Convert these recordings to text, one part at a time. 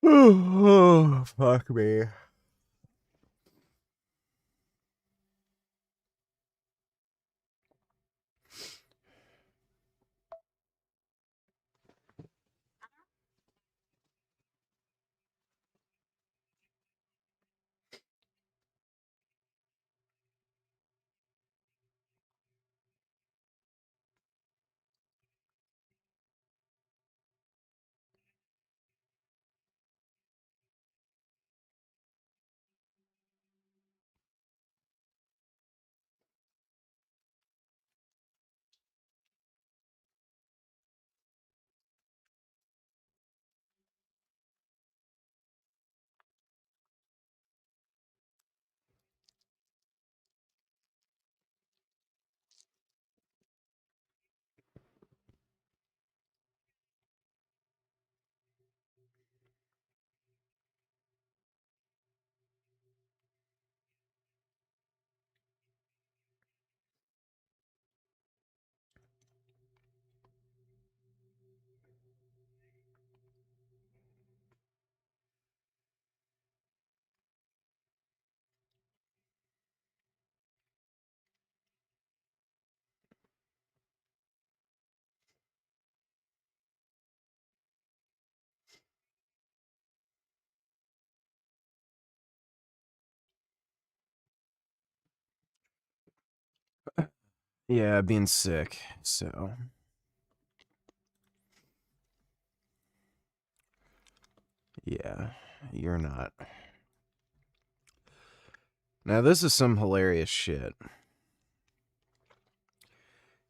Oh, fuck me. Yeah, being sick, so. Yeah, you're not. Now, this is some hilarious shit.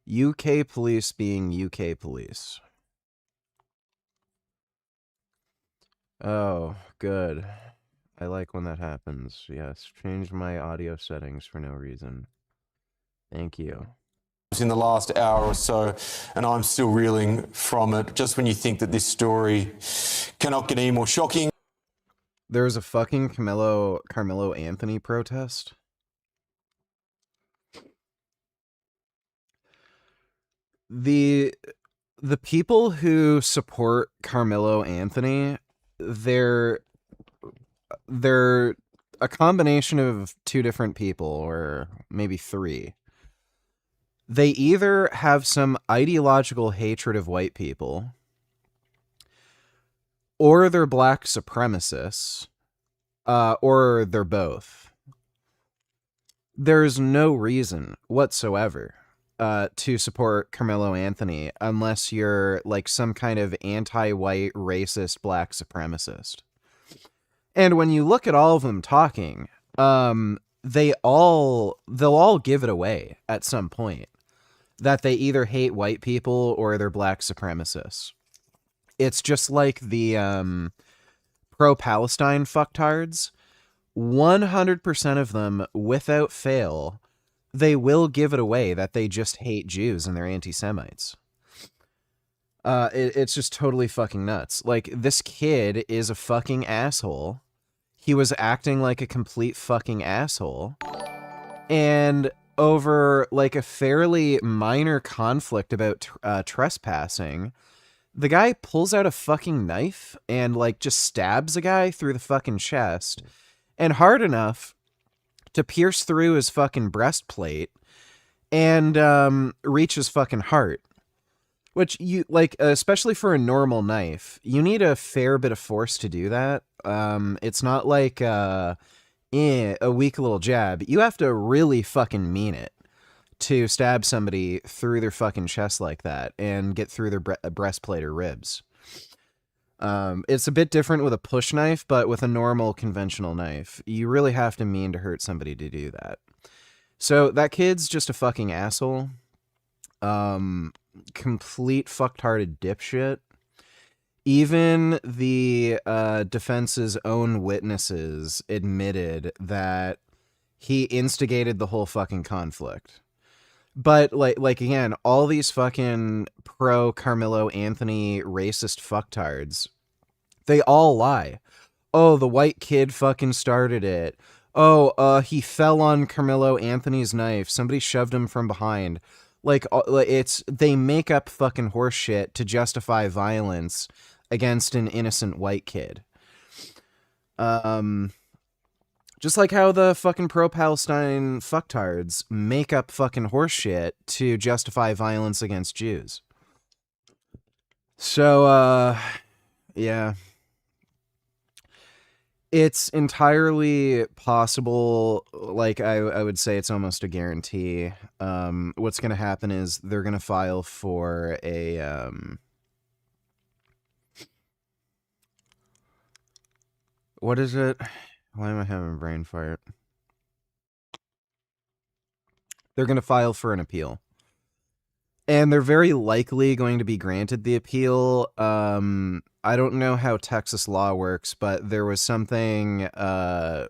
UK police being UK police. Oh, good. I like when that happens. Yes, change my audio settings for no reason. Thank you. In the last hour or so, and I'm still reeling from it. Just when you think that this story cannot get any more shocking. There was a fucking Carmelo Anthony protest. The people who support Carmelo Anthony, they're a combination of two different people, or maybe three. They either have some ideological hatred of white people, or they're black supremacists, or they're both. There's no reason whatsoever to support Carmelo Anthony unless you're like some kind of anti-white, racist, black supremacist. And when you look at all of them talking, they'll all give it away at some point that they either hate white people or they're black supremacists. It's just like the pro-Palestine fucktards. 100% of them, without fail, they will give it away that they just hate Jews and they're anti-Semites. It's just totally fucking nuts. Like, this kid is a fucking asshole. He was acting like a complete fucking asshole. And over, like, a fairly minor conflict about trespassing, the guy pulls out a fucking knife and, like, just stabs a guy through the fucking chest, and hard enough to pierce through his fucking breastplate and reach his fucking heart. Which, you, like, especially for a normal knife, you need a fair bit of force to do that. It's not like a weak little jab. You have to really fucking mean it to stab somebody through their fucking chest like that and get through their breastplate or ribs. It's a bit different with a push knife, but with a normal conventional knife, you really have to mean to hurt somebody to do that. So that kid's just a fucking asshole. Complete fucktarded dipshit. Even the defense's own witnesses admitted that he instigated the whole fucking conflict. But like again, all these fucking pro Carmelo Anthony racist fucktards, they all lie. Oh, the white kid fucking started it. Oh, he fell on Carmelo Anthony's knife. Somebody shoved him from behind. Like, they make up fucking horse shit to justify violence against an innocent white kid. Just like how the fucking pro-Palestine fucktards make up fucking horseshit to justify violence against Jews. So, yeah. It's entirely possible, like, I would say it's almost a guarantee. What's going to happen is they're going to file for a, what is it? Why am I having a brain fart? They're going to file for an appeal. And they're very likely going to be granted the appeal. I don't know how Texas law works, but there was something, there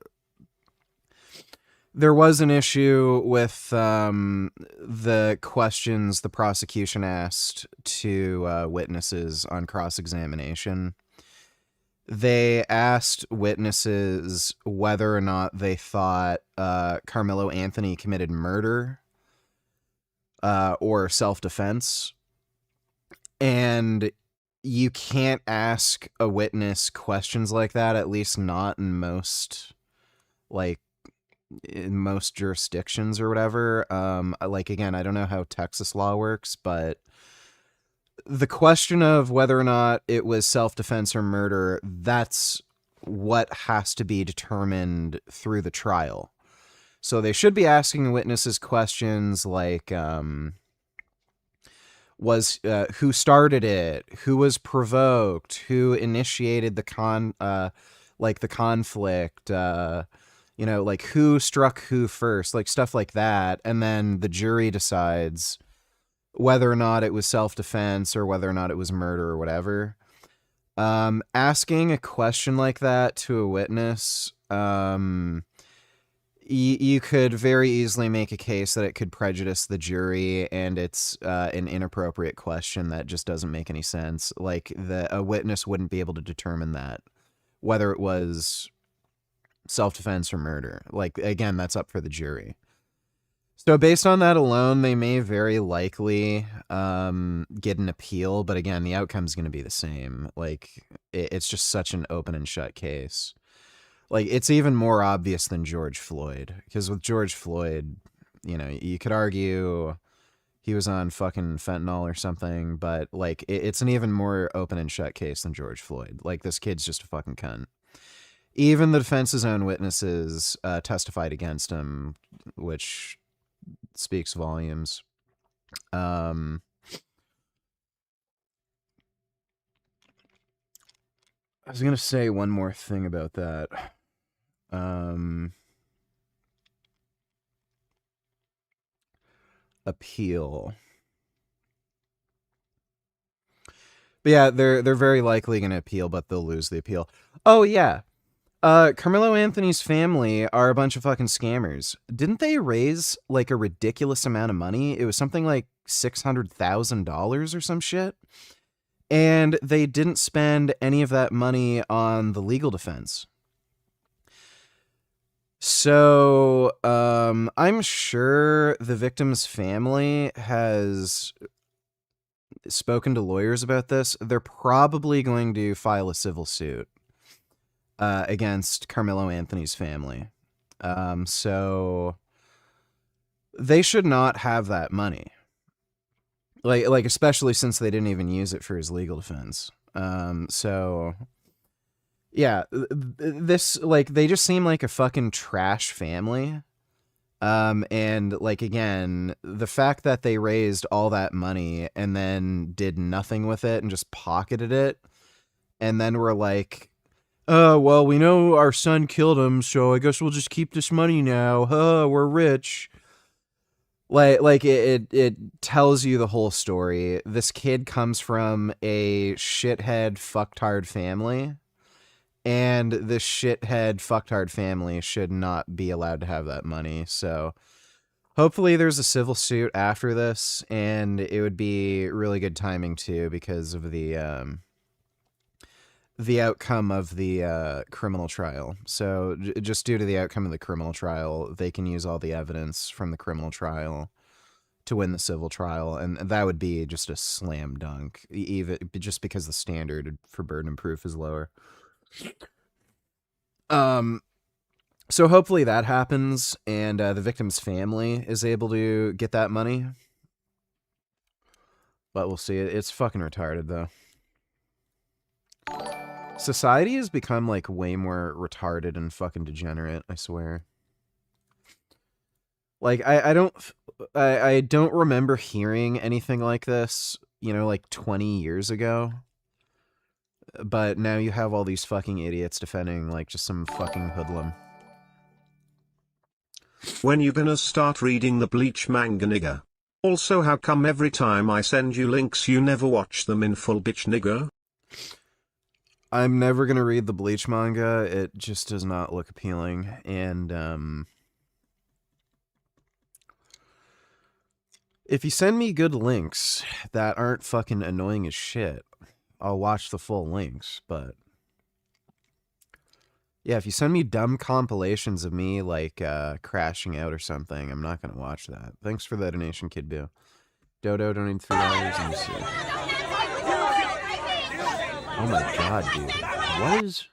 was an issue with the questions the prosecution asked to witnesses on cross-examination. They asked witnesses whether or not they thought Carmelo Anthony committed murder or self-defense. And you can't ask a witness questions like that, at least not in most, like, in most jurisdictions or whatever. Like, again, I don't know how Texas law works, but the question of whether or not it was self-defense or murder, that's what has to be determined through the trial. So they should be asking witnesses questions like, who started it, who was provoked, who initiated the conflict, you know, like who struck who first, like stuff like that. And then the jury decides whether or not it was self-defense or whether or not it was murder or whatever. Asking a question like that to a witness, you could very easily make a case that it could prejudice the jury, and it's an inappropriate question that just doesn't make any sense. Like, a witness wouldn't be able to determine that, whether it was self-defense or murder. Like, again, that's up for the jury. So based on that alone, they may very likely get an appeal, but again, the outcome's going to be the same. Like, it's just such an open and shut case. Like, it's even more obvious than George Floyd, because with George Floyd, you know, you could argue he was on fucking fentanyl or something, but, like, it's an even more open and shut case than George Floyd. Like, this kid's just a fucking cunt. Even the defense's own witnesses testified against him, which speaks volumes. I was going to say one more thing about that. Appeal. But yeah, they're very likely going to appeal, but they'll lose the appeal. Oh yeah. Carmelo Anthony's family are a bunch of fucking scammers. Didn't they raise like a ridiculous amount of money? It was something like $600,000 or some shit. And they didn't spend any of that money on the legal defense. So, I'm sure the victim's family has spoken to lawyers about this. They're probably going to file a civil suit against Carmelo Anthony's family. So they should not have that money. Like especially since they didn't even use it for his legal defense. So yeah, this, like, they just seem like a fucking trash family. And like, again, the fact that they raised all that money and then did nothing with it and just pocketed it, and then were like, oh, well, we know our son killed him, so I guess we'll just keep this money now. We're rich. Like it tells you the whole story. This kid comes from a shithead fucktard family, and this shithead fucktard family should not be allowed to have that money. So hopefully there's a civil suit after this, and it would be really good timing too, because of the outcome of the criminal trial. So just due to the outcome of the criminal trial, they can use all the evidence from the criminal trial to win the civil trial, and that would be just a slam dunk, even just because the standard for burden of proof is lower. So hopefully that happens, and the victim's family is able to get that money. But we'll see. It's fucking retarded, though. Society has become, like, way more retarded and fucking degenerate, I swear. Like, I don't remember hearing anything like this, you know, like 20 years ago. But now you have all these fucking idiots defending, like, just some fucking hoodlum. When you gonna start reading the Bleach manga, nigga? Also, how come every time I send you links you never watch them in full, bitch nigga? I'm never gonna read the Bleach manga. It just does not look appealing. And, if you send me good links that aren't fucking annoying as shit, I'll watch the full links, but... Yeah, if you send me dumb compilations of me, like, crashing out or something, I'm not gonna watch that. Thanks for the donation, Kid Boo. Dodo donated $3. Let me see. Oh my god, dude. What is...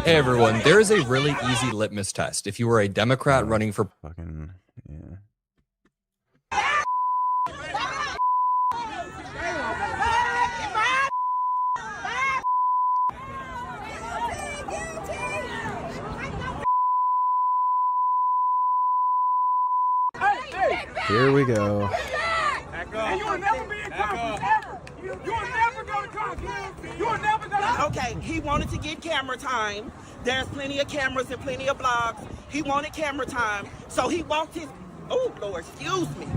Hey everyone, there is a really easy litmus test. If you were a Democrat running for... Fucking... yeah. Here we go. And you will never be in Congress, ever. You will never go to Congress. You will never go to... Okay, he wanted to get camera time. There's plenty of cameras and plenty of blogs. He wanted camera time, so he walked his... Oh, Lord, excuse me.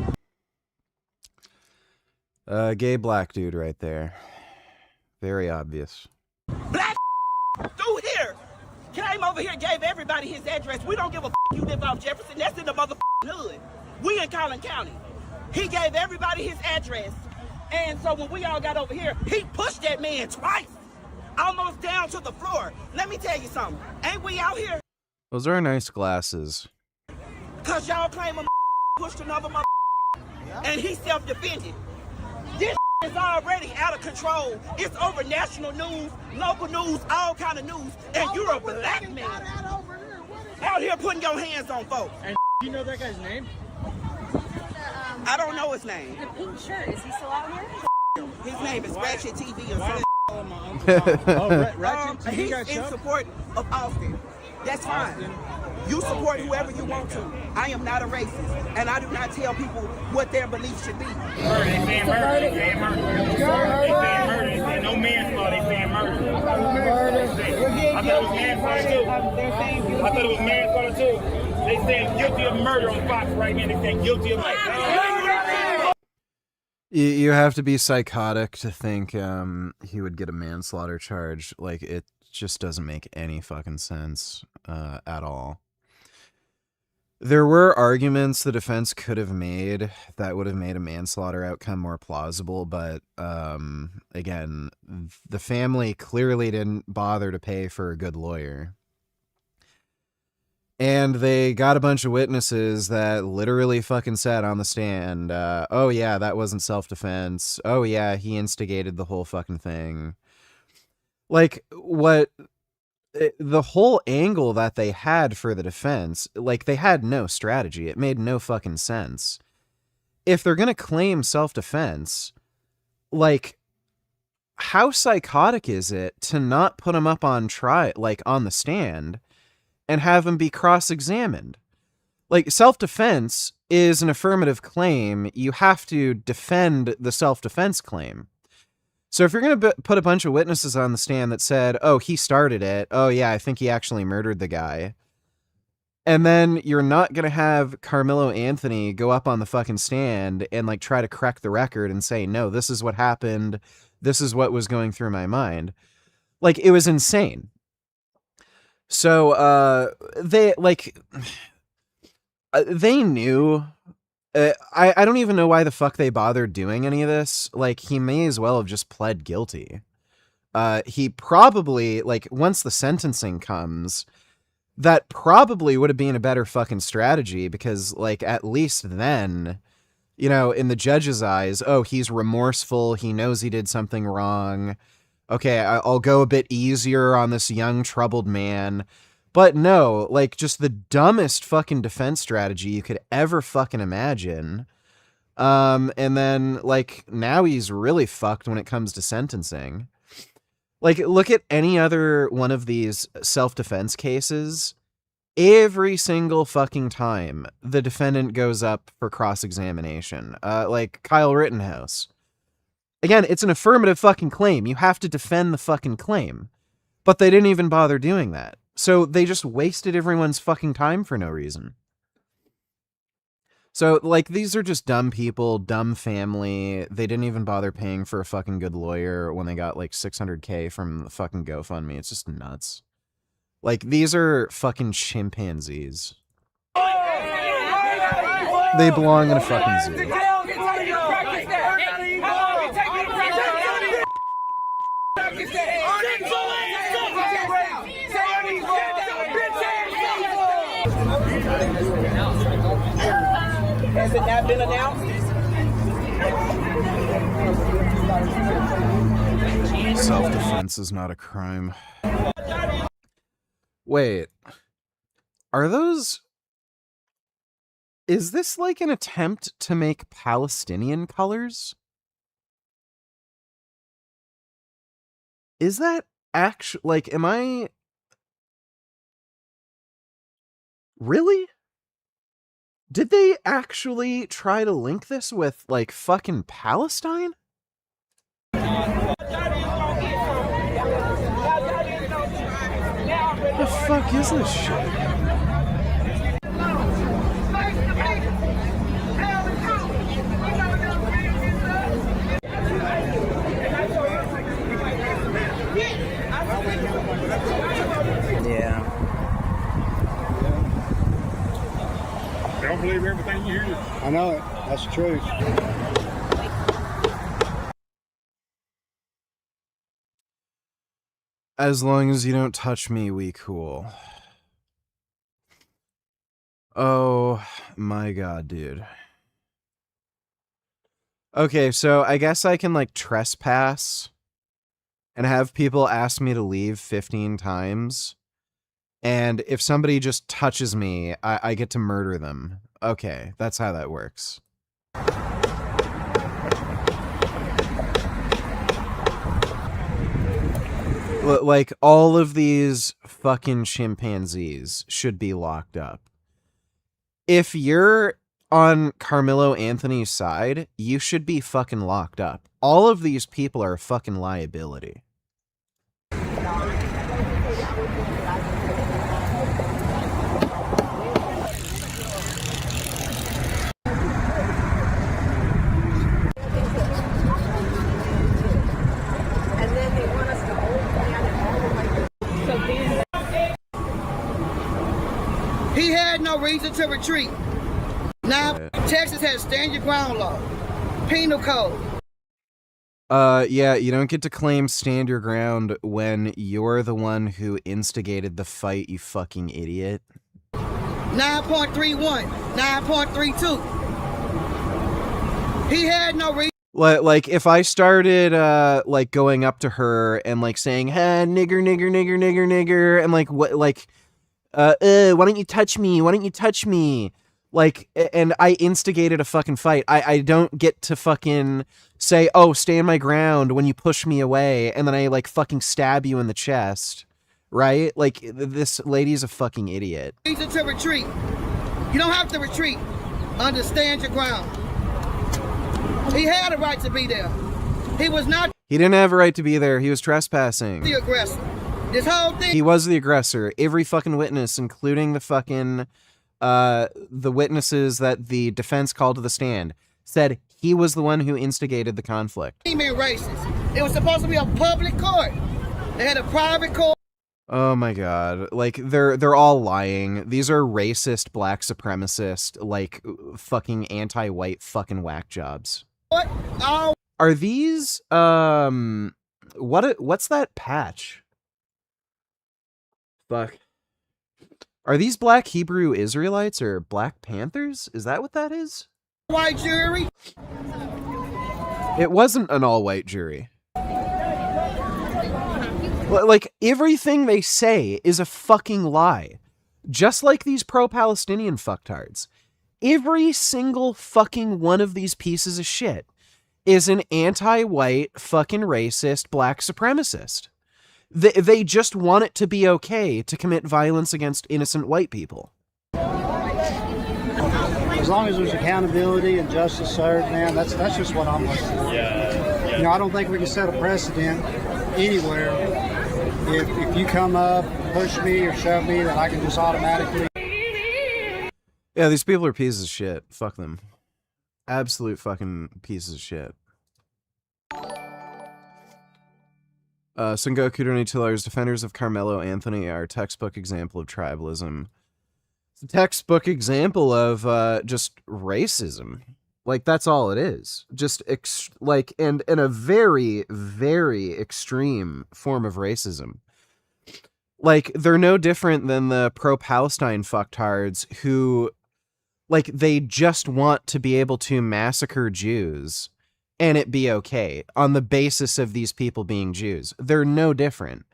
Gay black dude right there. Very obvious. Black dude here came over here, gave everybody his address. We don't give a you live off Jefferson. That's in the motherfucking hood. We in Collin County. He gave everybody his address. And so when we all got over here, he pushed that man twice. Almost down to the floor. Let me tell you something. Ain't we out here? Those are nice glasses. Cause y'all claim a pushed another and he self-defended. This is already out of control. It's over national news, local news, all kind of news. And you're a black man out here putting your hands on folks. And you know that guy's name? I don't know his name. The pink shirt, is he still out here? His name is Ratchet TV or something. Ratchet TV He's got in shot? support of Austin. That's fine. You support whoever you want to. I am not a racist, and I do not tell people what their beliefs should be. They saying murder. They saying murder. They saying murder. They saying no manslaughter. They saying murder. I thought it was manslaughter too. I thought it was manslaughter too. They saying guilty of murder on Fox right now. They saying guilty of murder. You have to be psychotic to think he would get a manslaughter charge. Like, it just doesn't make any fucking sense at all. There were arguments the defense could have made that would have made a manslaughter outcome more plausible, but again, the family clearly didn't bother to pay for a good lawyer. And they got a bunch of witnesses that literally fucking said on the stand, oh yeah, that wasn't self-defense. Oh yeah, he instigated the whole fucking thing. Like, the whole angle that they had for the defense, like, they had no strategy. It made no fucking sense. If they're gonna claim self-defense, like, how psychotic is it to not put him up on trial, like, on the stand, and have him be cross-examined? Like, self-defense is an affirmative claim. You have to defend the self-defense claim. So if you're going to put a bunch of witnesses on the stand that said, oh, he started it. Oh, yeah, I think he actually murdered the guy. And then you're not going to have Carmelo Anthony go up on the fucking stand and, like, try to correct the record and say, no, this is what happened. This is what was going through my mind. Like, it was insane. So, they knew. I don't even know why the fuck they bothered doing any of this. Like, he may as well have just pled guilty. He probably, like, once the sentencing comes, that probably would have been a better fucking strategy, because, like, at least then You know, in the judge's eyes, oh, he's remorseful. He knows he did something wrong. Okay, I'll go a bit easier on this young, troubled man. But no, like, just the dumbest fucking defense strategy you could ever fucking imagine. And then, like, now he's really fucked when it comes to sentencing. Like, look at any other one of these self-defense cases. Every single fucking time, the defendant goes up for cross-examination. Like, Kyle Rittenhouse. Again, it's an affirmative fucking claim. You have to defend the fucking claim. But they didn't even bother doing that. So they just wasted everyone's fucking time for no reason. So, like, these are just dumb people, dumb family. They didn't even bother paying for a fucking good lawyer when they got, like, $600K from the fucking GoFundMe. It's just nuts. Like, these are fucking chimpanzees. They belong in a fucking zoo. Has it not been announced? Self-defense is not a crime. Wait. Are those... Is this like an attempt to make Palestinian colors? Is that actually... Like, am I... Really? Did they actually try to link this with, like, fucking Palestine? What the fuck is this shit? Yeah. Don't believe everything you hear. I know it. That's true. As long as you don't touch me, we cool. Oh my god, dude. Okay, so I guess I can, like, trespass and have people ask me to leave 15 times. And if somebody just touches me, I get to murder them. Okay, that's how that works. Like, all of these fucking chimpanzees should be locked up. If you're on Carmelo Anthony's side, you should be fucking locked up. All of these people are a fucking liability. He had no reason to retreat. Now, Texas has stand your ground law, penal code. Yeah, you don't get to claim stand your ground when you're the one who instigated the fight, you fucking idiot. 9.31, 9.32. He had no reason. Like, if I started, like, going up to her and, like, saying, hey, nigger, nigger, nigger, nigger, nigger, and, like, what, like, why don't you touch me? Why don't you touch me? Like, and I instigated a fucking fight. I don't get to fucking say, oh, stand my ground when you push me away, and then I, like, fucking stab you in the chest, right? Like, this lady's a fucking idiot. Reason to retreat. You don't have to retreat. Understand your ground. He had a right to be there. He was not. He didn't have a right to be there. He was trespassing. The aggressor. This whole thing. He was the aggressor. Every fucking witness, including the fucking, the witnesses that the defense called to the stand, said he was the one who instigated the conflict. He been racist. It was supposed to be a public court. They had a private court. Oh my god. Like, they're all lying. These are racist, black supremacist, like, fucking anti-white fucking whack jobs. What? Oh. Are these, what's that patch? Fuck. Are these black Hebrew Israelites or Black Panthers? Is that what that is? White jury. It wasn't an all-white jury. Like, everything they say is a fucking lie. Just like these pro-Palestinian fucktards. Every single fucking one of these pieces of shit is an anti-white, fucking racist, black supremacist. They just want it to be okay to commit violence against innocent white people. As long as there's accountability and justice served, man, that's just what I'm looking for. Yeah. You know, I don't think we can set a precedent anywhere. If you come up, push me or shove me, then I can just automatically. Yeah, these people are pieces of shit. Fuck them. Absolute fucking pieces of shit. Sengoku donated $2. Defenders of Carmelo Anthony are a textbook example of tribalism. It's a textbook example of just racism. Like, that's all it is. Just, and a very, very extreme form of racism. Like, they're no different than the pro-Palestine fucktards who, like, they just want to be able to massacre Jews and it be okay on the basis of these people being Jews. They're no different.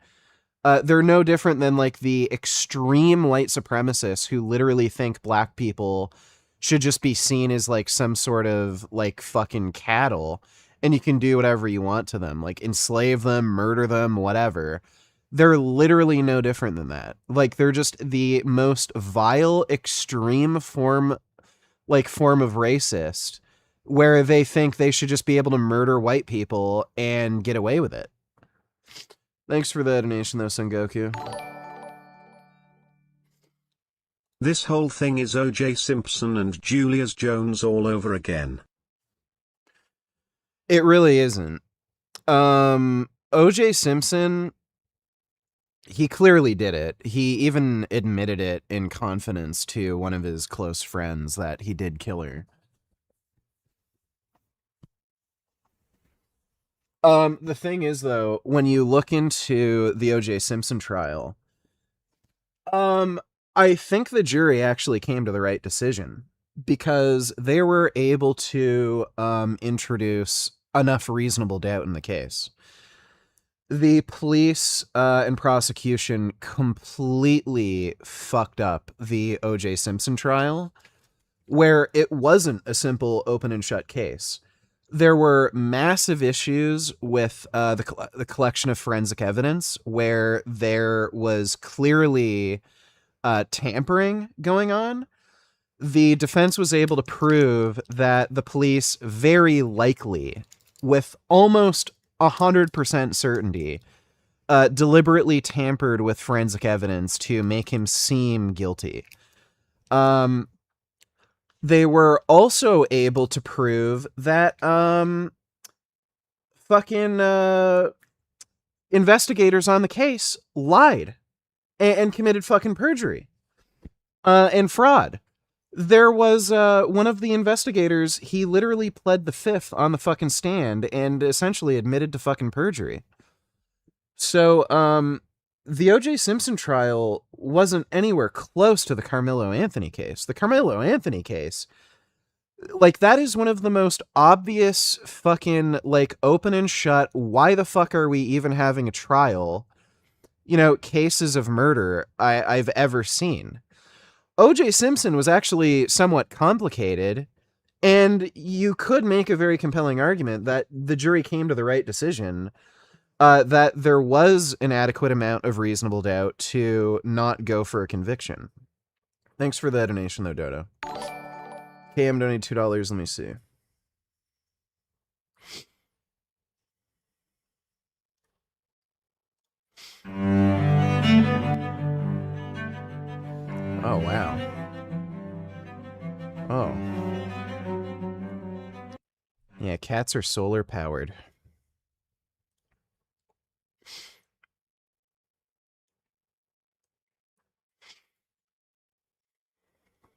They're no different than, like, the extreme white supremacists who literally think black people should just be seen as, like, some sort of, like, fucking cattle, and you can do whatever you want to them. Like, enslave them, murder them, whatever. They're literally no different than that. Like, they're just the most vile, extreme form of racist, where they think they should just be able to murder white people and get away with it. Thanks for the donation, though, Sengoku. This whole thing is O.J. Simpson and Julius Jones all over again. It really isn't. O.J. Simpson, he clearly did it. He even admitted it in confidence to one of his close friends that he did kill her. The thing is, though, when you look into the O.J. Simpson trial, I think the jury actually came to the right decision because they were able to introduce enough reasonable doubt in the case. The police and prosecution completely fucked up the O.J. Simpson trial, where it wasn't a simple open and shut case. There were massive issues with the collection of forensic evidence where there was clearly tampering going on. The defense was able to prove that the police very likely, with almost 100% certainty, deliberately tampered with forensic evidence to make him seem guilty. They were also able to prove that investigators on the case lied and committed fucking perjury and fraud. There was one of the investigators, he literally pled the fifth on the fucking stand and essentially admitted to fucking perjury. So, the O.J. Simpson trial wasn't anywhere close to the Carmelo Anthony case. The Carmelo Anthony case, like, that is one of the most obvious fucking, like, open and shut, why the fuck are we even having a trial, you know, cases of murder I've ever seen. O.J. Simpson was actually somewhat complicated, and you could make a very compelling argument that the jury came to the right decision, that there was an adequate amount of reasonable doubt to not go for a conviction. Thanks for the donation, though, Dodo. KM donated $2. Let me see. Oh, wow. Oh. Yeah, cats are solar powered.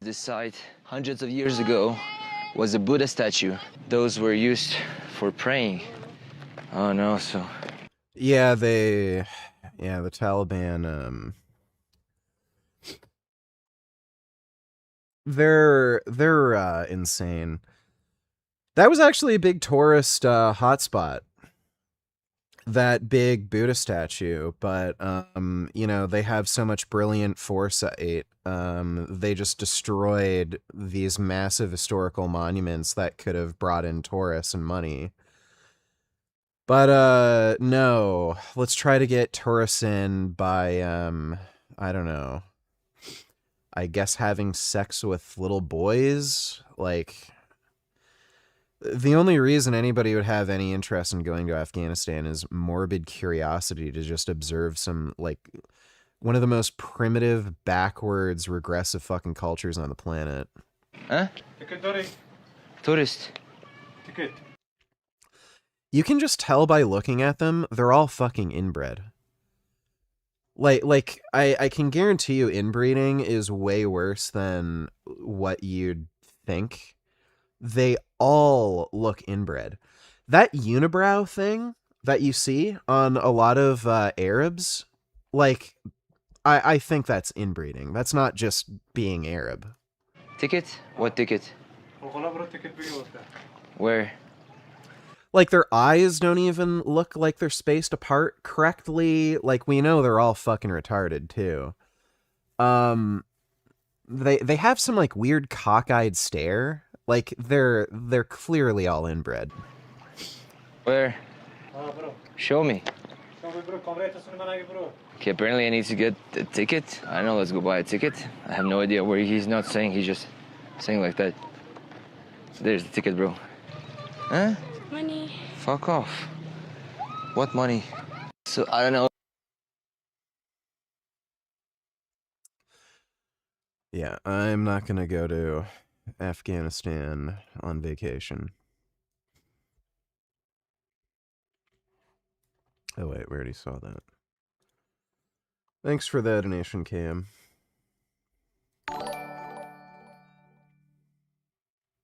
This site, hundreds of years ago, was a Buddha statue. Those were used for praying. Oh no, so... Yeah, the Taliban, they're insane. That was actually a big tourist hotspot. That big Buddha statue, but you know, they have so much brilliant foresight. They just destroyed these massive historical monuments that could have brought in tourists and money. But no, let's try to get tourists in by I don't know. I guess having sex with little boys, like the only reason anybody would have any interest in going to Afghanistan is morbid curiosity to just observe some, like, one of the most primitive, backwards, regressive fucking cultures on the planet. Huh? Tourist. You can just tell by looking at them, they're all fucking inbred. Like I can guarantee you inbreeding is way worse than what you'd think. They all look inbred. That unibrow thing that you see on a lot of Arabs, like, I think that's inbreeding. That's not just being Arab. Ticket? What ticket? Where? Like, their eyes don't even look like they're spaced apart correctly. Like, we know they're all fucking retarded, too. They have some, like, weird cockeyed stare. Like, they're clearly all inbred. Where? Show me. Okay, apparently I need to get a ticket. I don't know, let's go buy a ticket. I have no idea where he's not saying, he's just saying like that. There's the ticket, bro. Huh? Money. Fuck off. What money? So, I don't know. Yeah, I'm not gonna go to Afghanistan on vacation. Oh wait, we already saw that. Thanks for the donation, Cam.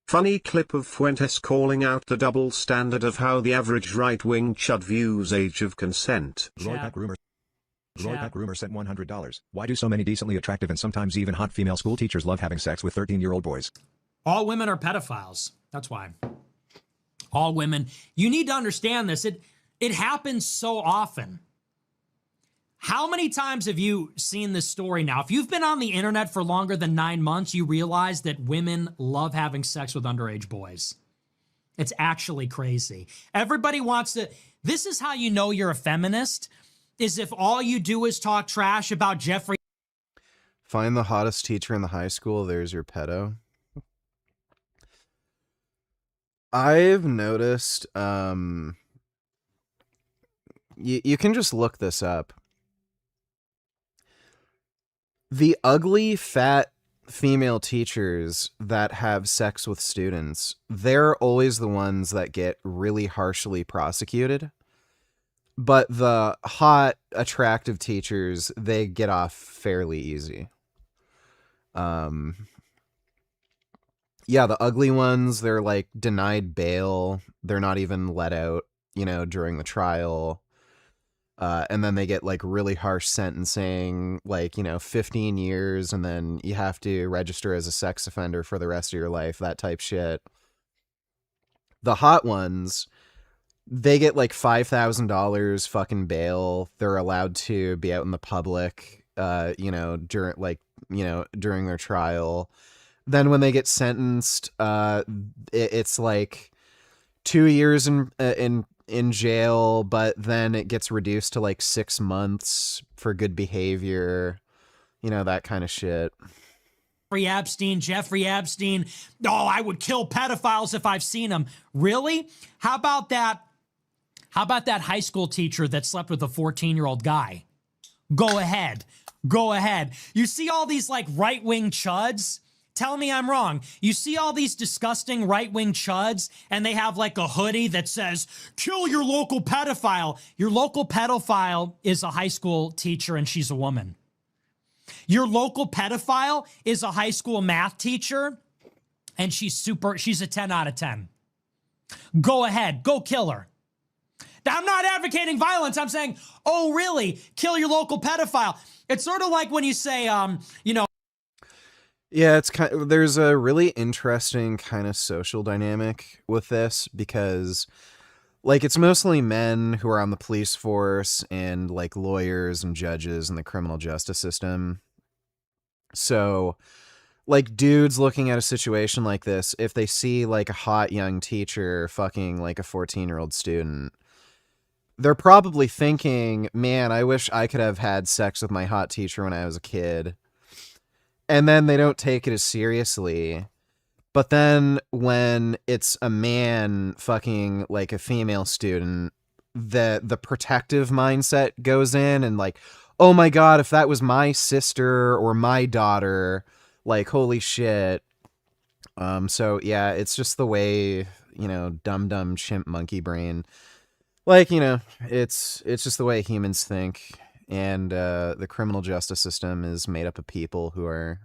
Funny clip of Fuentes calling out the double standard of how the average right-wing chud views age of consent. Roypack Rumor sent $100. Why do so many decently attractive and sometimes even hot female school teachers love having sex with 13-year-old boys? All women are pedophiles. That's why. All women. You need to understand this. It happens so often. How many times have you seen this story now? If you've been on the internet for longer than 9 months, you realize that women love having sex with underage boys. It's actually crazy. Everybody wants to... This is how you know you're a feminist, is if all you do is talk trash about Jeffrey... Find the hottest teacher in the high school, there's your pedo. I've noticed, you can just look this up. The ugly, fat female teachers that have sex with students, they're always the ones that get really harshly prosecuted. But the hot, attractive teachers, they get off fairly easy. Yeah, the ugly ones, they're like denied bail. They're not even let out, you know, during the trial. And then they get like really harsh sentencing, like, you know, 15 years, and then you have to register as a sex offender for the rest of your life, that type shit. The hot ones, they get like $5,000 fucking bail. They're allowed to be out in the public, you know, during their trial. Then when they get sentenced, it's like 2 years in jail, but then it gets reduced to like 6 months for good behavior, you know, that kind of shit. Jeffrey Epstein. Oh, I would kill pedophiles if I've seen them. Really? How about that high school teacher that slept with a 14-year-old guy? Go ahead. You see all these like right-wing chuds? Tell me I'm wrong. You see all these disgusting right-wing chuds, and they have like a hoodie that says, kill your local pedophile. Your local pedophile is a high school teacher, and she's a woman. Your local pedophile is a high school math teacher, and she's a 10 out of 10. Go ahead. Go kill her. Now, I'm not advocating violence. I'm saying, oh, really? Kill your local pedophile. It's sort of like when you say, you know, Yeah, it's there's a really interesting kind of social dynamic with this because like it's mostly men who are on the police force and like lawyers and judges in the criminal justice system. So like dudes looking at a situation like this, if they see like a hot young teacher fucking like a 14-year-old student, they're probably thinking, man, I wish I could have had sex with my hot teacher when I was a kid. And then they don't take it as seriously. But then when it's a man fucking like a female student, the protective mindset goes in and like, oh my God, if that was my sister or my daughter, like, holy shit. So yeah, it's just the way, you know, dumb chimp monkey brain. Like, you know, it's just the way humans think. And the criminal justice system is made up of people who are,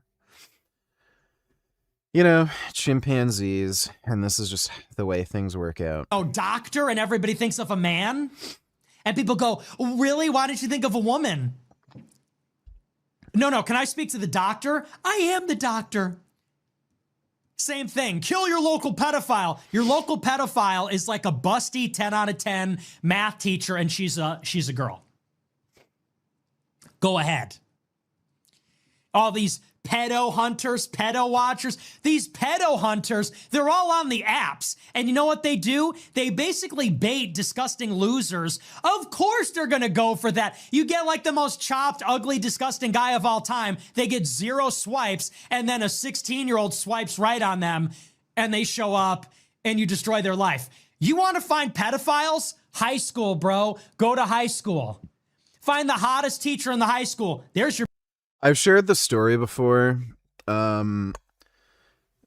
you know, chimpanzees, and this is just the way things work out. Oh, doctor, and everybody thinks of a man? And people go, really? Why didn't you think of a woman? No, can I speak to the doctor? I am the doctor. Same thing. Kill your local pedophile. Your local pedophile is like a busty 10 out of 10 math teacher, and she's a girl. Go ahead. All these pedo hunters, pedo watchers, these pedo hunters, they're all on the apps. And you know what they do? They basically bait disgusting losers. Of course they're going to go for that. You get like the most chopped, ugly, disgusting guy of all time. They get 0 swipes, and then a 16-year-old swipes right on them, and they show up, and you destroy their life. You want to find pedophiles? High school, bro. Go to high school. Find the hottest teacher in the high school. There's your... I've shared the story before.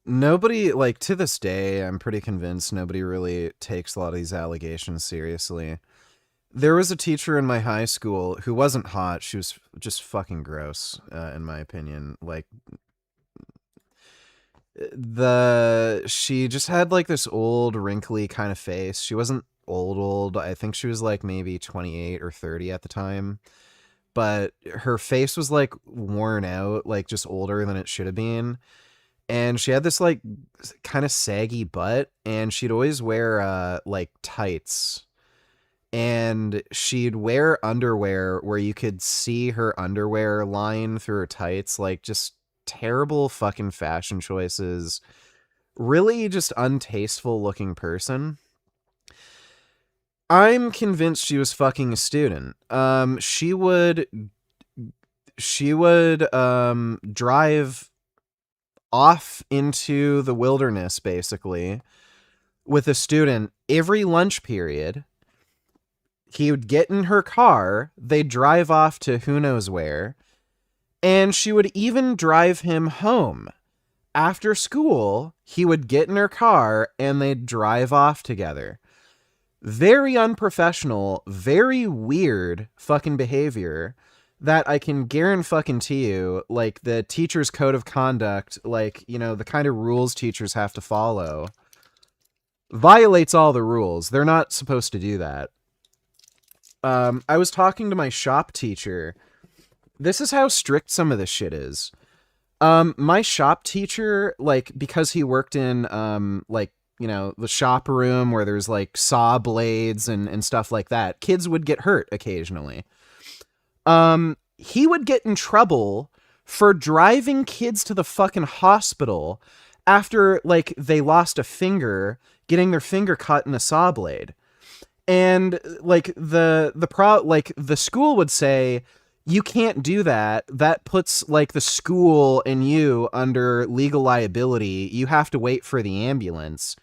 Nobody, like, to this day, I'm pretty convinced nobody really takes a lot of these allegations seriously. There was a teacher in my high school who wasn't hot. She was just fucking gross, in my opinion. Like, she just had, like, this old, wrinkly kind of face. She wasn't old. I think she was, like, maybe 28 or 30 at the time. But her face was like worn out, like just older than it should have been. And she had this like kind of saggy butt, and she'd always wear like tights. And she'd wear underwear where you could see her underwear line through her tights, like just terrible fucking fashion choices. Really just untasteful looking person. I'm convinced she was fucking a student. She would drive off into the wilderness, basically, with a student every lunch period. He would get in her car, they'd drive off to who knows where, and she would even drive him home. After school, he would get in her car, and they'd drive off together. Very unprofessional, very weird fucking behavior that I can guarantee you, like, the teacher's code of conduct, like, you know, the kind of rules teachers have to follow, violates all the rules. They're not supposed to do that. I was talking to my shop teacher. This is how strict some of this shit is. My shop teacher, like, because he worked in, like, you know, the shop room where there's like saw blades and stuff like that, kids would get hurt occasionally. He would get in trouble for driving kids to the fucking hospital after like they lost a finger, getting their finger cut in a saw blade. And like the school would say, you can't do that. That puts like the school and you under legal liability. You have to wait for the ambulance.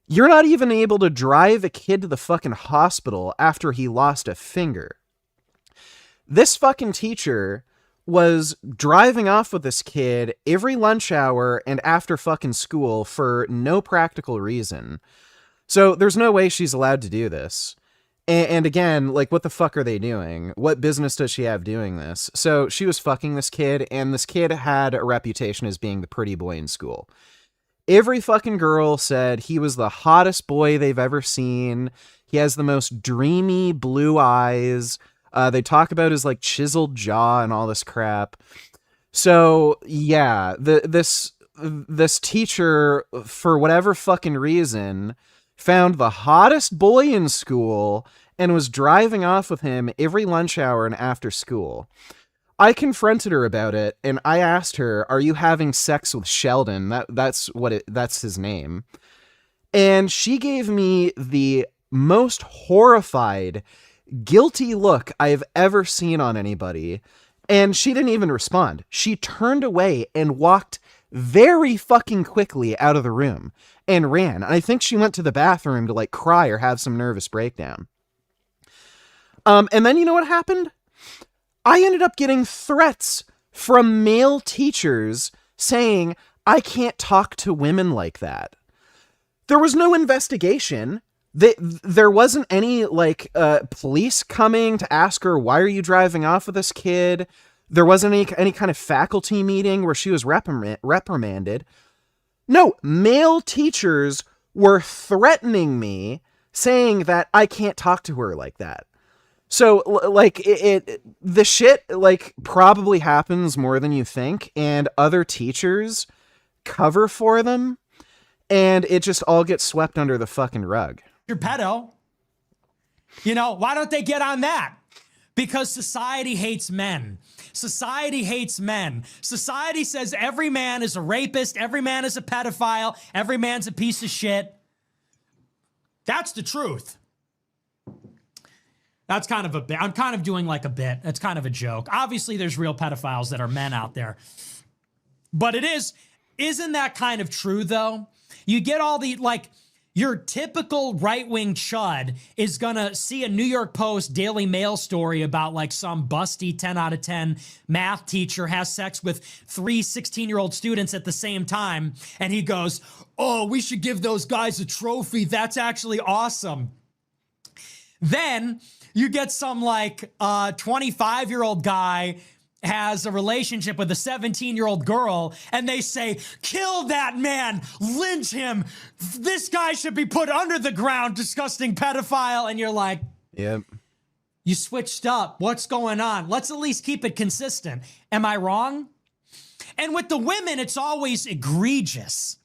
You're not even able to drive a kid to the fucking hospital after he lost a finger. This fucking teacher was driving off with this kid every lunch hour and after fucking school for no practical reason. So there's no way she's allowed to do this. And again, like, what the fuck are they doing? What business does she have doing this? So she was fucking this kid, and this kid had a reputation as being the pretty boy in school. Every fucking girl said he was the hottest boy they've ever seen. He has the most dreamy blue eyes. They talk about his like chiseled jaw and all this crap. So yeah, this teacher, for whatever fucking reason, found the hottest boy in school and was driving off with him every lunch hour and after school. I confronted her about it, and I asked her, "Are you having sex with Sheldon?" That's his name. And she gave me the most horrified, guilty look I've ever seen on anybody. And she didn't even respond. She turned away and walked very fucking quickly out of the room and ran. I think she went to the bathroom to like cry or have some nervous breakdown. And then you know what happened? I ended up getting threats from male teachers saying, I can't talk to women like that. There was no investigation. There wasn't any like police coming to ask her, why are you driving off with this kid? There wasn't any kind of faculty meeting where she was reprimanded. No, male teachers were threatening me, saying that I can't talk to her like that. So like the shit like probably happens more than you think, and other teachers cover for them, and it just all gets swept under the fucking rug. Your pedo. You know, why don't they get on that? Because society hates men. Society hates men. Society says every man is a rapist, every man is a pedophile, every man's a piece of shit. That's the truth. That's kind of a bit. I'm kind of doing like a bit. That's kind of a joke. Obviously, there's real pedophiles that are men out there. But isn't that kind of true, though? You get all the, like, your typical right-wing chud is gonna see a New York Post Daily Mail story about, like, some busty 10 out of 10 math teacher has sex with 3 16-year-old students at the same time, and he goes, oh, we should give those guys a trophy. That's actually awesome. Then you get some like 25-year-old guy has a relationship with a 17-year-old girl, and they say, kill that man, lynch him. This guy should be put under the ground, disgusting pedophile. And you're like, yep. You switched up. What's going on? Let's at least keep it consistent. Am I wrong? And with the women, it's always egregious.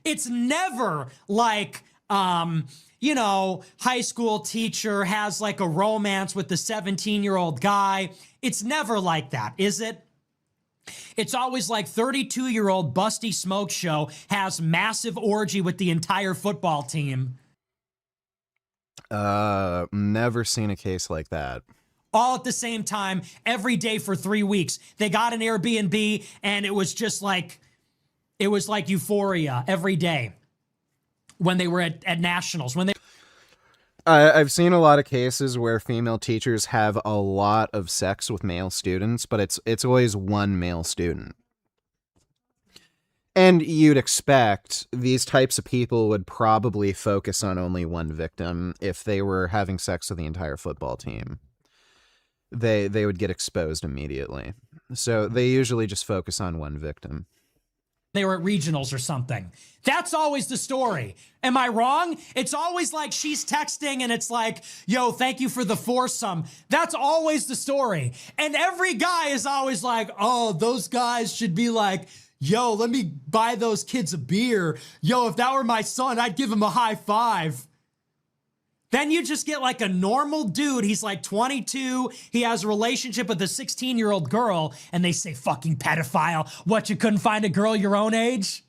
It's never like, you know, high school teacher has like a romance with the 17-year-old guy. It's never like that, is it? It's always like 32-year-old busty smoke show has massive orgy with the entire football team. Never seen a case like that. All at the same time, every day for 3 weeks. They got an Airbnb, and it was just like, it was like euphoria every day when they were at nationals. When they I've seen a lot of cases where female teachers have a lot of sex with male students, but it's always one male student. And you'd expect these types of people would probably focus on only one victim if they were having sex with the entire football team. They would get exposed immediately. So they usually just focus on one victim. They were at regionals or something. That's always the story. Am I wrong? It's always like she's texting and it's like, yo, thank you for the foursome. That's always the story. And every guy is always like, oh, those guys should be like, yo, let me buy those kids a beer. Yo, if that were my son, I'd give him a high five. Then you just get like a normal dude. He's like 22. He has a relationship with a 16-year-old girl. And they say, fucking pedophile. What, you couldn't find a girl your own age?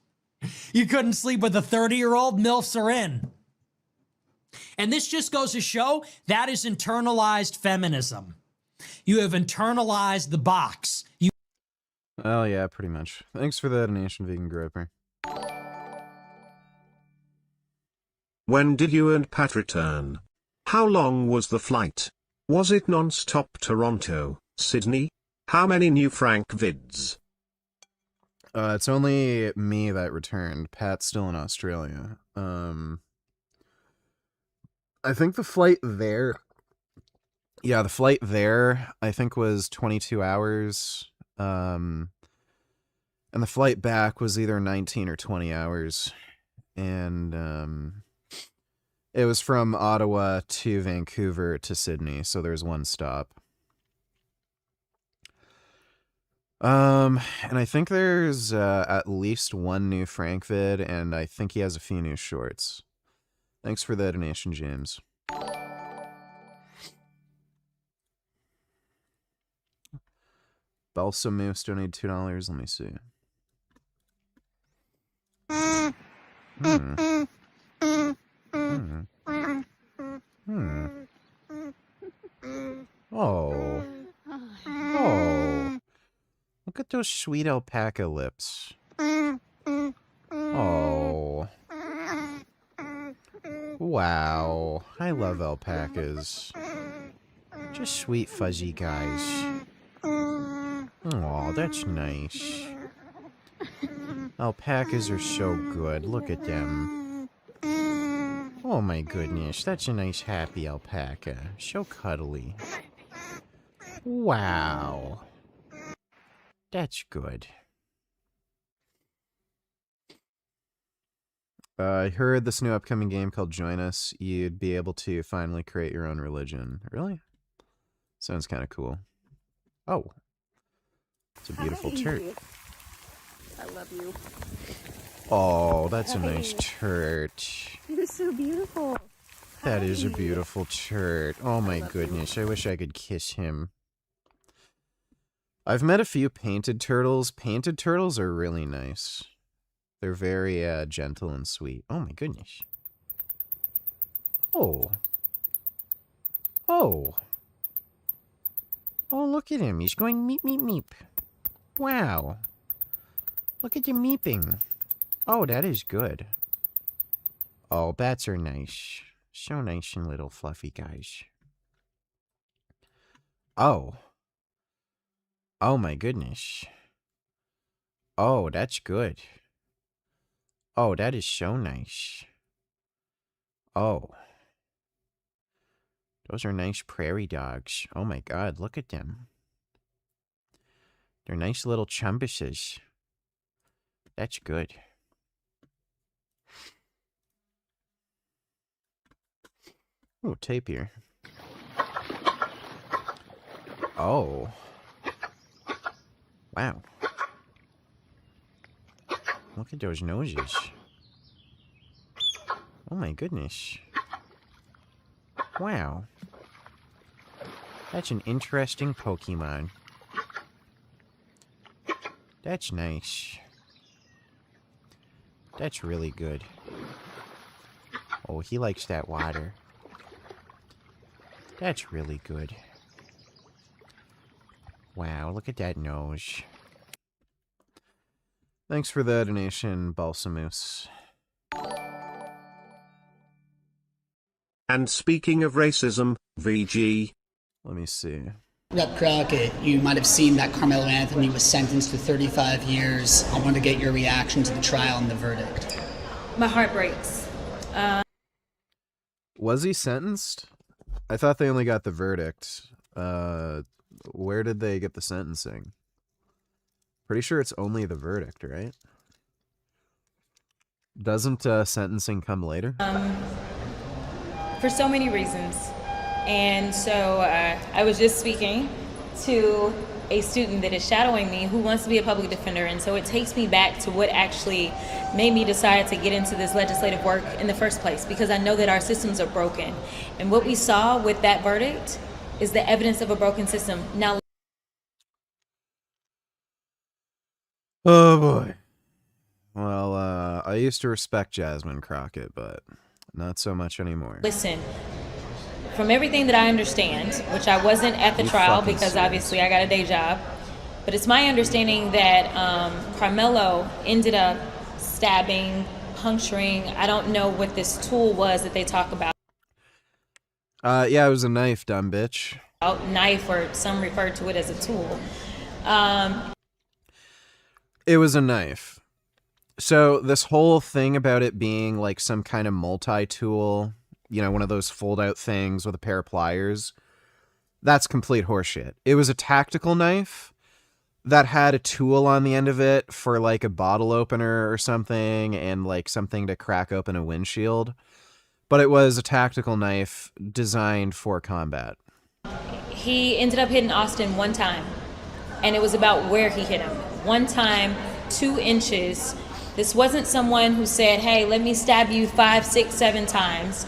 You couldn't sleep with a 30-year-old? MILFs are in. And this just goes to show that is internalized feminism. You have internalized the box. Oh, yeah, pretty much. Thanks for the donation, Vegan Groper. When did you and Pat return? How long was the flight? Was it non-stop Toronto, Sydney? How many new Frank vids? It's only me that returned. Pat's still in Australia. I think the flight there... Yeah, the flight there, I think, was 22 hours. And the flight back was either 19 or 20 hours. And, it was from Ottawa to Vancouver to Sydney, so there's one stop. And I think there's at least one new Frank vid, and I think he has a few new shorts. Thanks for the donation, James. Balsa Moose donated $2. Let me see. Oh. Oh. Look at those sweet alpaca lips. Oh. Wow. I love alpacas. Just sweet fuzzy guys. Oh, that's nice. Alpacas are so good. Look at them. Oh my goodness, that's a nice happy alpaca. So cuddly. Wow. That's good. I heard this new upcoming game called Join Us. You'd be able to finally create your own religion. Really? Sounds kind of cool. Oh. It's a beautiful turret. I love you. Oh, that's a nice turret. You're so beautiful. That is a beautiful turret. Oh my goodness, I wish I could kiss him. I've met a few painted turtles. Painted turtles are really nice. They're very gentle and sweet. Oh my goodness. Oh. Oh. Oh, look at him. He's going meep, meep, meep. Wow. Look at you meeping. Oh, that is good. Oh, bats are nice. So nice and little fluffy guys. Oh. Oh my goodness. Oh, that's good. Oh, that is so nice. Oh. Those are nice prairie dogs. Oh my god, look at them. They're nice little chumbuses. That's good. Ooh, tape here. Oh. Wow. Look at those noses. Oh my goodness. Wow. That's an interesting Pokemon. That's nice. That's really good. Oh, he likes that water. That's really good. Wow, look at that nose. Thanks for the donation, Balsamoose. And speaking of racism, VG. Let me see. Rep Crockett, you might have seen that Carmelo Anthony was sentenced to 35 years. I want to get your reaction to the trial and the verdict. My heart breaks. Was he sentenced? I thought they only got the verdict. Where did they get the sentencing? Pretty sure it's only the verdict, right? Doesn't sentencing come later? For so many reasons. And so I was just speaking to a student that is shadowing me who wants to be a public defender. And so it takes me back to what actually made me decide to get into this legislative work in the first place, because I know that our systems are broken. And what we saw with that verdict is the evidence of a broken system. Now, oh boy. Well, I used to respect Jasmine Crockett, but not so much anymore. listen, from everything that I understand, which I wasn't at the You trial fucking because serious. obviously I got a day job, but it's my understanding that Carmelo ended up stabbing, puncturing, I don't know what this tool was that they talk about, Yeah, it was a knife, dumb bitch. knife, or some refer to it as a tool. It was a knife. So this whole thing about it being like some kind of multi-tool, you know, one of those fold-out things with a pair of pliers, that's complete horseshit. It was a tactical knife that had a tool on the end of it for like a bottle opener or something and like something to crack open a windshield. But it was a tactical knife designed for combat. He ended up hitting Austin one time, and it was about where he hit him. One time, 2 inches. This wasn't someone who said, hey, let me stab you 5, 6, 7 times.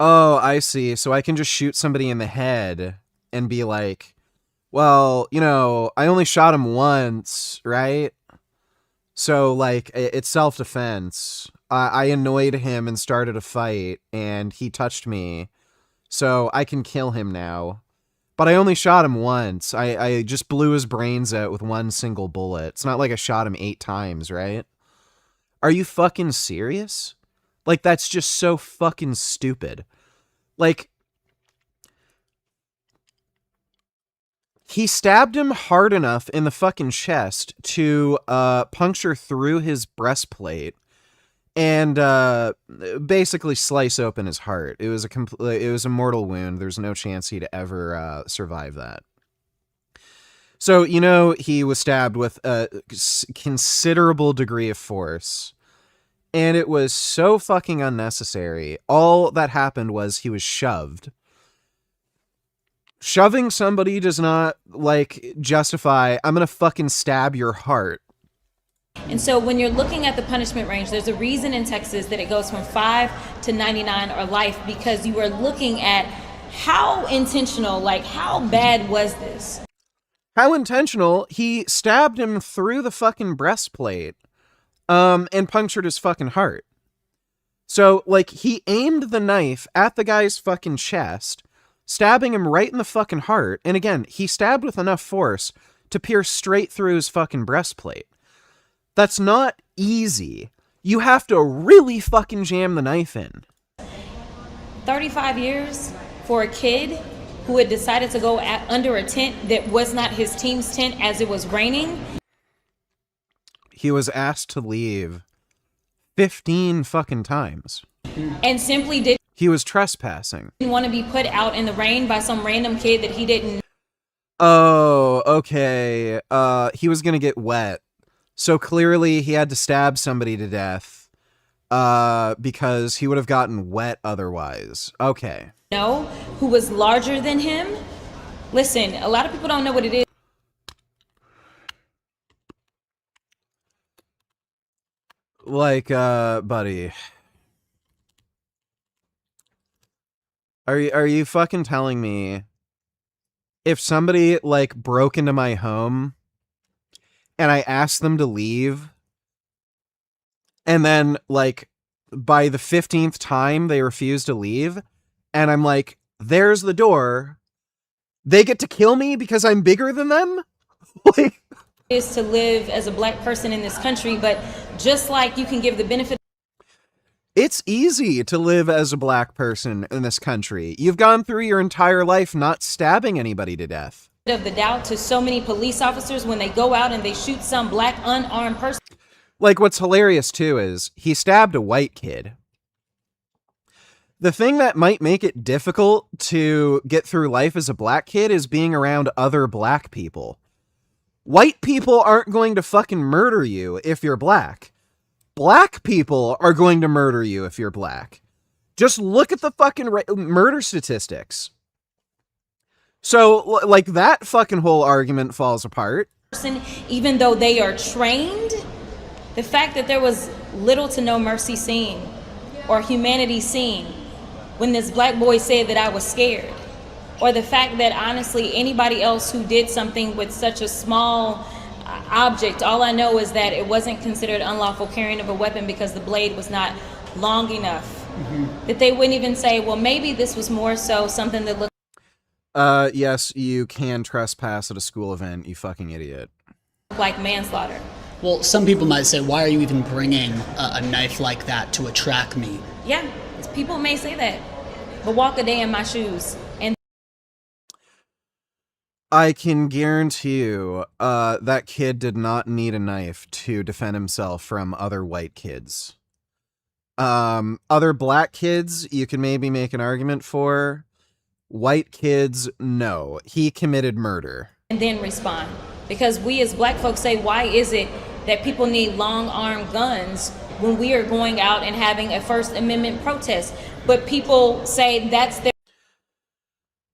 Oh, I see. So I can just shoot somebody in the head and be like, well, you know, I only shot him once, right? So, like, it's self-defense. I annoyed him and started a fight, and he touched me. So I can kill him now. But I only shot him once. I just blew his brains out with one single bullet. It's not like I shot him 8 times, right? Are you fucking serious? Like, that's just so fucking stupid. Like, he stabbed him hard enough in the fucking chest to puncture through his breastplate and basically slice open his heart. It was a mortal wound. There's no chance he'd ever survive that. So, you know, he was stabbed with a considerable degree of force, and it was so fucking unnecessary. All that happened was he was shoved. Shoving somebody does not, like, justify, I'm gonna fucking stab your heart. And so when you're looking at the punishment range, there's a reason in Texas that it goes from 5 to 99 or life, because you are looking at how intentional, like, how bad was this? How intentional? He stabbed him through the fucking breastplate, and punctured his fucking heart. So, like, he aimed the knife at the guy's fucking chest, stabbing him right in the fucking heart. And again, he stabbed with enough force to pierce straight through his fucking breastplate. That's not easy. You have to really fucking jam the knife in. 35 years for a kid who had decided to go under a tent that was not his team's tent as it was raining. He was asked to leave 15 fucking times. And simply didn't. He was trespassing. Want to be put out in the rain by some random kid that he didn't. Oh, okay. He was gonna get wet. So clearly he had to stab somebody to death, because he would have gotten wet otherwise. Okay. No, who was larger than him. Listen, a lot of people don't know what it is. Like, buddy. Are you fucking telling me if somebody, like, broke into my home and I asked them to leave, and then, like, by the 15th time they refuse to leave, and I'm like, there's the door, they get to kill me because I'm bigger than them? Like, is to live as a black person in this country, but just like you can give the benefit. It's easy to live as a black person in this country. You've gone through your entire life not stabbing anybody to death. Of the doubt to so many police officers when they go out and they shoot some black unarmed person. Like, what's hilarious too is he stabbed a white kid. The thing that might make it difficult to get through life as a black kid is being around other black people. White people aren't going to fucking murder you if you're black. Black people are going to murder you if you're black. Just look at the fucking murder statistics. So, like, that fucking whole argument falls apart. Even though they are trained, the fact that there was little to no mercy seen or humanity seen when this black boy said that I was scared, or the fact that honestly anybody else who did something with such a small object, all I know is that it wasn't considered unlawful carrying of a weapon because the blade was not long enough. That they wouldn't even say, well, maybe this was more so something that looked. Yes, you can trespass at a school event, you fucking idiot. Like manslaughter. Well, some people might say, why are you even bringing a knife like that to attract me? Yeah, people may say that, but walk a day in my shoes. And I can guarantee you, that kid did not need a knife to defend himself from other white kids. Other black kids, you can maybe make an argument for. White kids, no. He committed murder. And then respond. Because we as black folks say, why is it that people need long-armed guns when we are going out and having a First Amendment protest? But people say that's their...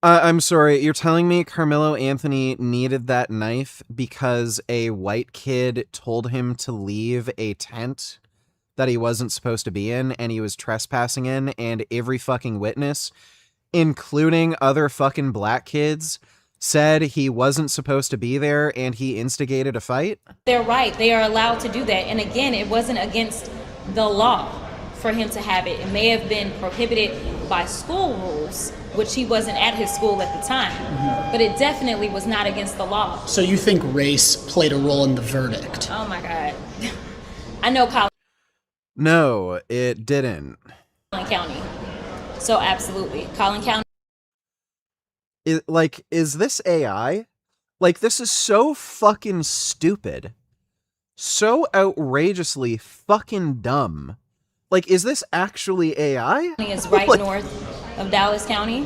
I'm sorry, you're telling me Carmelo Anthony needed that knife because a white kid told him to leave a tent that he wasn't supposed to be in and he was trespassing in, and every fucking witness, including other fucking black kids, said he wasn't supposed to be there and he instigated a fight? They're right. They are allowed to do that. And again, it wasn't against the law for him to have it. It may have been prohibited by school rules, which he wasn't at his school at the time. But it definitely was not against the law. So you think race played a role in the verdict? Oh my God. I know Collin No, it didn't. County. So absolutely. Collin County. Is this AI? Like, this is so fucking stupid. So outrageously fucking dumb. Like, is this actually AI? Is right north of Dallas County.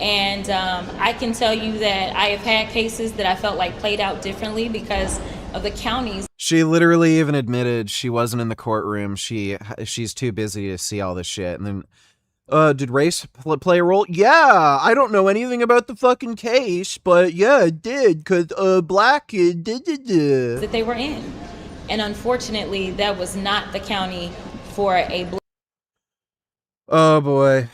And I can tell you that I have had cases that I felt like played out differently because of the counties. She literally even admitted she wasn't in the courtroom. She's too busy to see all this shit. And then, did race play a role? Yeah, I don't know anything about the fucking case, but yeah, it did, because black kid did. That they were in. And unfortunately, that was not the county for a black. Oh boy.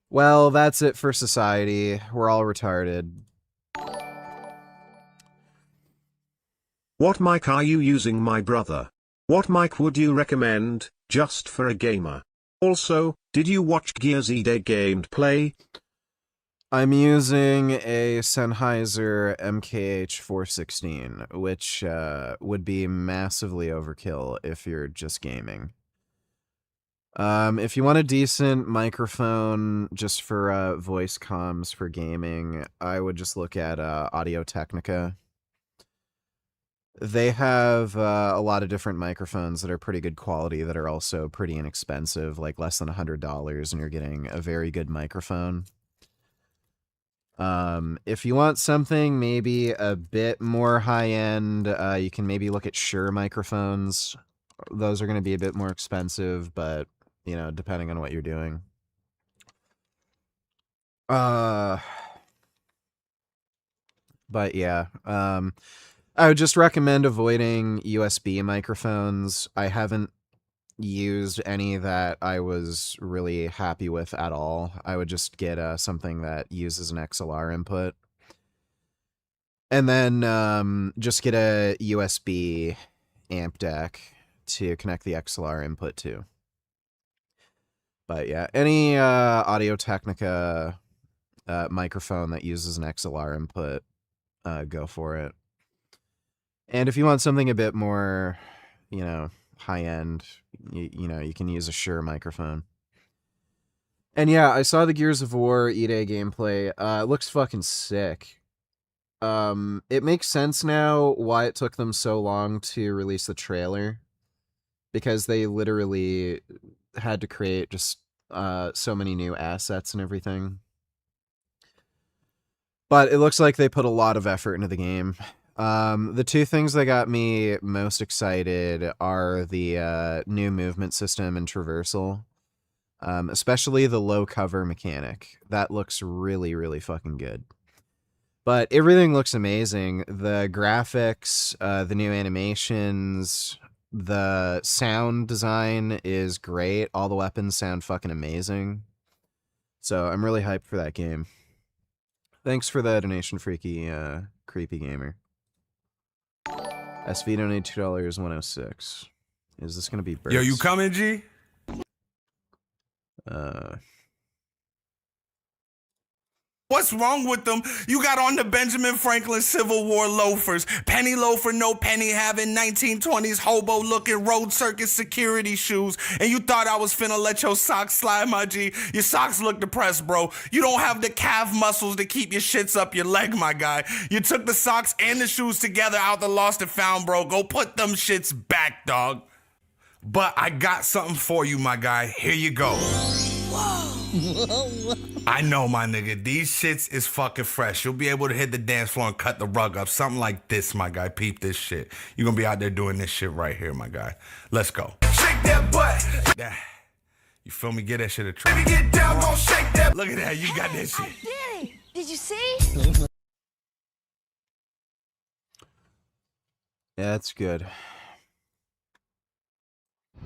Well, that's it for society. We're all retarded. What mic are you using, my brother? What mic would you recommend, just for a gamer? Also, did you watch Gears E-Day gameplay? I'm using a Sennheiser MKH416, which would be massively overkill if you're just gaming. If you want a decent microphone just for voice comms for gaming, I would just look at Audio-Technica. They have a lot of different microphones that are pretty good quality that are also pretty inexpensive, like less than $100, and you're getting a very good microphone. If you want something maybe a bit more high-end, you can maybe look at Shure microphones. Those are going to be a bit more expensive, but, you know, depending on what you're doing. But yeah, I would just recommend avoiding USB microphones. I haven't used any that I was really happy with at all. I would just get something that uses an XLR input. And then just get a USB amp deck to connect the XLR input to. But yeah, any Audio-Technica microphone that uses an XLR input, go for it. And if you want something a bit more, you know, high-end, you know, you can use a Shure microphone. And yeah, I saw the Gears of War E-Day gameplay. It looks fucking sick. It makes sense now why it took them so long to release the trailer. Because they literally had to create just so many new assets and everything. But it looks like they put a lot of effort into the game. The two things that got me most excited are the new movement system and traversal. Especially the low cover mechanic. That looks really, really fucking good. But everything looks amazing. The graphics, the new animations, the sound design is great. All the weapons sound fucking amazing. So I'm really hyped for that game. Thanks for the donation, Freaky Creepy Gamer. SV donated $2.106. Is this gonna be Burks? Yo, you coming, G? What's wrong with them? You got on the Benjamin Franklin Civil War loafers. Penny loafer, no penny having 1920s hobo looking road circus security shoes. And you thought I was finna let your socks slide, my G. Your socks look depressed, bro. You don't have the calf muscles to keep your shits up your leg, my guy. You took the socks and the shoes together out the lost and found, bro. Go put them shits back, dog. But I got something for you, my guy. Here you go. I know, my nigga. These shits is fucking fresh. You'll be able to hit the dance floor and cut the rug up. Something like this, my guy. Peep this shit. You're gonna be out there doing this shit right here, my guy. Let's go. Shake that butt. You feel me? Get that shit a try. Get down, gon' shake that. Look at that. You got that shit. Did you see? Yeah, that's good.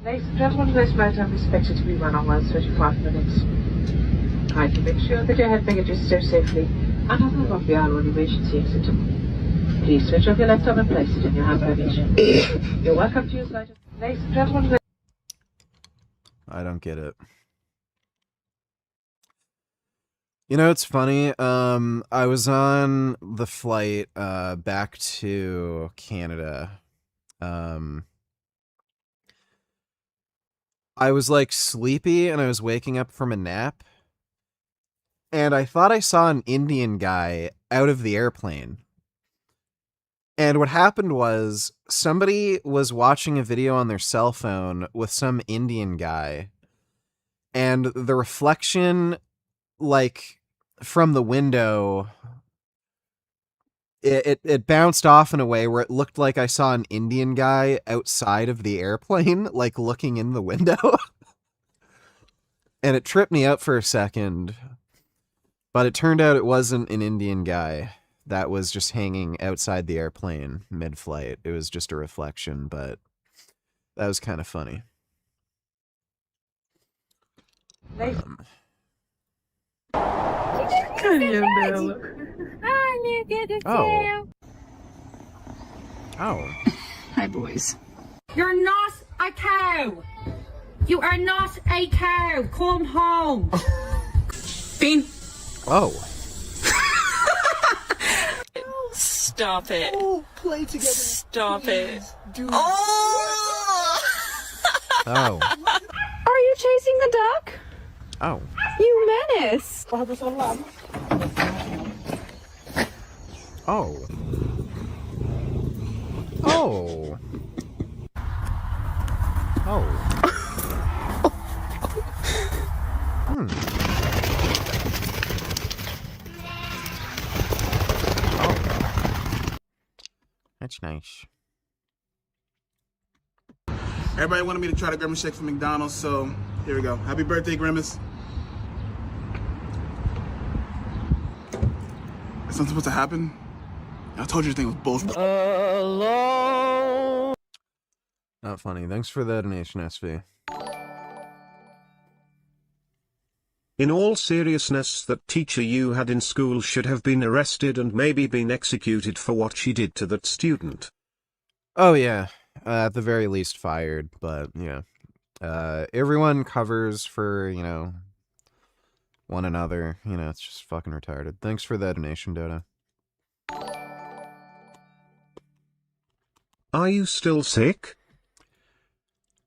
Ladies and gentlemen, this motor is expected to be run on 35 minutes. Kindly make sure that your hand baggage is stowed safely and other of the aisle when emergency exit. Please switch off your laptop and place it in your hand baggage. You're welcome to use light. Ladies and gentlemen, I don't get it. You know, it's funny. I was on the flight back to Canada. I was like sleepy and I was waking up from a nap. And I thought I saw an Indian guy out of the airplane. And what happened was somebody was watching a video on their cell phone with some Indian guy. And the reflection, like, from the window, it bounced off in a way where it looked like I saw an Indian guy outside of the airplane, like, looking in the window. And it tripped me out for a second. But it turned out it wasn't an Indian guy that was just hanging outside the airplane mid-flight. It was just a reflection, but that was kind of funny. Oh. Oh. Hi, boys. You're not a cow. You are not a cow. Come home. Bean. Oh. Stop it. Oh, play together. Stop it. Dude. Oh! Oh. Are you chasing the duck? Oh. You menace. Oh. Oh. Oh. Hmm. Oh. That's nice. Everybody wanted me to try the Grimace shake from McDonald's, so here we go. Happy birthday, Grimace. Is something supposed to happen? I told you this thing was bullshit. Not funny. Thanks for the donation, SV. In all seriousness, that teacher you had in school should have been arrested and maybe been executed for what she did to that student. Oh, yeah. At the very least fired, but, yeah. Everyone covers for, you know, one another. You know, it's just fucking retarded. Thanks for that donation, Dota. Are you still sick?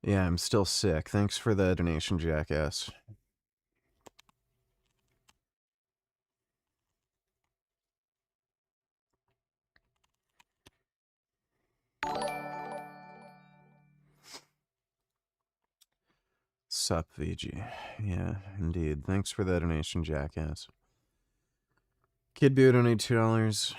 Yeah, I'm still sick. Thanks for the donation, jackass. Sup, VG. Yeah, indeed. Thanks for the donation, jackass. Kid Boo donated $2.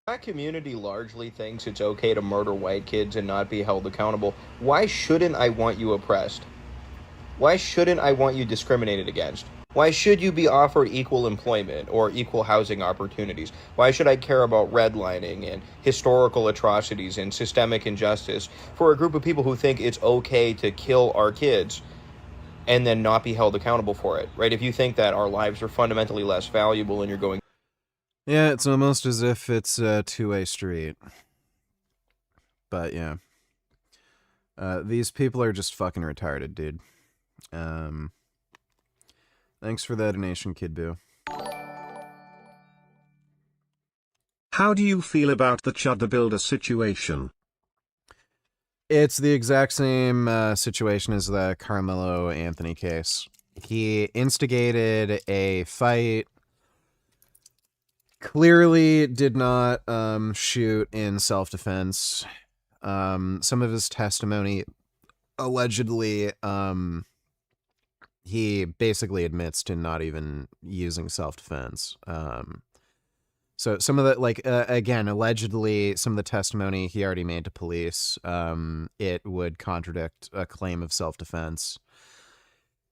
Black community largely thinks it's okay to murder white kids and not be held accountable. Why shouldn't I want you oppressed? Why shouldn't I want you discriminated against? Why should you be offered equal employment or equal housing opportunities? Why should I care about redlining and historical atrocities and systemic injustice for a group of people who think it's okay to kill our kids and then not be held accountable for it, right? If you think that our lives are fundamentally less valuable and you're going... Yeah, it's almost as if it's a two-way street. But, yeah. These people are just fucking retarded, dude. Thanks for that donation, Kid Boo. How do you feel about the Chud the Builder situation? It's the exact same situation as the Carmelo Anthony case. He instigated a fight, clearly did not shoot in self-defense. Some of his testimony allegedly he basically admits to not even using self-defense. So some of the, like, again, allegedly, some of the testimony he already made to police, it would contradict a claim of self-defense.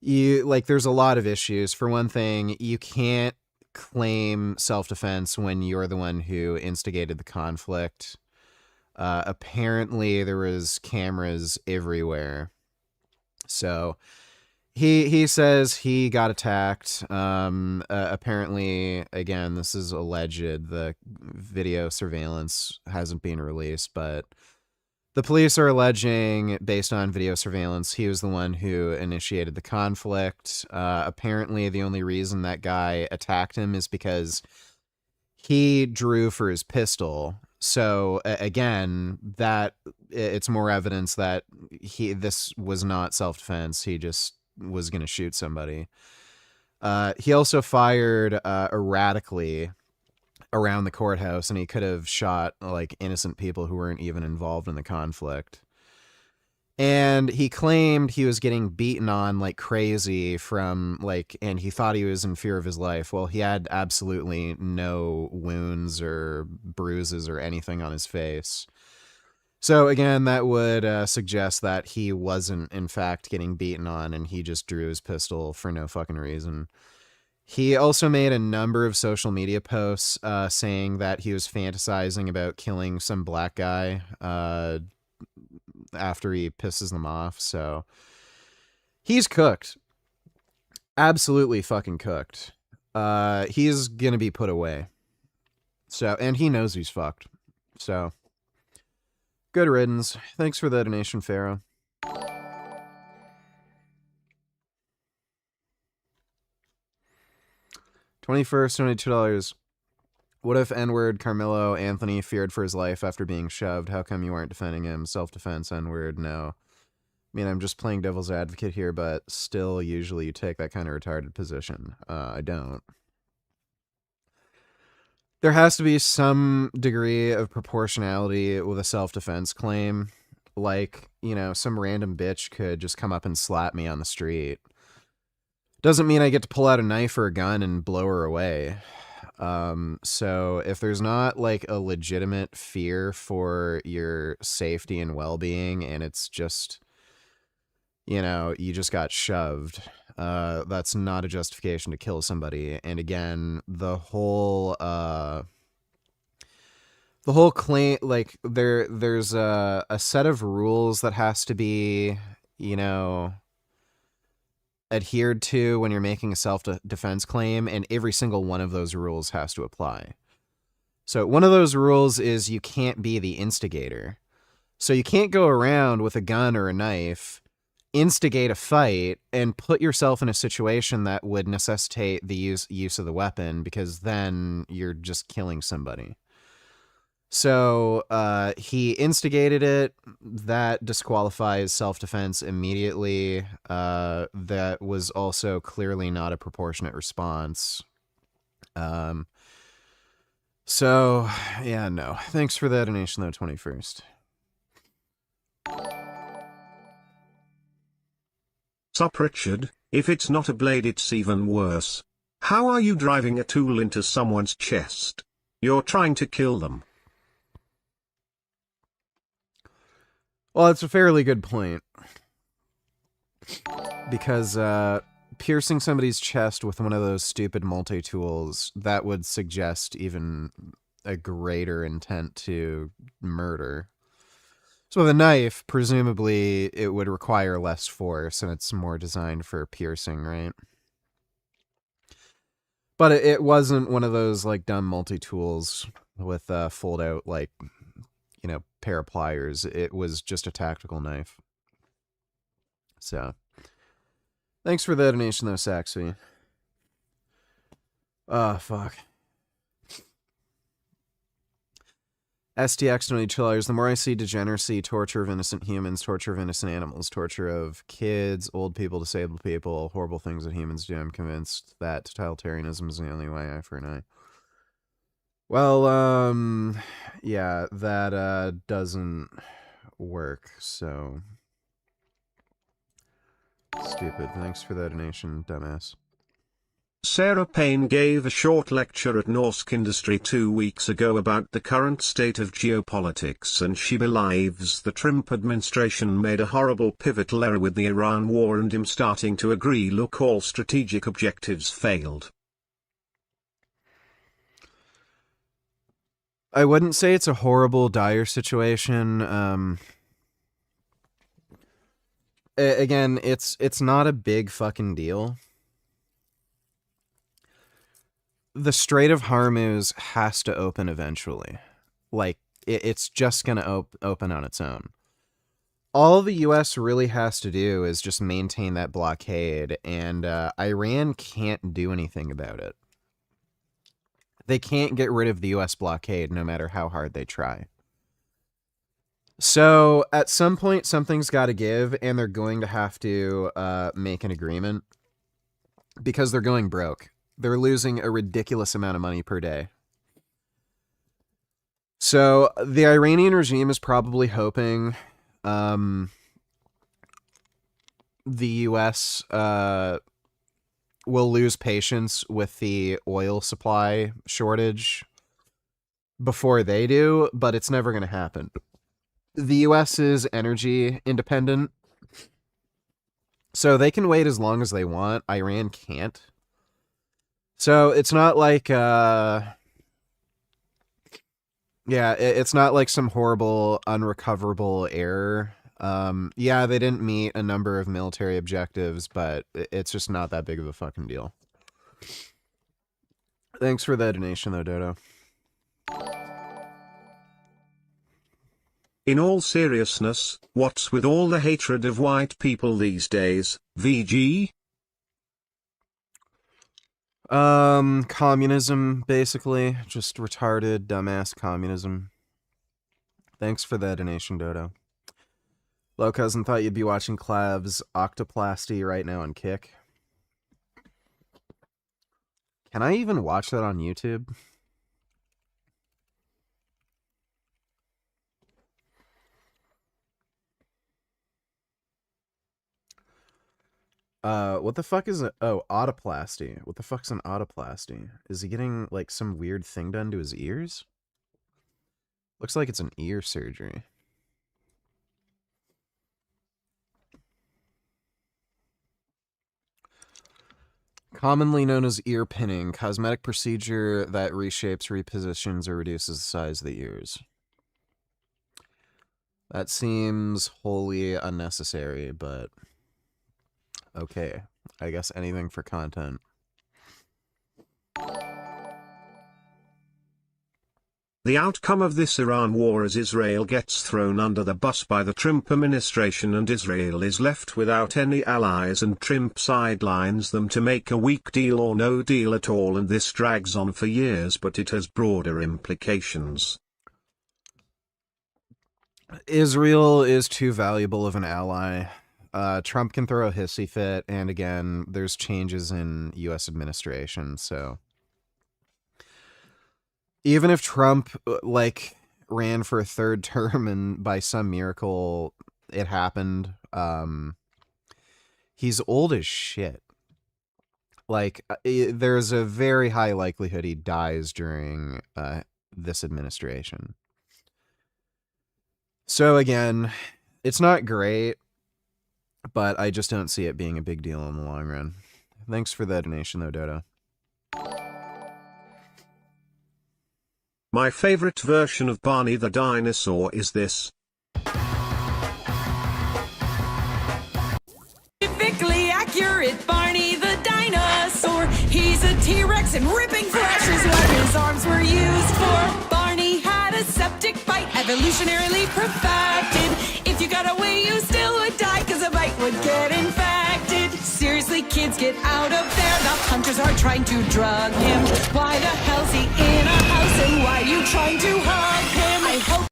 There's a lot of issues. For one thing, you can't claim self-defense when you're the one who instigated the conflict. Apparently, there was cameras everywhere. So he says he got attacked. Apparently, again, this is alleged. The video surveillance hasn't been released, but the police are alleging, based on video surveillance, he was the one who initiated the conflict. Apparently, the only reason that guy attacked him is because he drew for his pistol. So again, that it's more evidence that this was not self-defense. He just was going to shoot somebody. He also fired erratically around the courthouse, and he could have shot like innocent people who weren't even involved in the conflict. And he claimed he was getting beaten on like crazy and he thought he was in fear of his life. Well, he had absolutely no wounds or bruises or anything on his face. So again, that would suggest that he wasn't in fact getting beaten on, and he just drew his pistol for no fucking reason. He also made a number of social media posts saying that he was fantasizing about killing some black guy after he pisses them off. So he's cooked. Absolutely fucking cooked. He's gonna be put away. So, and he knows he's fucked. So, good riddance. Thanks for the donation, Pharaoh. $21st, $22. What if N-word Carmelo Anthony feared for his life after being shoved? How come you aren't defending him? Self-defense, N-word, no. I mean, I'm just playing devil's advocate here, but still, usually you take that kind of retarded position. I don't. There has to be some degree of proportionality with a self-defense claim. Like, you know, some random bitch could just come up and slap me on the street. Doesn't mean I get to pull out a knife or a gun and blow her away. So if there's not like a legitimate fear for your safety and well-being, and it's just, you know, you just got shoved, that's not a justification to kill somebody. And again, the whole claim, like there's a set of rules that has to be, you know, adhered to when you're making a self-defense claim, and every single one of those rules has to apply. So one of those rules is you can't be the instigator. So you can't go around with a gun or a knife, instigate a fight, and put yourself in a situation that would necessitate the use of the weapon, because then you're just killing somebody. So he instigated it. That disqualifies self-defense immediately. That was also clearly not a proportionate response. So, yeah, no. Thanks for the donation, though, 21st. Sup, Richard? If it's not a blade, it's even worse. How are you driving a tool into someone's chest? You're trying to kill them. Well, it's a fairly good point. Because piercing somebody's chest with one of those stupid multi-tools, that would suggest even a greater intent to murder. So with a knife, presumably it would require less force, and it's more designed for piercing, right? But it wasn't one of those like dumb multi-tools with fold out, like, you know, pair of pliers. It was just a tactical knife. So, thanks for the donation, though, Saxby. Oh, fuck. STX $22. The more I see degeneracy, torture of innocent humans, torture of innocent animals, torture of kids, old people, disabled people, horrible things that humans do, I'm convinced that totalitarianism is the only way, eye for an eye. Well, yeah, that doesn't work, so stupid. Thanks for the donation, dumbass. Sarah Payne gave a short lecture at Norsk Industry 2 weeks ago about the current state of geopolitics, and she believes the Trump administration made a horrible pivotal error with the Iran war and him starting to agree look, all strategic objectives failed. I wouldn't say it's a horrible, dire situation. Again, it's not a big fucking deal. The Strait of Hormuz has to open eventually. Like, it's just going to open on its own. All the U.S. really has to do is just maintain that blockade, and Iran can't do anything about it. They can't get rid of the U.S. blockade no matter how hard they try. So, at some point, something's got to give, and they're going to have to make an agreement because they're going broke. They're losing a ridiculous amount of money per day. So the Iranian regime is probably hoping the U.S. Will lose patience with the oil supply shortage before they do, but it's never going to happen. The U.S. is energy independent, so they can wait as long as they want. Iran can't. So it's not like, it's not like some horrible, unrecoverable error. Yeah, they didn't meet a number of military objectives, but it's just not that big of a fucking deal. Thanks for the donation, though, Dodo. In all seriousness, what's with all the hatred of white people these days, VG? Communism, basically. Just retarded, dumbass communism. Thanks for the donation, Dodo. Low Cousin thought you'd be watching Clav's Octoplasty right now on Kick. Can I even watch that on YouTube? What the fuck is it? Oh, autoplasty. What the fuck's an autoplasty? Is he getting, like, some weird thing done to his ears? Looks like it's an ear surgery. Commonly known as ear pinning, cosmetic procedure that reshapes, repositions, or reduces the size of the ears. That seems wholly unnecessary, but... okay, I guess anything for content. The outcome of this Iran war is Israel gets thrown under the bus by the Trump administration and Israel is left without any allies, and Trump sidelines them to make a weak deal or no deal at all, and this drags on for years, but it has broader implications. Israel is too valuable of an ally. Trump can throw a hissy fit, and again, there's changes in U.S. administration, so... even if Trump, like, ran for a third term and by some miracle it happened, he's old as shit. Like, there's a very high likelihood he dies during this administration. So again, it's not great, but I just don't see it being a big deal in the long run. Thanks for the donation, though, Dodo. My favorite version of Barney the dinosaur is this. Scientifically accurate Barney the dinosaur. He's a T-Rex and ripping flesh is what his arms were used for. Barney had a septic bite, evolutionarily perfected. If you got away, you still would die, cause a bite would get infected. Seriously, kids, get out of there. The hunters are trying to drug him. Why the hell's he in a house, and why are you trying to hug him? I hope.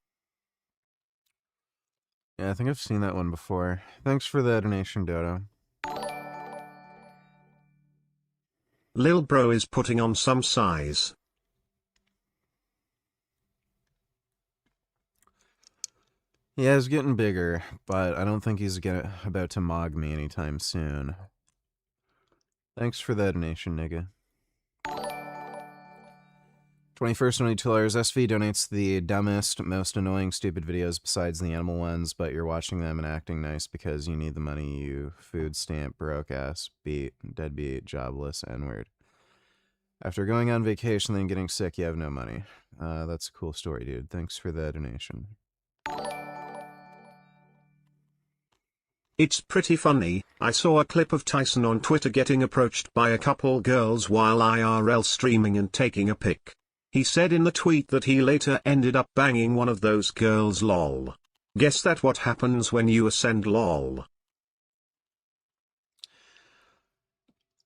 Yeah, I think I've seen that one before. Thanks for the donation, Dodo. Lil Bro is putting on some size. Yeah, he's getting bigger, but I don't think he's about to mog me anytime soon. Thanks for the donation, nigga. 21st, $22. SV donates the dumbest, most annoying, stupid videos besides the animal ones, but you're watching them and acting nice because you need the money, you food stamp, broke ass, beat, deadbeat, jobless, N-word. After going on vacation and getting sick, you have no money. That's a cool story, dude. Thanks for the donation. It's pretty funny. I saw a clip of Tyson on Twitter getting approached by a couple girls while IRL streaming and taking a pic. He said in the tweet that he later ended up banging one of those girls, lol. Guess that what happens when you ascend, lol.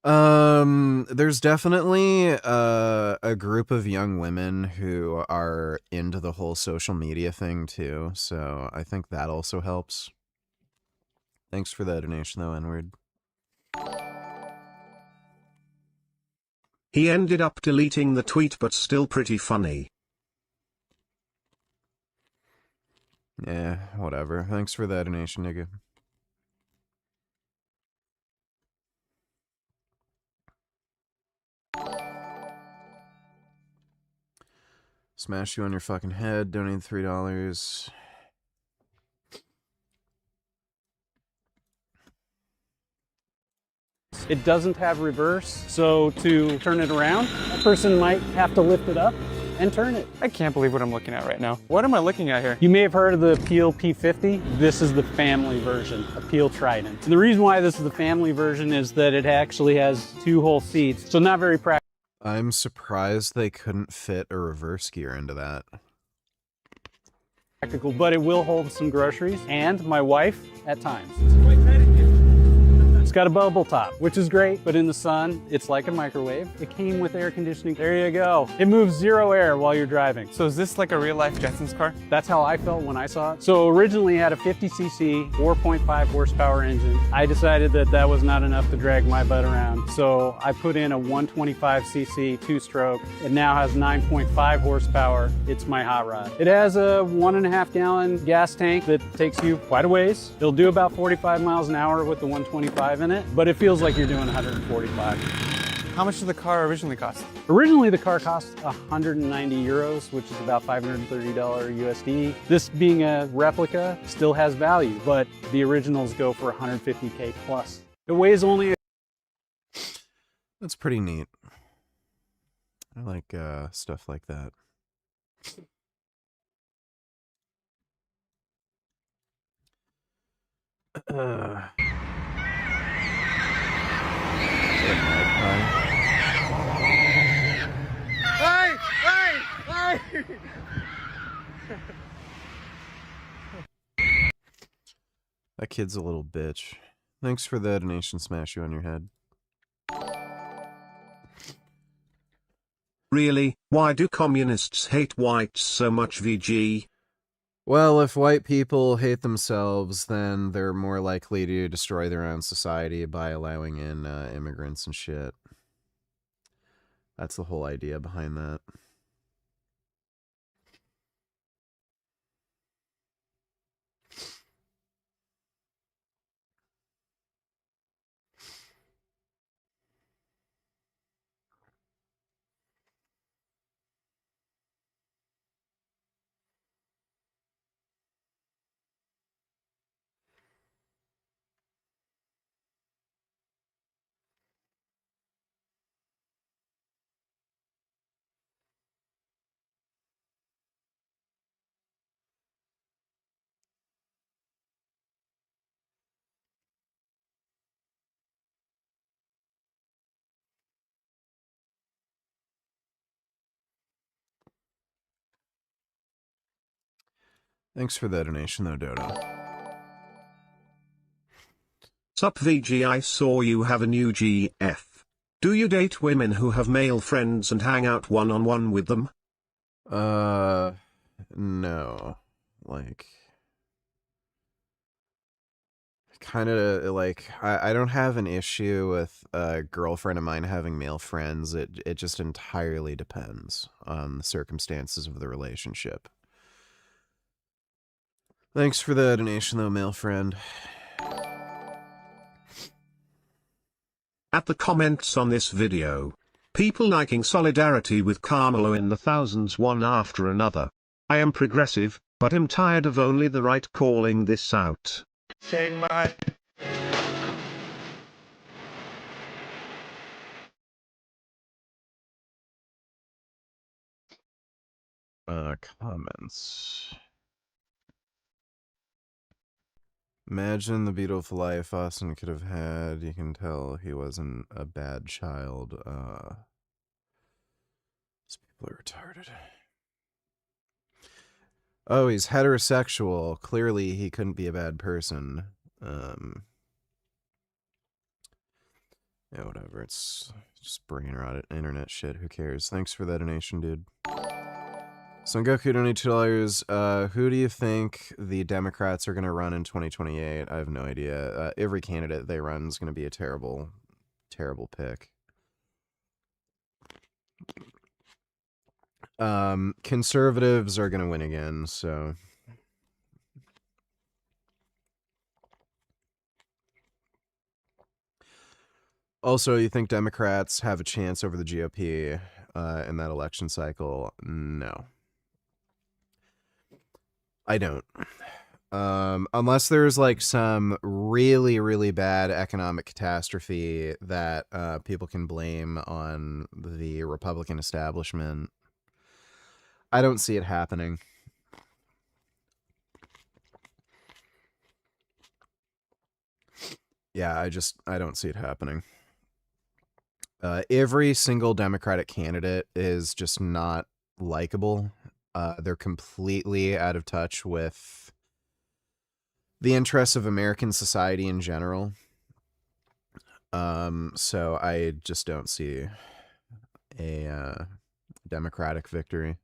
There's definitely a group of young women who are into the whole social media thing too, so I think that also helps. Thanks for the donation though, N-word. He ended up deleting the tweet, but still pretty funny. Yeah, whatever. Thanks for that donation, nigga. Smash you on your fucking head. Donate $3. It doesn't have reverse, so to turn it around, a person might have to lift it up and turn it. I can't believe what I'm looking at right now. What am I looking at here? You may have heard of the Peel P50. This is the family version, a Peel Trident. And the reason why this is the family version is that it actually has 2 whole seats, so not very practical. I'm surprised they couldn't fit a reverse gear into that. But it will hold some groceries and my wife at times. It's got a bubble top, which is great, but in the sun, it's like a microwave. It came with air conditioning. There you go. It moves 0 air while you're driving. So is this like a real-life Jetsons car? That's how I felt when I saw it. So originally it had a 50cc, 4.5 horsepower engine. I decided that that was not enough to drag my butt around. So I put in a 125cc 2-stroke. It now has 9.5 horsepower. It's my hot rod. It has a 1.5 gallon gas tank that takes you quite a ways. It'll do about 45 miles an hour with the 125 in it, but it feels like you're doing 145. How much did the car originally cost? Originally the car cost 190 euros, which is about $530 USD. This being a replica still has value, but the originals go for 150K plus. It weighs only... That's pretty neat. I like stuff like that. That kid's a little bitch. Thanks for the donation, smash you on your head. Really? Why do communists hate whites so much, VG? Well, if white people hate themselves, then they're more likely to destroy their own society by allowing in immigrants and shit. That's the whole idea behind that. Thanks for the donation, though, Dodo. Sup VG, I saw you have a new GF. Do you date women who have male friends and hang out one-on-one with them? No. Like... kind of, like, I don't have an issue with a girlfriend of mine having male friends. It just entirely depends on the circumstances of the relationship. Thanks for the donation, though, male friend. At the comments on this video, People liking solidarity with Carmelo in the thousands one after another. I am progressive, but am tired of only the right calling this out. Take my... Comments. Imagine the beautiful life Austin could have had. You can tell he wasn't a bad child. These people are retarded. Oh, he's heterosexual. Clearly, he couldn't be a bad person. Yeah, whatever. It's just brain rot internet shit. Who cares? Thanks for that donation, dude. Son Goku donated $2. Who do you think the Democrats are going to run in 2028? I have no idea. Every candidate they run is going to be a terrible, terrible pick. Conservatives are going to win again, so... Also, you think Democrats have a chance over the GOP in that election cycle? No. I don't. Unless there's like some really, really bad economic catastrophe that people can blame on the Republican establishment. I don't see it happening. Yeah, I don't see it happening. Every single Democratic candidate is just not likable. They're completely out of touch with the interests of American society in general. So I just don't see a Democratic victory.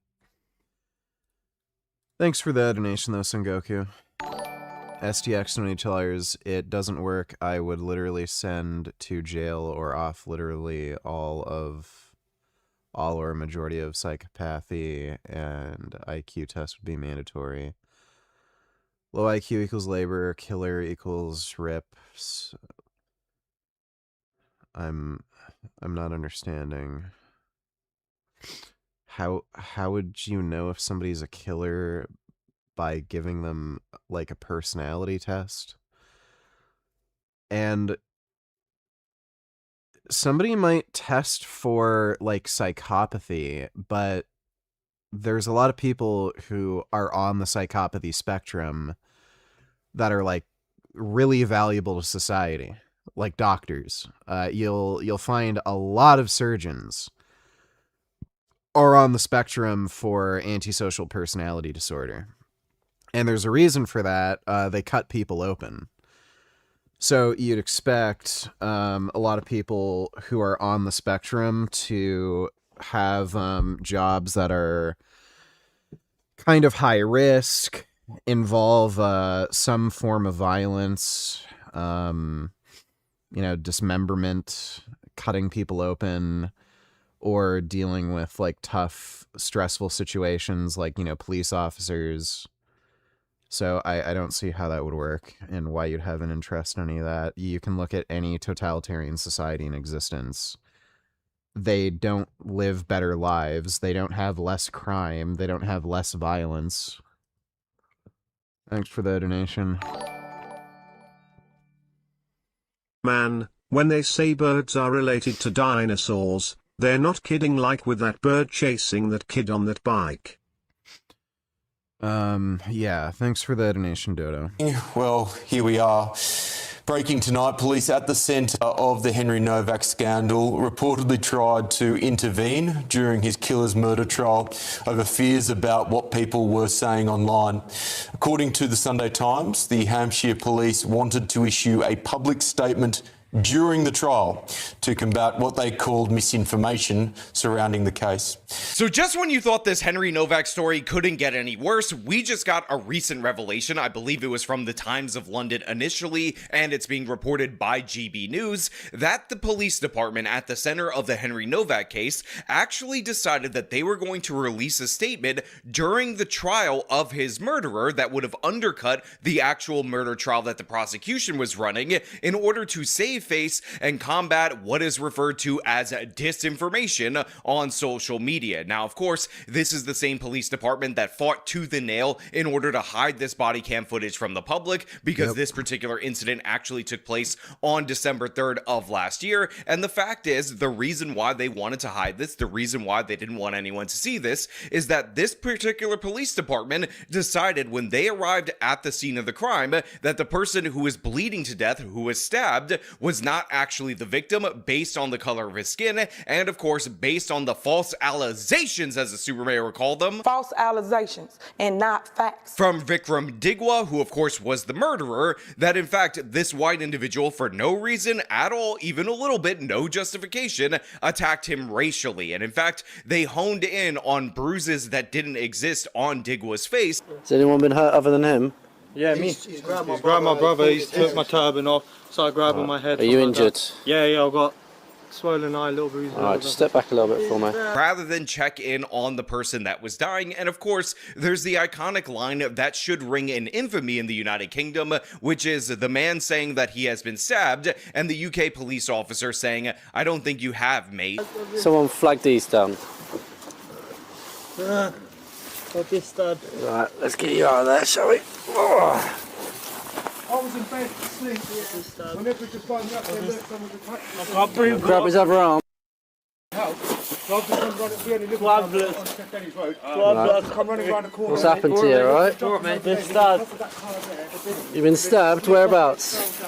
Thanks for the donation, though, Son Goku. STX $20. It doesn't work. I would literally send to jail or off literally all or a majority of psychopathy, and IQ test would be mandatory. Low IQ equals labor, killer equals rips. I'm not understanding. How would you know if somebody's a killer by giving them like a personality test? And somebody might test for like psychopathy, but there's a lot of people who are on the psychopathy spectrum that are like really valuable to society, like doctors. You'll find a lot of surgeons are on the spectrum for antisocial personality disorder. And there's a reason for that. They cut people open. So you'd expect a lot of people who are on the spectrum to have jobs that are kind of high risk, involve some form of violence, dismemberment, cutting people open, or dealing with like tough, stressful situations like, police officers. So I don't see how that would work and why you'd have an interest in any of that. You can look at any totalitarian society in existence. They don't live better lives. They don't have less crime. They don't have less violence. Thanks for the donation. Man, when they say birds are related to dinosaurs, they're not kidding, like with that bird chasing that kid on that bike. Yeah, thanks for the donation, Dodo. Well, here we are. Breaking tonight, police at the centre of the Henry Novak scandal reportedly tried to intervene during his killer's murder trial over fears about what people were saying online. According to the Sunday Times, the Hampshire police wanted to issue a public statement during the trial to combat what they called misinformation surrounding the case. So just when you thought this Henry Novak story couldn't get any worse, we just got a recent revelation. I believe it was from the Times of London initially, and it's being reported by GB News, that the police department at the center of the Henry Novak case actually decided that they were going to release a statement during the trial of his murderer that would have undercut the actual murder trial that the prosecution was running in order to save save face and combat what is referred to as disinformation on social media. Now, of course, this is the same police department that fought tooth and nail in order to hide this body cam footage from the public, because this particular incident actually took place on December 3rd of last year. And the fact is, the reason why they wanted to hide this, the reason why they didn't want anyone to see this, is that this particular police department decided when they arrived at the scene of the crime that the person who was bleeding to death, who was stabbed, was not actually the victim based on the color of his skin, and of course based on the false allegations, as the super mayor would call them. False allegations and not facts. From Vikram Digwa, who of course was the murderer, that in fact this white individual, for no reason at all, even a little bit, no justification, attacked him racially. And in fact, they honed in on bruises that didn't exist on Digwa's face. Has anyone been hurt other than him? Yeah, me. He's grabbed my brother, he's took my turban off, started grabbing my head. Are you injured? Yeah, I've got swollen eye, little bruises. Alright, just step back a little bit for me. Rather than check in on the person that was dying. And of course, there's the iconic line that should ring in infamy in the United Kingdom, which is the man saying that he has been stabbed, and the UK police officer saying, "I don't think you have, mate." Someone flag these down. Got this stud. Right, let's get you out of there, shall we? Oh. I was in bed asleep. Whenever we just find out there, look, someone's attacked me. I can't breathe. Grab his other arm. Help. So I've just gone running, we only live on St. Denny's Road. Come running around the corner. What's happened to you, alright? Been stabbed. You've been stabbed? Whereabouts?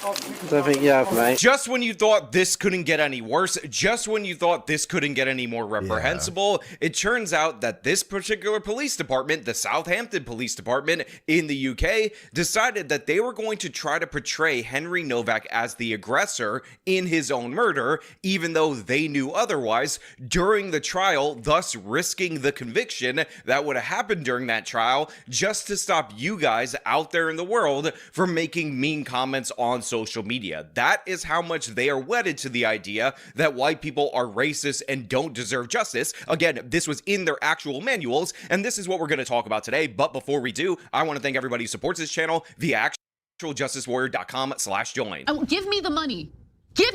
I don't think you have, mate. Just when you thought this couldn't get any worse, just when you thought this couldn't get any more reprehensible, it turns out that this particular police department, the Southampton Police Department in the UK, decided that they were going to try to portray Henry Novak as the aggressor in his own murder, even though they knew otherwise, during the trial, thus risking the conviction that would have happened during that trial, just to stop you guys out there in the world from making mean comments on social media. That is how much they are wedded to the idea that white people are racist and don't deserve justice. Again, this was in their actual manuals, and this is what we're going to talk about today. But before we do, I want to thank everybody who supports this channel via actualjusticewarrior.com/join. Oh, give me the money. Give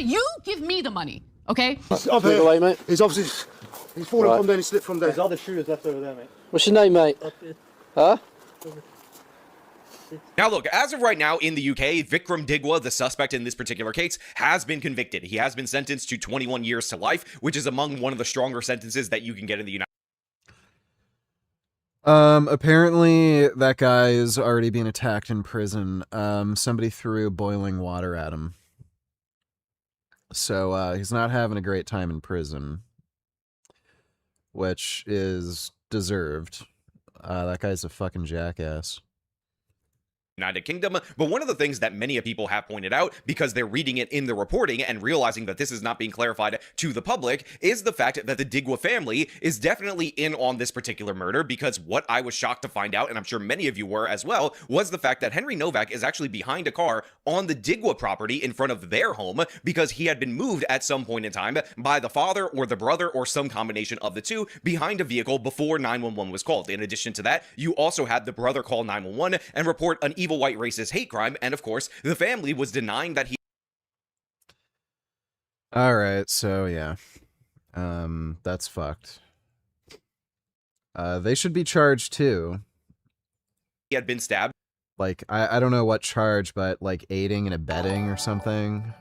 me the money. Okay? Up here. Away, mate. He's obviously, he's fallen from there and he slipped from there. There's other shooters left over there, mate. What's your name, mate? Huh? Now look, as of right now in the UK, Vikram Digwa, the suspect in this particular case, has been convicted. He has been sentenced to 21 years to life, which is among one of the stronger sentences that you can get in the United Apparently that guy is already being attacked in prison. Somebody threw boiling water at him. So, he's not having a great time in prison, which is deserved. That guy's a fucking jackass. United Kingdom. But one of the things that many people have pointed out, because they're reading it in the reporting and realizing that this is not being clarified to the public, is the fact that the Digwa family is definitely in on this particular murder, because what I was shocked to find out, and I'm sure many of you were as well, was the fact that Henry Novak is actually behind a car on the Digwa property in front of their home, because he had been moved at some point in time by the father or the brother or some combination of the two behind a vehicle before 911 was called. In addition to that, you also had the brother call 911 and report an evil white racist hate crime, and of course the family was denying that he. All right, so yeah, that's fucked. They should be charged too. He had been stabbed. Like, I don't know what charge, but like aiding and abetting or something.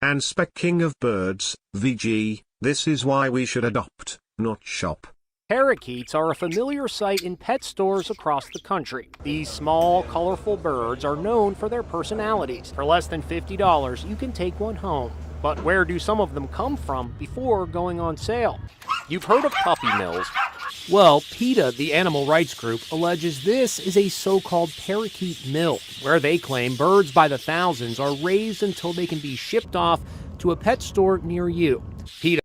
And Spec King of Birds, VG, this is why we should adopt, not shop. Parakeets are a familiar sight in pet stores across the country. These small, colorful birds are known for their personalities. For less than $50, you can take one home. But where do some of them come from before going on sale? You've heard of puppy mills. Well, PETA, the animal rights group, alleges this is a so-called parakeet mill, where they claim birds by the thousands are raised until they can be shipped off to a pet store near you. PETA.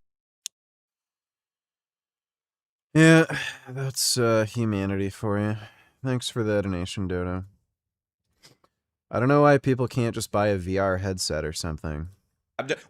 Yeah, that's humanity for you. Thanks for the donation, Dodo. I don't know why people can't just buy a VR headset or something.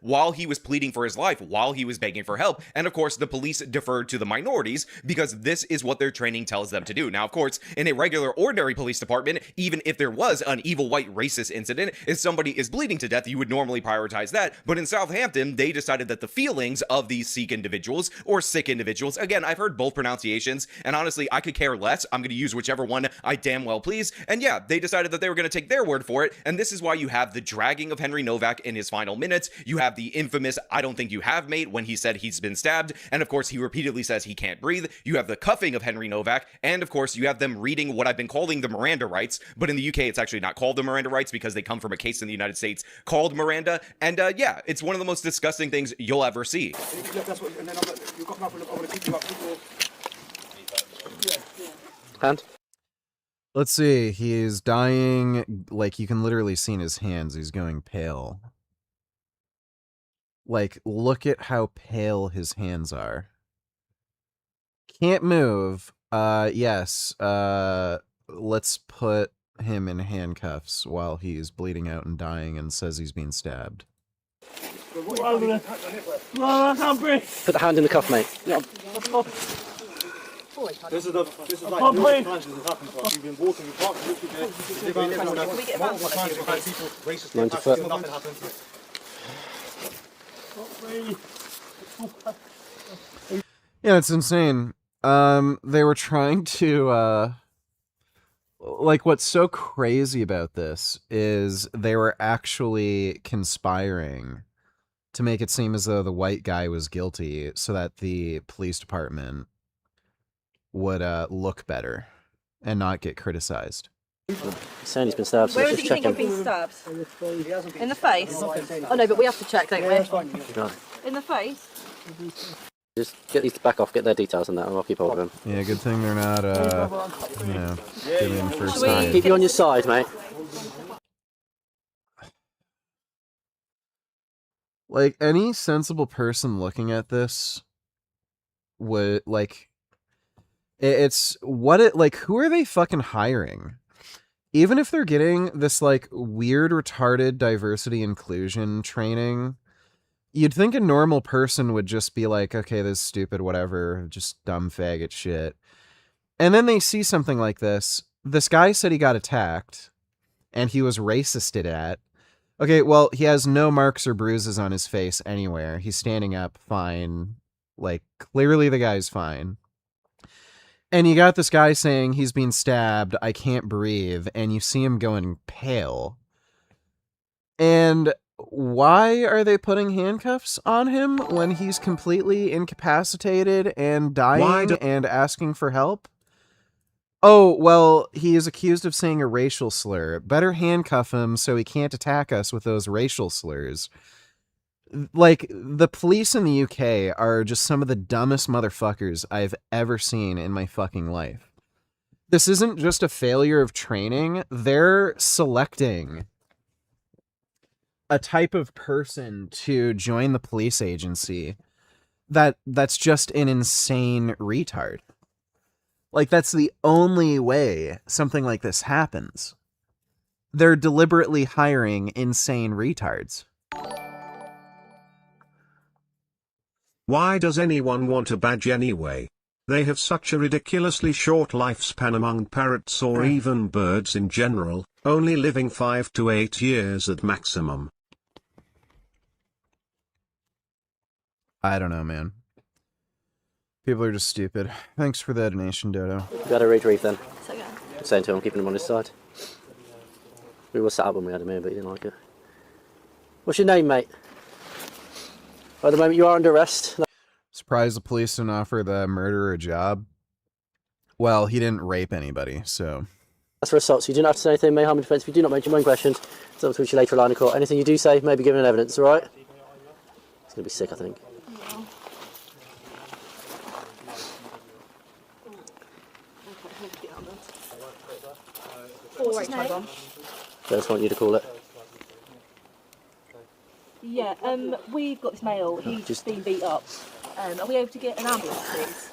while he was pleading for his life, while he was begging for help. And of course, the police deferred to the minorities because this is what their training tells them to do. Now, of course, in a regular, ordinary police department, even if there was an evil white racist incident, if somebody is bleeding to death, you would normally prioritize that. But in Southampton, they decided that the feelings of these Sikh individuals or sick individuals, again, I've heard both pronunciations, and honestly, I could care less. I'm going to use whichever one I damn well please. And yeah, they decided that they were going to take their word for it. And this is why you have the dragging of Henry Novak in his final minutes. You have the infamous "I don't think you have, mate," when he said he's been stabbed, and of course he repeatedly says he can't breathe. You have the cuffing of Henry Novak, and of course you have them reading what I've been calling the Miranda rights, but in the UK it's actually not called the Miranda rights because they come from a case in the United States called Miranda. And yeah, it's one of the most disgusting things you'll ever see. Hand. Let's see. He is dying. Like, you can literally see in his hands. He's going pale. Like, look at how pale his hands are. Can't move. Yes. Let's put him in handcuffs while he's bleeding out and dying and says he's being stabbed. I can't breathe. Put the hand in the cuff, mate. Yeah. This is like the times this has happened to us. We've been walking, we can't racist, 90 foot. nothing happens. Yeah, it's insane. They were trying to, like, what's so crazy about this is they were actually conspiring to make it seem as though the white guy was guilty so that the police department would look better and not get criticized. Saying he's been stabbed, so Where let's is just he check being him. stabbed? In the face? Oh no, but we have to check, don't we? In the face? Just get these back off, get their details on that, and I'll keep hold of them. Yeah, good thing they're not, you know, giving first aid. Keep you on your side, mate. Like, any sensible person looking at this would, like, it's what it, like, who are they fucking hiring? Even if they're getting this, like, weird, retarded diversity inclusion training, you'd think a normal person would just be like, okay, this is stupid, whatever, just dumb faggot shit. And then they see something like this. This guy said he got attacked, and he was racisted at. Okay, well, he has no marks or bruises on his face anywhere. He's standing up fine. Like, clearly the guy's fine. And you got this guy saying he's being stabbed, I can't breathe, and you see him going pale. And why are they putting handcuffs on him when he's completely incapacitated and dying and asking for help? Oh, well, he is accused of saying a racial slur. Better handcuff him so he can't attack us with those racial slurs. Like, the police in the UK are just some of the dumbest motherfuckers I've ever seen in my fucking life. This isn't just a failure of training. They're selecting a type of person to join the police agency that's just an insane retard. Like, that's the only way something like this happens. They're deliberately hiring insane retards. Why does anyone want a badge anyway? They have such a ridiculously short lifespan among parrots or even birds in general, only living 5 to 8 years at maximum. I don't know, man. People are just stupid. Thanks for the donation, Dodo. You got a retrieve then. Saying to him, keeping him on his side. We were set up when we had him here, but he didn't like it. What's your name, mate? At the moment, you are under arrest. Surprised the police didn't offer the murderer a job. Well, he didn't rape anybody, so... That's for assault, so you do not have to say anything, may harm in defence. If you do not mention your own questions, it's up to you later line of court. Anything you do say may be given evidence, alright? He's going to be sick, I think. I just want you to call it. Yeah, we've got this male, he's just been beat up. Are we able to get an ambulance, please?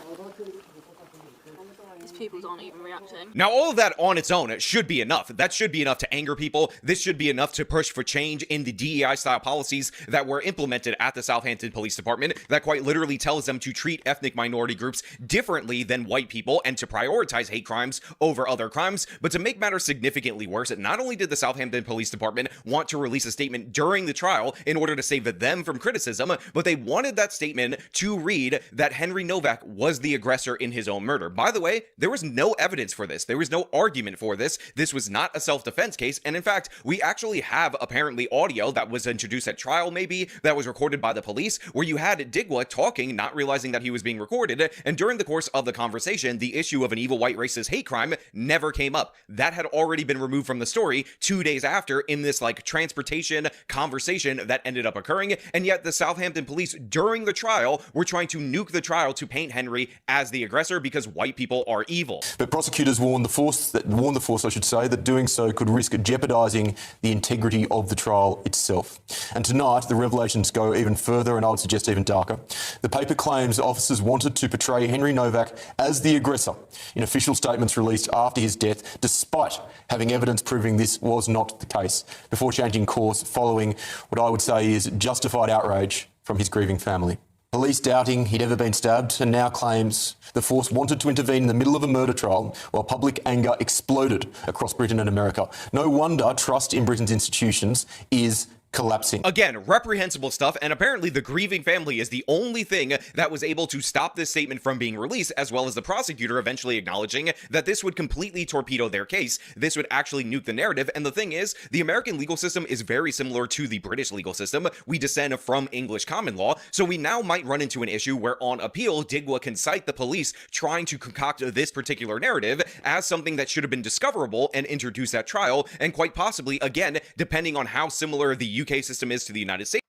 His pupils aren't even reacting. Now, all of that on its own should be enough. That should be enough to anger people. This should be enough to push for change in the DEI-style policies that were implemented at the Southampton Police Department that quite literally tells them to treat ethnic minority groups differently than white people and to prioritize hate crimes over other crimes. But to make matters significantly worse, not only did the Southampton Police Department want to release a statement during the trial in order to save them from criticism, but they wanted that statement to read that Henry Novak was the aggressor in his own murder. By the way, there was no evidence for this. There was no argument for this. This was not a self-defense case. And in fact, we actually have apparently audio that was introduced at trial, maybe, that was recorded by the police, where you had Digwa talking, not realizing that he was being recorded. And during the course of the conversation, the issue of an evil white racist hate crime never came up. That had already been removed from the story 2 days after in this like transportation conversation that ended up occurring. And yet the Southampton police during the trial were trying to nuke the trial to paint Henry as the aggressor because white people are evil. But prosecutors warned the force, that doing so could risk jeopardising the integrity of the trial itself. And tonight, the revelations go even further, and I would suggest even darker. The paper claims officers wanted to portray Henry Novak as the aggressor in official statements released after his death, despite having evidence proving this was not the case, before changing course following what I would say is justified outrage from his grieving family. Police doubting he'd ever been stabbed, and now claims the force wanted to intervene in the middle of a murder trial while public anger exploded across Britain and America. No wonder trust in Britain's institutions is collapsing. Again, reprehensible stuff, and apparently the grieving family is the only thing that was able to stop this statement from being released, as well as the prosecutor eventually acknowledging that this would completely torpedo their case. This would actually nuke the narrative. And the thing is, the American legal system is very similar to the British legal system. We descend from English common law, so we now might run into an issue where on appeal, Digwa can cite the police trying to concoct this particular narrative as something that should have been discoverable and introduced at trial, and quite possibly, again, depending on how similar the UK system is to the United States.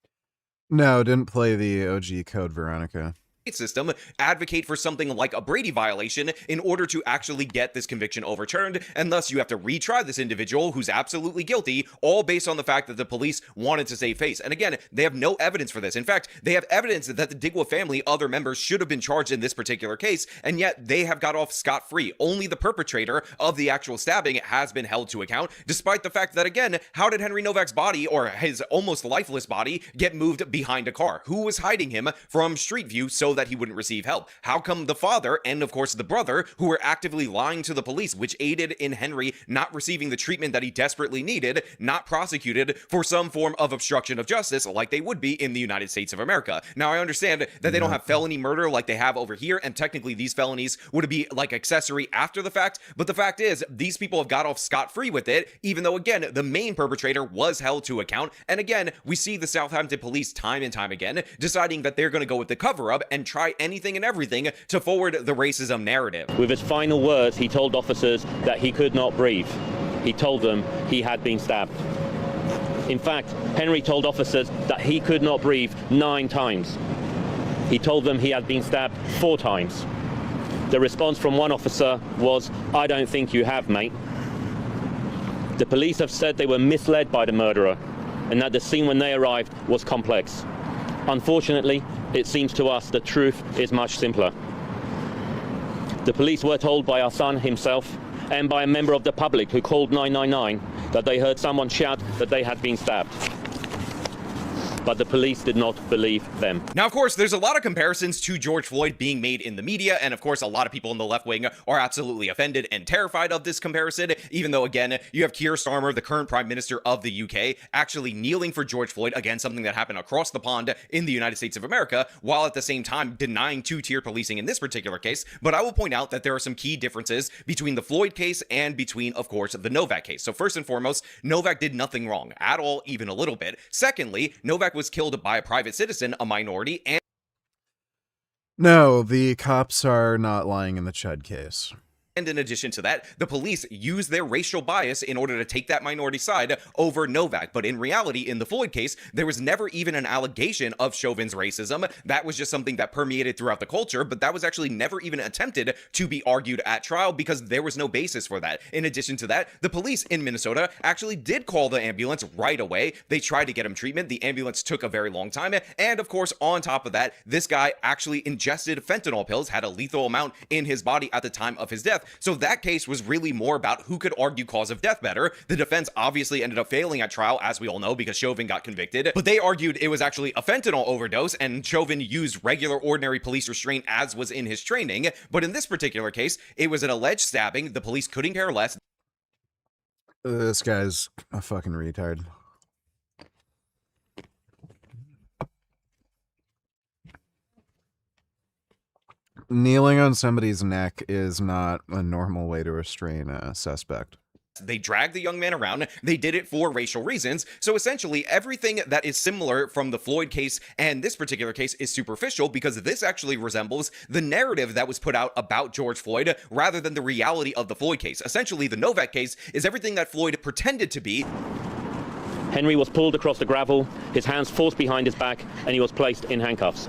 No, didn't play the OG code, Veronica. System, advocate for something like a Brady violation in order to actually get this conviction overturned, and thus you have to retry this individual who's absolutely guilty, all based on the fact that the police wanted to save face. And again, they have no evidence for this. In fact, they have evidence that the Digwa family, other members, should have been charged in this particular case, and yet they have got off scot-free. Only the perpetrator of the actual stabbing has been held to account, despite the fact that, again, how did Henry Novak's body, or his almost lifeless body, get moved behind a car? Who was hiding him from street view so that he wouldn't receive help? How come the father and of course the brother, who were actively lying to the police, which aided in Henry not receiving the treatment that he desperately needed, not prosecuted for some form of obstruction of justice like they would be in the United States of America? Now I understand that they don't have felony murder like they have over here, and technically these felonies would be like accessory after the fact, but the fact is these people have got off scot-free with it, even though again the main perpetrator was held to account. And again, we see the Southampton police time and time again deciding that they're going to go with the cover-up and try anything and everything to forward the racism narrative. With his final words, he told officers that he could not breathe. He told them he had been stabbed. In fact, Henry told officers that he could not breathe 9 times. He told them he had been stabbed 4 times. The response from one officer was, "I don't think you have, mate." The police have said they were misled by the murderer and that the scene when they arrived was complex. Unfortunately, it seems to us the truth is much simpler. The police were told by our son himself and by a member of the public who called 999 that they heard someone shout that they had been stabbed. But the police did not believe them. Now, of course, there's a lot of comparisons to George Floyd being made in the media, and of course, a lot of people in the left wing are absolutely offended and terrified of this comparison, even though, again, you have Keir Starmer, the current Prime Minister of the UK, actually kneeling for George Floyd, again, something that happened across the pond in the United States of America, while at the same time denying two-tier policing in this particular case. But I will point out that there are some key differences between the Floyd case and between, of course, the Novak case. So first and foremost, Novak did nothing wrong at all, even a little bit. Secondly, Novak was killed by a private citizen, a minority, and no, the cops are not lying in the Chud case. And in addition to that, the police use their racial bias in order to take that minority side over Novak. But in reality, in the Floyd case, there was never even an allegation of Chauvin's racism. That was just something that permeated throughout the culture, but that was actually never even attempted to be argued at trial because there was no basis for that. In addition to that, the police in Minnesota actually did call the ambulance right away. They tried to get him treatment. The ambulance took a very long time. And of course, on top of that, this guy actually ingested fentanyl pills, had a lethal amount in his body at the time of his death. death. So that case was really more about who could argue cause of death better. The defense obviously ended up failing at trial, as we all know, because Chauvin got convicted, but they argued it was actually a fentanyl overdose, and Chauvin used regular ordinary police restraint as was in his training. But in this particular case, it was an alleged stabbing. The police couldn't care less. This guy's a fucking retard. Kneeling on somebody's neck is not a normal way to restrain a suspect. They dragged the young man around. They did it for racial reasons. So essentially, everything that is similar from the Floyd case and this particular case is superficial, because this actually resembles the narrative that was put out about George Floyd rather than the reality of the Floyd case. Essentially, the Novak case is everything that Floyd pretended to be. Henry was pulled across the gravel, his hands forced behind his back, and he was placed in handcuffs.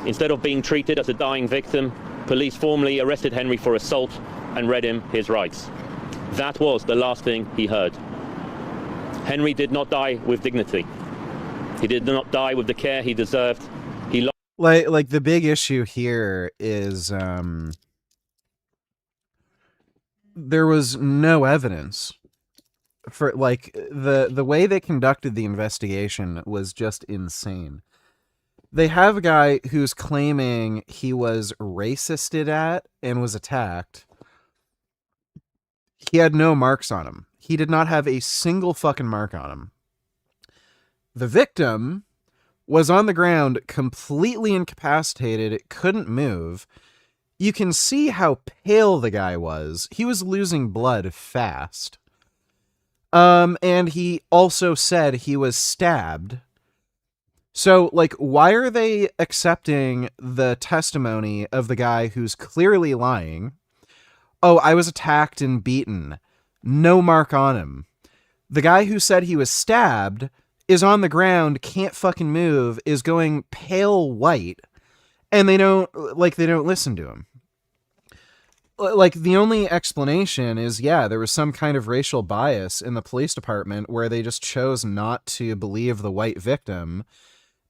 Instead of being treated as a dying victim, police formally arrested Henry for assault and read him his rights. That was the last thing he heard. Henry did not die with dignity. He did not die with the care he deserved. He like the big issue here is there was no evidence for, like, the way they conducted the investigation was just insane. They have a guy who's claiming he was racisted at and was attacked. He had no marks on him. He did not have a single fucking mark on him. The victim was on the ground, completely incapacitated, couldn't move. You can see how pale the guy was. He was losing blood fast. And he also said he was stabbed. So, like, why are they accepting the testimony of the guy who's clearly lying? Oh, I was attacked and beaten. No mark on him. The guy who said he was stabbed is on the ground, can't fucking move, is going pale white, and they don't listen to him. Like, the only explanation is, yeah, there was some kind of racial bias in the police department where they just chose not to believe the white victim,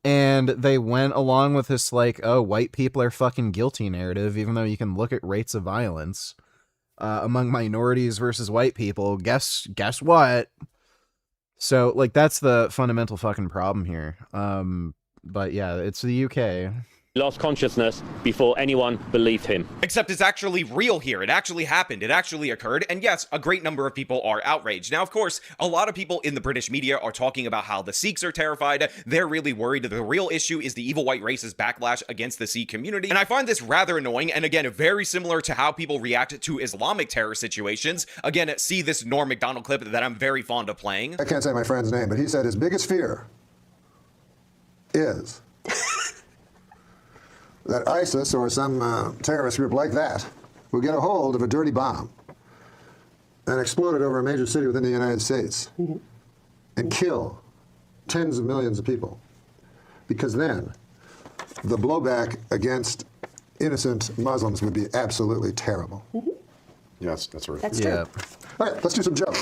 and they went along with this, like, oh, white people are fucking guilty narrative, even though you can look at rates of violence among minorities versus white people. Guess what? So, like, that's the fundamental fucking problem here. But yeah, it's the UK. lost consciousness before anyone believed him. Except it's actually real here. It actually happened. It actually occurred. And yes, a great number of people are outraged. Now, of course, a lot of people in the British media are talking about how the Sikhs are terrified. They're really worried. The real issue is the evil white race's backlash against the Sikh community. And I find this rather annoying. And again, very similar to how people react to Islamic terror situations. Again, see this Norm Macdonald clip that I'm very fond of playing. I can't say my friend's name, but he said his biggest fear is that ISIS or some terrorist group like that will get a hold of a dirty bomb and explode it over a major city within the United States and kill tens of millions of people. Because then the blowback against innocent Muslims would be absolutely terrible. Yes, that's right. That's true. Yeah. All right, let's do some jokes.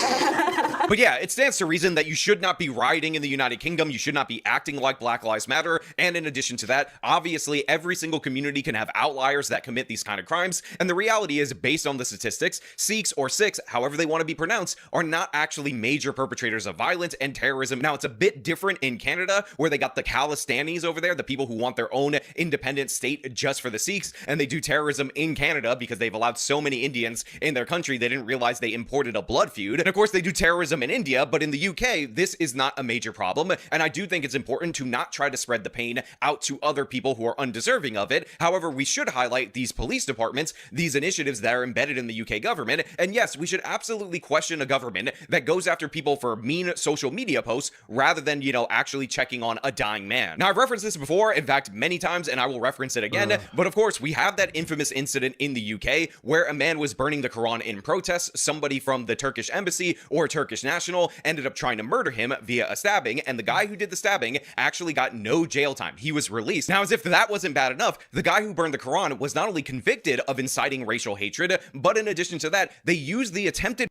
But yeah, it stands to reason that you should not be rioting in the United Kingdom. You should not be acting like Black Lives Matter. And in addition to that, obviously, every single community can have outliers that commit these kind of crimes. And the reality is, based on the statistics, Sikhs or Sikhs, however they want to be pronounced, are not actually major perpetrators of violence and terrorism. Now, it's a bit different in Canada, where they got the Khalistanis over there, the people who want their own independent state just for the Sikhs, and they do terrorism in Canada because they've allowed so many Indians in their country they didn't realize they imported a blood feud. And of course, they do terrorism in India, but in the UK, this is not a major problem. And I do think it's important to not try to spread the pain out to other people who are undeserving of it. However, we should highlight these police departments, these initiatives that are embedded in the UK government. And yes, we should absolutely question a government that goes after people for mean social media posts rather than, you know, actually checking on a dying man. Now, I've referenced this before, in fact, many times, and I will reference it again. But of course, we have that infamous incident in the UK where a man was burning the Quran in protest. Somebody from the Turkish embassy or a Turkish national ended up trying to murder him via a stabbing, and the guy who did the stabbing actually got no jail time. He was released. Now, as if that wasn't bad enough, the guy who burned the Quran was not only convicted of inciting racial hatred, but in addition to that, they used the attempted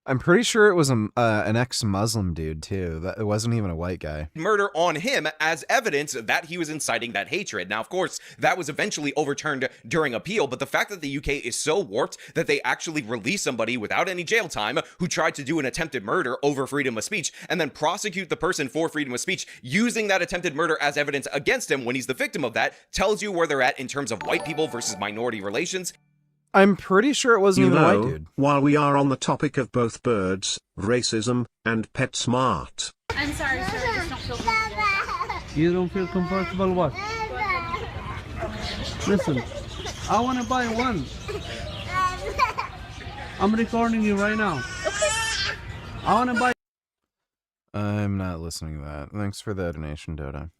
I'm pretty sure it was an ex-Muslim dude too. That it wasn't even a white guy. Murder on him as evidence that he was inciting that hatred. Now, of course, that was eventually overturned during appeal, but the fact that the UK is so warped that they actually release somebody without any jail time who tried to do an attempted murder over freedom of speech and then prosecute the person for freedom of speech using that attempted murder as evidence against him when he's the victim of that tells you where they're at in terms of white people versus minority relations. I'm pretty sure it wasn't even a white dude. While we are on the topic of both birds, racism, and PetSmart. I'm sorry, sir. I just don't feel comfortable. You don't feel comfortable what? Listen, I want to buy one. I'm recording you right now. I want to buy. I'm not listening to that. Thanks for the donation, Dodo.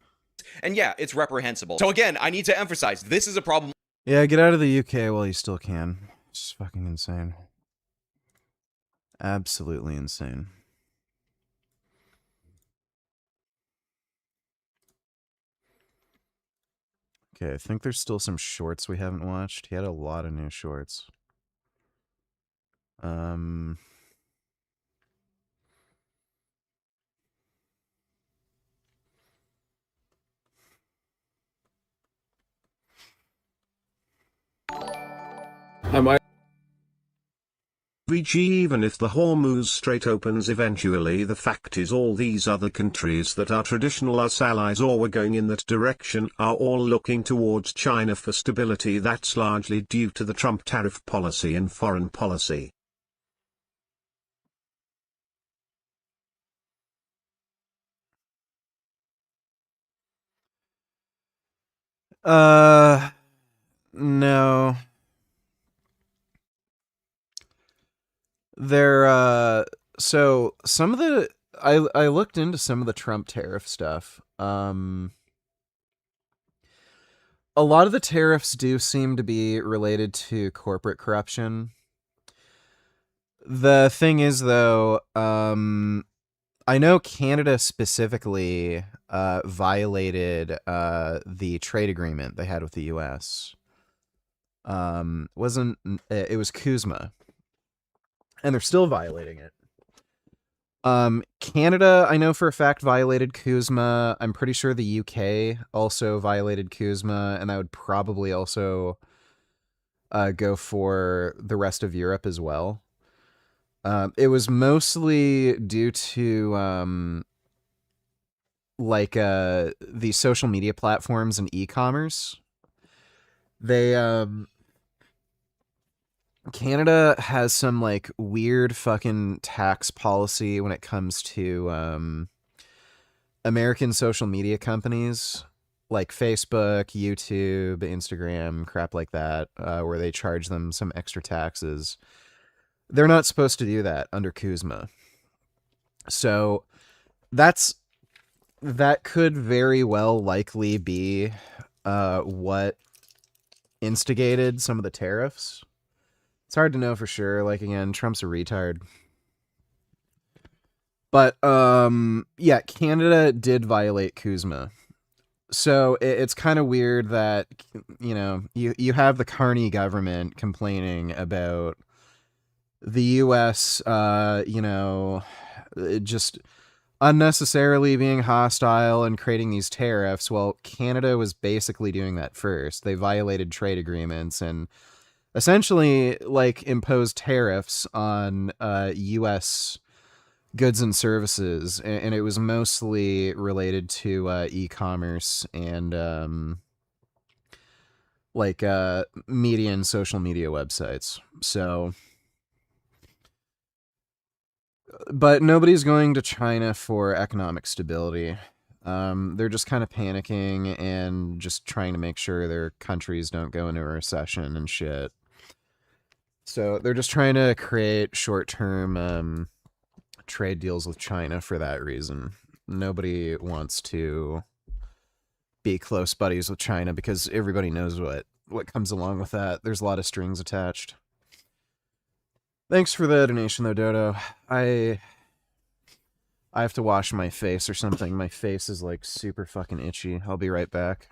And yeah, it's reprehensible. So again, I need to emphasize, this is a problem. Yeah, get out of the UK while you still can. It's fucking insane. Absolutely insane. Okay, I think there's still some shorts we haven't watched. He had a lot of new shorts. VG, even if the Hormuz Strait opens eventually, the fact is all these other countries that are traditional US allies or were going in that direction are all looking towards China for stability. That's largely due to the Trump tariff policy and foreign policy. No. So some of the I looked into some of the Trump tariff stuff. A lot of the tariffs do seem to be related to corporate corruption. The thing is, though, I know Canada specifically violated the trade agreement they had with the U.S. It was Kuzma. And they're still violating it. Canada, I know for a fact, violated Kuzma. I'm pretty sure the UK also violated Kuzma, and that would probably also go for the rest of Europe as well. It was mostly due to the social media platforms and e-commerce. Canada has some like weird fucking tax policy when it comes to American social media companies like Facebook, YouTube, Instagram, crap like that, where they charge them some extra taxes. They're not supposed to do that under Kuzma. So that could very well likely be what instigated some of the tariffs. It's hard to know for sure. Like, again, Trump's a retard. But, yeah, Canada did violate Kuzma. So it's kind of weird that, you know, you have the Carney government complaining about the U.S., you know, just unnecessarily being hostile and creating these tariffs. Well, Canada was basically doing that first. They violated trade agreements and essentially like imposed tariffs on U.S. goods and services, and it was mostly related to e-commerce and media and social media websites. So, but nobody's going to China for economic stability. They're just kind of panicking and just trying to make sure their countries don't go into a recession and shit. So they're just trying to create short-term trade deals with China for that reason. Nobody wants to be close buddies with China because everybody knows what comes along with that. There's a lot of strings attached. Thanks for the donation, though, Dodo. I have to wash my face or something. My face is, like, super fucking itchy. I'll be right back.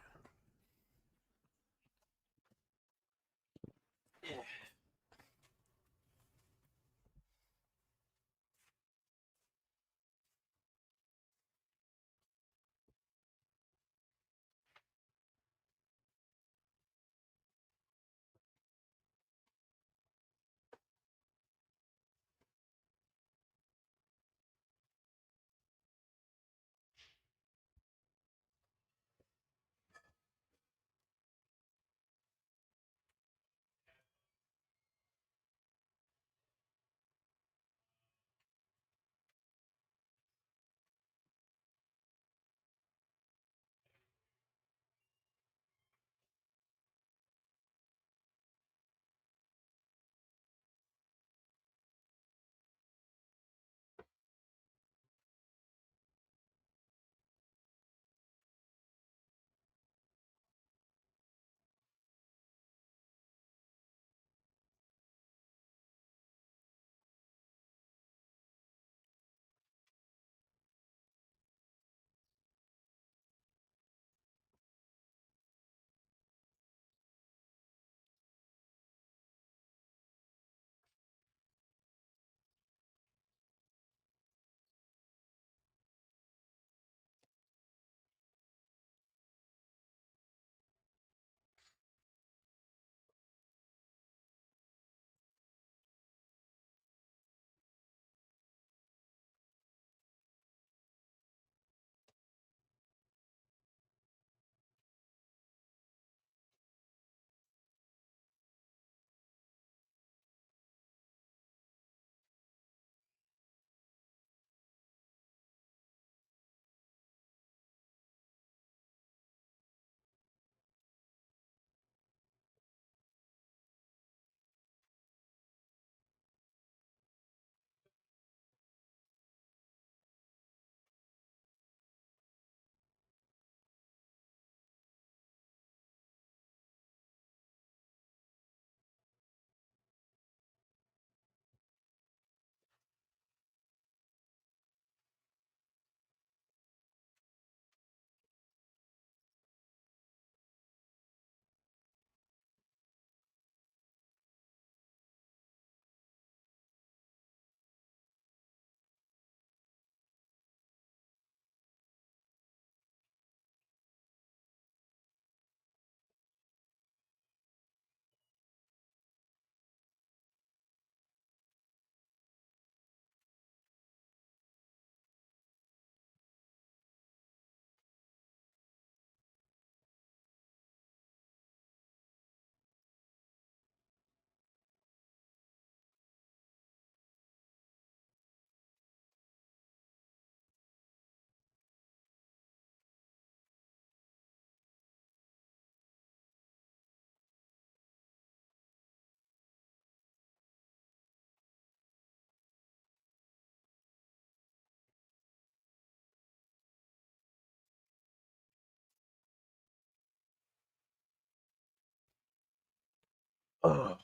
Oh.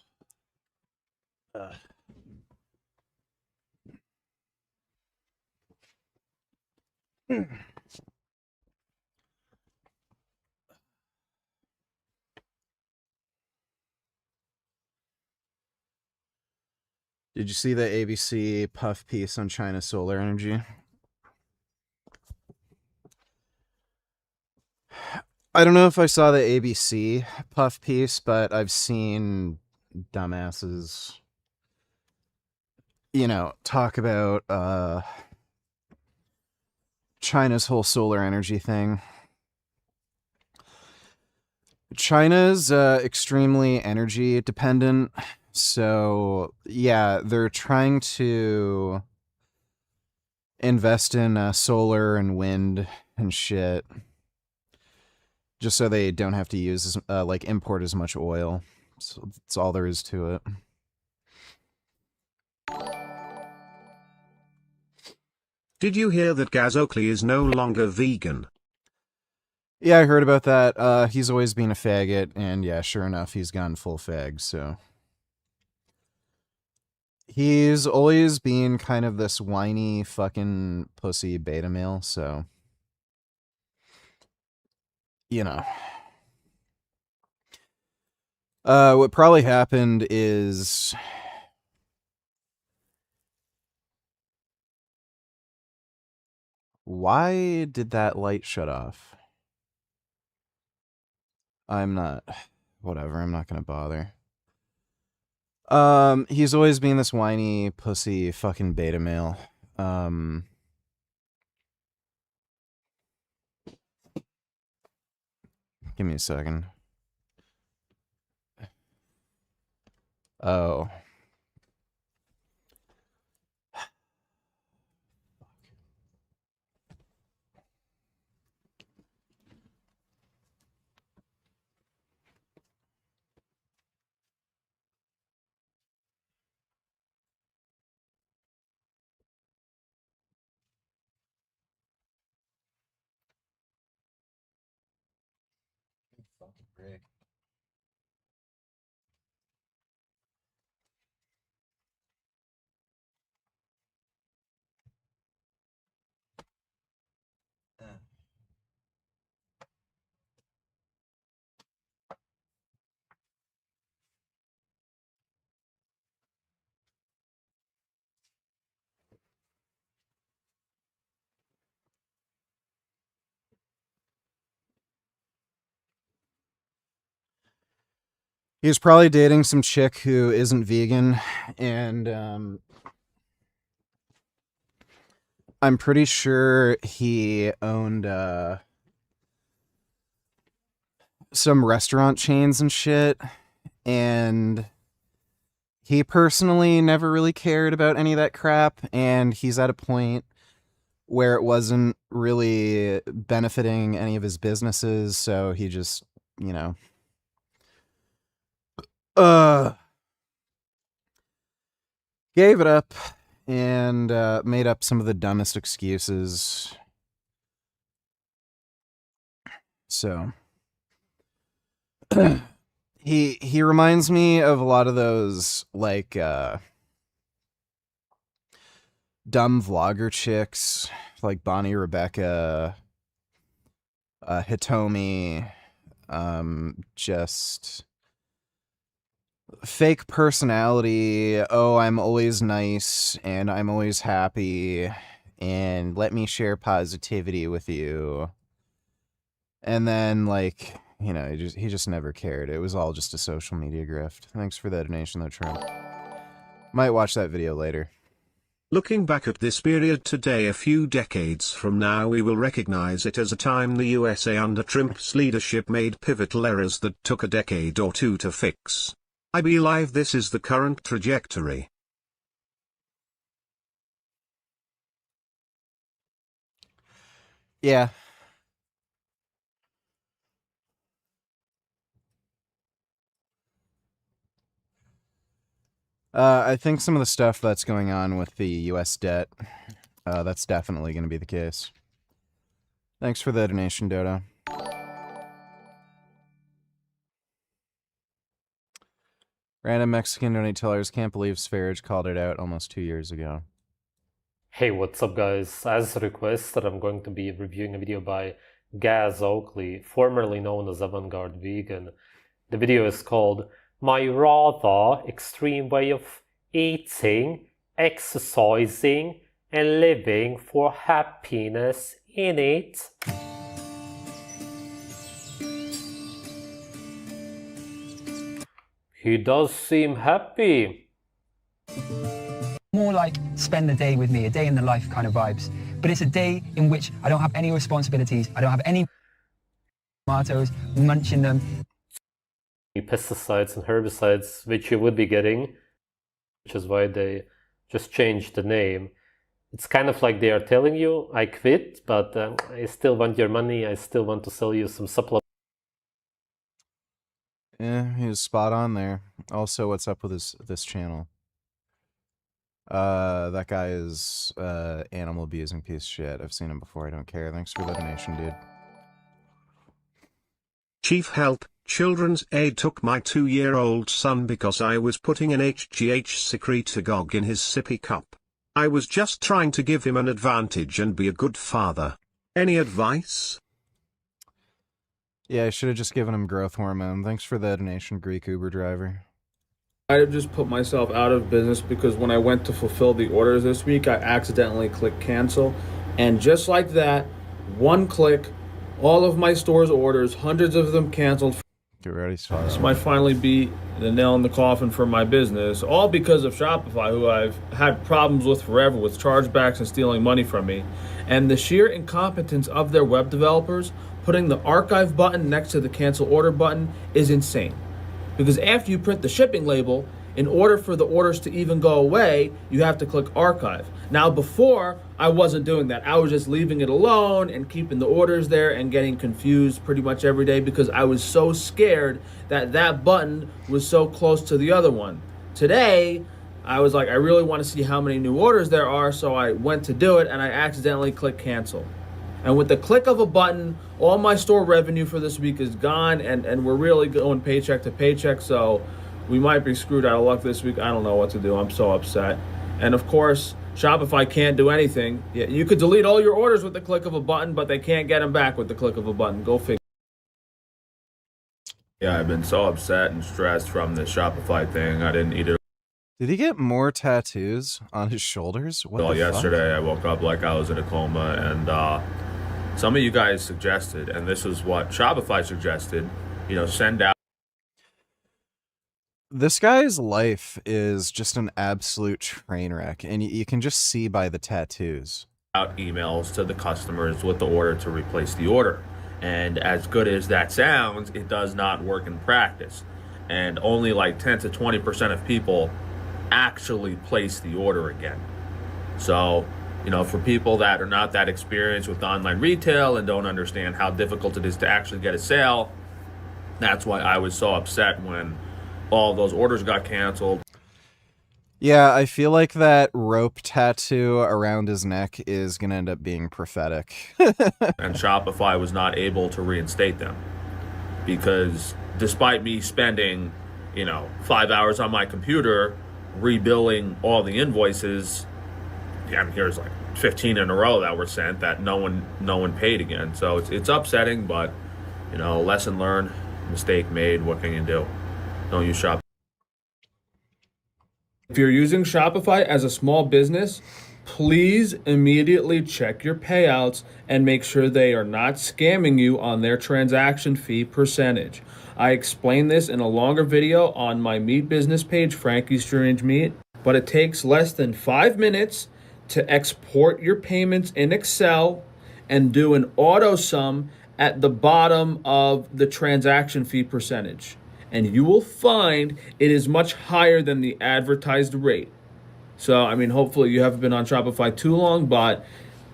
Did you see the ABC puff piece on China's solar energy? I don't know if I saw the ABC puff piece, but I've seen dumbasses, you know, talk about China's whole solar energy thing. China's extremely energy dependent, so yeah, they're trying to invest in solar and wind and shit, just so they don't have to use like import as much oil. So that's all there is to it. Did you hear that Gaz Oakley is no longer vegan? Yeah, I heard about that. He's always been a faggot, and yeah, sure enough, he's gone full fag, so. He's always been kind of this whiny fucking pussy beta male, so. You know. What probably happened is... Why did that light shut off? I'm not... Whatever, I'm not gonna bother. He's always been this whiny pussy fucking beta male. Give me a second. Oh. He's probably dating some chick who isn't vegan, and I'm pretty sure he owned some restaurant chains and shit, and he personally never really cared about any of that crap, and he's at a point where it wasn't really benefiting any of his businesses, so he just, you know, gave it up and made up some of the dumbest excuses. So he reminds me of a lot of those like dumb vlogger chicks like Bonnie Rebecca, Hitomi, just fake personality. Oh, I'm always nice and I'm always happy and let me share positivity with you. And then, like, you know, he just never cared. It was all just a social media grift. Thanks for the donation, though, Trump. Might watch that video later. Looking back at this period today, a few decades from now, we will recognize it as a time the USA under Trump's leadership made pivotal errors that took a decade or two to fix. I believe this is the current trajectory. Yeah. I think some of the stuff that's going on with the U.S. debt, that's definitely going to be the case. Thanks for the donation, Dodo. Random Mexican donate tellers can't believe Sfarage called it out almost 2 years ago. Hey, what's up guys? As requested, I'm going to be reviewing a video by Gaz Oakley, formerly known as Avant-Garde Vegan. The video is called My Rather Extreme Way of Eating, Exercising and Living for Happiness in It. He does seem happy. More like spend the day with me, a day in the life kind of vibes. But it's a day in which I don't have any responsibilities. I don't have any tomatoes, munching them. Pesticides and herbicides, which you would be getting, which is why they just changed the name. It's kind of like they are telling you, I quit, but I still want your money. I still want to sell you some supplements. Yeah, he was spot on there. Also, what's up with this channel? That guy is animal abusing piece of shit. I've seen him before. I don't care. Thanks for the donation, dude. Chief Help, Children's Aid took my 2-year-old son because I was putting an HGH secretagogue in his sippy cup. I was just trying to give him an advantage and be a good father. Any advice? Yeah, I should have just given him growth hormone. Thanks for the donation, Greek Uber driver. I just put myself out of business because when I went to fulfill the orders this week, I accidentally clicked cancel. And just like that, one click, all of my store's orders, hundreds of them canceled. Get ready, This might finally be the nail in the coffin for my business, all because of Shopify, who I've had problems with forever with chargebacks and stealing money from me. And the sheer incompetence of their web developers putting the archive button next to the cancel order button is insane. Because after you print the shipping label, in order for the orders to even go away, you have to click archive. Now before, I wasn't doing that. I was just leaving it alone and keeping the orders there and getting confused pretty much every day because I was so scared that that button was so close to the other one. Today, I was like, I really want to see how many new orders there are, so I went to do it and I accidentally clicked cancel. And with the click of a button, all my store revenue for this week is gone, and we're really going paycheck to paycheck, so we might be screwed out of luck this week. I don't know what to do. I'm so upset. And of course, Shopify can't do anything. Yeah, you could delete all your orders with the click of a button, but they can't get them back with the click of a button. Go figure. Yeah, I've been so upset and stressed from the Shopify thing. I didn't eat it. Did he get more tattoos on his shoulders? What Well, the yesterday I woke up like I was in a coma, and some of you guys suggested, and this is what Shopify suggested, send out. This guy's life is just an absolute train wreck, and you can just see by the tattoos. Out emails to the customers with the order to replace the order. And as good as that sounds, it does not work in practice. And only like 10 to 20% of people actually place the order again. So, for people that are not that experienced with online retail and don't understand how difficult it is to actually get a sale, that's why I was so upset when all those orders got canceled. Yeah, I feel like that rope tattoo around his neck is going to end up being prophetic. And Shopify was not able to reinstate them because despite me spending, 5 hours on my computer rebilling all the invoices, here's like 15 in a row that were sent that no one paid again. So it's upsetting, but lesson learned, mistake made. What can you do? Don't use Shopify. If you're using Shopify as a small business, please immediately check your payouts and make sure they are not scamming you on their transaction fee percentage. I explained this in a longer video on my meat business page, Frankie's Strange Meat, but it takes less than 5 minutes to export your payments in Excel and do an auto sum at the bottom of the transaction fee percentage. And you will find it is much higher than the advertised rate. So, hopefully you haven't been on Shopify too long, but,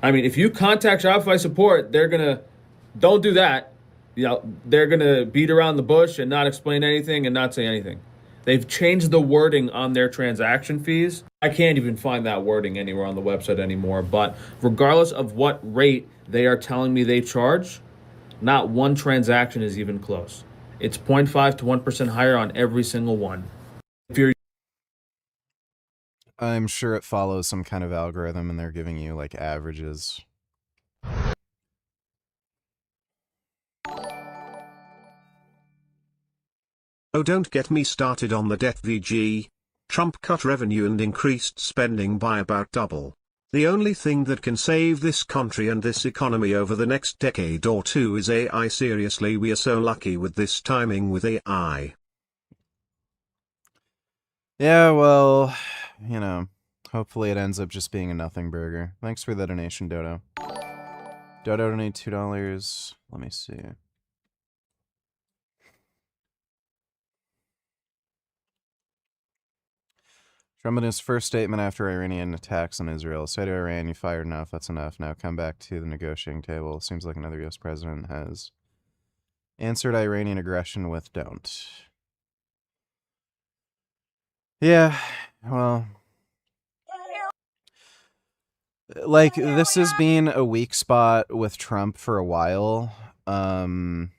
if you contact Shopify support, don't do that. They're going to beat around the bush and not explain anything and not say anything. They've changed the wording on their transaction fees. I can't even find that wording anywhere on the website anymore, but regardless of what rate they are telling me they charge, not one transaction is even close. It's 0.5 to 1% higher on every single one. I'm sure it follows some kind of algorithm and they're giving you like averages. Oh, don't get me started on the debt VG. Trump cut revenue and increased spending by about double. The only thing that can save this country and this economy over the next decade or two is AI. Seriously, we are so lucky with this timing with AI. Yeah, well, you know, hopefully it ends up just being a nothing burger. Thanks for the donation, Dodo. Dodo donated $2. Let me see. Trump in his first statement after Iranian attacks on Israel. Say to Iran, you fired enough, that's enough. Now come back to the negotiating table. Seems like another US president has answered Iranian aggression with don't. Yeah, well, like, this has been a weak spot with Trump for a while. Like,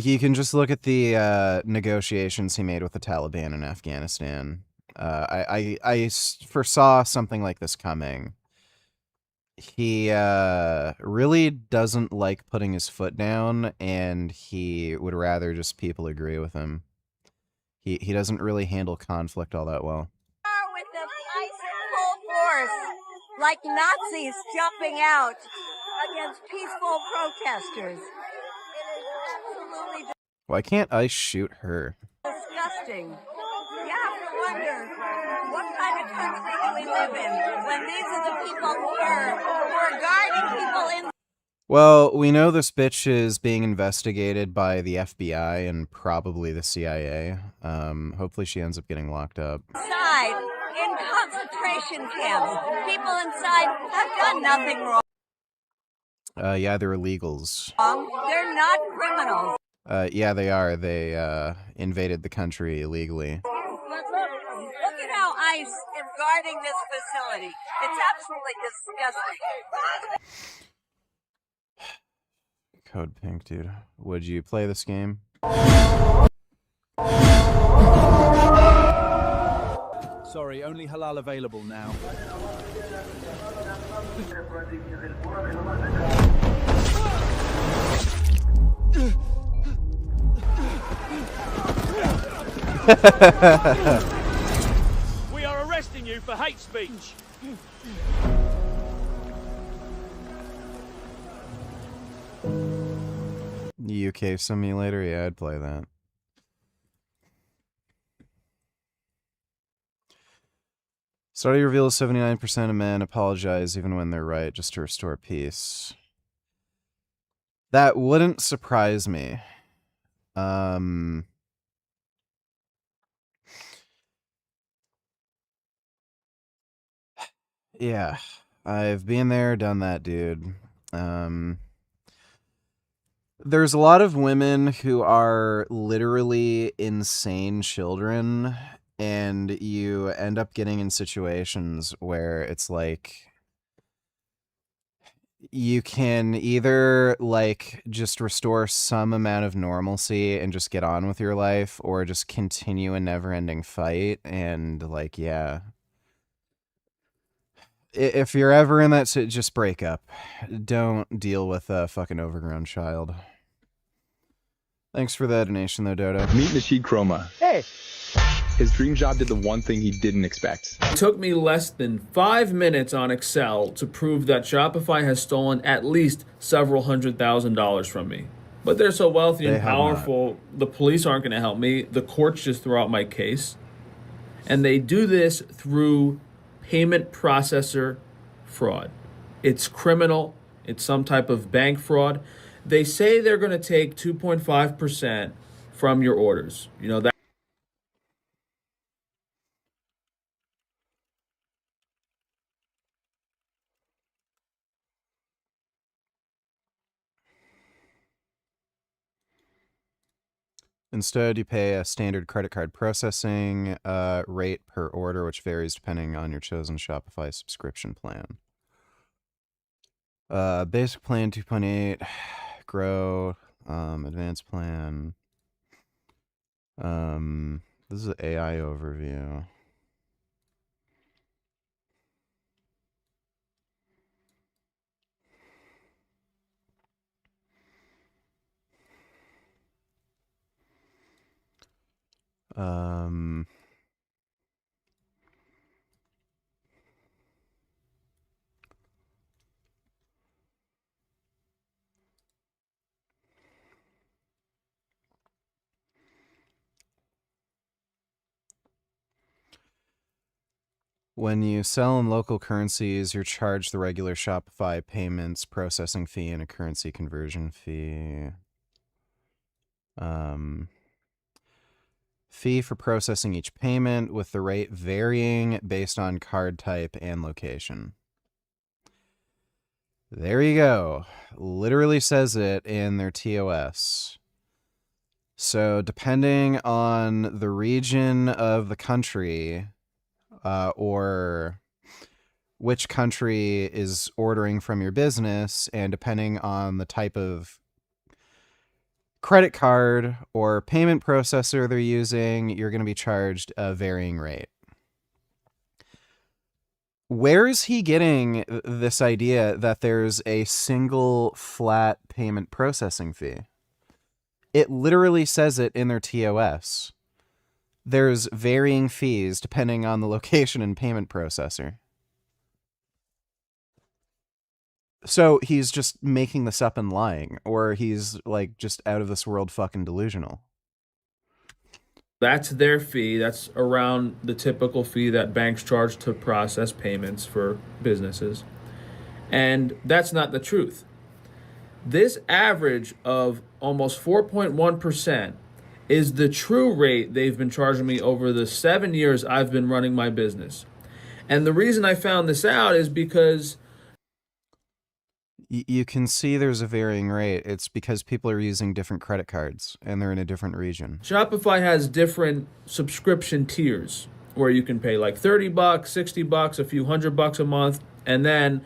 you can just look at the negotiations he made with the Taliban in Afghanistan. I foresaw something like this coming. He really doesn't like putting his foot down, and he would rather just people agree with him. He doesn't really handle conflict all that well. With the ice full force, like Nazis jumping out against peaceful protesters. It is absolutely Why can't I shoot her? disgusting. You have to wonder, what kind of country do we live in when these are the people here who are guarding people in. Well, we know this bitch is being investigated by the FBI and probably the CIA. Hopefully she ends up getting locked up. Inside, in concentration camps, people inside have done nothing wrong. Yeah, they're illegals. They're not criminals. Yeah, they are. They invaded the country illegally. Look at how ICE is guarding this facility. It's absolutely disgusting. Code Pink, dude. Would you play this game? Sorry, only halal available now. We are arresting you for hate speech. UK Simulator? Yeah, I'd play that. Study reveals 79% of men apologize even when they're right just to restore peace. That wouldn't surprise me. Yeah, I've been there, done that, dude. There's a lot of women who are literally insane children, and you end up getting in situations where it's like you can either like just restore some amount of normalcy and just get on with your life, or just continue a never-ending fight. And like, yeah, if you're ever in that, just break up. Don't deal with a fucking overgrown child. Thanks for the donation, though, Dodo. Meet Nasheed Chroma. Hey. His dream job did the one thing he didn't expect. It took me less than 5 minutes on Excel to prove that Shopify has stolen at least several $100,000 from me. But they're so wealthy and powerful, the police aren't going to help me. The courts just throw out my case. And they do this through payment processor fraud. It's criminal. It's some type of bank fraud. They say they're going to take 2.5% from your orders. You know that. Instead, you pay a standard credit card processing rate per order, which varies depending on your chosen Shopify subscription plan. Basic plan 2.8, Grow, advanced plan. This is an AI overview. When you sell in local currencies, you're charged the regular Shopify payments processing fee and a currency conversion fee. Fee for processing each payment, with the rate varying based on card type and location. There you go. Literally says it in their TOS. So depending on the region of the country, or which country is ordering from your business, and depending on the type of credit card or payment processor they're using, you're going to be charged a varying rate. Where is he getting this idea that there's a single flat payment processing fee? It literally says it in their TOS. There's varying fees depending on the location and payment processor. So he's just making this up and lying, or he's like just out of this world fucking delusional. That's their fee. That's around the typical fee that banks charge to process payments for businesses. And that's not the truth. This average of almost 4.1% is the true rate they've been charging me over the 7 years I've been running my business. And the reason I found this out is because you can see there's a varying rate. It's because people are using different credit cards and they're in a different region. Shopify has different subscription tiers where you can pay like $30, $60, a few $100 a month. And then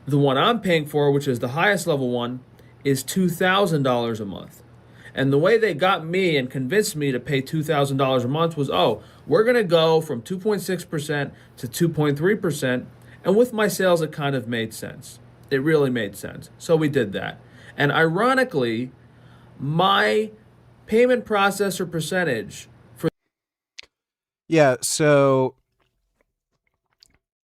the one I'm paying for, which is the highest level one, is $2,000 a month. And the way they got me and convinced me to pay $2,000 a month was, we're going to go from 2.6% to 2.3%. And with my sales, it kind of made sense. It really made sense. So we did that. And ironically, my payment processor percentage for... Yeah, so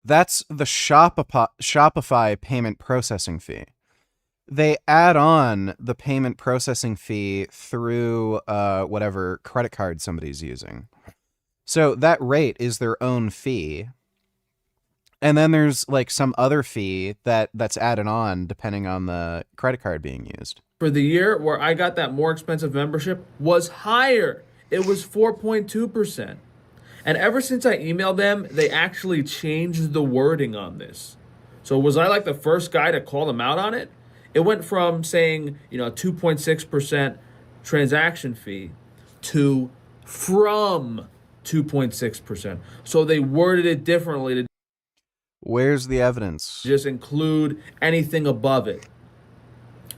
that's the Shopify payment processing fee. They add on the payment processing fee through whatever credit card somebody's using. So that rate is their own fee. And then there's like some other fee that's added on depending on the credit card being used. For the year where I got that more expensive membership was higher. It was 4.2%. And ever since I emailed them, they actually changed the wording on this. So was I like the first guy to call them out on it? It went from saying, 2.6% transaction fee to from 2.6%. So they worded it differently to... Where's the evidence? Just include anything above it.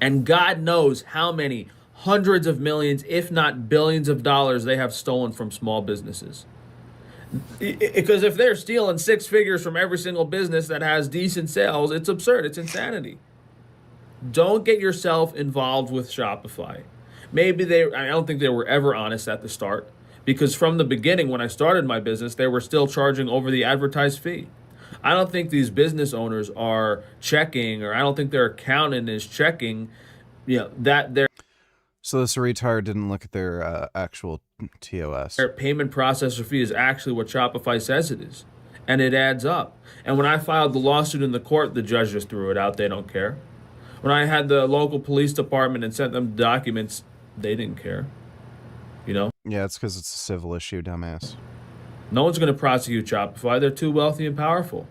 And God knows how many hundreds of millions, if not billions of dollars they have stolen from small businesses. Because if they're stealing six figures from every single business that has decent sales, it's absurd. It's insanity. Don't get yourself involved with Shopify. I don't think they were ever honest at the start. Because from the beginning, when I started my business, they were still charging over the advertised fee. I don't think these business owners are checking, or I don't think their accountant is checking, that they're... So this retard didn't look at their actual TOS. Their payment processor fee is actually what Shopify says it is. And it adds up. And when I filed the lawsuit in the court, the judge just threw it out. They don't care. When I had the local police department and sent them documents, they didn't care. Yeah, it's because it's a civil issue, dumbass. No one's going to prosecute Shopify. They're too wealthy and powerful.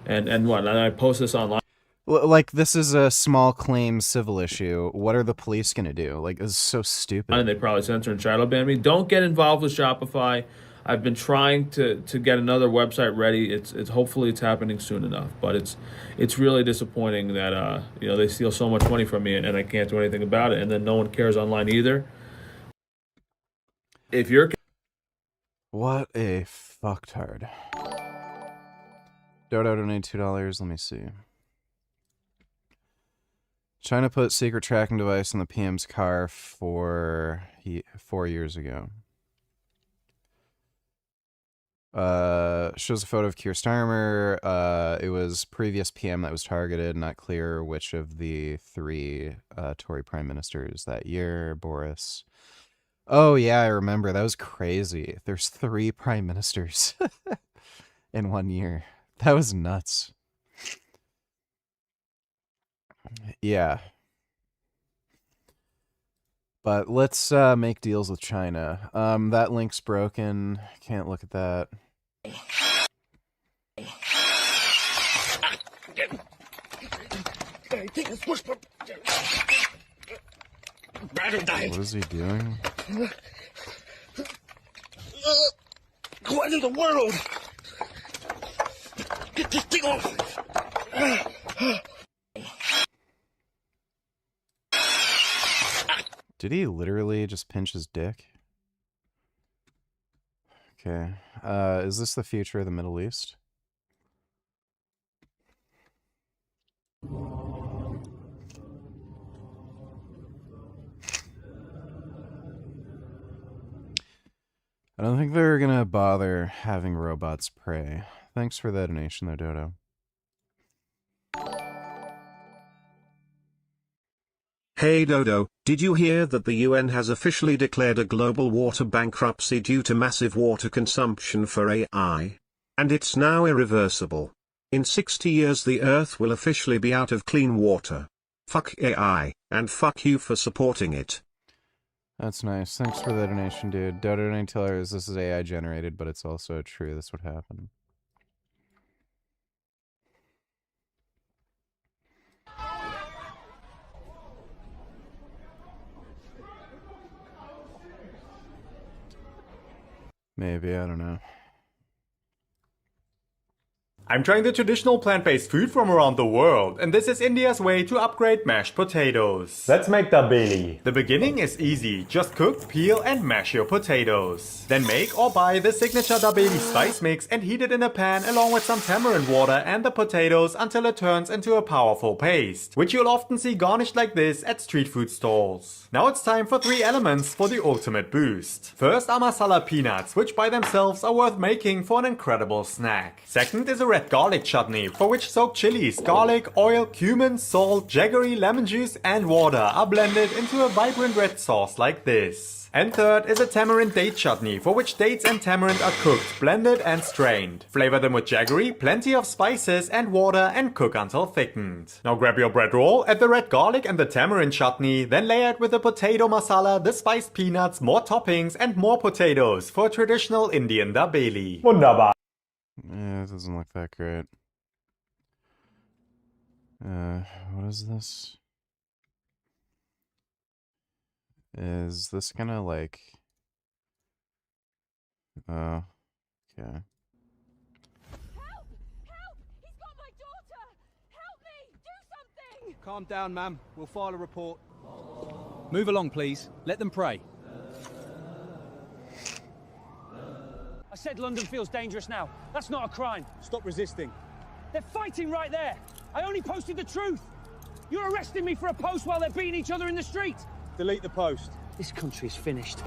And what? And I post this online. Like, this is a small claim civil issue. What are the police going to do? Like, this is so stupid. And they probably censor and shadow ban me. Don't get involved with Shopify. I've been trying to get another website ready. It's hopefully it's happening soon enough. But it's really disappointing that they steal so much money from me and I can't do anything about it. And then no one cares online either. If you're... What a fucktard. Dodo donated $2. Let me see. China put secret tracking device in the PM's car 4 years ago. Shows a photo of Keir Starmer. It was previous PM that was targeted. Not clear which of the three Tory prime ministers that year. Boris. Oh, yeah, I remember. That was crazy. There's 3 prime ministers in 1 year. That was nuts. Yeah. But let's make deals with China. That link's broken. Can't look at that. What is he doing? What in the world? Get this thing off! Did he literally just pinch his dick? Okay. Is this the future of the Middle East? I don't think they're gonna bother having robots pray. Thanks for the donation though, Dodo. Hey Dodo, did you hear that the UN has officially declared a global water bankruptcy due to massive water consumption for AI? And it's now irreversible. In 60 years the Earth will officially be out of clean water. Fuck AI, and fuck you for supporting it. That's nice. Thanks for the donation, dude. Dodo and Tellers, this is AI generated, but it's also true. This would happen. Maybe, I don't know. I'm trying the traditional plant-based food from around the world, and this is India's way to upgrade mashed potatoes. Let's make dabeli. The beginning is easy, just cook, peel and mash your potatoes. Then make or buy the signature dabeli spice mix and heat it in a pan along with some tamarind water and the potatoes until it turns into a powerful paste, which you'll often see garnished like this at street food stalls. Now it's time for 3 elements for the ultimate boost. First are masala peanuts, which by themselves are worth making for an incredible snack. Second is a red garlic chutney, for which soaked chilies, garlic, oil, cumin, salt, jaggery, lemon juice and water are blended into a vibrant red sauce like this. And third is a tamarind date chutney, for which dates and tamarind are cooked, blended and strained. Flavor them with jaggery, plenty of spices and water and cook until thickened. Now grab your bread roll, add the red garlic and the tamarind chutney, then layer it with the potato masala, the spiced peanuts, more toppings and more potatoes for a traditional Indian dabeli. Wunderbar! Yeah, it doesn't look that great. What is this? Is this gonna like... Oh, okay. Calm down, ma'am. We'll file a report. Move along, please. Let them pray. I said London feels dangerous now. That's not a crime. Stop resisting. They're fighting right there. I only posted the truth. You're arresting me for a post while they're beating each other in the street. Delete the post. This country's finished.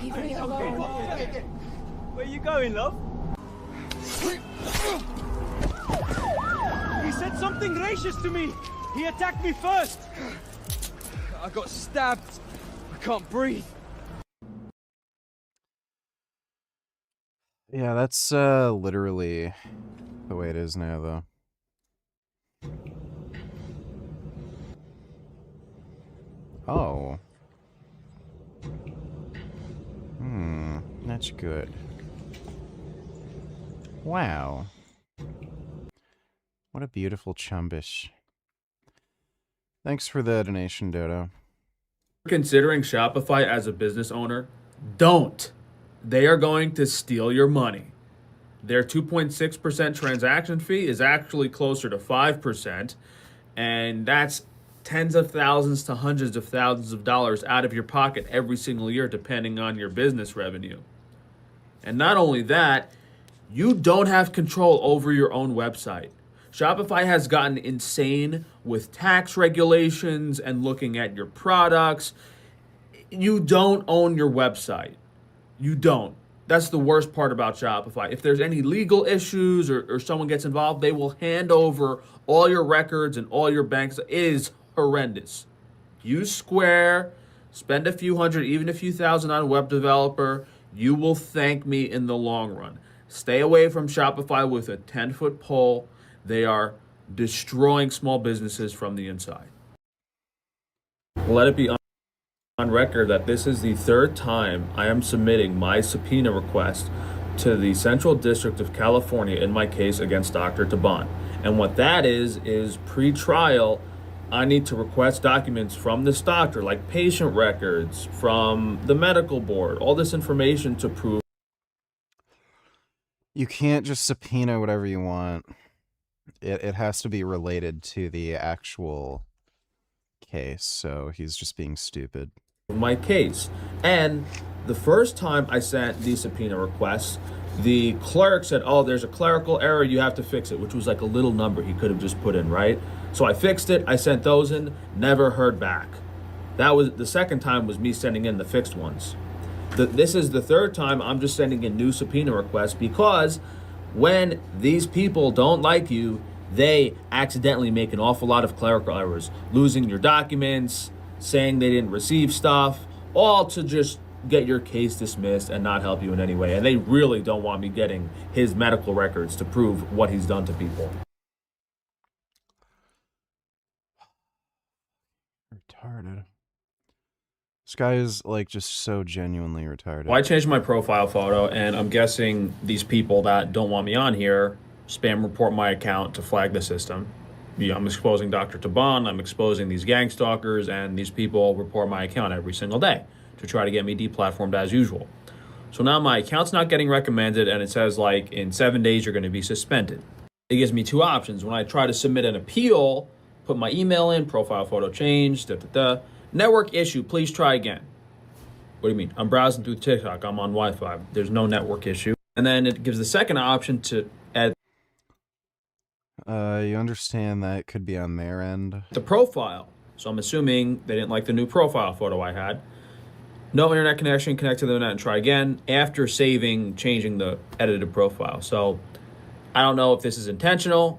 Leave me alone. Where you going, love? He said something racist to me. He attacked me first. I got stabbed. I can't breathe. Yeah, that's literally the way it is now, though. Oh. That's good. Wow. What a beautiful chumbish. Thanks for the donation, Dodo. Considering Shopify as a business owner, don't. They are going to steal your money. Their 2.6% transaction fee is actually closer to 5%, and that's tens of thousands to hundreds of thousands of dollars out of your pocket every single year, depending on your business revenue. And not only that, you don't have control over your own website. Shopify has gotten insane with tax regulations and looking at your products. You don't own your website. You don't. That's the worst part about Shopify. If there's any legal issues or someone gets involved, they will hand over all your records and all your banks. It is horrendous. Use Square, spend a few hundred, even a few thousand on a web developer. You will thank me in the long run. Stay away from Shopify with a 10-foot pole. They are destroying small businesses from the inside. Let it be on record that this is the third time I am submitting my subpoena request to the Central District of California in my case against Dr. Taban. And what that is pre-trial, I need to request documents from this doctor, like patient records, from the medical board, all this information to prove. You can't just subpoena whatever you want. It has to be related to the actual case, so he's just being stupid. My case. And the first time I sent these subpoena requests, the clerk said, oh, there's a clerical error, you have to fix it, which was like a little number he could have just put in, right? So I fixed it, I sent those in, never heard back. That was the second time was me sending in the fixed ones. This is the third time I'm just sending in new subpoena requests because when these people don't like you, they accidentally make an awful lot of clerical errors, losing your documents, saying they didn't receive stuff, all to just get your case dismissed and not help you in any way. And they really don't want me getting his medical records to prove what he's done to people. Retarded. This guy is like just so genuinely retarded. Well, I changed my profile photo, and I'm guessing these people that don't want me on here spam report my account to flag the system. Yeah, I'm exposing Dr. Taban, I'm exposing these gang stalkers, and these people report my account every single day to try to get me deplatformed as usual. So now my account's not getting recommended, and it says like in 7 days you're going to be suspended. It gives me two options. When I try to submit an appeal, put my email in, profile photo change, network issue, please try again. What do you mean? I'm browsing through TikTok, I'm on Wi-Fi, there's no network issue. And then it gives the second option to add you understand that it could be on their end. The profile. So I'm assuming they didn't like the new profile photo I had. No internet connection, connect to the internet and try again after changing the edited profile. So I don't know if this is intentional.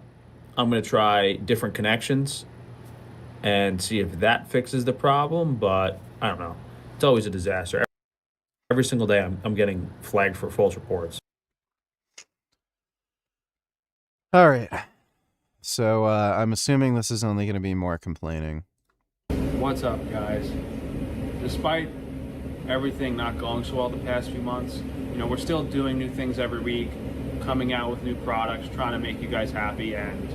I'm going to try different connections and see if that fixes the problem, but I don't know. It's always a disaster. Every single day I'm getting flagged for false reports. All right. So I'm assuming this is only going to be more complaining. What's up, guys? Despite everything not going so well the past few months, we're still doing new things every week, coming out with new products, trying to make you guys happy. And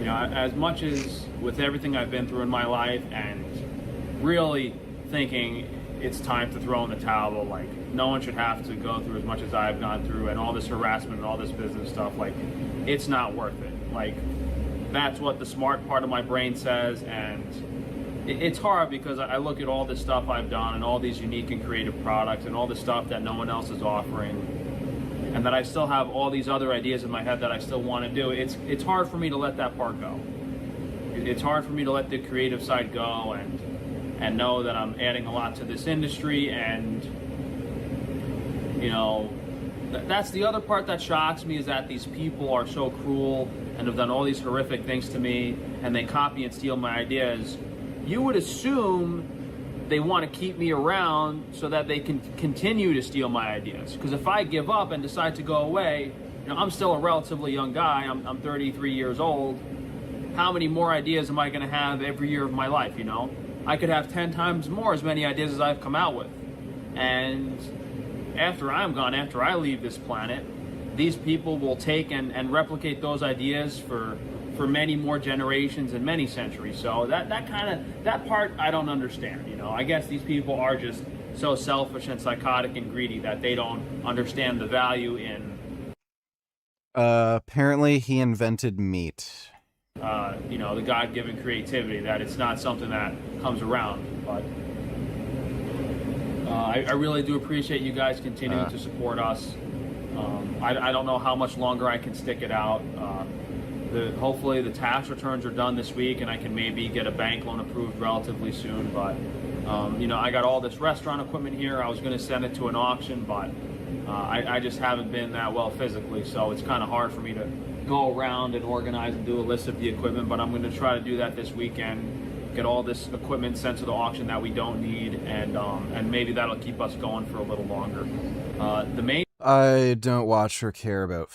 as much as with everything I've been through in my life and really thinking it's time to throw in the towel, like no one should have to go through as much as I've gone through and all this harassment and all this business stuff, like it's not worth it. Like that's what the smart part of my brain says, and it's hard because I look at all this stuff I've done and all these unique and creative products and all the stuff that no one else is offering, and that I still have all these other ideas in my head that I still want to do. It's hard for me to let that part go. It's hard for me to let the creative side go and know that I'm adding a lot to this industry. And that's the other part that shocks me, is that these people are so cruel and have done all these horrific things to me, and they copy and steal my ideas. You would assume they want to keep me around so that they can continue to steal my ideas. Because if I give up and decide to go away, I'm still a relatively young guy. I'm 33 years old. How many more ideas am I going to have every year of my life? I could have 10 times more as many ideas as I've come out with. And after I'm gone, after I leave this planet, these people will take and replicate those ideas for many more generations and many centuries. So that part I don't understand. I guess these people are just so selfish and psychotic and greedy that they don't understand the value in apparently he invented meat. The God-given creativity, that it's not something that comes around. But I really do appreciate you guys continuing to support us. I don't know how much longer I can stick it out. hopefully the tax returns are done this week and I can maybe get a bank loan approved relatively soon. But you know, I got all this restaurant equipment here. I was going to send it to an auction, but I just haven't been that well physically, so it's kind of hard for me to go around and organize and do a list of the equipment. But I'm going to try to do that this weekend, get all this equipment sent to the auction that we don't need, and maybe that'll keep us going for a little longer. The main I don't watch or care about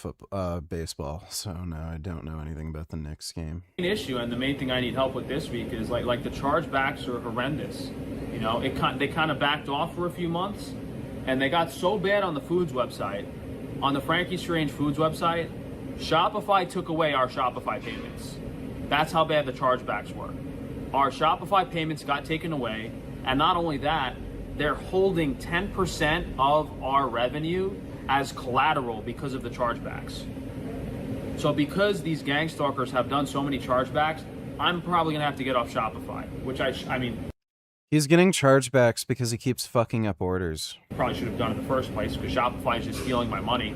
baseball, so no, I don't know anything about the Knicks game. issue, and the main thing I need help with this week, is like the chargebacks are horrendous. You know, they kind of backed off for a few months, and they got so bad on the foods website, on the Frankie Strange Foods website. Shopify took away our Shopify payments. That's how bad the chargebacks were. Our Shopify payments got taken away, and not only that, they're holding 10% of our revenue as collateral because of the chargebacks. So because these gang stalkers have done so many chargebacks, I'm probably gonna have to get off Shopify, which I mean, he's getting chargebacks because he keeps fucking up orders. Probably should have done in the first place, because Shopify is just stealing my money.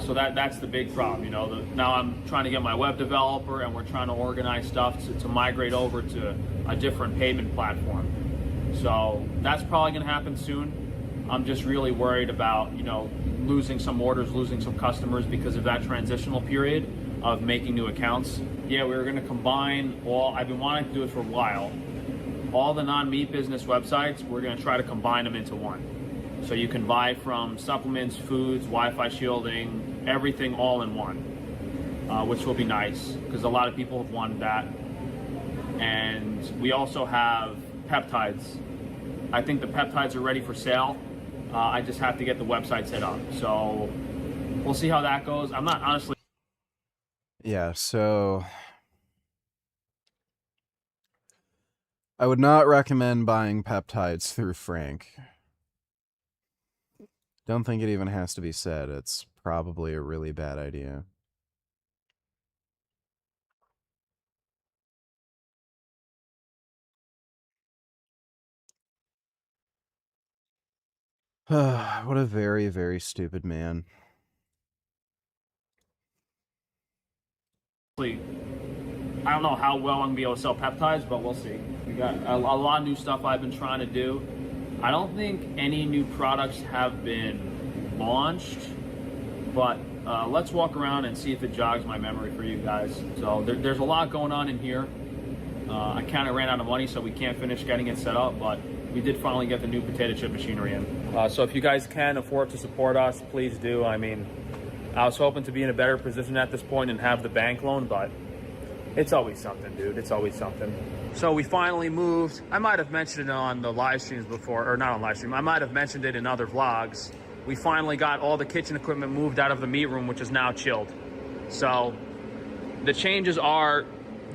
So that's the big problem, you know. Now I'm trying to get my web developer, and we're trying to organize stuff to migrate over to a different payment platform. So that's probably going to happen soon. I'm just really worried about, you know, losing some orders, losing some customers because of that transitional period of making new accounts. Yeah, we were going to combine all, I've been wanting to do it for a while, all the non-meat business websites, we're going to try to combine them into one. So you can buy from supplements, foods, Wi-Fi shielding, everything all in one, which will be nice because a lot of people have wanted that. And we also have peptides. I think the peptides are ready for sale. I just have to get the website set up. So we'll see how that goes. I'm not honestly. Yeah, so I would not recommend buying peptides through Frank. Don't think it even has to be said. It's probably a really bad idea. What a very, very stupid man. I don't know how well I'm gonna be able to sell peptides, but we'll see. We got a lot of new stuff I've been trying to do. I don't think any new products have been launched, but let's walk around and see if it jogs my memory for you guys. So there's a lot going on in here. I kind of ran out of money, so we can't finish getting it set up, but we did finally get the new potato chip machinery in. So if you guys can afford to support us, please do. I mean, I was hoping to be in a better position at this point and have the bank loan, but it's always something, dude. It's always something. So we finally moved. I might have mentioned it on the live streams before, or not on live stream. I might have mentioned it in other vlogs. We finally got all the kitchen equipment moved out of the meat room, which is now chilled. So the changes are,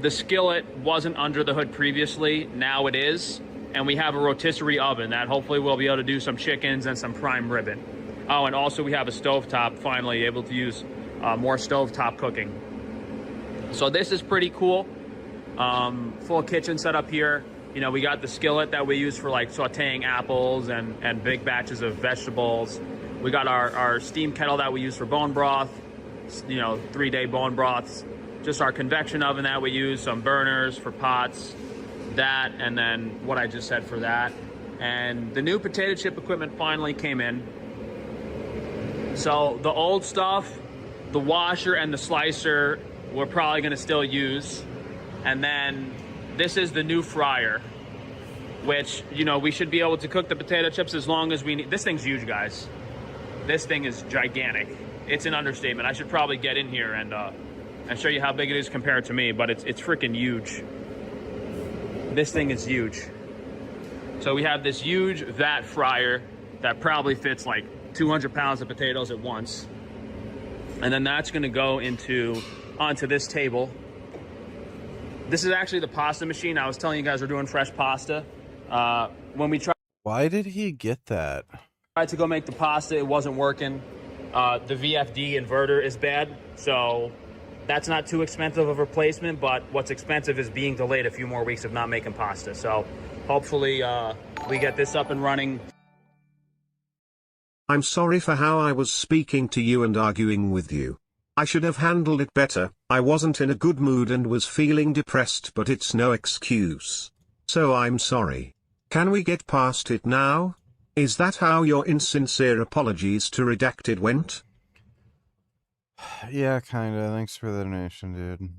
the skillet wasn't under the hood previously, now it is. And we have a rotisserie oven that hopefully we'll be able to do some chickens and some prime ribbon. Oh, and also we have a stovetop, finally able to use more stovetop cooking. So this is pretty cool. Full kitchen set up here. You know, we got the skillet that we use for like sauteing apples and big batches of vegetables. We got our steam kettle that we use for bone broth, you know, 3-day bone broths. Just our convection oven that we use, some burners for pots, that, and then what I just said for that. And the new potato chip equipment finally came in. So the old stuff, the washer and the slicer, we're probably gonna still use. And then this is the new fryer, which, you know, we should be able to cook the potato chips as long as we need. This thing's huge, guys. This thing is gigantic. It's an understatement. I should probably get in here and show you how big it is compared to me, but it's freaking huge. This thing is huge. So we have this huge vat fryer that probably fits like 200 pounds of potatoes at once. And then that's gonna go onto this table. This is actually the pasta machine. I was telling you guys we're doing fresh pasta. When we tried. Why did he get that? Tried to go make the pasta, it wasn't working. The VFD inverter is bad, so that's not too expensive of a replacement, but what's expensive is being delayed a few more weeks of not making pasta. So hopefully we get this up and running. I'm sorry for how I was speaking to you and arguing with you. I should have handled it better. I wasn't in a good mood and was feeling depressed, but it's no excuse. So I'm sorry. Can we get past it now? Is that how your insincere apologies to Redacted went? Yeah, kinda. Thanks for the donation, dude.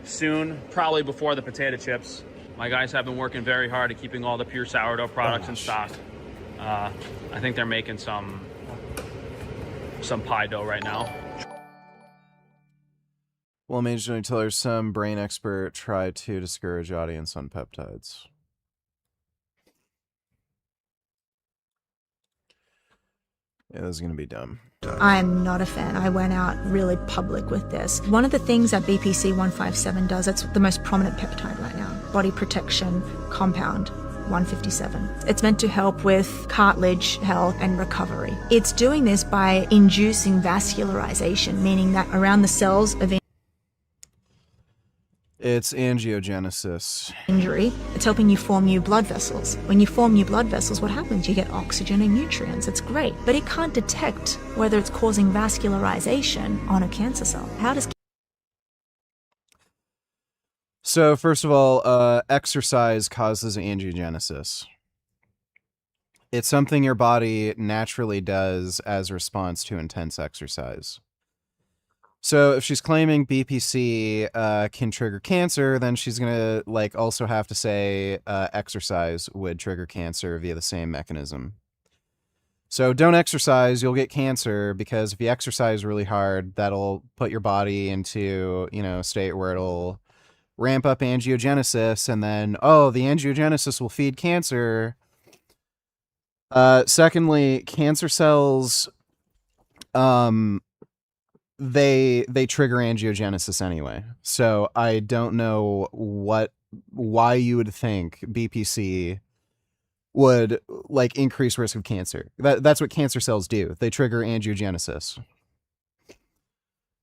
Soon, probably before the potato chips. My guys have been working very hard at keeping all the pure sourdough products in stock. I think they're making some pie dough right now. Well, Major Tiller, some brain expert tried to discourage audience on peptides. Yeah, this is gonna be dumb. I'm not a fan. I went out really public with this. One of the things that BPC 157 does, it's the most prominent peptide right now, body protection compound 157. It's meant to help with cartilage health and recovery. It's doing this by inducing vascularization, meaning that around the cells of It's angiogenesis. injury, it's helping you form new blood vessels. When you form new blood vessels, what happens? You get oxygen and nutrients. It's great, but it can't detect whether it's causing vascularization on a cancer cell. How does So, first of all, exercise causes angiogenesis. It's something your body naturally does as a response to intense exercise. So if she's claiming BPC can trigger cancer, then she's gonna also have to say exercise would trigger cancer via the same mechanism. So don't exercise, you'll get cancer, because if you exercise really hard, that'll put your body into, a state where it'll ramp up angiogenesis, and then, the angiogenesis will feed cancer. Secondly, cancer cells, they trigger angiogenesis anyway. So I don't know why you would think BPC would increase risk of cancer. That's what cancer cells do. They trigger angiogenesis.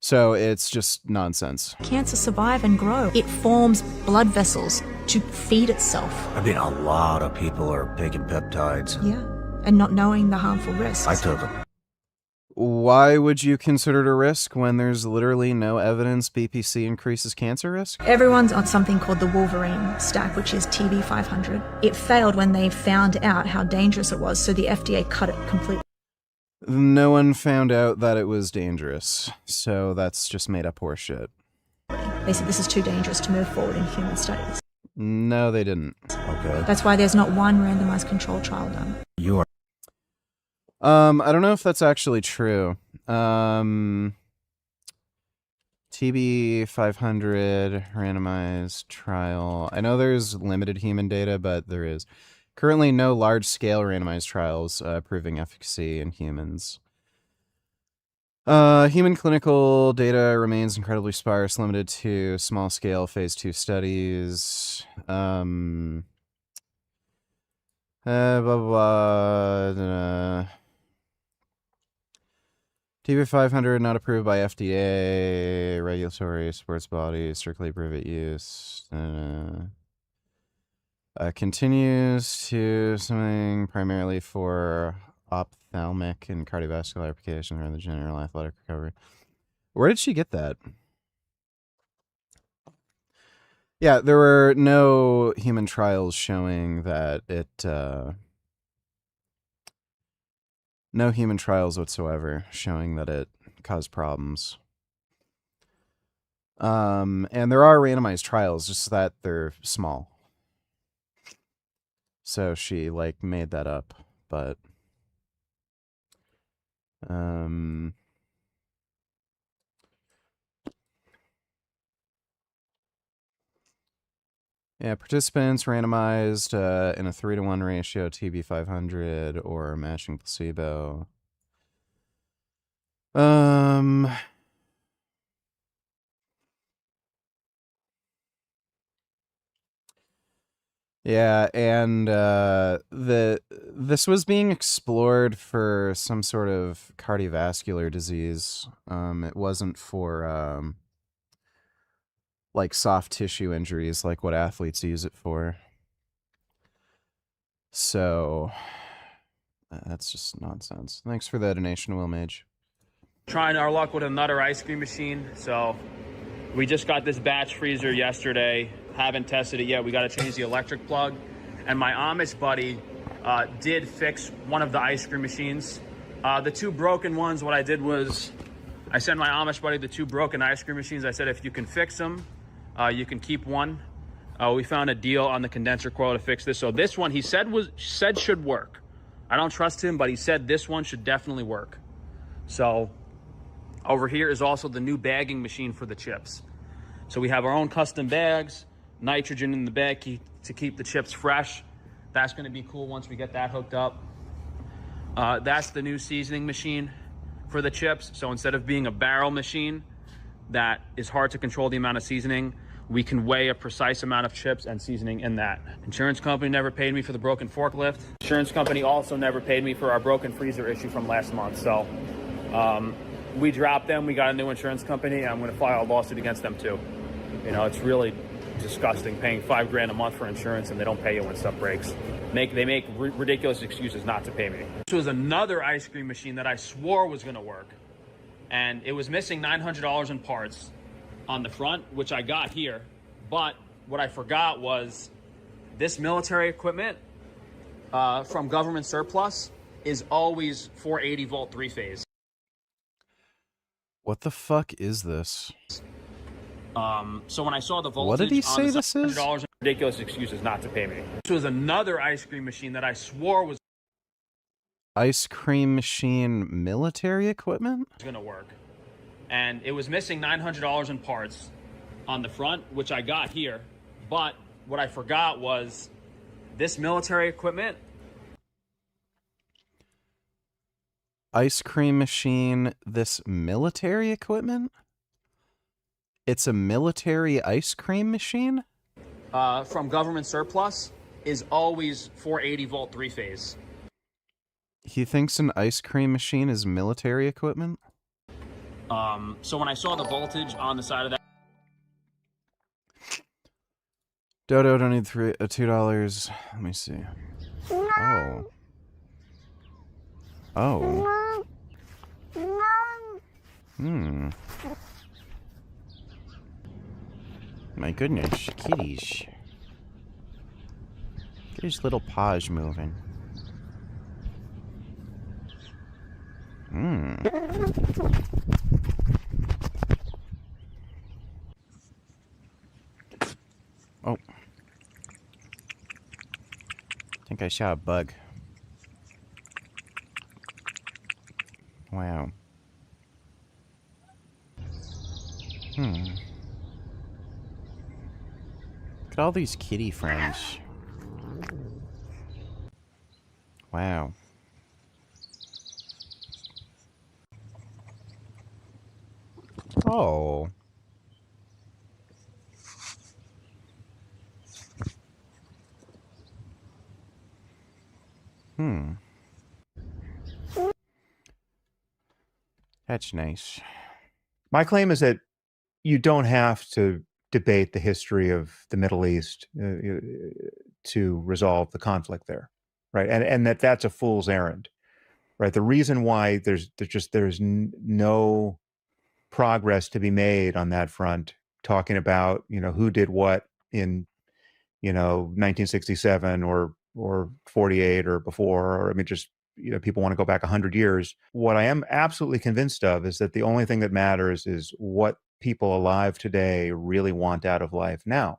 So it's just nonsense. cancer survive and grow? It forms blood vessels to feed itself. I mean, a lot of people are taking peptides. Yeah, and not knowing the harmful risks. I took them. Why would you consider it a risk when there's literally no evidence BPC increases cancer risk? Everyone's on something called the Wolverine stack, which is TB500. It failed when they found out how dangerous it was, so the FDA cut it completely. No one found out that it was dangerous, so that's just made up horseshit. They said this is too dangerous to move forward in human studies. No, they didn't. Okay. That's why there's not one randomized control trial done. You are. I don't know if that's actually true. TB500 randomized trial. I know there's limited human data, but there is currently no large-scale randomized trials proving efficacy in humans. Human clinical data remains incredibly sparse, limited to small-scale phase 2 studies. Blah, blah, blah. TB500 not approved by FDA, regulatory sports bodies, strictly private use. Continues to something primarily for ophthalmic and cardiovascular applications rather than general athletic recovery. Where did she get that? Yeah, there were no human trials showing that it... no human trials whatsoever showing that it caused problems. And there are randomized trials, just that they're small. So she made that up, but yeah, participants randomized in a 3-to-1 ratio TB500 or matching placebo. Yeah, and this was being explored for some sort of cardiovascular disease. It wasn't for like soft tissue injuries, like what athletes use it for. So that's just nonsense. Thanks for the donation, Will Mage. Trying our luck with another ice cream machine. So we just got this batch freezer yesterday. Haven't tested it yet. We got to change the electric plug. And my Amish buddy did fix one of the ice cream machines. The two broken ones, what I did was I sent my Amish buddy the two broken ice cream machines. I said, if you can fix them, you can keep one. We found a deal on the condenser coil to fix this. So this one he said should work. I don't trust him, but he said this one should definitely work. So over here is also the new bagging machine for the chips. So we have our own custom bags, nitrogen in the bag to keep the chips fresh. That's going to be cool once we get that hooked up. That's the new seasoning machine for the chips. So instead of being a barrel machine that is hard to control the amount of seasoning, we can weigh a precise amount of chips and seasoning in that. Insurance company never paid me for the broken forklift. Insurance company also never paid me for our broken freezer issue from last month. So we dropped them. We got a new insurance company. I'm going to file a lawsuit against them too. You know, it's really disgusting paying $5,000 a month for insurance and they don't pay you when stuff breaks. They make ridiculous excuses not to pay me. This was another ice cream machine that I swore was going to work, and it was missing $900 in parts on the front, which I got here. But what I forgot was this military equipment from government surplus is always 480 volt 3-phase. What the fuck is this? So when I saw the voltage, what did he say this is? $100 ridiculous excuses not to pay me. This was another ice cream machine that I swore was Ice cream machine military equipment? going to work, and it was missing $900 in parts on the front, which I got here. But what I forgot was this military equipment. Ice cream machine, this military equipment? It's a military ice cream machine? From government surplus is always 480 volt 3-phase. He thinks an ice cream machine is military equipment? So when I saw the voltage on the side of that. Dodo don't need $2. Let me see. Oh. Oh. Hmm. My goodness, kitties. Get his little paws moving. Hmm. Oh. I think I saw a bug. Wow. Hmm. Look at all these kitty friends. Wow. Oh. Hmm. That's nice. My claim is that you don't have to debate the history of the Middle East to resolve the conflict there, right? And that's a fool's errand, right? The reason why there's no progress to be made on that front, talking about who did what in 1967 or 48 or before, or I mean just people want to go back 100 years. What I am absolutely convinced of is that the only thing that matters is what people alive today really want out of life now.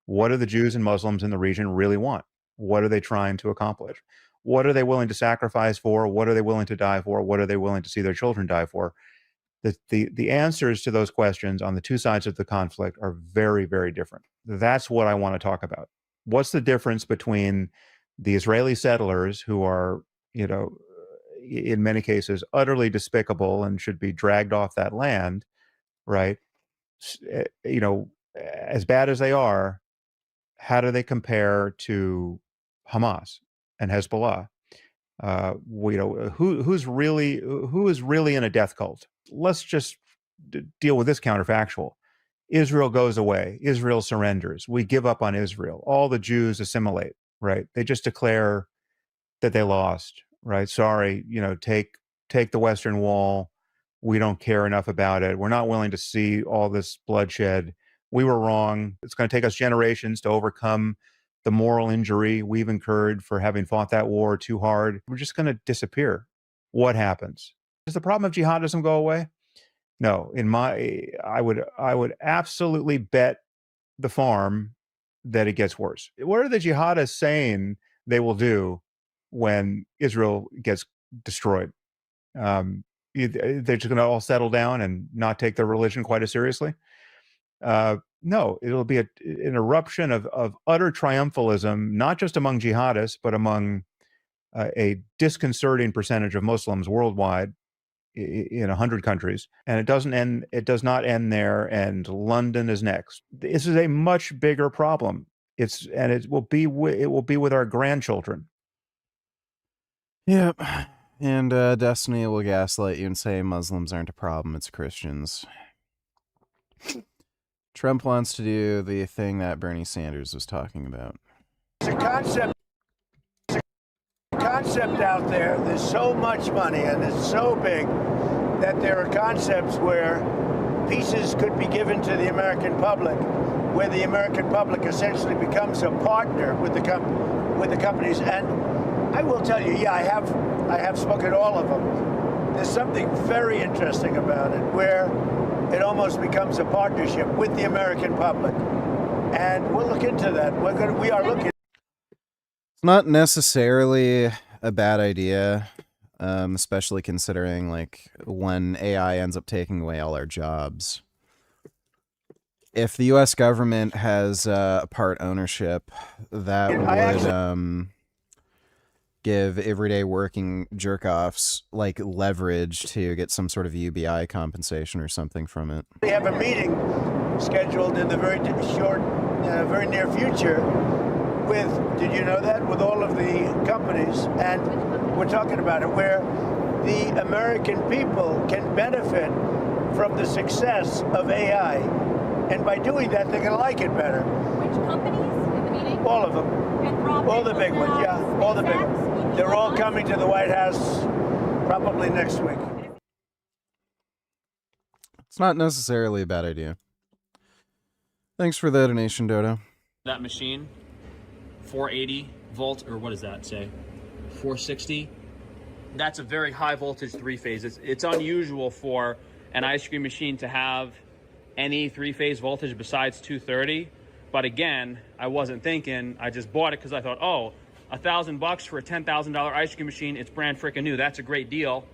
What do the Jews and Muslims in the region really want? What are they trying to accomplish? What are they willing to sacrifice for? What are they willing to die for? What are they willing to see their children die for? The answers to those questions on the two sides of the conflict are very, very different. That's what I want to talk about. What's the difference between the Israeli settlers, who are, in many cases utterly despicable and should be dragged off that land, right? As bad as they are, how do they compare to Hamas and Hezbollah? Who is really in a death cult? Let's just deal with this counterfactual. Israel goes away. Israel surrenders. We give up on Israel. All the Jews assimilate, right? They just declare that they lost, right? Sorry, take the Western Wall. We don't care enough about it. We're not willing to see all this bloodshed. We were wrong. It's going to take us generations to overcome the moral injury we've incurred for having fought that war too hard. We're just going to disappear. What happens? Does the problem of jihadism go away? No. I would absolutely bet the farm that it gets worse. What are the jihadists saying they will do when Israel gets destroyed? They're just going to all settle down and not take their religion quite as seriously? No, it'll be an eruption of utter triumphalism, not just among jihadists, but among a disconcerting percentage of Muslims worldwide in 100 countries. And it does not end there, and London is next. This is a much bigger problem. It will be with our grandchildren. Yep. And Destiny will gaslight you and say Muslims aren't a problem, it's Christians. Trump wants to do the thing that Bernie Sanders was talking about. It's a concept out there. There's so much money and it's so big that there are concepts where pieces could be given to the American public, where the American public essentially becomes a partner with the companies. And I will tell you, yeah, I have spoken to all of them. There's something very interesting about it, where it almost becomes a partnership with the American public. And we'll look into that. We are looking. It's not necessarily a bad idea, especially considering like when AI ends up taking away all our jobs. If the U.S. government has part ownership, that would give everyday working jerk-offs like leverage to get some sort of UBI compensation or something from it. We have a meeting scheduled in the very near future with, did you know that, with all of the companies, and we're talking about it, where the American people can benefit from the success of AI, and by doing that, they're going to like it better. Which companies in the meeting? All of them. All the big ones, yeah, all the big ones. They're all coming to the White House probably next week. It's not necessarily a bad idea. Thanks for the donation, Dodo. That machine, 480 volt, or what does that say? 460. That's a very high voltage three-phase. It's unusual for an ice cream machine to have any three-phase voltage besides 230. But again, I wasn't thinking. I just bought it because I thought, oh, $1,000 for a $10,000 ice cream machine. It's brand freaking new. That's a great deal.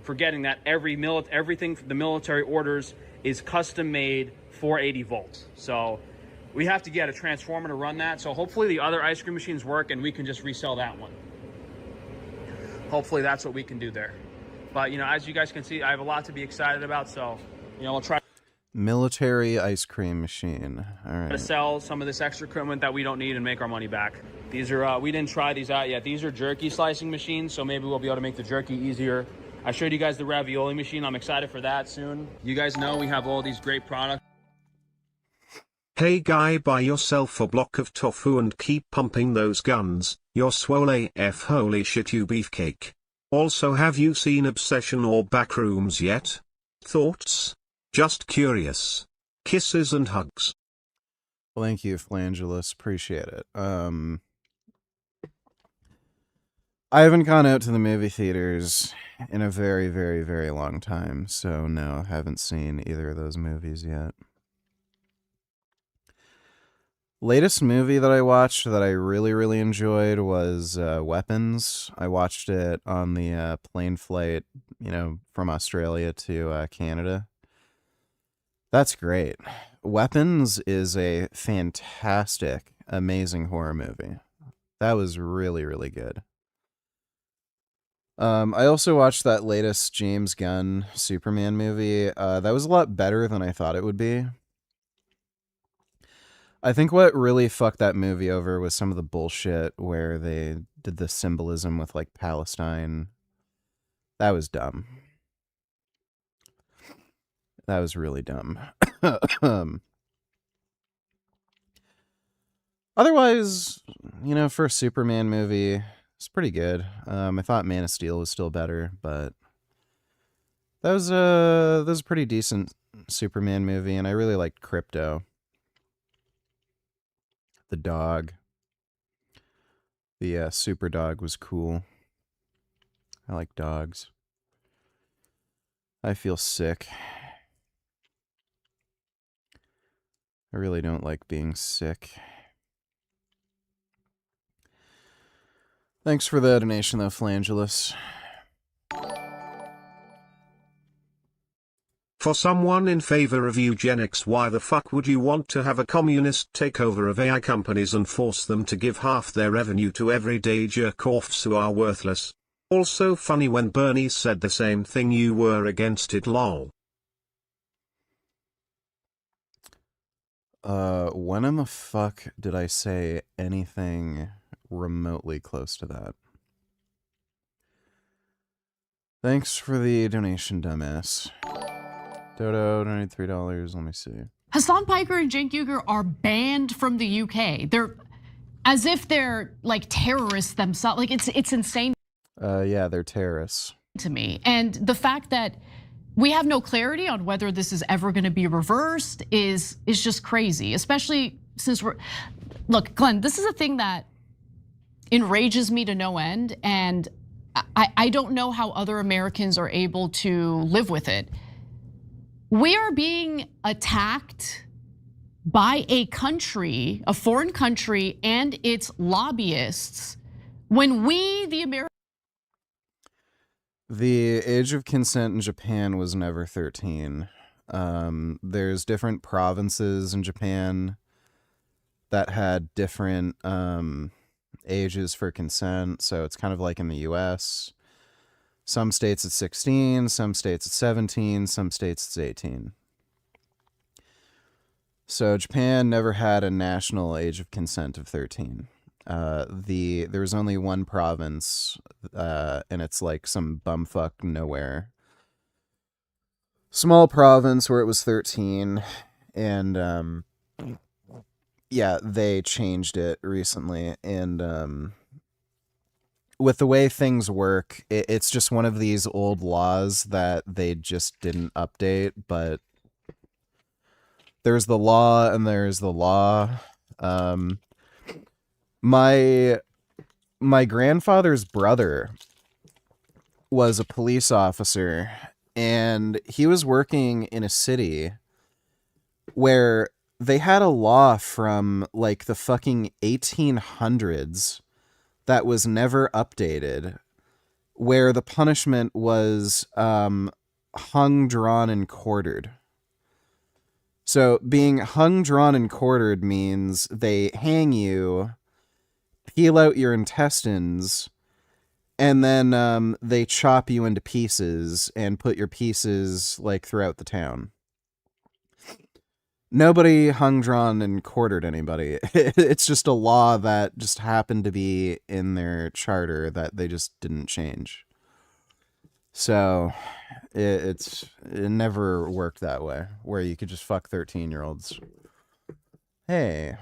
Forgetting that everything the military orders is custom made 480 volts. So we have to get a transformer to run that. So hopefully the other ice cream machines work and we can just resell that one. Hopefully that's what we can do there. But, as you guys can see, I have a lot to be excited about. So, we'll try military ice cream machine. All right. to sell some of this extra equipment that we don't need and make our money back. These are, we didn't try these out yet. These are jerky slicing machines, so maybe we'll be able to make the jerky easier. I showed you guys the ravioli machine. I'm excited for that soon. You guys know we have all these great products. Hey guy, buy yourself a block of tofu and keep pumping those guns. You're swole AF, holy shit you beefcake. Also, have you seen Obsession or Backrooms yet? Thoughts? Just curious. Kisses and hugs. Well, thank you, Flangulus. Appreciate it. I haven't gone out to the movie theaters in a very, very, very long time, so no, haven't seen either of those movies yet. Latest movie that I watched that I really, really enjoyed was Weapons. I watched it on the plane flight, from Australia to Canada. That's great. Weapons is a fantastic, amazing horror movie. That was really, really good. I also watched that latest James Gunn Superman movie. That was a lot better than I thought it would be. I think what really fucked that movie over was some of the bullshit where they did the symbolism with like Palestine. That was dumb. That was really dumb. Otherwise, you know, for a Superman movie, it's pretty good. I thought Man of Steel was still better, but that was a pretty decent Superman movie, and I really liked Crypto. The dog. The super dog was cool. I like dogs. I feel sick. I really don't like being sick. Thanks for the donation, though, Flangulus. For someone in favor of eugenics, why the fuck would you want to have a communist takeover of AI companies and force them to give half their revenue to everyday jerk-offs who are worthless? Also funny when Bernie said the same thing, you were against it, lol. When in the fuck did I say anything remotely close to that? Thanks for the donation, dumbass. Dodo donated $3. Let me see. Hassan Piker and Cenk Uygur are banned from the UK. They're as if they're like terrorists themselves. Like it's insane. Yeah, they're terrorists to me. And the fact that we have no clarity on whether this is ever going to be reversed is just crazy, especially since look, Glenn, this is a thing that enrages me to no end, and I don't know how other Americans are able to live with it. We are being attacked by a country, a foreign country, and its lobbyists when we, the Americans. The age of consent in Japan was never 13. There's different provinces in Japan that had different ages for consent, so it's kind of like in the US. Some states it's 16, some states it's 17, some states it's 18. So Japan never had a national age of consent of 13. There was only one province, and it's like some bumfuck nowhere. Small province where it was 13, and yeah, they changed it recently, and with the way things work, it's just one of these old laws that they just didn't update, but there's the law and there's the law. My grandfather's brother was a police officer, and he was working in a city where they had a law from like the fucking 1800s that was never updated, where the punishment was hung, drawn, and quartered. So being hung, drawn, and quartered means they hang you, peel out your intestines, and then they chop you into pieces and put your pieces like throughout the town. Nobody hung, drawn, and quartered anybody. It's just a law that just happened to be in their charter that they just didn't change. So it never worked that way, where you could just fuck 13-year-olds. Hey.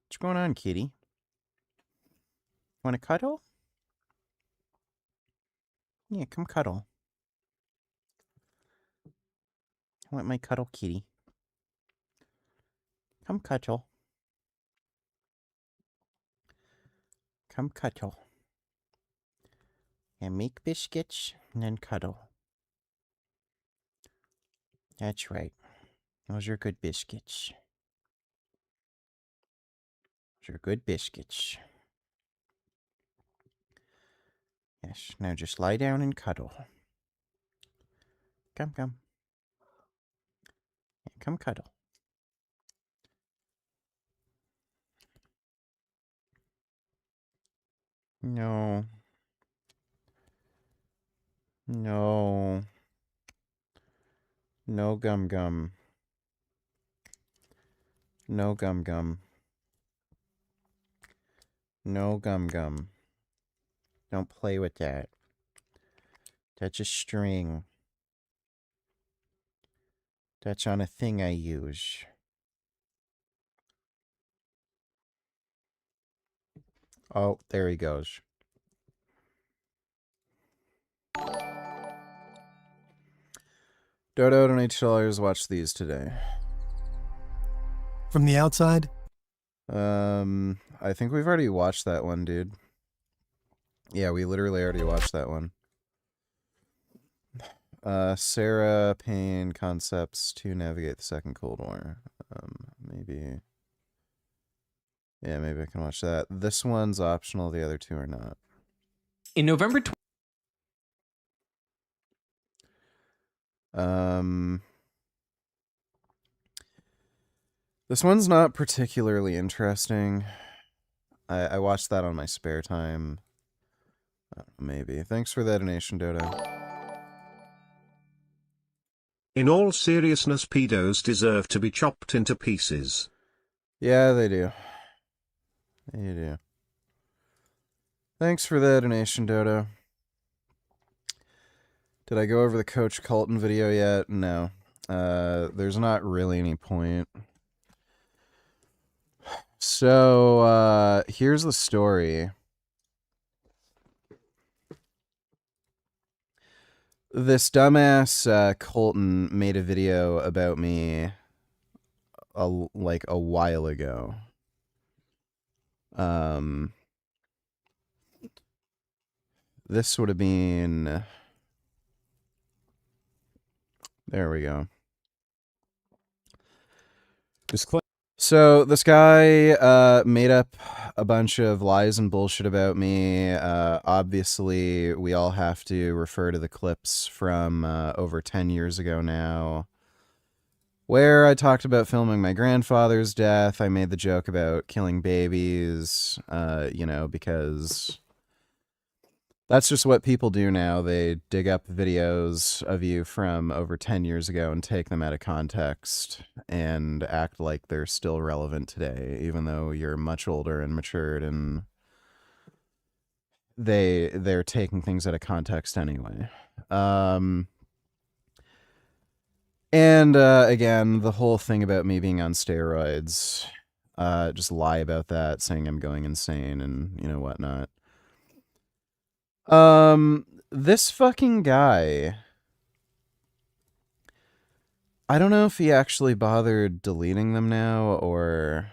What's going on, kitty? Want to cuddle? Yeah, come cuddle. I want my cuddle kitty. Come cuddle. Come cuddle. And make biscuits and then cuddle. That's right. Those are good biscuits. Those are good biscuits. Yes, now just lie down and cuddle. Come. Yeah, come cuddle. No. No. No gum gum. No gum gum. No gum gum. Don't play with that. That's a string. That's on a thing I use. Oh, there he goes. Dodo donates $2. Watch these today. From the outside? I think we've already watched that one, dude. Yeah, we literally already watched that one. Sarah Payne Concepts to Navigate the Second Cold War. Maybe. Yeah, maybe I can watch that. This one's optional, the other two are not. In November This one's not particularly interesting. I watched that on my spare time. Maybe. Thanks for that donation, Dodo. In all seriousness, pedos deserve to be chopped into pieces. Yeah, they do. They do. Thanks for that donation, Dodo. Did I go over the Coach Kolton video yet? No. There's not really any point. So, here's the story. This dumbass Kolton made a video about me like a while ago. This would have been... There we go. So this guy made up a bunch of lies and bullshit about me. Obviously, we all have to refer to the clips from over 10 years ago now, where I talked about filming my grandfather's death. I made the joke about killing babies, you know, because that's just what people do now. They dig up videos of you from over 10 years ago and take them out of context and act like they're still relevant today, even though you're much older and matured, and they're taking things out of context anyway. And again, the whole thing about me being on steroids, just lie about that, saying I'm going insane and, you know, whatnot. This fucking guy, I don't know if he actually bothered deleting them now, or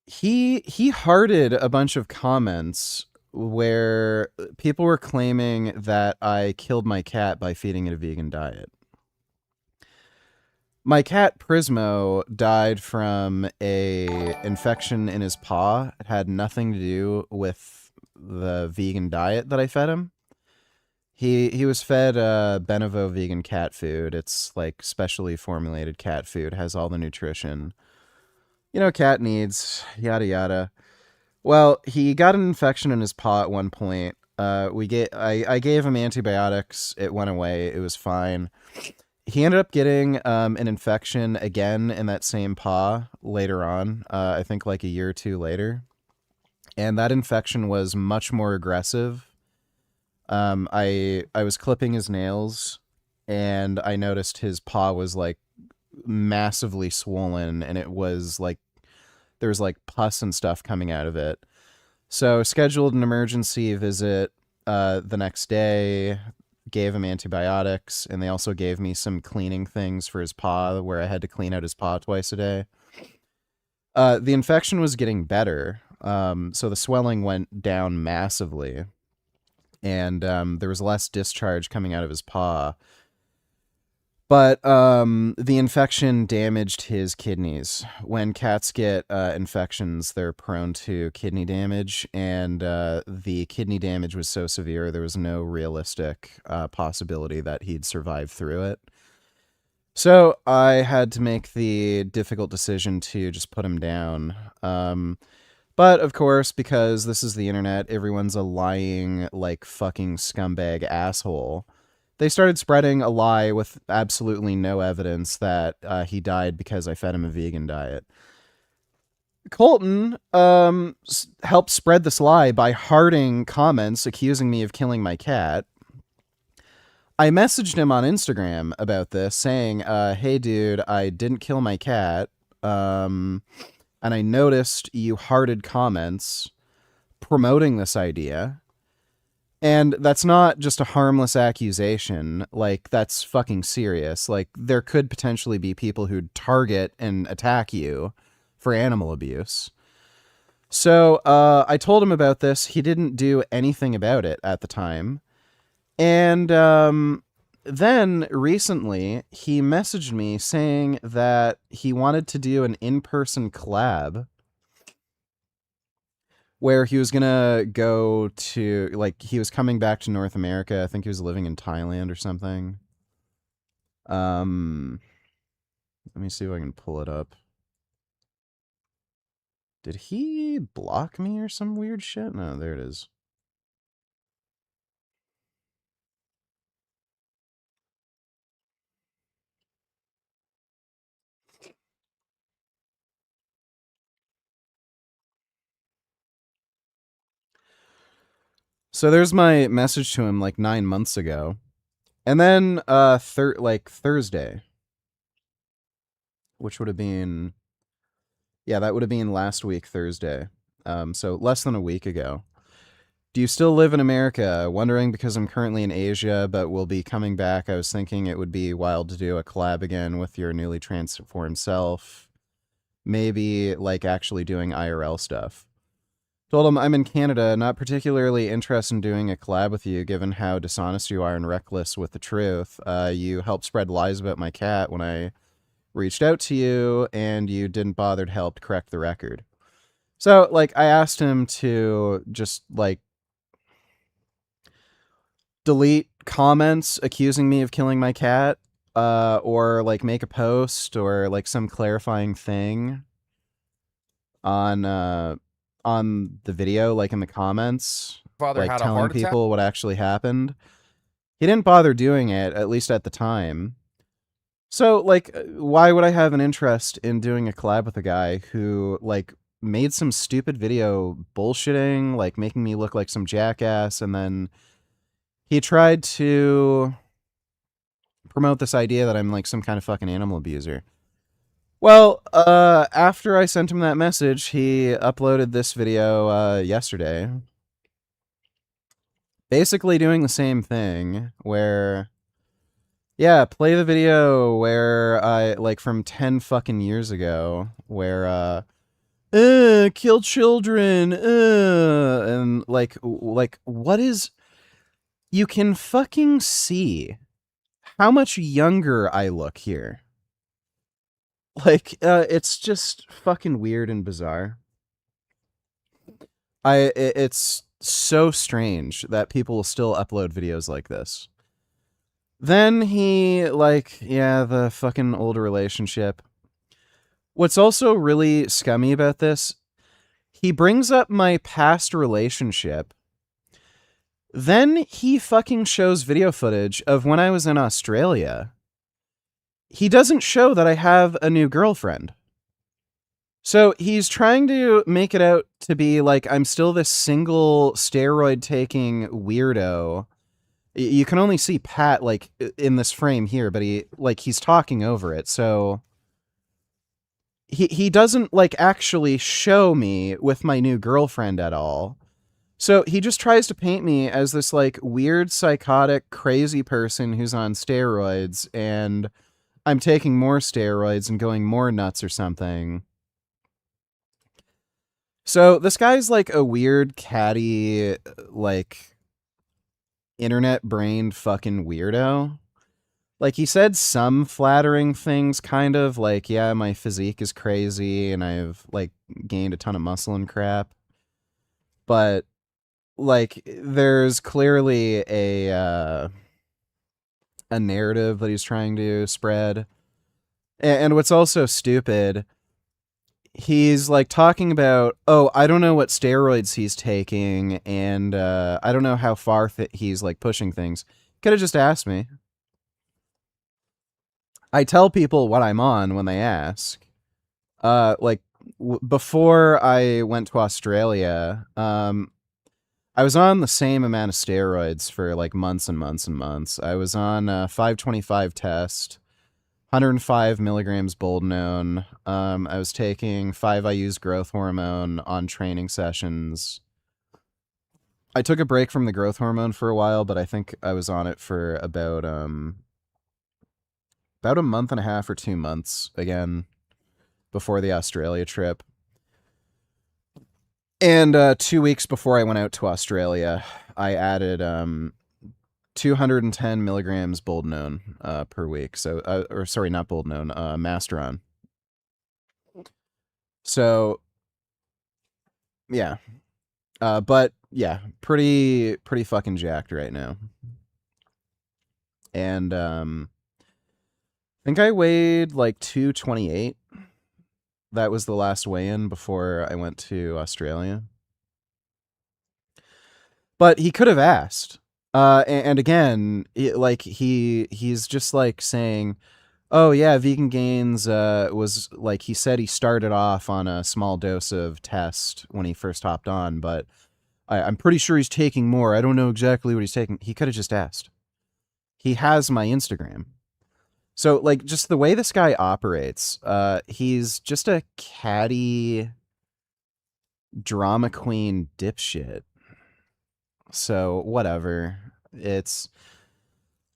he hearted a bunch of comments where people were claiming that I killed my cat by feeding it a vegan diet. My cat Prismo died from a infection in his paw. It had nothing to do with the vegan diet that I fed him. He was fed Benevo vegan cat food. It's like specially formulated cat food. It has all the nutrition, you know, cat needs, yada yada. Well, he got an infection in his paw at one point. I gave him antibiotics. It went away. It was fine. He ended up getting an infection again in that same paw later on, I think like a year or two later. And that infection was much more aggressive. I was clipping his nails, and I noticed his paw was like massively swollen, and it was like, there was like pus and stuff coming out of it. So scheduled an emergency visit the next day. Gave him antibiotics, and they also gave me some cleaning things for his paw, where I had to clean out his paw twice a day. The infection was getting better, so the swelling went down massively, and there was less discharge coming out of his paw. But the infection damaged his kidneys. When cats get infections, they're prone to kidney damage, and the kidney damage was so severe, there was no realistic possibility that he'd survive through it. So I had to make the difficult decision to just put him down. But of course, because this is the internet, everyone's a lying, like, fucking scumbag asshole. They started spreading a lie with absolutely no evidence that he died because I fed him a vegan diet. Kolton helped spread this lie by hearting comments accusing me of killing my cat. I messaged him on Instagram about this, saying, hey, dude, I didn't kill my cat, and I noticed you hearted comments promoting this idea. And that's not just a harmless accusation. Like, that's fucking serious. Like, there could potentially be people who'd target and attack you for animal abuse. So, I told him about this. He didn't do anything about it at the time. And, then recently he messaged me saying that he wanted to do an in-person collab where he was gonna go to, like, he was coming back to North America. I think he was living in Thailand or something. Let me see if I can pull it up. Did he block me or some weird shit? No, there it is. So there's my message to him like 9 months ago. And then Thursday, which would have been, yeah, that would have been last week Thursday. So less than a week ago. Do you still live in America? Wondering because I'm currently in Asia, but will be coming back. I was thinking it would be wild to do a collab again with your newly transformed self. Maybe like actually doing IRL stuff. Told him I'm in Canada, not particularly interested in doing a collab with you, given how dishonest you are and reckless with the truth. You helped spread lies about my cat when I reached out to you, and you didn't bother to help correct the record. So, like, I asked him to just, like, delete comments accusing me of killing my cat, or, like, make a post or, like, some clarifying thing on the video, like in the comments, Father like had a telling heart attack? people what actually happened. He didn't bother doing it, at least at the time. So, like, why would I have an interest in doing a collab with a guy who, like, made some stupid video bullshitting, like, making me look like some jackass, and then he tried to promote this idea that I'm, like, some kind of fucking animal abuser. Well, after I sent him that message, he uploaded this video, yesterday. Basically doing the same thing, where... Yeah, play the video where I, like, from 10 fucking years ago, where, kill children, and, like, what is... You can fucking see how much younger I look here. Like, it's just fucking weird and bizarre. It's so strange that people will still upload videos like this. Then he, like, yeah, the fucking old relationship. What's also really scummy about this, he brings up my past relationship. Then he fucking shows video footage of when I was in Australia. He doesn't show that I have a new girlfriend. So he's trying to make it out to be like I'm still this single steroid-taking weirdo. You can only see Pat, like, in this frame here, but he's talking over it, so... He doesn't, like, actually show me with my new girlfriend at all. So he just tries to paint me as this, like, weird, psychotic, crazy person who's on steroids, and I'm taking more steroids and going more nuts or something. So this guy's, like, a weird, catty, like... internet-brained fucking weirdo. Like, he said some flattering things, kind of, like, yeah, my physique is crazy, and I've, like, gained a ton of muscle and crap. But, like, there's clearly a narrative that he's trying to spread. And what's also stupid, he's, like, talking about, oh, I don't know what steroids he's taking, and I don't know how far he's, like, pushing things. Could have just asked me. I tell people what I'm on when they ask. Like before I went to Australia, I was on the same amount of steroids for like months and months and months. I was on 525 test, 105 milligrams Boldenone. I was taking 5 IU's growth hormone on training sessions. I took a break from the growth hormone for a while, but I think I was on it for about a month and a half or 2 months again before the Australia trip. And 2 weeks before I went out to Australia, I added 210 milligrams Boldenone per week. So, or sorry, not Boldenone, Masteron. So, yeah. But yeah, pretty fucking jacked right now. And I think I weighed like 228. That was the last weigh-in before I went to Australia. But he could have asked. And again, he's just like saying, oh yeah, Vegan Gains was like, he said he started off on a small dose of test when he first hopped on, but I'm pretty sure he's taking more. I don't know exactly what he's taking. He could have just asked. He has my Instagram. So, like, just the way this guy operates, he's just a catty drama queen dipshit. So, whatever.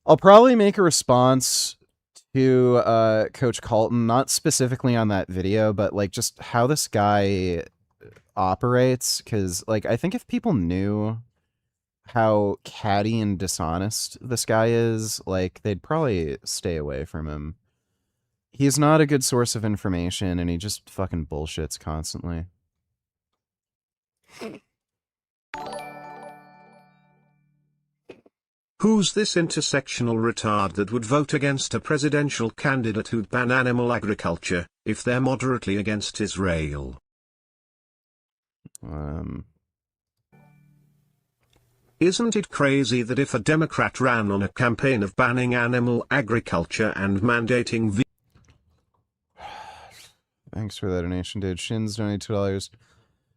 I'll probably make a response to Coach Kolton, not specifically on that video, but, like, just how this guy operates. Because, like, I think if people knew how catty and dishonest this guy is, like, they'd probably stay away from him. He's not a good source of information, and he just fucking bullshits constantly. Who's this intersectional retard that would vote against a presidential candidate who'd ban animal agriculture, if they're moderately against Israel? Isn't it crazy that if a Democrat ran on a campaign of banning animal agriculture and mandating Thanks for that donation, dude. Shins donated $2.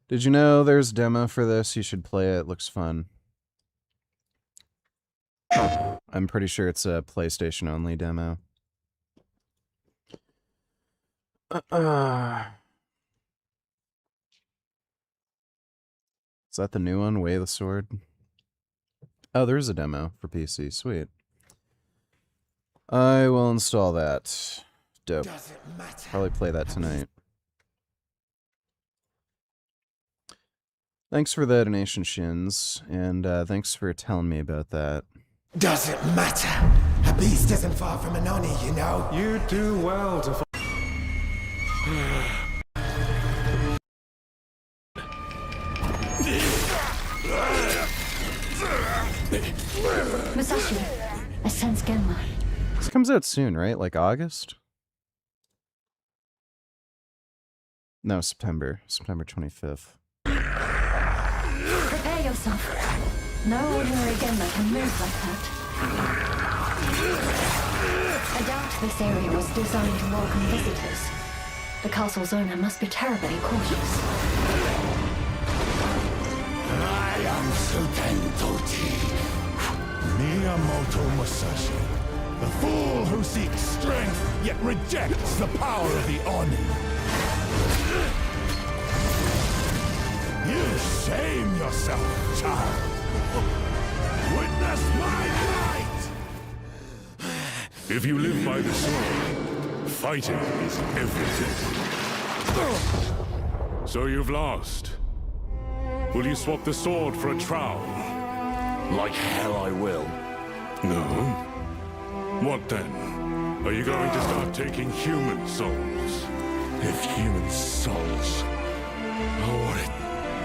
Did you know there's a demo for this? You should play it. It looks fun. I'm pretty sure it's a PlayStation only demo. Is that the new one? Way the Sword? Oh, there's a demo for PC. Sweet. I will install that. Dope. Probably play that tonight. Thanks for the donation, Shins, and thanks for telling me about that. Doesn't matter. A beast isn't far from an oni, you know. You do well to Musashi, I sense Genma. This comes out soon, right? Like August? No, September. September 25th. Prepare yourself. No ordinary Genma can move like that. I doubt this area was designed to welcome visitors. The castle's owner must be terribly cautious. I am Sultan Toti. Miyamoto Musashi. The fool who seeks strength, yet rejects the power of the Oni. You shame yourself, child. Witness my might! If you live by the sword, fighting is everything. So you've lost. Will you swap the sword for a trowel? Like hell I will. No? What then? Are you going to start taking human souls? If human souls are what it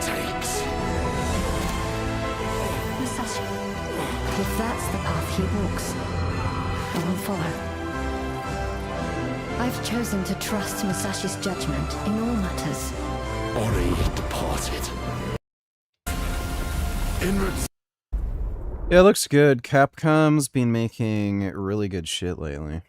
takes. Musashi, if that's the path he walks, I will follow. I've chosen to trust Musashi's judgment in all matters. Ori departed. In Yeah, it looks good. Capcom's been making really good shit lately.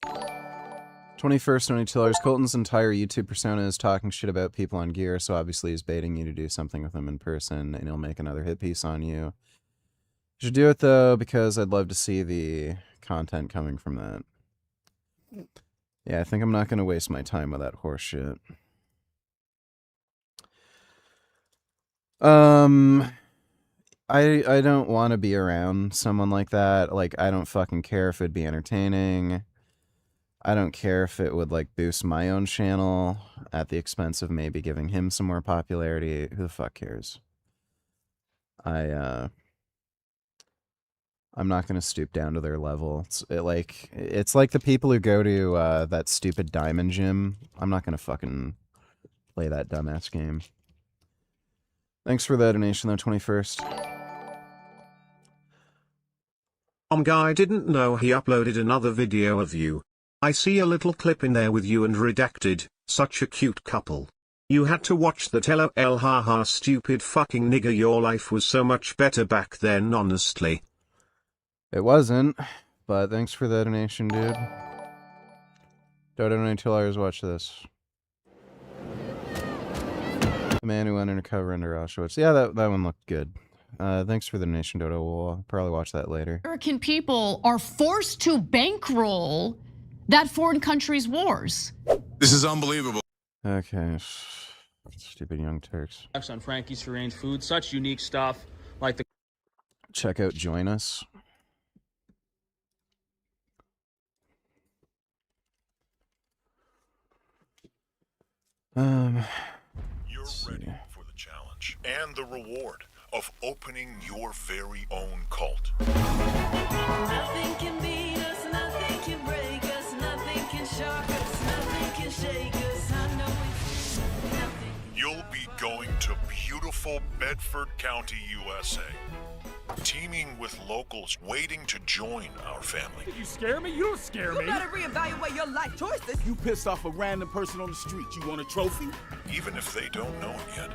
21st only $2. Kolton's entire YouTube persona is talking shit about people on Gear, so obviously he's baiting you to do something with him in person, and he'll make another hit piece on you. You should do it, though, because I'd love to see the content coming from that. Yeah, I think I'm not going to waste my time with that horse shit. I don't want to be around someone like that. Like, I don't fucking care if it'd be entertaining. I don't care if it would, like, boost my own channel at the expense of maybe giving him some more popularity. Who the fuck cares? I'm not going to stoop down to their level. It's like the people who go to that stupid diamond gym. I'm not going to fucking play that dumbass game. Thanks for the donation, though, 21st. Guy didn't know he uploaded another video of you. I see a little clip in there with you and redacted, such a cute couple. You had to watch that, lol, haha, stupid fucking nigga, your life was so much better back then, honestly. It wasn't, but thanks for the donation, dude. Don't donate $2, watch this. The man who went undercover under Auschwitz. Yeah, that one looked good. Thanks for the donation, Dodo. We'll probably watch that later. American people are forced to bankroll that foreign country's wars. This is unbelievable. Okay. Stupid young Turks. On Frankie's Free-Range Food, such unique stuff like the... Check out Join Us. You're ready for the challenge and the reward of opening your very own cult. Nothing can beat us, nothing can break us, nothing can shock us, nothing can shake us. I know it's nothing. You'll be going to beautiful Bedford County, USA, teaming with locals waiting to join our family. You scare me? You don't scare me. You better reevaluate your life choices. You pissed off a random person on the street. You want a trophy? Even if they don't know it yet.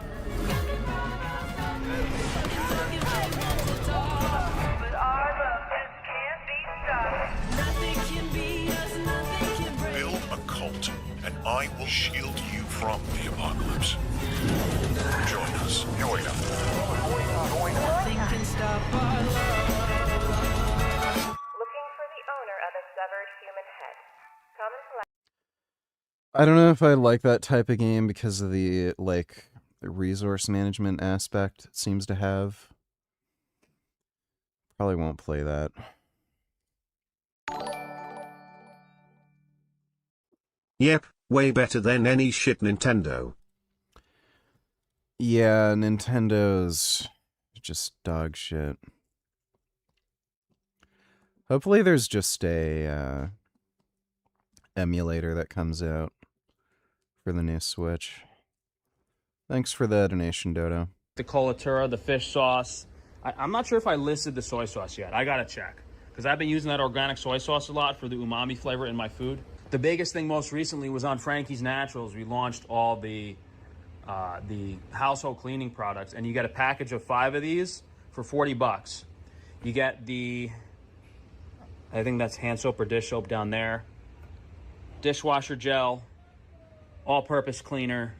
Build a cult, and I will shield you from the apocalypse. Join us. Join us. Nothing can stop our love. Looking for the owner of a severed human head. Come and collect. I don't know if I like that type of game because of the, like, resource management aspect it seems to have. Probably won't play that. Yep, way better than any shit Nintendo. Yeah, Nintendo's just dog shit. Hopefully there's just a emulator that comes out for the new Switch. Thanks for the donation, Dodo. The colatura, the fish sauce. I'm not sure if I listed the soy sauce yet. I gotta check. Because I've been using that organic soy sauce a lot for the umami flavor in my food. The biggest thing most recently was on Frankie's Naturals. We launched all the household cleaning products, and you get a package of 5 of these for $40. You get the, I think that's hand soap or dish soap down there, dishwasher gel, all-purpose cleaner.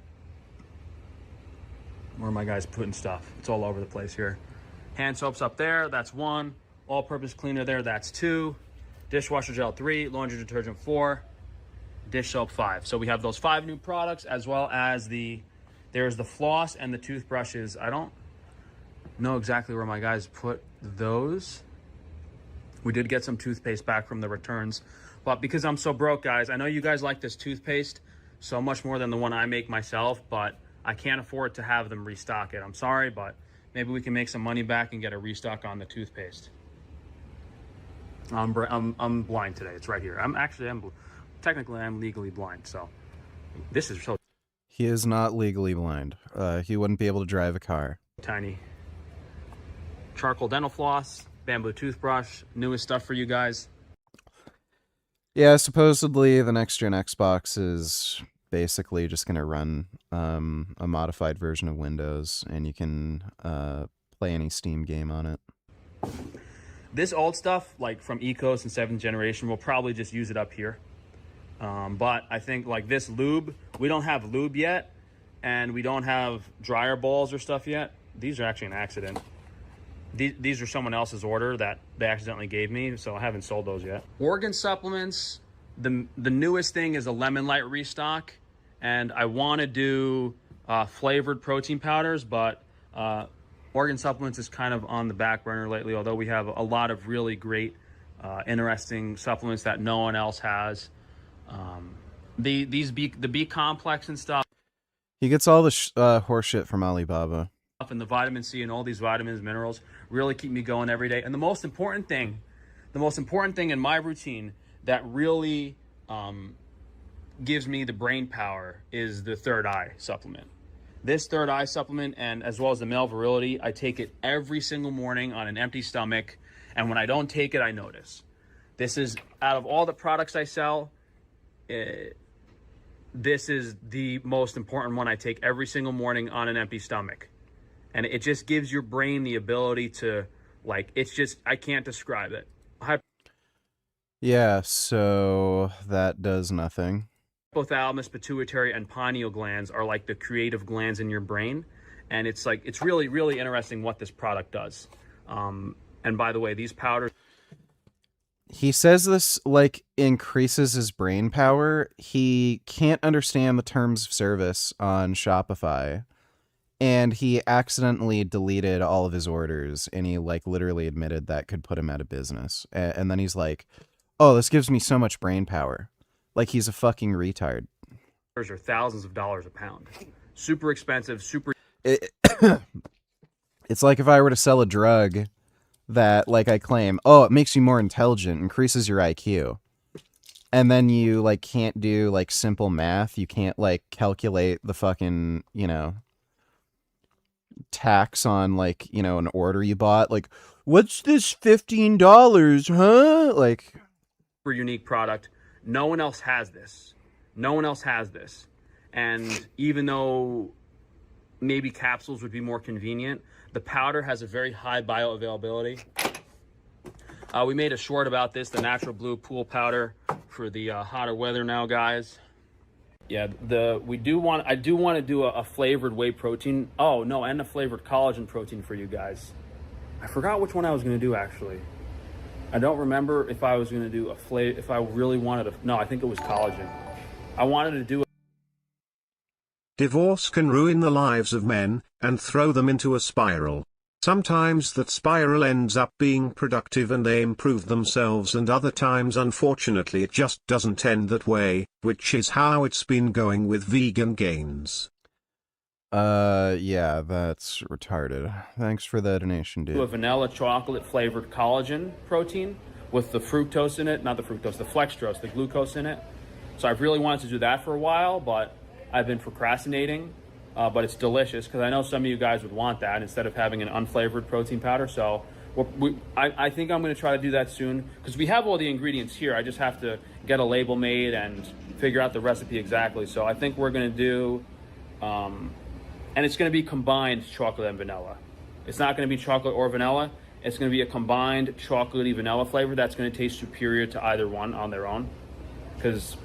Where are my guys putting stuff? It's all over the place here. Hand soaps up there, that's 1. All-purpose cleaner there, that's 2. Dishwasher gel 3, laundry detergent 4, dish soap 5. So we have those 5 new products, as well as there's the floss and the toothbrushes. I don't know exactly where my guys put those. We did get some toothpaste back from the returns, but because I'm so broke, guys, I know you guys like this toothpaste so much more than the one I make myself, but I can't afford to have them restock it. I'm sorry, but maybe we can make some money back and get a restock on the toothpaste. I'm blind today. It's right here. Technically I'm legally blind, so this is so. He is not legally blind. He wouldn't be able to drive a car. Tiny. Charcoal dental floss, bamboo toothbrush, newest stuff for you guys. Yeah, supposedly the next gen Xbox is basically just going to run a modified version of Windows, and you can play any Steam game on it. This old stuff, like from Ecos and 7th generation, we'll probably just use it up here. But I think like this lube, we don't have lube yet, and we don't have dryer balls or stuff yet. These are actually an accident. These are someone else's order that they accidentally gave me, so I haven't sold those yet. Organ supplements, the newest thing is a Lemon Light restock, and I want to do flavored protein powders, but organ supplements is kind of on the back burner lately, although we have a lot of really great, interesting supplements that no one else has. The B complex and stuff. He gets all the horse shit from Alibaba. And the vitamin C and all these vitamins, minerals really keep me going every day. And the most important thing in my routine that really gives me the brain power is the Third Eye supplement. This Third Eye supplement, and as well as the male virility, I take it every single morning on an empty stomach. And when I don't take it, I notice. This is, out of all the products I sell, this is the most important one I take every single morning on an empty stomach. And it just gives your brain the ability to, like, it's just, I can't describe it. Yeah, so that does nothing. Hypothalamus, pituitary, and pineal glands are like the creative glands in your brain. And it's like, it's really, really interesting what this product does. And by the way, these powders... He says this, like, increases his brain power. He can't understand the terms of service on Shopify. And he accidentally deleted all of his orders, and he, like, literally admitted that could put him out of business. And then he's like, oh, this gives me so much brain power. Like, he's a fucking retard. Are thousands of dollars a pound. Super expensive, super... It's like if I were to sell a drug that, like, I claim, oh, it makes you more intelligent, increases your IQ. And then you, like, can't do, like, simple math. You can't, like, calculate the fucking, you know, tax on, like, you know, an order you bought. Like, what's this $15, huh? Like, super unique product. No one else has this. No one else has this. And even though maybe capsules would be more convenient, the powder has a very high bioavailability. We made a short about this, the natural blue pool powder for the hotter weather now, guys. Yeah, I do want to do a flavored whey protein. Oh no, and a flavored collagen protein for you guys. I forgot which one I was going to do actually. I don't remember if I was going to do if I really wanted to. No, I think it was collagen. I wanted to do. Divorce can ruin the lives of men, and throw them into a spiral. Sometimes that spiral ends up being productive and they improve themselves, and other times unfortunately it just doesn't end that way, which is how it's been going with vegan gains. Yeah, that's retarded. Thanks for the donation, dude. A vanilla chocolate flavored collagen protein with the fructose in it, not the fructose, the flextrose, the glucose in it. So I've really wanted to do that for a while, but I've been procrastinating. But it's delicious because I know some of you guys would want that instead of having an unflavored protein powder. So I think I'm going to try to do that soon because we have all the ingredients here. I just have to get a label made and figure out the recipe exactly. So I think we're going to do, and it's going to be combined chocolate and vanilla. It's not going to be chocolate or vanilla. It's going to be a combined chocolatey vanilla flavor that's going to taste superior to either one on their own. Because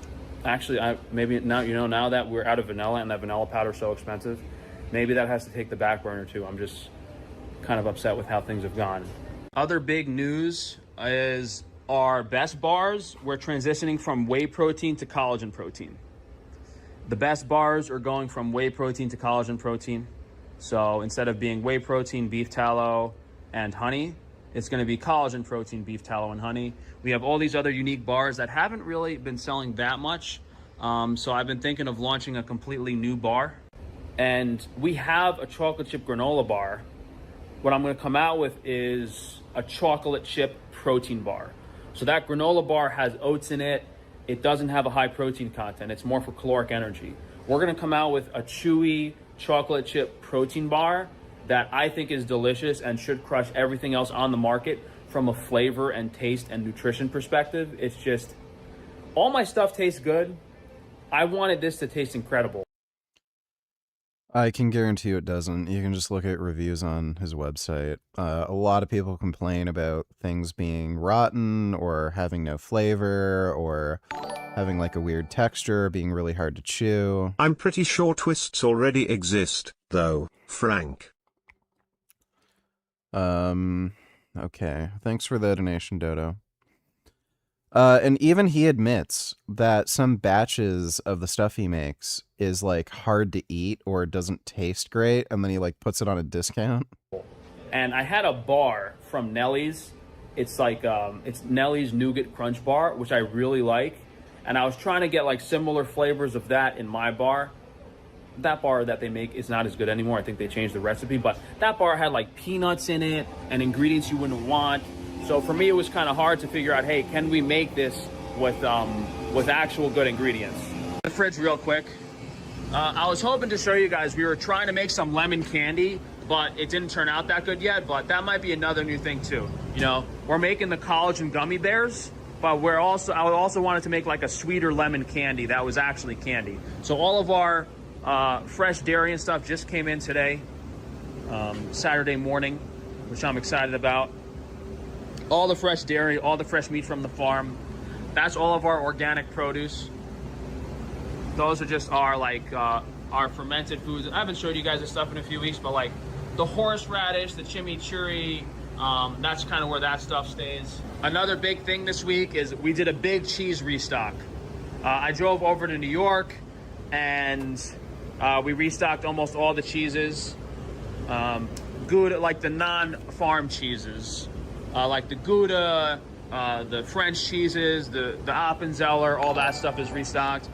actually, maybe now, you know, now that we're out of vanilla and that vanilla powder is so expensive, maybe that has to take the back burner too. I'm just kind of upset with how things have gone. Other big news is our Best bars. We're transitioning from whey protein to collagen protein. The Best bars are going from whey protein to collagen protein. So instead of being whey protein, beef tallow, and honey, it's going to be collagen protein, beef tallow, and honey. We have all these other unique bars that haven't really been selling that much. So I've been thinking of launching a completely new bar. And we have a chocolate chip granola bar. What I'm going to come out with is a chocolate chip protein bar. So that granola bar has oats in it. It doesn't have a high protein content. It's more for caloric energy. We're going to come out with a chewy chocolate chip protein bar that I think is delicious and should crush everything else on the market from a flavor and taste and nutrition perspective. It's just, all my stuff tastes good. I wanted this to taste incredible. I can guarantee you it doesn't. You can just look at reviews on his website. A lot of people complain about things being rotten or having no flavor or having like a weird texture, being really hard to chew. I'm pretty sure twists already exist, though, Frank. Okay. Thanks for the donation, Dodo. And even he admits that some batches of the stuff he makes is like hard to eat or doesn't taste great, and then he like puts it on a discount. And I had a bar from Nellie's. It's like it's Nellie's Nougat Crunch Bar, which I really like. And I was trying to get like similar flavors of that in my bar. That bar that they make is not as good anymore. I think they changed the recipe, but that bar had like peanuts in it and ingredients you wouldn't want. So for me, it was kind of hard to figure out, hey, can we make this with actual good ingredients? The fridge real quick. I was hoping to show you guys, we were trying to make some lemon candy, but it didn't turn out that good yet, but that might be another new thing too. You know, we're making the collagen gummy bears, but I also wanted to make like a sweeter lemon candy that was actually candy. So all of our fresh dairy and stuff just came in today, Saturday morning, which I'm excited about. All the fresh dairy, all the fresh meat from the farm. That's all of our organic produce. Those are just our our fermented foods. I haven't showed you guys this stuff in a few weeks, but like the horseradish, the chimichurri, that's kind of where that stuff stays. Another big thing this week is we did a big cheese restock. I drove over to New York and we restocked almost all the cheeses. Gouda, like the non-farm cheeses, like the Gouda, the French cheeses, the Appenzeller, all that stuff is restocked.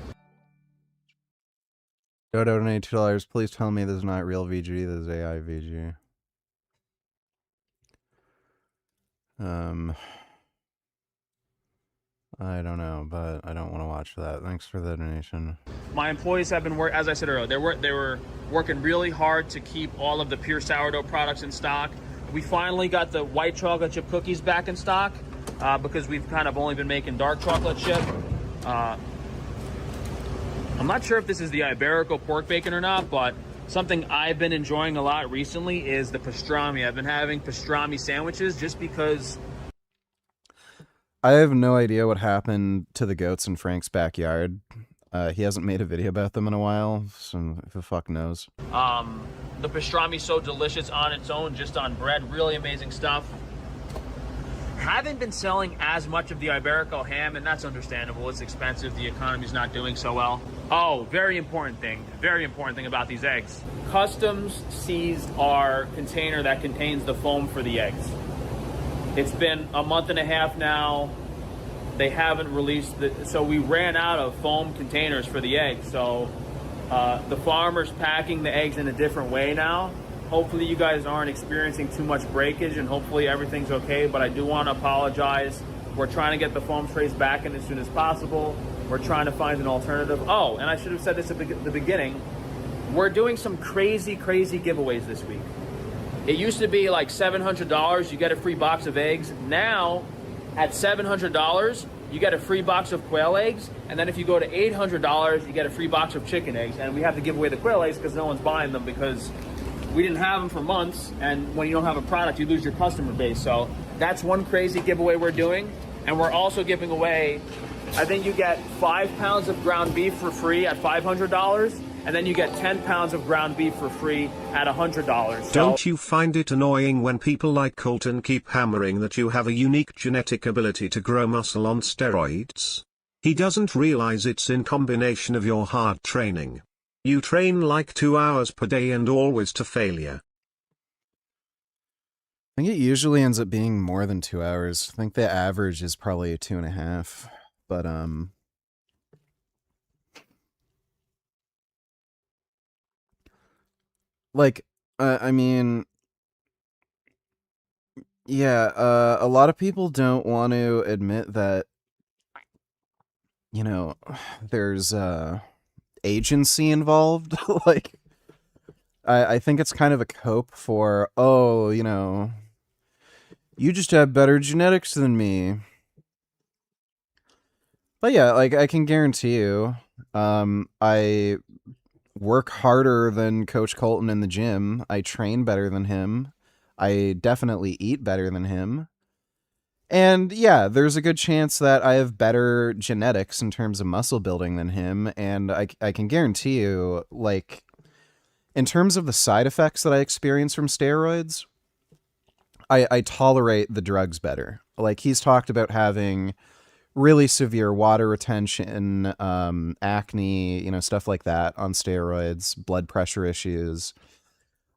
Dodo donated $2. Please tell me this is not real VG, this is AI VG. I don't know, but I don't want to watch that. Thanks for the donation. My employees have been as I said earlier, they were working really hard to keep all of the pure sourdough products in stock. We finally got the white chocolate chip cookies back in stock because we've kind of only been making dark chocolate chip. I'm not sure if this is the Iberico pork bacon or not, but something I've been enjoying a lot recently is the pastrami. I've been having pastrami sandwiches just because. I have no idea what happened to the goats in Frank's backyard. He hasn't made a video about them in a while, so who the fuck knows. The pastrami so delicious on its own, just on bread. Really amazing stuff. Haven't been selling as much of the Iberico ham, and that's understandable. It's expensive. The economy's not doing so well. Oh, very important thing about these eggs. Customs seized our container that contains the foam for the eggs. It's been a month and a half now. They haven't released so we ran out of foam containers for the eggs. So the farmer's packing the eggs in a different way now. Hopefully you guys aren't experiencing too much breakage and hopefully everything's okay, but I do want to apologize. We're trying to get the foam trays back in as soon as possible. We're trying to find an alternative. Oh, and I should have said this at the beginning. We're doing some crazy giveaways this week. It used to be like $700, you get a free box of eggs. Now, at $700, you get a free box of quail eggs. And then if you go to $800, you get a free box of chicken eggs. And we have to give away the quail eggs because no one's buying them because we didn't have them for months. And when you don't have a product, you lose your customer base. So that's one crazy giveaway we're doing. And we're also giving away, I think you get 5 pounds of ground beef for free at $500. And then you get 10 pounds of ground beef for free at $100. Don't you find it annoying when people like Kolton keep hammering that you have a unique genetic ability to grow muscle on steroids? He doesn't realize it's in combination of your hard training. You train like 2 hours per day and always to failure. I think it usually ends up being more than 2 hours. I think the average is probably 2.5. But like, I mean, yeah, a lot of people don't want to admit that, you know, there's agency involved. Like, I think it's kind of a cope for, oh, you know, you just have better genetics than me. But yeah, like, I can guarantee you, work harder than Coach Kolton in the gym. I train better than him. I definitely eat better than him. And yeah, there's a good chance that I have better genetics in terms of muscle building than him. And I can guarantee you, like, in terms of the side effects that I experience from steroids, I tolerate the drugs better. Like, he's talked about having really severe water retention, acne, you know, stuff like that on steroids, blood pressure issues.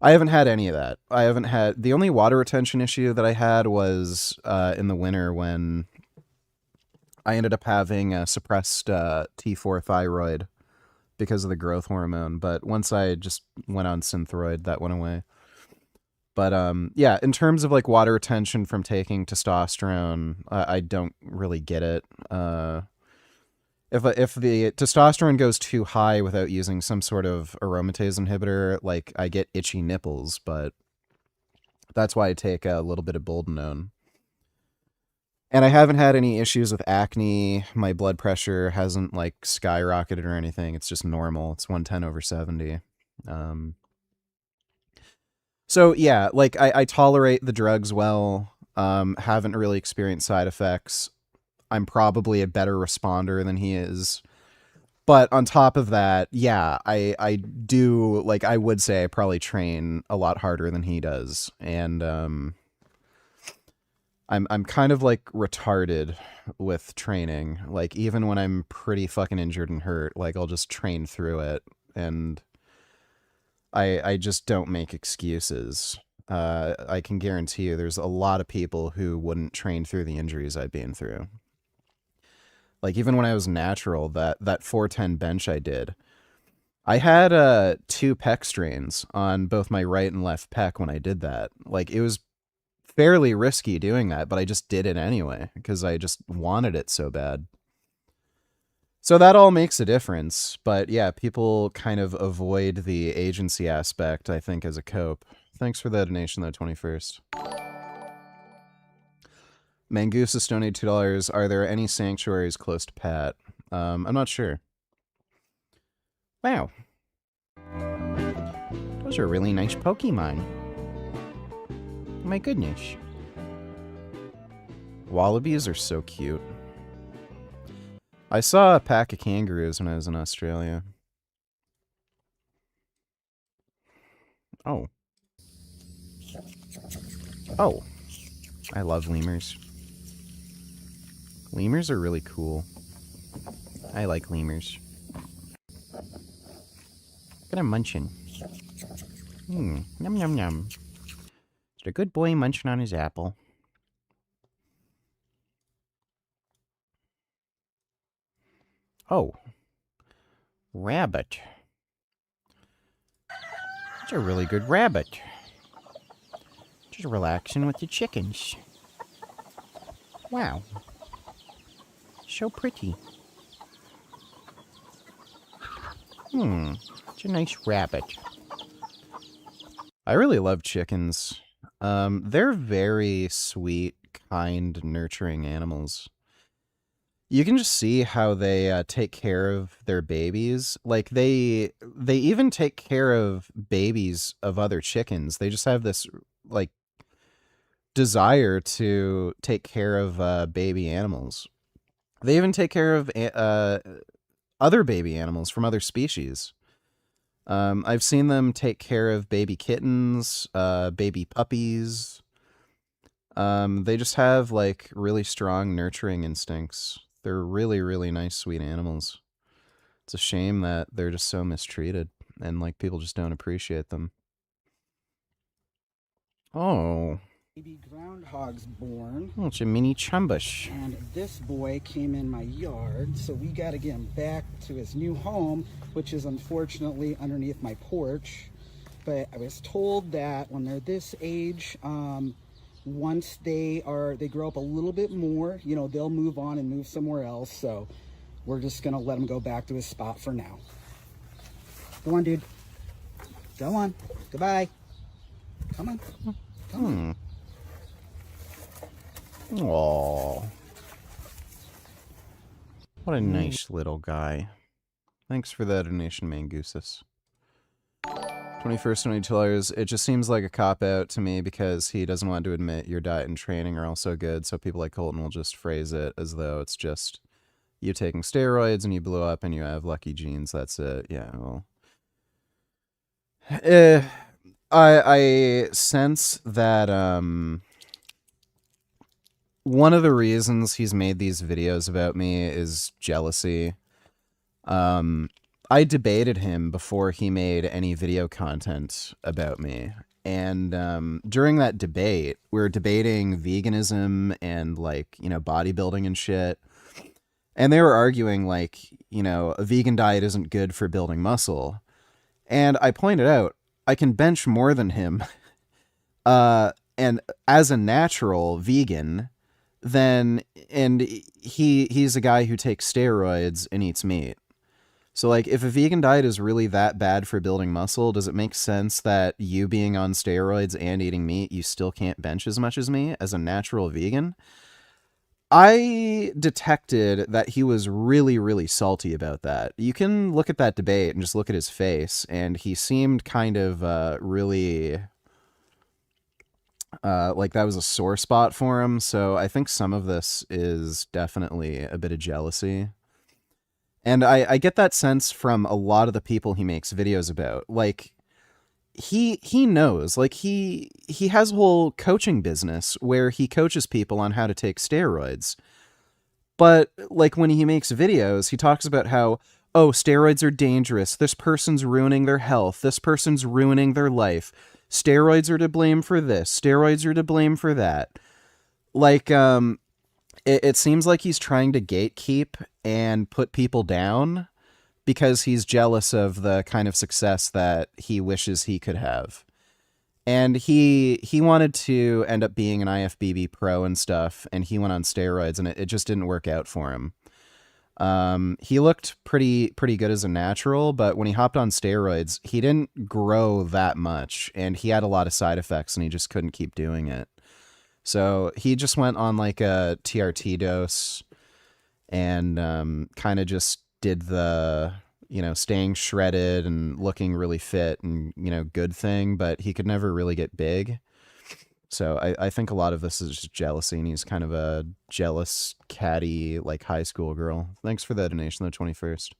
I haven't had any of that. I haven't had, the only water retention issue that I had was in the winter when I ended up having a suppressed T4 thyroid because of the growth hormone. But once I just went on Synthroid, that went away. But yeah, in terms of like water retention from taking testosterone, I don't really get it. If the testosterone goes too high without using some sort of aromatase inhibitor, like I get itchy nipples, but that's why I take a little bit of Boldenone. And I haven't had any issues with acne. My blood pressure hasn't like skyrocketed or anything. It's just normal. It's 110/70. So yeah, like I tolerate the drugs well. Haven't really experienced side effects. I'm probably a better responder than he is. But on top of that, yeah, I do, like, I would say I probably train a lot harder than he does. And I'm kind of like retarded with training. Like, even when I'm pretty fucking injured and hurt, like, I'll just train through it. And I just don't make excuses. I can guarantee you there's a lot of people who wouldn't train through the injuries I've been through. Like, even when I was natural, that 410 bench I did, I had 2 pec strains on both my right and left pec when I did that. Like, it was fairly risky doing that, but I just did it anyway because I just wanted it so bad. So that all makes a difference. But yeah, people kind of avoid the agency aspect, I think, as a cope. Thanks for the donation, though, 21st. Mangusa donated $2. Are there any sanctuaries close to Pat? I'm not sure. Wow. Those are really nice Pokemon. My goodness. Wallabies are so cute. I saw a pack of kangaroos when I was in Australia. Oh. Oh. I love lemurs. Lemurs are really cool. I like lemurs. Look at him munching. Yum yum yum. Is a good boy munching on his apple? Oh. Rabbit. That's a really good rabbit. Just relaxing with the chickens. Wow. So pretty. It's a nice rabbit. I really love chickens. They're very sweet, kind, nurturing animals. You can just see how they take care of their babies. Like, they even take care of babies of other chickens. They just have this, like, desire to take care of baby animals. They even take care of other baby animals from other species. I've seen them take care of baby kittens, baby puppies. They just have, like, really strong nurturing instincts. They're really, really nice, sweet animals. It's a shame that they're just so mistreated, and, like, people just don't appreciate them. Oh. Baby groundhog's born. Oh, it's a mini chumbush. And this boy came in my yard, so we got to get him back to his new home, which is unfortunately underneath my porch. But I was told that when they're this age, once they grow up a little bit more, you know, they'll move on and move somewhere else. So we're just gonna let him go back to his spot for now. Go on, dude. Go on. Goodbye. Come on. Come on. Aww. What a nice little guy. Thanks for the donation, Mangusis. $21 it just seems like a cop-out to me because he doesn't want to admit your diet and training are also good, so people like Kolton will just phrase it as though it's just you taking steroids and you blew up and you have lucky genes, that's it. Yeah, well... I sense that, one of the reasons he's made these videos about me is jealousy. I debated him before he made any video content about me. And during that debate, we were debating veganism and, like, you know, bodybuilding and shit. And they were arguing, like, you know, a vegan diet isn't good for building muscle. And I pointed out, I can bench more than him. And as a natural vegan, then, and he's a guy who takes steroids and eats meat. So, like, if a vegan diet is really that bad for building muscle, does it make sense that you being on steroids and eating meat, you still can't bench as much as me as a natural vegan? I detected that he was really, really salty about that. You can look at that debate and just look at his face, and he seemed kind of really... like that was a sore spot for him, so I think some of this is definitely a bit of jealousy. And I get that sense from a lot of the people he makes videos about. Like, he knows, like, he has a whole coaching business where he coaches people on how to take steroids. But, like, when he makes videos, he talks about how, oh, steroids are dangerous, this person's ruining their health, this person's ruining their life, steroids are to blame for this, steroids are to blame for that. Like, it seems like he's trying to gatekeep and put people down because he's jealous of the kind of success that he wishes he could have. And he wanted to end up being an IFBB pro and stuff, and he went on steroids, and it just didn't work out for him. He looked pretty good as a natural, but when he hopped on steroids, he didn't grow that much, and he had a lot of side effects, and he just couldn't keep doing it. So he just went on like a TRT dose and kind of just did the, you know, staying shredded and looking really fit and, you know, good thing, but he could never really get big. So I think a lot of this is just jealousy, and he's kind of a jealous, catty, like, high school girl. Thanks for the donation, the 21st.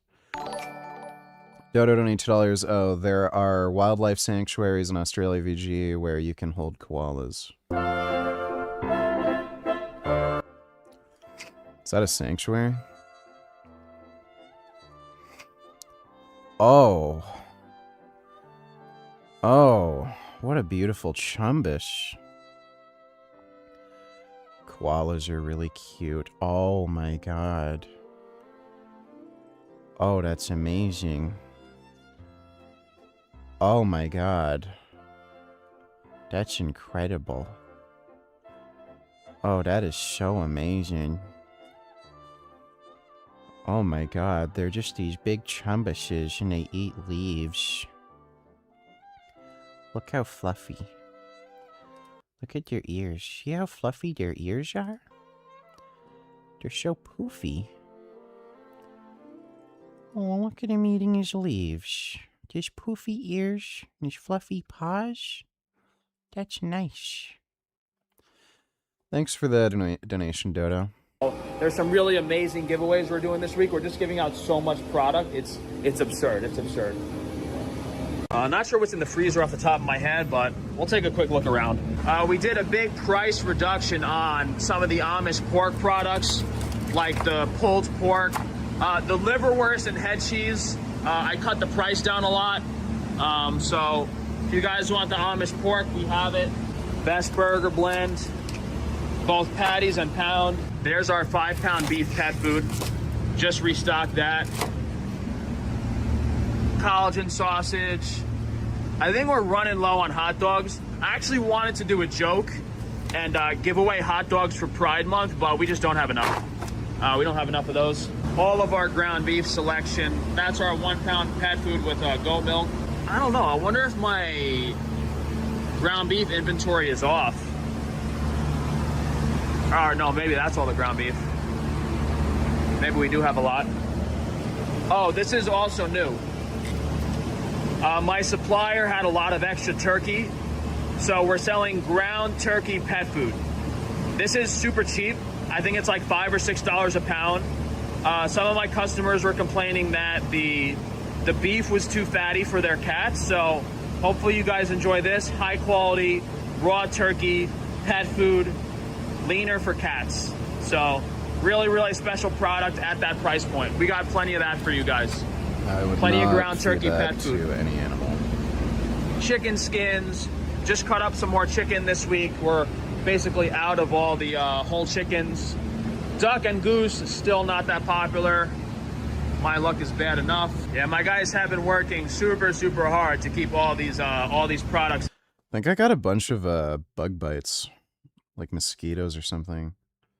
Dodo donate $2. Oh, there are wildlife sanctuaries in Australia, VG, where you can hold koalas. Is that a sanctuary? Oh. Oh, what a beautiful chumbish. Koalas are really cute. Oh my god. Oh, that's amazing. Oh my god. That's incredible. Oh, that is so amazing. Oh my god, they're just these big chumbushes and they eat leaves. Look how fluffy. Look at their ears. See how fluffy their ears are? They're so poofy. Oh, look at him eating his leaves. His poofy ears and his fluffy paws. That's nice. Thanks for the donation, Dodo. There's some really amazing giveaways we're doing this week. We're just giving out so much product. It's absurd. It's absurd. Not sure what's in the freezer off the top of my head, but we'll take a quick look around. We did a big price reduction on some of the Amish pork products, like the pulled pork, the liverwurst and head cheese. I cut the price down a lot. So if you guys want the Amish pork, we have it. Best burger blend, both patties and pound. There's our 5-pound beef pet food. Just restocked that. Collagen sausage. I think we're running low on hot dogs. I actually wanted to do a joke and give away hot dogs for Pride Month, but we just don't have enough. We don't have enough of those. All of our ground beef selection. That's our 1-pound pet food with goat milk. I don't know. I wonder if my ground beef inventory is off. Or no, maybe that's all the ground beef. Maybe we do have a lot. Oh, this is also new. My supplier had a lot of extra turkey, so we're selling ground turkey pet food. This is super cheap. I think it's like $5 or $6 a pound. Some of my customers were complaining that the beef was too fatty for their cats, so hopefully you guys enjoy this. High quality, raw turkey, pet food, leaner for cats. So really, really special product at that price point. We got plenty of that for you guys. I would Plenty of not ground feed turkey that pet food. to any animal. Chicken skins. Just cut up some more chicken this week. We're basically out of all the whole chickens. Duck and goose is still not that popular. My luck is bad enough. Yeah, my guys have been working super, super hard to keep all these products. I think I got a bunch of bug bites, like mosquitoes or something.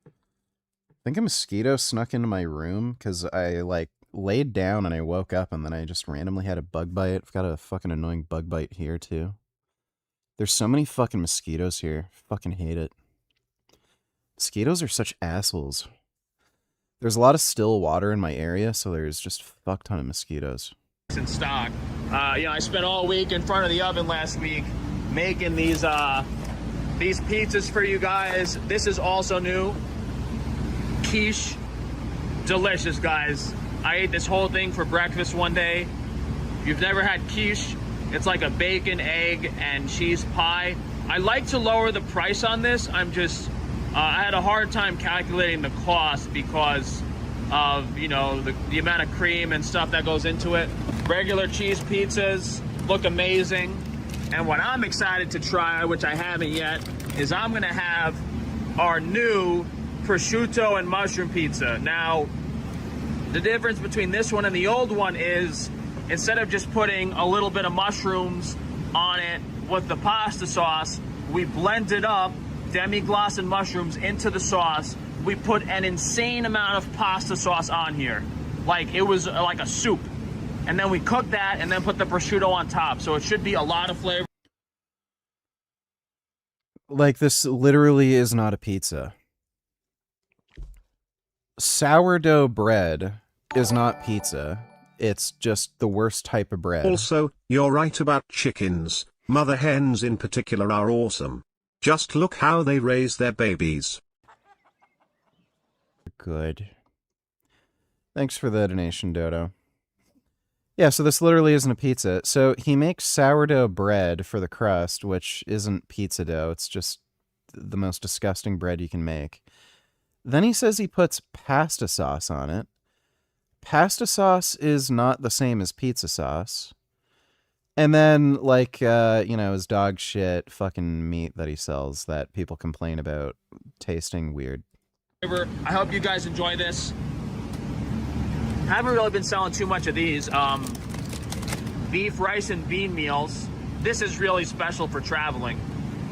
I think a mosquito snuck into my room because I like laid down and I woke up and then I just randomly had a bug bite. I've got a fucking annoying bug bite here too. There's so many fucking mosquitoes here. Fucking hate it. Mosquitoes are such assholes. There's a lot of still water in my area, so there's just a fuck ton of mosquitoes. In stock. I spent all week in front of the oven last week making these pizzas for you guys. This is also new. Quiche. Delicious, guys. I ate this whole thing for breakfast one day. If you've never had quiche, it's like a bacon, egg, and cheese pie. I like to lower the price on this. I had a hard time calculating the cost because of, the amount of cream and stuff that goes into it. Regular cheese pizzas look amazing. And what I'm excited to try, which I haven't yet, is I'm gonna have our new prosciutto and mushroom pizza. Now, the difference between this one and the old one is instead of just putting a little bit of mushrooms on it with the pasta sauce, we blended up demi-glace and mushrooms into the sauce. We put an insane amount of pasta sauce on here. Like it was like a soup. And then we cooked that and then put the prosciutto on top. So it should be a lot of flavor. Like, this literally is not a pizza. Sourdough bread is not pizza. It's just the worst type of bread. Also, you're right about chickens. Mother hens in particular are awesome. Just look how they raise their babies. Good. Thanks for the donation, Dodo. Yeah, so this literally isn't a pizza. So he makes sourdough bread for the crust, which isn't pizza dough. It's just the most disgusting bread you can make. Then he says he puts pasta sauce on it. Pasta sauce is not the same as pizza sauce. And then, his dog shit fucking meat that he sells that people complain about tasting weird. I hope you guys enjoy this. I haven't really been selling too much of these. Beef, rice, and bean meals. This is really special for traveling.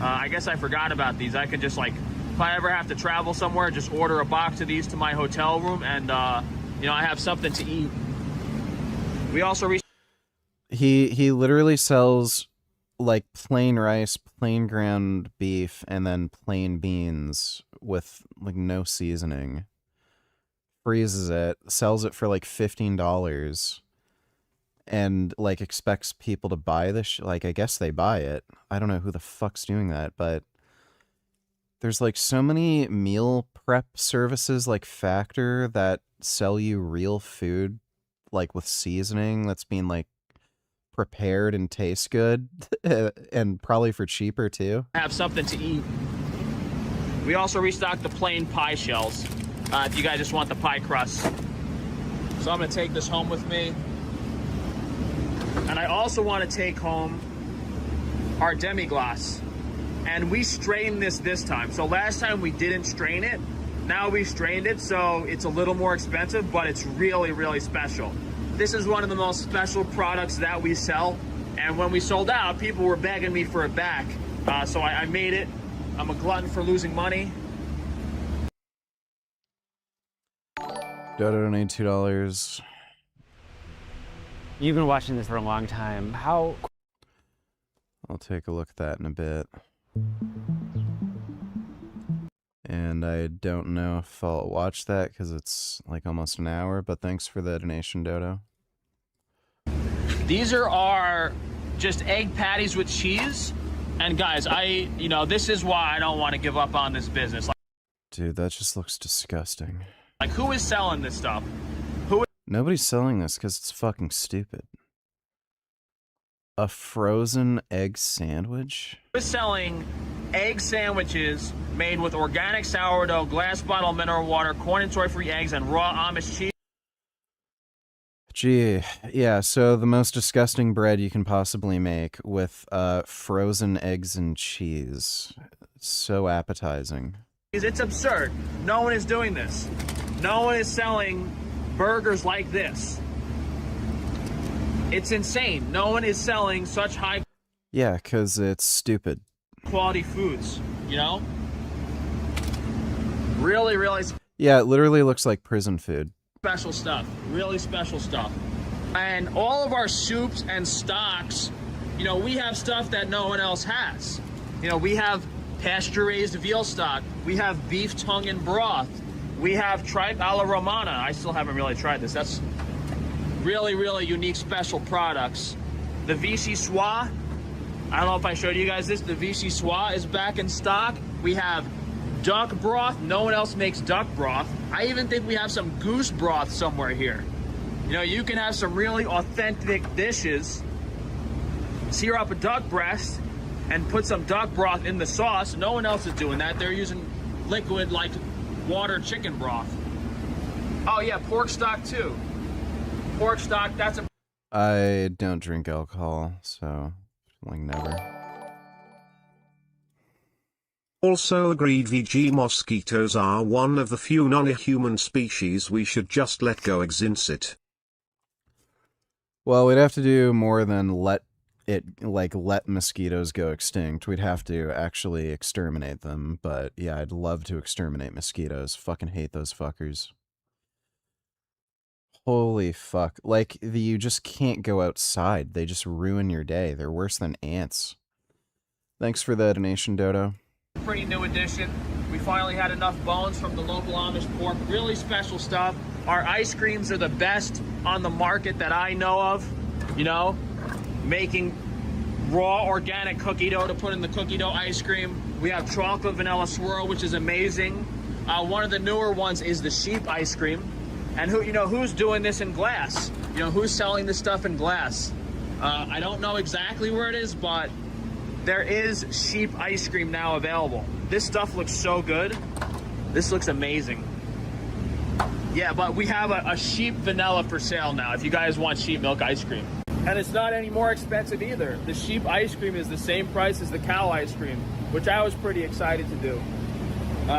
I guess I forgot about these. I could just if I ever have to travel somewhere, just order a box of these to my hotel room and, I have something to eat. We also He literally sells plain rice, plain ground beef, and then plain beans with no seasoning. Freezes it, sells it for $15, and expects people to buy this. I guess they buy it. I don't know who the fuck's doing that, but there's so many meal prep services like Factor that sell you real food with seasoning that's being prepared and tastes good and probably for cheaper too. Have something to eat. We also restocked the plain pie shells if you guys just want the pie crust. So I'm gonna take this home with me. And I also want to take home our demi-glace. And we strained this time. So last time we didn't strain it. Now we strained it, so it's a little more expensive, but it's really, really special. This is one of the most special products that we sell. And when we sold out, people were begging me for it back. So I made it. I'm a glutton for losing money. Dodo donate $2. You've been watching this for a long time. How... I'll take a look at that in a bit. And I don't know if I'll watch that because it's almost an hour, but thanks for the donation, Dodo. These are our just egg patties with cheese. And guys, this is why I don't want to give up on this business. Dude, that just looks disgusting. Like who is selling this stuff? Nobody's selling this because it's fucking stupid. A frozen egg sandwich? Who is selling egg sandwiches made with organic sourdough, glass bottle mineral water, corn and soy-free eggs, and raw Amish cheese? Gee, yeah, so the most disgusting bread you can possibly make with frozen eggs and cheese. It's so appetizing. It's absurd. No one is doing this. No one is selling burgers like this. It's insane. No one is selling such high Yeah, because it's stupid. quality foods, you know? Really, really Yeah, it literally looks like prison food. special stuff. Really special stuff. And all of our soups and stocks, we have stuff that no one else has. We have pasture-raised veal stock. We have beef tongue and broth. We have tripe alla romana. I still haven't really tried this. That's really, really unique special products. The Vichy Soie. I don't know if I showed you guys this. The Vichy Soie is back in stock. We have duck broth. No one else makes duck broth. I even think we have some goose broth somewhere here. You can have some really authentic dishes. Sear up a duck breast and put some duck broth in the sauce. No one else is doing that. They're using liquid like water chicken broth. Oh yeah, pork stock too. Pork stock, that's a... I don't drink alcohol, so like never. Also agreed VG mosquitoes are one of the few non-human species we should just let go exist. Well, we'd have to do more than let mosquitoes go extinct. We'd have to actually exterminate them, but yeah, I'd love to exterminate mosquitoes. Fucking hate those fuckers. Holy fuck. Like, you just can't go outside. They just ruin your day. They're worse than ants. Thanks for the donation, Dodo. Pretty new addition. We finally had enough bones from the local Amish pork. Really special stuff. Our ice creams are the best on the market that I know of. Making raw organic cookie dough to put in the cookie dough ice cream. We have chocolate vanilla swirl, which is amazing. One of the newer ones is the sheep ice cream. And who's doing this in glass? Who's selling this stuff in glass? I don't know exactly where it is, but there is sheep ice cream now available. This stuff looks so good. This looks amazing. Yeah, but we have a sheep vanilla for sale now if you guys want sheep milk ice cream. And it's not any more expensive either. The sheep ice cream is the same price as the cow ice cream, which I was pretty excited to do.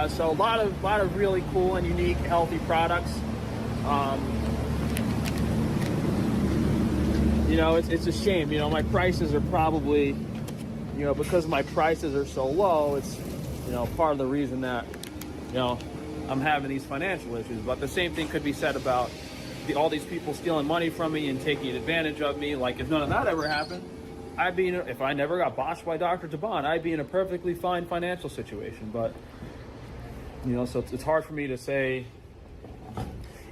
So a lot of really cool and unique, healthy products. It's a shame. My prices are probably, because my prices are so low, it's, part of the reason that, I'm having these financial issues. But the same thing could be said about all these people stealing money from me and taking advantage of me. Like, if none of that ever happened, if I never got botched by Dr. Taban, I'd be in a perfectly fine financial situation. But, so it's hard for me to say.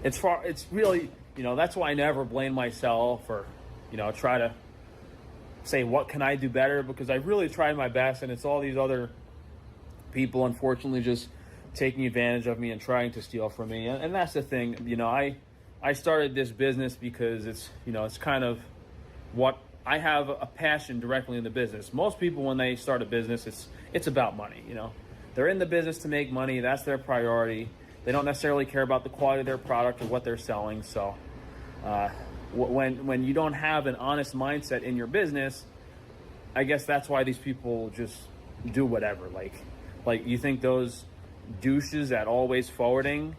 It's really, that's why I never blame myself or, try to say, what can I do better? Because I really tried my best, and it's all these other people, unfortunately, just taking advantage of me and trying to steal from me. And that's the thing, I started this business because it's kind of what I have a passion directly in the business. Most people, when they start a business, it's about money, They're in the business to make money. That's their priority. They don't necessarily care about the quality of their product or what they're selling. So when you don't have an honest mindset in your business, I guess that's why these people just do whatever. Like you think those douches at Always Forwarding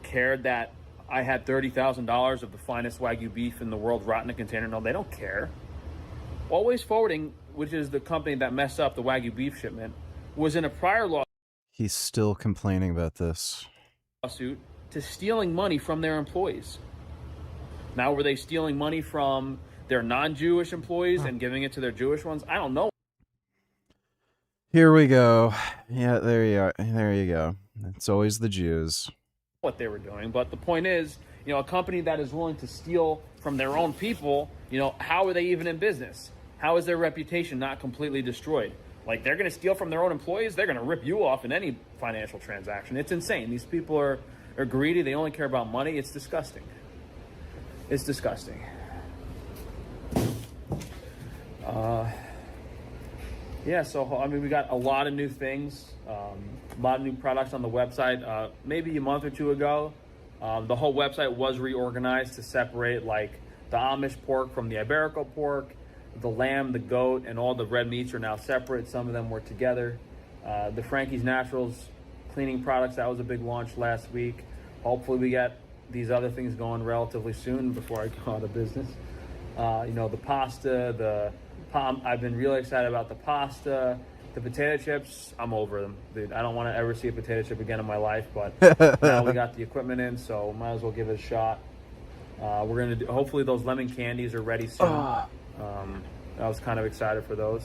cared that I had $30,000 of the finest Wagyu beef in the world rot in a container? No, they don't care. Always Forwarding, which is the company that messed up the Wagyu beef shipment, was in a prior He's still complaining about this lawsuit to stealing money from their employees. Now, were they stealing money from their non-Jewish employees and giving it to their Jewish ones? I don't know. Here we go. Yeah, there you are. There you go. It's always the Jews. What they were doing, but the point is You know, a company that is willing to steal from their own people, you know, how are they even in business? How is their reputation not completely destroyed? Like, they're going to steal from their own employees. They're going to rip you off in any financial transaction. It's insane. These people are greedy. They only care about money. It's disgusting. It's disgusting. Yeah, so, I mean, we got a lot of new things, a lot of new products on the website. Maybe a month or two ago, the whole website was reorganized to separate, like, the Amish pork from the Iberico pork. The lamb, the goat, and all the red meats are now separate. Some of them were together. The Frankie's Naturals cleaning products, that was a big launch last week. Hopefully we get these other things going relatively soon before I go out of business. You know, the pasta, I've been really excited about the pasta. The potato chips, I'm over them, dude. I don't want to ever see a potato chip again in my life, but now we got the equipment in, so might as well give it a shot. We're going to do, hopefully those lemon candies are ready soon. I was kind of excited for those.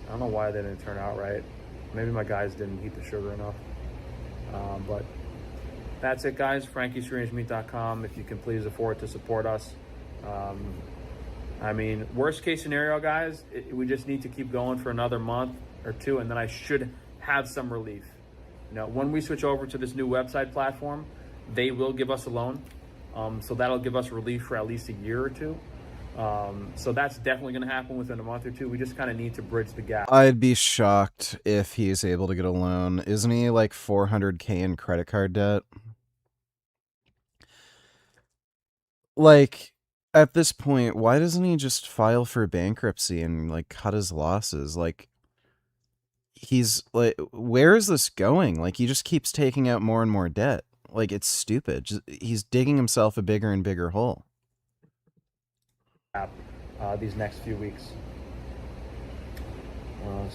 I don't know why they didn't turn out right. Maybe my guys didn't heat the sugar enough. But that's it, guys. Frankie'sFreeRangeMeat.com. If you can please afford to support us. I mean, worst case scenario, guys, we just need to keep going for another month or two, and then I should have some relief. You know, when we switch over to this new website platform, they will give us a loan. So that'll give us relief for at least a year or two. So that's definitely going to happen within a month or two. We just kind of need to bridge the gap. I'd be shocked if he's able to get a loan. Isn't he like $400K in credit card debt? Like, at this point, why doesn't he just file for bankruptcy and like cut his losses? Like, he's like, where is this going? Like, he just keeps taking out more and more debt. Like, it's stupid. He's digging himself a bigger and bigger hole. These next few weeks.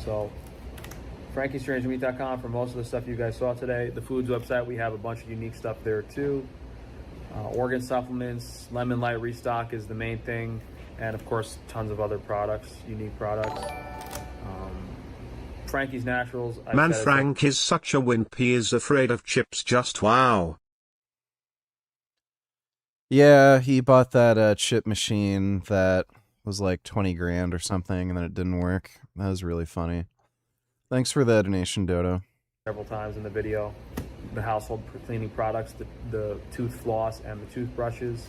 So Frankie'sStrangeMeat.com for most of the stuff you guys saw today. The foods website, we have a bunch of unique stuff there too. Organ supplements, Lemon Light restock is the main thing, and of course tons of other products, unique products. Frankie's Naturals. Man, Frank is such a wimp. He is afraid of chips. Just wow. Yeah, he bought that chip machine that was like 20 grand or something, and then it didn't work. That was really funny. Thanks for the donation, Dodo. Several times in the video, the household cleaning products, the tooth floss and the toothbrushes,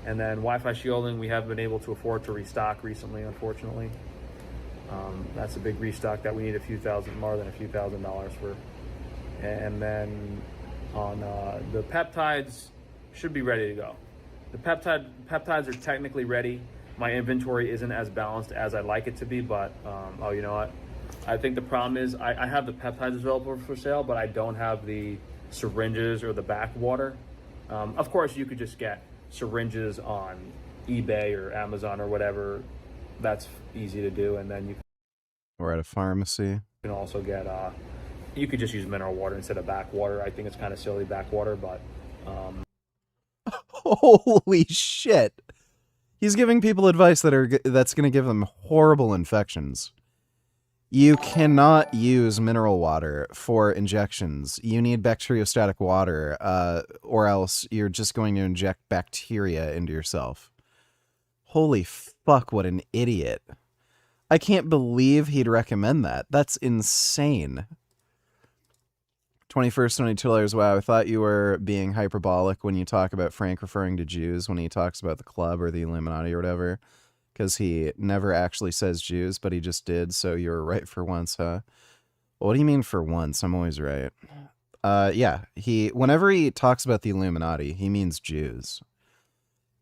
and then Wi-Fi shielding. We haven't been able to afford to restock recently, unfortunately. That's a big restock that we need more than a few $1,000s for. And then on the peptides, should be ready to go. The peptides are technically ready. My inventory isn't as balanced as I'd like it to be, but oh, you know what? I think the problem is I have the peptides available for sale, but I don't have the syringes or the backwater. Of course, you could just get syringes on eBay or Amazon or whatever. That's easy to do, and then you Or at a pharmacy. can also get you could just use mineral water instead of backwater. I think it's kind of silly, backwater, but Holy shit. He's giving people advice that's going to give them horrible infections. You cannot use mineral water for injections. You need bacteriostatic water, or else you're just going to inject bacteria into yourself. Holy fuck, what an idiot. I can't believe he'd recommend that. That's insane. 21st, $22. Wow, I thought you were being hyperbolic when you talk about Frank referring to Jews when he talks about the club or the Illuminati or whatever. Because he never actually says Jews, but he just did, so you were right for once, huh? Well, what do you mean for once? I'm always right. Yeah, whenever he talks about the Illuminati, he means Jews.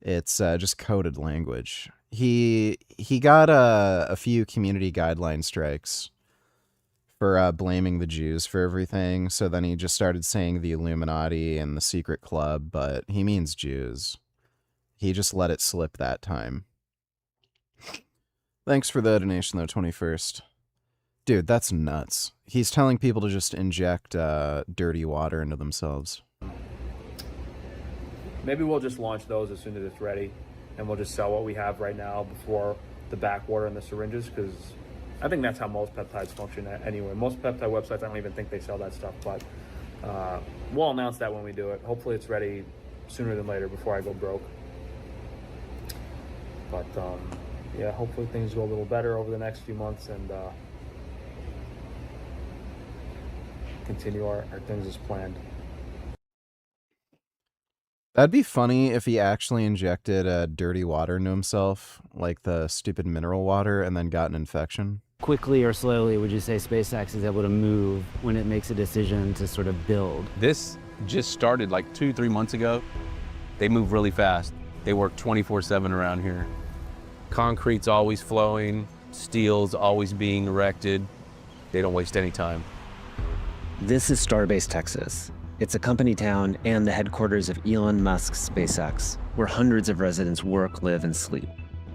It's just coded language. He got a few community guideline strikes for blaming the Jews for everything, so then he just started saying the Illuminati and the secret club, but he means Jews. He just let it slip that time. Thanks for the donation, though, 21st. Dude, that's nuts. He's telling people to just inject dirty water into themselves. maybe we'll just launch those as soon as it's ready, and we'll just sell what we have right now before the backwater and the syringes, because I think that's how most peptides function anyway. Most peptide websites, I don't even think they sell that stuff, but we'll announce that when we do it. Hopefully it's ready sooner than later before I go broke. But yeah, hopefully things go a little better over the next few months and continue our things as planned. That'd be funny if he actually injected dirty water into himself, like the stupid mineral water, and then got an infection. Quickly or slowly would you say SpaceX is able to move when it makes a decision to sort of build? This just started like 2-3 months ago. They move really fast. They work 24/7 around here. Concrete's always flowing, steel's always being erected. They don't waste any time. This is Starbase, Texas. It's a company town and the headquarters of Elon Musk's SpaceX, where hundreds of residents work, live, and sleep.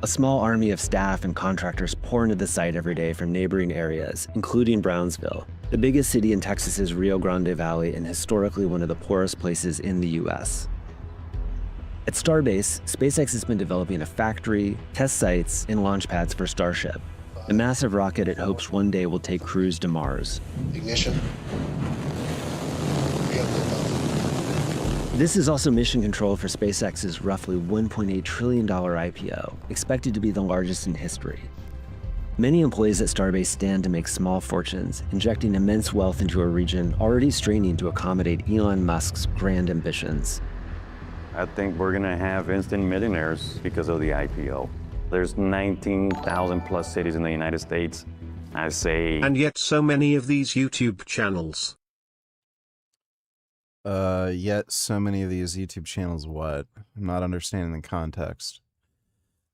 A small army of staff and contractors pour into the site every day from neighboring areas, including Brownsville, the biggest city in Texas's Rio Grande Valley and historically one of the poorest places in the US. At Starbase, SpaceX has been developing a factory, test sites, and launch pads for Starship, a massive rocket it hopes one day will take crews to Mars. Ignition. This is also mission control for SpaceX's roughly $1.8 trillion IPO, expected to be the largest in history. Many employees at Starbase stand to make small fortunes, injecting immense wealth into a region already straining to accommodate Elon Musk's grand ambitions. I think we're gonna have instant millionaires because of the IPO. There's 19,000 plus cities in the United States. I say... And yet so many of these YouTube channels. Yet so many of these YouTube channels what? I'm not understanding the context.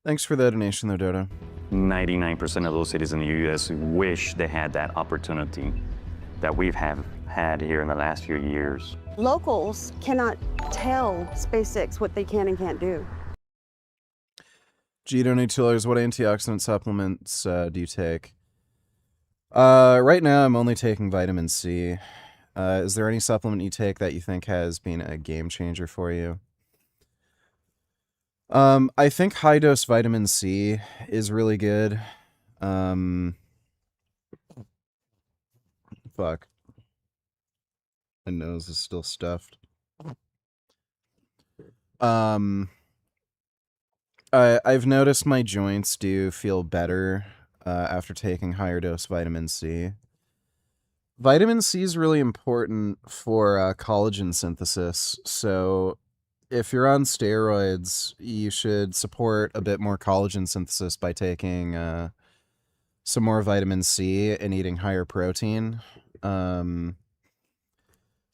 Thanks for the donation though, Dodo. 99% of those cities in the US wish they had that opportunity that we've had here in the last few years. Locals cannot tell SpaceX what they can and can't do. G donate $2. What antioxidant supplements do you take? Right now I'm only taking vitamin C. Is there any supplement you take that you think has been a game changer for you? I think high dose vitamin C is really good. Fuck. My nose is still stuffed. I've noticed my joints do feel better after taking higher dose vitamin C. Vitamin C is really important for collagen synthesis, so if you're on steroids, you should support a bit more collagen synthesis by taking some more vitamin C and eating higher protein. As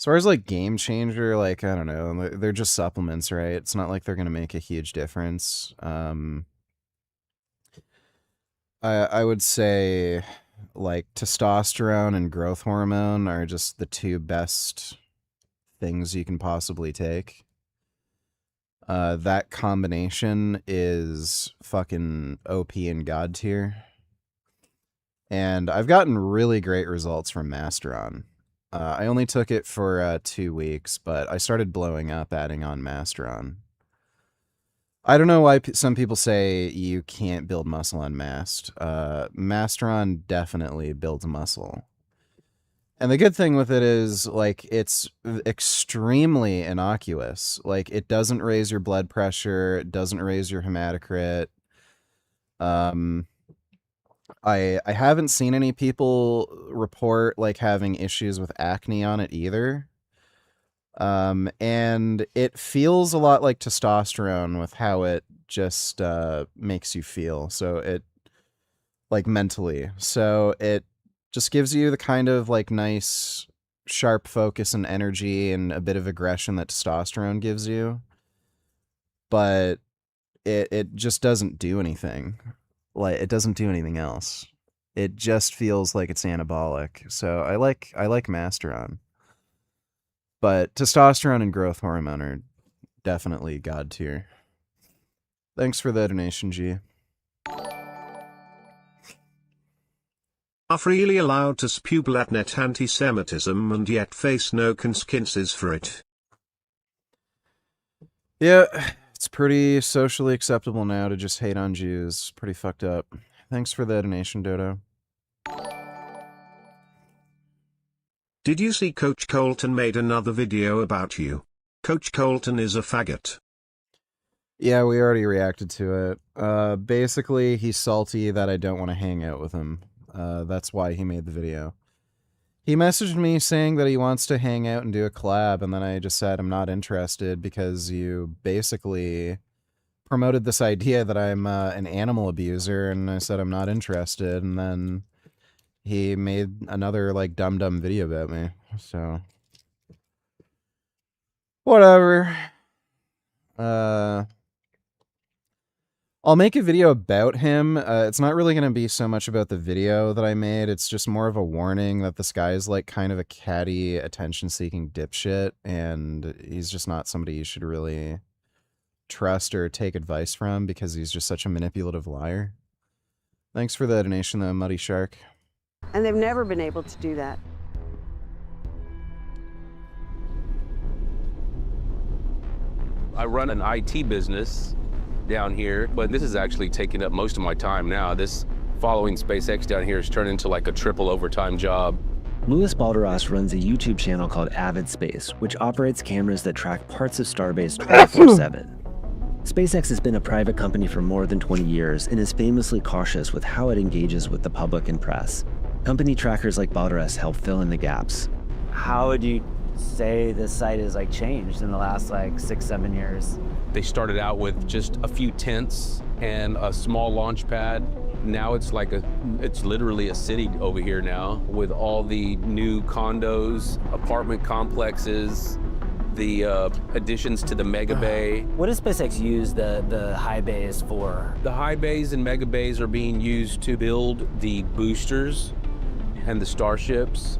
far as like game changer, like, I don't know, they're just supplements, right? It's not like they're going to make a huge difference. I would say like testosterone and growth hormone are just the two best things you can possibly take. That combination is fucking OP and God tier. And I've gotten really great results from Masteron. I only took it for 2 weeks, but I started blowing up adding on Masteron. I don't know why some people say you can't build muscle on Mast. Masteron definitely builds muscle. And the good thing with it is, like, it's extremely innocuous. Like, it doesn't raise your blood pressure, it doesn't raise your hematocrit. I haven't seen any people report, like, having issues with acne on it either. And it feels a lot like testosterone with how it just makes you feel. So it, like, mentally. So it just gives you the kind of, like, nice, sharp focus and energy and a bit of aggression that testosterone gives you. But it just doesn't do anything. Like, it doesn't do anything else. It just feels like it's anabolic. So I like Masteron. But testosterone and growth hormone are definitely God tier. Thanks for the donation, G. Are freely allowed to spew blatnet anti-Semitism and yet face no consequences for it. Yeah, it's pretty socially acceptable now to just hate on Jews. Pretty fucked up. Thanks for the donation, Dodo. Did you see Coach Kolton made another video about you? Coach Kolton is a faggot. Yeah, we already reacted to it. Basically, he's salty that I don't want to hang out with him. That's why he made the video. He messaged me saying that he wants to hang out and do a collab, and then I just said I'm not interested because you basically promoted this idea that I'm an animal abuser, and I said I'm not interested, and then he made another, like, dumb video about me, so... Whatever. I'll make a video about him. It's not really going to be so much about the video that I made. It's just more of a warning that this guy is like kind of a catty, attention-seeking dipshit, and he's just not somebody you should really trust or take advice from because he's just such a manipulative liar. Thanks for the donation, though, Muddy Shark. And they've never been able to do that. I run an IT business down here, but this is actually taking up most of my time now. This following SpaceX down here has turned into like a triple overtime job. Louis Balderas runs a YouTube channel called Avid Space, which operates cameras that track parts of Starbase 24/7. SpaceX has been a private company for more than 20 years and is famously cautious with how it engages with the public and press. Company trackers like Balderas help fill in the gaps. How would you say this site has like changed in the last like 6-7 years? They started out with just a few tents and a small launch pad. Now it's like it's literally a city over here now with all the new condos, apartment complexes, the additions to the mega bay. What does SpaceX use the high bays for? The high bays and mega bays are being used to build the boosters and the starships.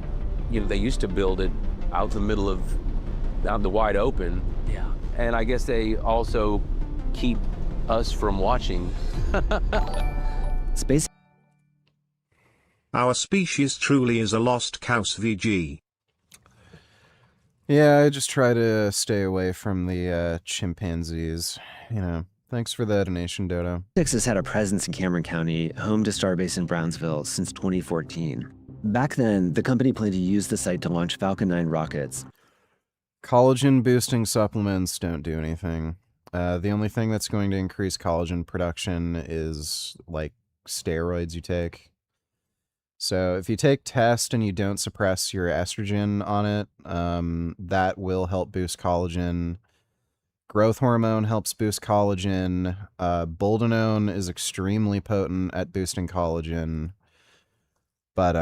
You know, they used to build it out in the wide open. Yeah. And I guess they also keep us from watching. Space. Our species truly is a lost cause VG. Yeah, I just try to stay away from the chimpanzees. You know, thanks for the donation, Dodo. SpaceX has had a presence in Cameron County, home to Starbase in Brownsville, since 2014. Back then, the company planned to use the site to launch Falcon 9 rockets. Collagen boosting supplements don't do anything. The only thing that's going to increase collagen production is like steroids you take. So if you take test and you don't suppress your estrogen on it, that will help boost collagen. Growth hormone helps boost collagen. Boldenone is extremely potent at boosting collagen. But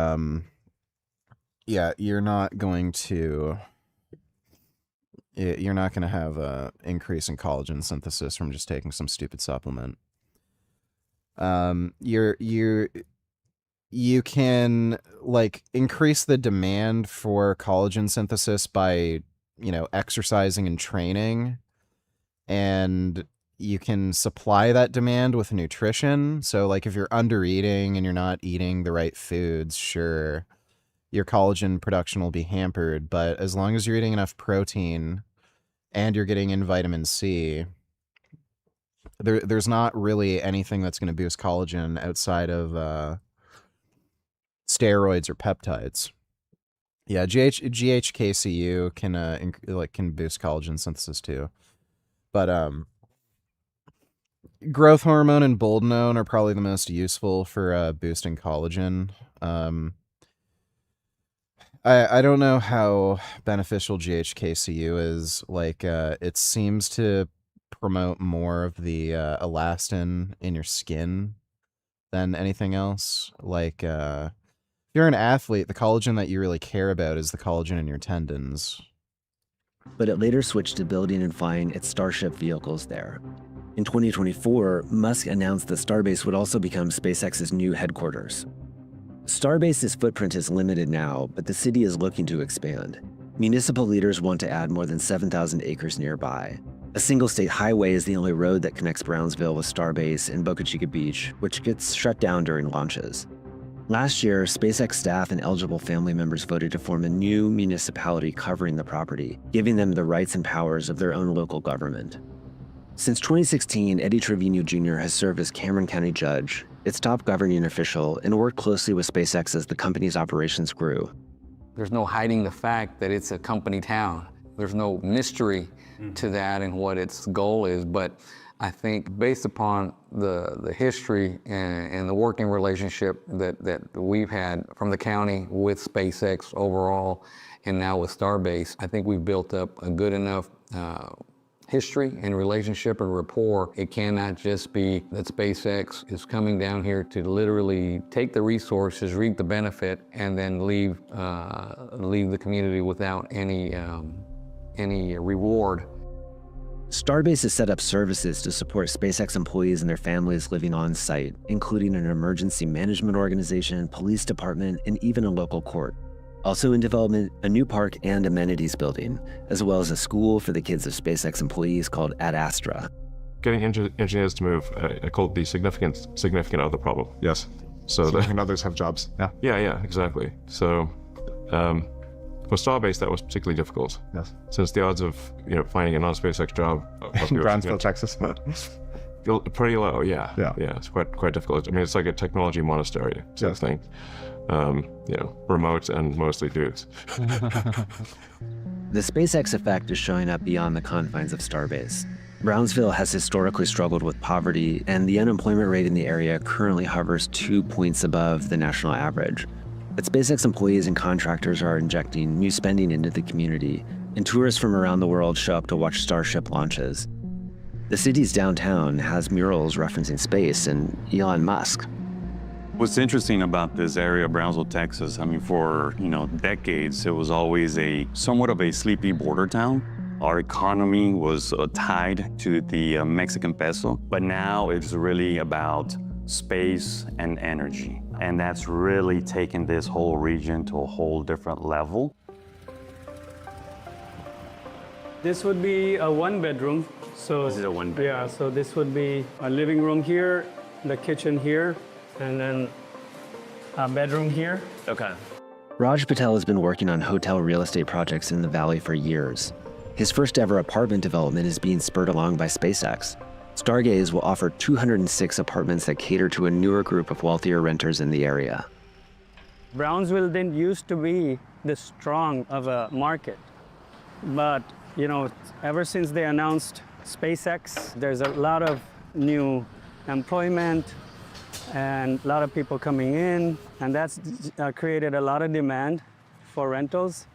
yeah, you're not going to have a increase in collagen synthesis from just taking some stupid supplement. You can like increase the demand for collagen synthesis by, you know, exercising and training, and you can supply that demand with nutrition. So like if you're under eating and you're not eating the right foods, sure, your collagen production will be hampered, but as long as you're eating enough protein and you're getting in vitamin C, there's not really anything that's going to boost collagen outside of steroids or peptides. Yeah, GHKCU can boost collagen synthesis too, but growth hormone and boldenone are probably the most useful for boosting collagen. I don't know how beneficial GHKCU is. Like, it seems to promote more of the elastin in your skin than anything else. Like, if you're an athlete, the collagen that you really care about is the collagen in your tendons. But it later switched to building and flying its Starship vehicles there. In 2024, Musk announced that Starbase would also become SpaceX's new headquarters. Starbase's footprint is limited now, but the city is looking to expand. Municipal leaders want to add more than 7,000 acres nearby. A single state highway is the only road that connects Brownsville with Starbase and Boca Chica Beach, which gets shut down during launches. Last year, SpaceX staff and eligible family members voted to form a new municipality covering the property, giving them the rights and powers of their own local government. Since 2016, Eddie Trevino Jr. has served as Cameron County judge, its top governing official, and worked closely with SpaceX as the company's operations grew. There's no hiding the fact that it's a company town. There's no mystery to that and what its goal is, but I think based upon the history and the working relationship that we've had from the county with SpaceX overall and now with Starbase, I think we've built up a good enough history and relationship and rapport. It cannot just be that SpaceX is coming down here to literally take the resources, reap the benefit, and then leave the community without any reward. Starbase has set up services to support SpaceX employees and their families living on site, including an emergency management organization, police department, and even a local court. Also in development, a new park and amenities building, as well as a school for the kids of SpaceX employees called Ad Astra. Getting engineers to move, I call it the significant other problem. Yes. So significant others have jobs. Yeah. Yeah, exactly. So for Starbase, that was particularly difficult. Yes. Since the odds of finding a non-SpaceX job in Brownsville, Texas, pretty low. Yeah. It's quite difficult. I mean, it's like a technology monastery sort of thing. Remote and mostly dudes. The SpaceX effect is showing up beyond the confines of Starbase. Brownsville has historically struggled with poverty, and the unemployment rate in the area currently hovers 2 points above the national average. But SpaceX employees and contractors are injecting new spending into the community, and tourists from around the world show up to watch Starship launches. The city's downtown has murals referencing space and Elon Musk. What's interesting about this area of Brownsville, Texas, I mean, for decades, it was always somewhat of a sleepy border town. Our economy was tied to the Mexican peso, but now it's really about space and energy. And that's really taken this whole region to a whole different level. This would be a one-bedroom. So this is a one-bedroom. Yeah, so this would be a living room here, the kitchen here, and then a bedroom here. Okay. Raj Patel has been working on hotel real estate projects in the valley for years. His first ever apartment development is being spurred along by SpaceX. Stargaze will offer 206 apartments that cater to a newer group of wealthier renters in the area. Brownsville didn't used to be this strong of a market, but ever since they announced SpaceX, there's a lot of new employment and a lot of people coming in, and that's created a lot of demand for rentals.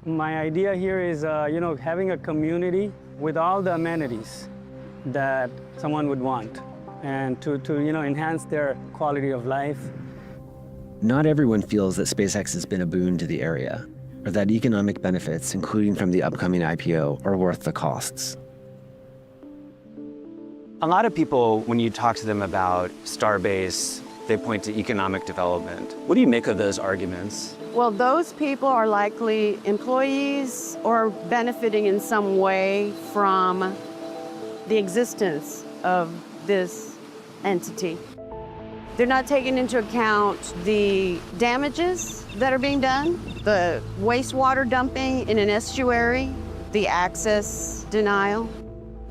My idea here is, having a community with all the amenities that someone would want, and to enhance their quality of life. Not everyone feels that SpaceX has been a boon to the area, or that economic benefits, including from the upcoming IPO, are worth the costs. A lot of people, when you talk to them about Starbase, they point to economic development. What do you make of those arguments? Well, those people are likely employees or benefiting in some way from the existence of this entity. They're not taking into account the damages that are being done, the wastewater dumping in an estuary, the access denial.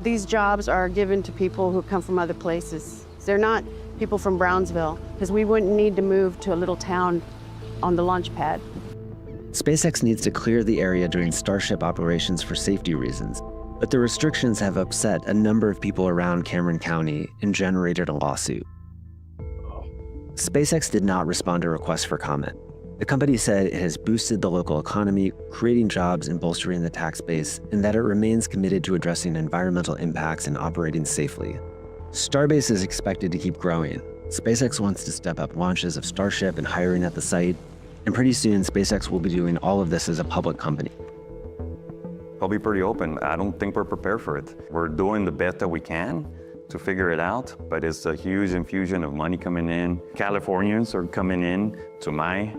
These jobs are given to people who come from other places. They're not people from Brownsville, because we wouldn't need to move to a little town on the launch pad. SpaceX needs to clear the area during Starship operations for safety reasons, but the restrictions have upset a number of people around Cameron County and generated a lawsuit. SpaceX did not respond to requests for comment. The company said it has boosted the local economy, creating jobs and bolstering the tax base, and that it remains committed to addressing environmental impacts and operating safely. Starbase is expected to keep growing. SpaceX wants to step up launches of Starship and hiring at the site, and pretty soon SpaceX will be doing all of this as a public company. I'll be pretty open. I don't think we're prepared for it. We're doing the best that we can to figure it out, but it's a huge infusion of money coming in. Californians are coming in to my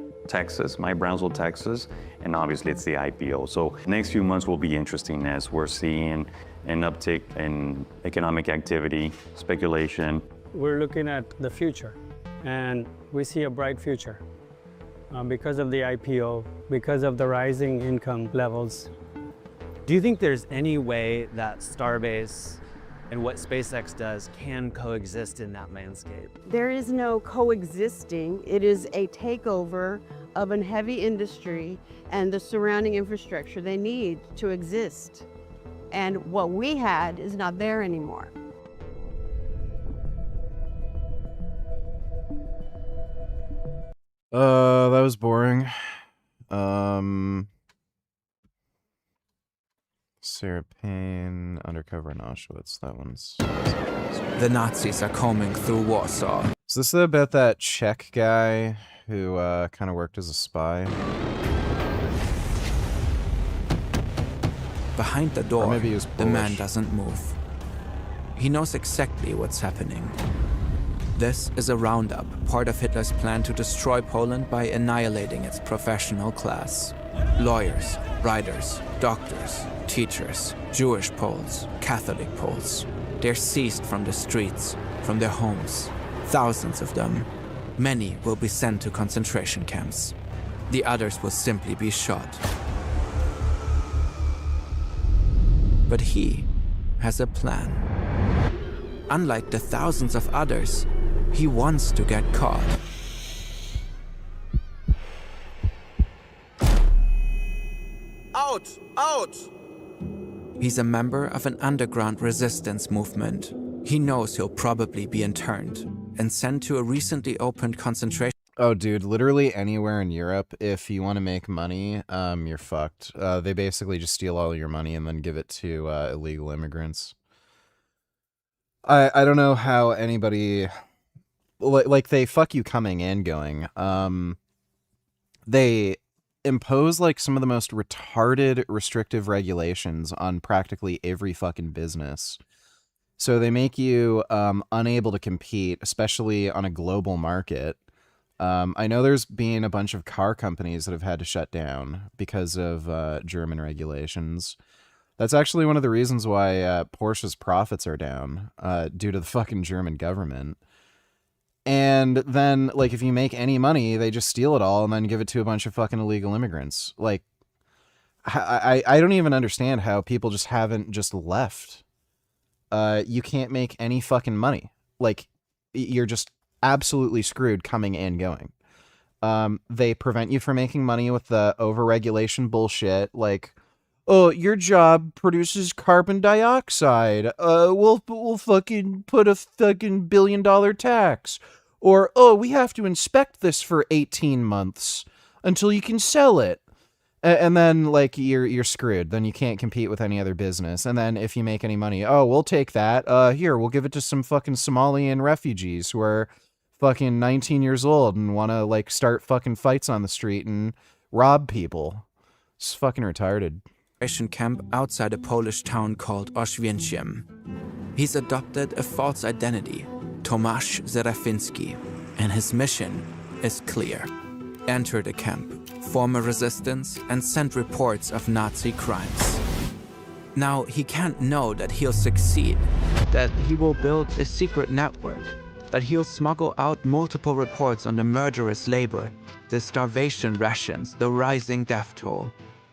Brownsville, Texas, and obviously it's the IPO. So next few months will be interesting as we're seeing an uptick in economic activity, speculation. We're looking at the future, and we see a bright future because of the IPO, because of the rising income levels. Do you think there's any way that Starbase and what SpaceX does can coexist in that landscape? There is no coexisting. It is a takeover of a heavy industry and the surrounding infrastructure they need to exist. And what we had is not there anymore. That was boring. Sarah Payne, Undercover in Auschwitz. That one's. The Nazis are combing through Warsaw. Is this about that Czech guy who kind of worked as a spy? Behind the door, maybe he was the man Polish. doesn't move. He knows exactly what's happening. This is a roundup, part of Hitler's plan to destroy Poland by annihilating its professional class. Lawyers, writers, doctors, teachers, Jewish Poles, Catholic Poles. They're seized from the streets, from their homes. Thousands of them. Many will be sent to concentration camps. The others will simply be shot. But he has a plan. Unlike the thousands of others, he wants to get caught. Out! Out! He's a member of an underground resistance movement. He knows he'll probably be interned and sent to a recently opened concentration. Oh, dude, literally anywhere in Europe, if you want to make money, you're fucked. They basically just steal all your money and then give it to illegal immigrants. I don't know how anybody... Like, they fuck you coming and going. They impose, like, some of the most retarded restrictive regulations on practically every fucking business. So they make you unable to compete, especially on a global market. I know there's been a bunch of car companies that have had to shut down because of German regulations. That's actually one of the reasons why Porsche's profits are down, due to the fucking German government. And then, like, if you make any money, they just steal it all and then give it to a bunch of fucking illegal immigrants. Like, I don't even understand how people just haven't just left. You can't make any fucking money. Like, you're just absolutely screwed coming and going. They prevent you from making money with the overregulation bullshit. Like, oh, your job produces carbon dioxide. We'll fucking put a fucking $1 billion tax. Or, oh, we have to inspect this for 18 months until you can sell it. And then, like, you're screwed. Then you can't compete with any other business. And then if you make any money, oh, we'll take that. Here, we'll give it to some fucking Somalian refugees who are fucking 19 years old and want to, like, start fucking fights on the street and rob people. It's fucking retarded. Camp outside a Polish town called Oświęcim. He's adopted a false identity, Tomasz Zerafinski, and his mission is clear. Enter the camp, form a resistance, and send reports of Nazi crimes. Now, he can't know that he'll succeed, that he will build a secret network, that he'll smuggle out multiple reports on the murderous labor, the starvation rations, the rising death toll,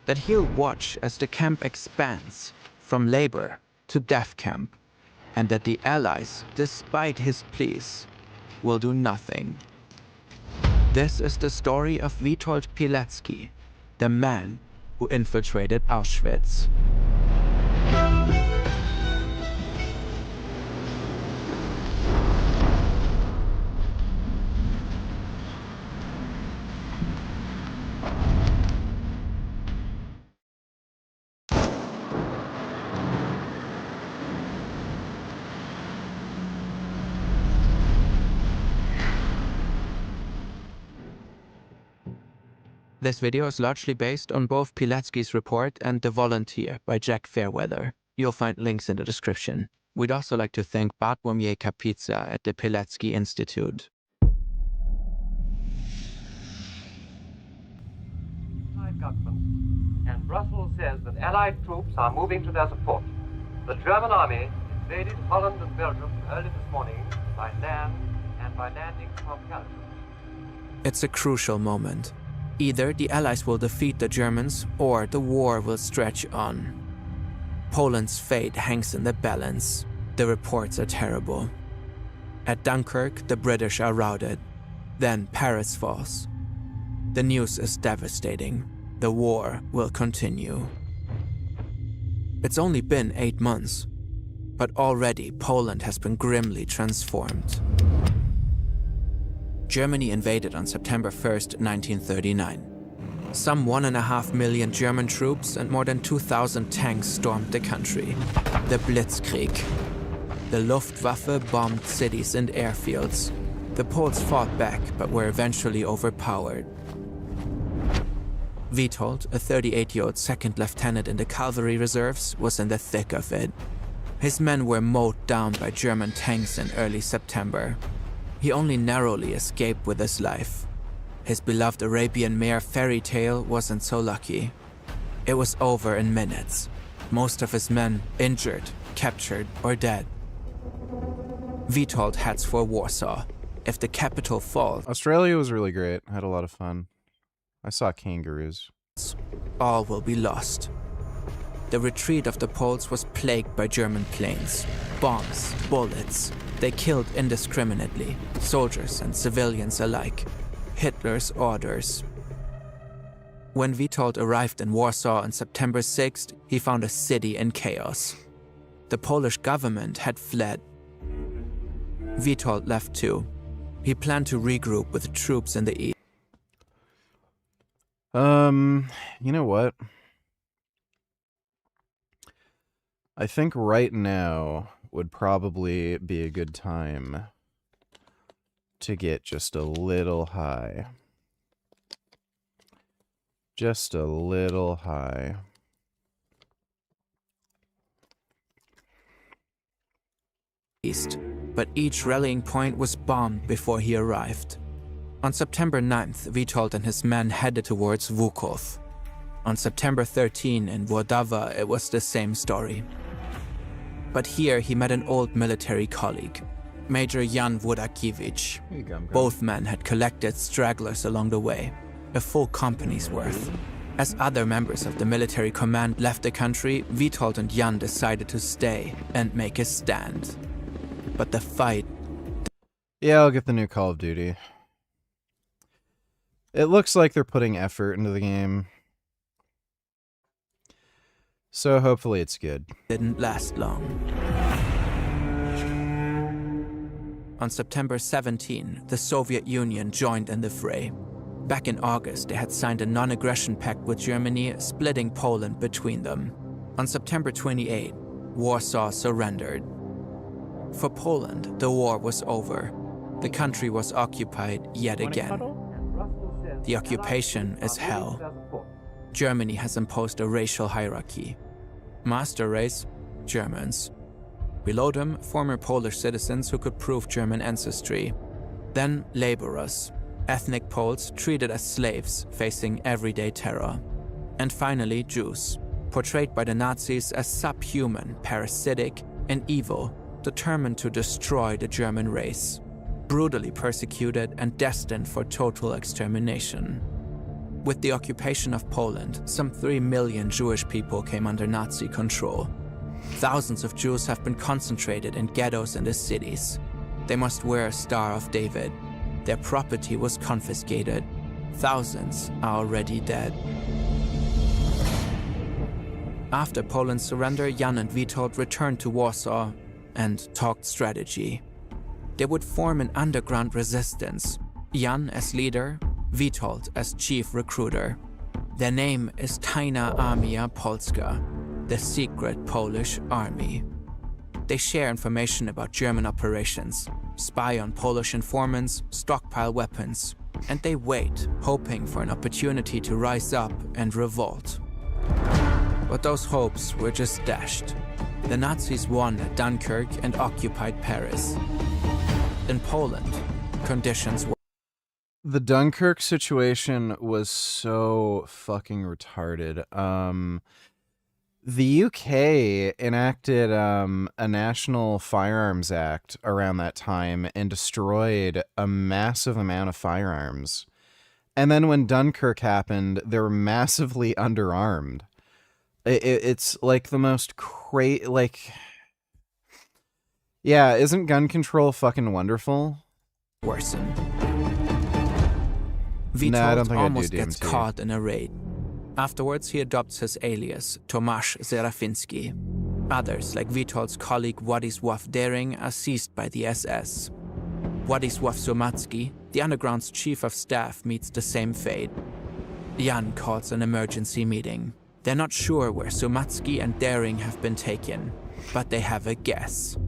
that he'll watch as the camp expands from labor to death camp, and that the Allies, despite his pleas, will do nothing. This is the story of Witold Pilecki, the man who infiltrated Auschwitz. This video is largely based on both Pilecki's report and The Volunteer by Jack Fairweather. You'll find links in the description. We'd also like to thank Bartłomiej Kapica at the Pilecki Institute. And Brussels says that Allied troops are moving to their support. The German army invaded Holland and Belgium early this morning by land and by landing from Calais. It's a crucial moment. Either the Allies will defeat the Germans, or the war will stretch on. Poland's fate hangs in the balance. The reports are terrible. At Dunkirk, the British are routed. Then Paris falls. The news is devastating. The war will continue. It's only been 8 months, but already Poland has been grimly transformed. Germany invaded on September 1st, 1939. Some 1.5 million German troops and more than 2,000 tanks stormed the country. The Blitzkrieg. The Luftwaffe bombed cities and airfields. The Poles fought back but were eventually overpowered. Witold, a 38-year-old second lieutenant in the cavalry reserves, was in the thick of it. His men were mowed down by German tanks in early September. He only narrowly escaped with his life. His beloved Arabian mare fairy tale wasn't so lucky. It was over in minutes. Most of his men injured, captured, or dead. Witold heads for Warsaw. If the capital falls, Australia was really great. I had a lot of fun. I saw kangaroos. all will be lost. The retreat of the Poles was plagued by German planes, bombs, bullets. They killed indiscriminately, soldiers and civilians alike. Hitler's orders. When Witold arrived in Warsaw on September 6th, he found a city in chaos. The Polish government had fled. Witold left too. He planned to regroup with troops in the east. You know what? I think right now would probably be a good time to get just a little high. Just a little high. East, but each rallying point was bombed before he arrived. On September 9th, Witold and his men headed towards Wukov. On September 13 in Włodawa, it was the same story. But here he met an old military colleague, Major Jan Włodakiewicz. Both men had collected stragglers along the way, a full company's worth. As other members of the military command left the country, Witold and Jan decided to stay and make a stand. But the fight... Yeah, I'll get the new Call of Duty. It looks like they're putting effort into the game. So hopefully it's good. Didn't last long. On September 17, the Soviet Union joined in the fray. Back in August, they had signed a non-aggression pact with Germany, splitting Poland between them. On September 28, Warsaw surrendered. For Poland, the war was over. The country was occupied yet again. The occupation is hell. Germany has imposed a racial hierarchy. Master race, Germans. Below them, former Polish citizens who could prove German ancestry. Then laborers, ethnic Poles treated as slaves, facing everyday terror. And finally, Jews, portrayed by the Nazis as subhuman, parasitic, and evil, determined to destroy the German race, brutally persecuted and destined for total extermination. With the occupation of Poland, some 3 million Jewish people came under Nazi control. Thousands of Jews have been concentrated in ghettos in the cities. They must wear a Star of David. Their property was confiscated. Thousands are already dead. After Poland's surrender, Jan and Witold returned to Warsaw and talked strategy. They would form an underground resistance, Jan as leader, Witold as chief recruiter. Their name is Tajna Armia Polska, the secret Polish army. They share information about German operations, spy on Polish informants, stockpile weapons, and they wait, hoping for an opportunity to rise up and revolt. But those hopes were just dashed. The Nazis won at Dunkirk and occupied Paris. In Poland, conditions were... The Dunkirk situation was so fucking retarded. The UK enacted a National Firearms Act around that time and destroyed a massive amount of firearms. And then when Dunkirk happened, they were massively underarmed. It's like the most yeah, isn't gun control fucking wonderful? Worsen. Nah, I don't Witold think I'd do almost gets DMT. caught in a raid. Afterwards, he adopts his alias, Tomasz Serafinski. Others, like Witold's colleague Władysław Dering, are seized by the SS. Władysław Somacki, the underground's chief of staff, meets the same fate. Jan calls an emergency meeting. They're not sure where Somacki and Dering have been taken, but they have a guess.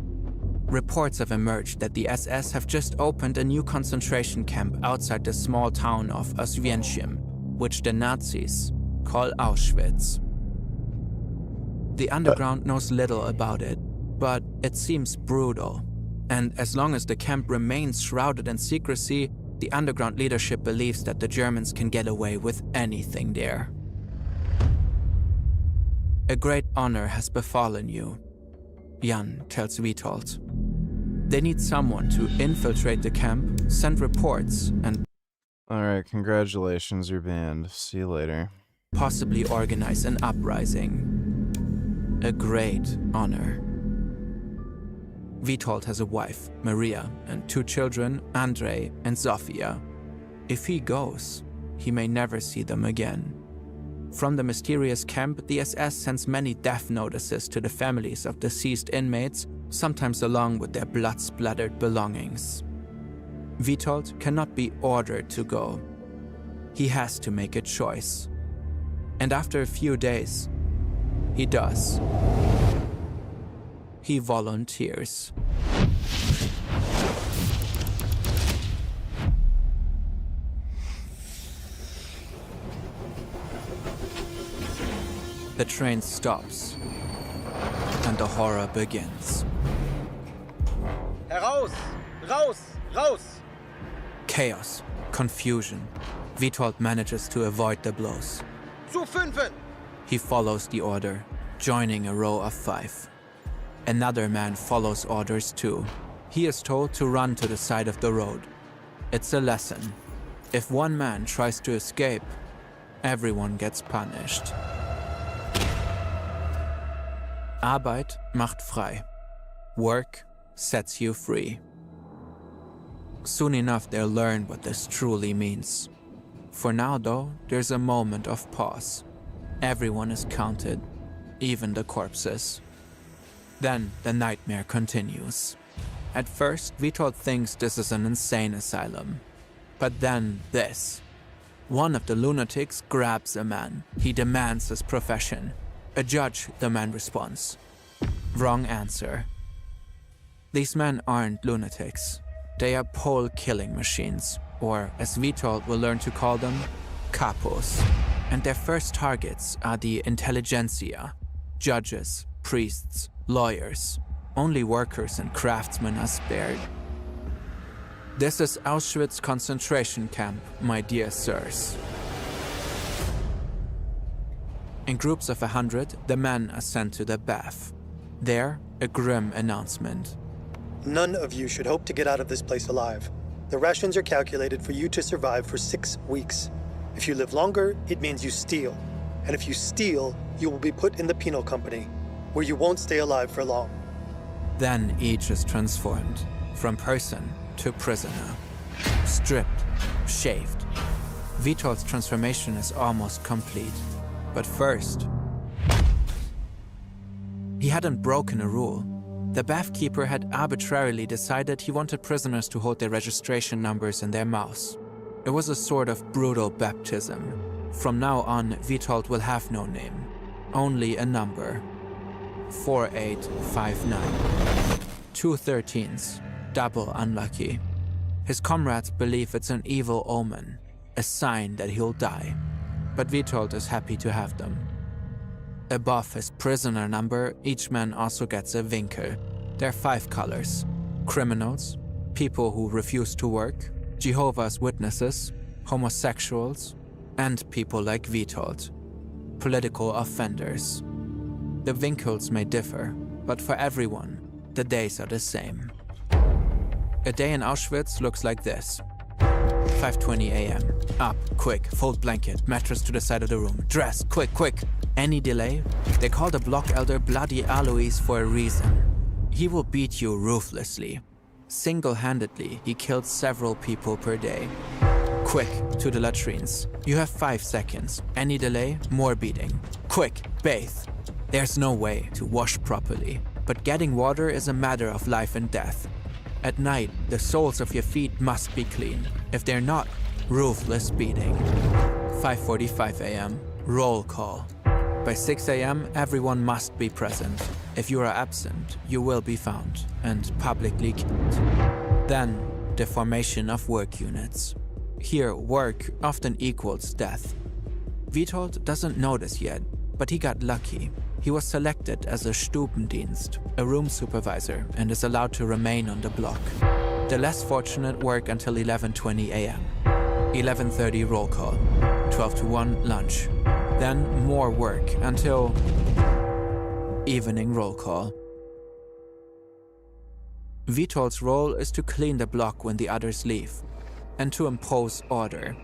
Reports have emerged that the SS have just opened a new concentration camp outside the small town of Oswiecim, which the Nazis call Auschwitz. The underground knows little about it, but it seems brutal. And as long as the camp remains shrouded in secrecy, the underground leadership believes that the Germans can get away with anything there. A great honor has befallen you, Jan tells Witold. They need someone to infiltrate the camp, send reports, and Alright, congratulations, you're banned. See you later. possibly organize an uprising. A great honor. Witold has a wife, Maria, and 2 children, Andrei and Zofia. If he goes, he may never see them again. From the mysterious camp, the SS sends many death notices to the families of deceased inmates, sometimes along with their blood-splattered belongings. Witold cannot be ordered to go. He has to make a choice. And after a few days, he does. He volunteers. The train stops, and the horror begins. Heraus! Raus! Raus! Chaos, confusion. Witold manages to avoid the blows. Zu fünfen! He follows the order, joining a row of 5. Another man follows orders too. He is told to run to the side of the road. It's a lesson. If one man tries to escape, everyone gets punished. Arbeit macht frei. Work sets you free. Soon enough, they'll learn what this truly means. For now, though, there's a moment of pause. Everyone is counted, even the corpses. Then the nightmare continues. At first, Witold thinks this is an insane asylum. But then this. One of the lunatics grabs a man. He demands his profession. A judge, the man responds. Wrong answer. These men aren't lunatics. They are Pole-killing machines, or as Witold will learn to call them, capos. And their first targets are the intelligentsia, judges, priests, lawyers. Only workers and craftsmen are spared. This is Auschwitz concentration camp, my dear sirs. In groups of 100, the men are sent to the bath. There, a grim announcement. None of you should hope to get out of this place alive. The rations are calculated for you to survive for 6 weeks. If you live longer, it means you steal. And if you steal, you will be put in the penal company, where you won't stay alive for long. Then each is transformed, from person to prisoner. Stripped, shaved. Witold's transformation is almost complete. But first, he hadn't broken a rule. The bathkeeper had arbitrarily decided he wanted prisoners to hold their registration numbers in their mouths. It was a sort of brutal baptism. From now on, Witold will have no name, only a number. 4859. 2 13s, double unlucky. His comrades believe it's an evil omen, a sign that he'll die. But Witold is happy to have them. Above his prisoner number, each man also gets a winkel. There are 5 colors: criminals, people who refuse to work, Jehovah's Witnesses, homosexuals, and people like Witold, political offenders. The winkels may differ, but for everyone, the days are the same. A day in Auschwitz looks like this. 5:20 a.m. Up, quick, fold blanket, mattress to the side of the room, dress, quick, quick. Any delay? They call the block elder Bloody Alois for a reason. He will beat you ruthlessly. Single-handedly, he killed several people per day. Quick, to the latrines. You have 5 seconds. Any delay, more beating. Quick, bathe. There's no way to wash properly, but getting water is a matter of life and death. At night, the soles of your feet must be clean. If they're not, ruthless beating. 5:45 a.m., roll call. By 6 a.m., everyone must be present. If you are absent, you will be found and publicly killed. Then, the formation of work units. Here, work often equals death. Witold doesn't know this yet, but he got lucky. He was selected as a Stubendienst, a room supervisor, and is allowed to remain on the block. The less fortunate work until 11:20 a.m. 11:30 roll call, 12 to 1 lunch. Then more work until evening roll call. Witold's role is to clean the block when the others leave, and to impose order.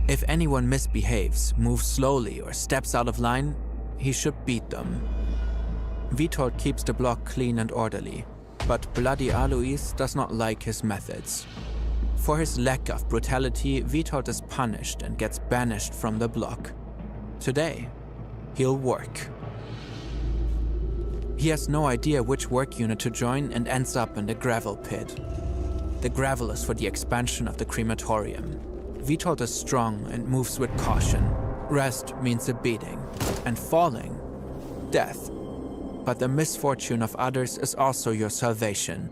If anyone misbehaves, moves slowly, or steps out of line, he should beat them. Witold keeps the block clean and orderly, but Bloody Alois does not like his methods. For his lack of brutality, Witold is punished and gets banished from the block. Today, he'll work. He has no idea which work unit to join and ends up in the gravel pit. The gravel is for the expansion of the crematorium. Witold is strong and moves with caution. Rest means a beating, and falling, death. But the misfortune of others is also your salvation.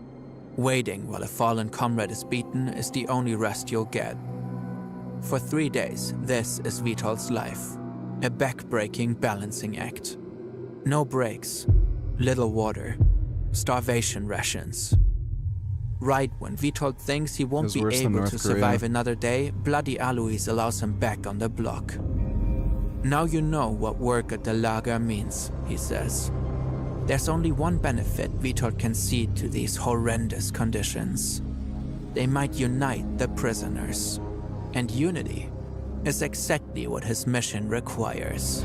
Waiting while a fallen comrade is beaten is the only rest you'll get. For 3 days, this is Witold's life. A back-breaking balancing act. No breaks, little water, starvation rations. Right when Witold thinks he won't be able to survive another day, Bloody Alois allows him back on the block. Now you know what work at the lager means, he says. There's only one benefit Witold can see to these horrendous conditions. They might unite the prisoners. And unity is exactly what his mission requires.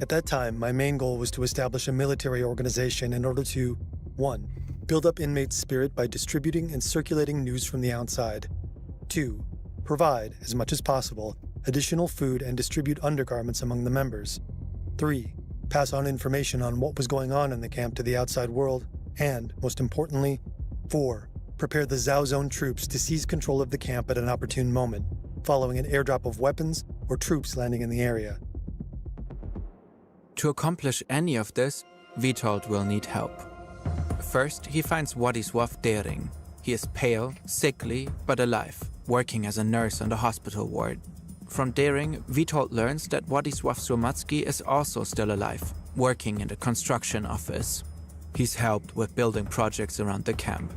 At that time, my main goal was to establish a military organization in order to 1. Build up inmates' spirit by distributing and circulating news from the outside. 2. Provide, as much as possible, additional food and distribute undergarments among the members. 3. Pass on information on what was going on in the camp to the outside world. And, most importantly, 4. Prepare the Zhao Zone troops to seize control of the camp at an opportune moment, following an airdrop of weapons or troops landing in the area. To accomplish any of this, Witold will need help. First, he finds Władysław Dering. He is pale, sickly, but alive, working as a nurse on the hospital ward. From Dering, Witold learns that Władysław Słomacki is also still alive, working in the construction office. He's helped with building projects around the camp.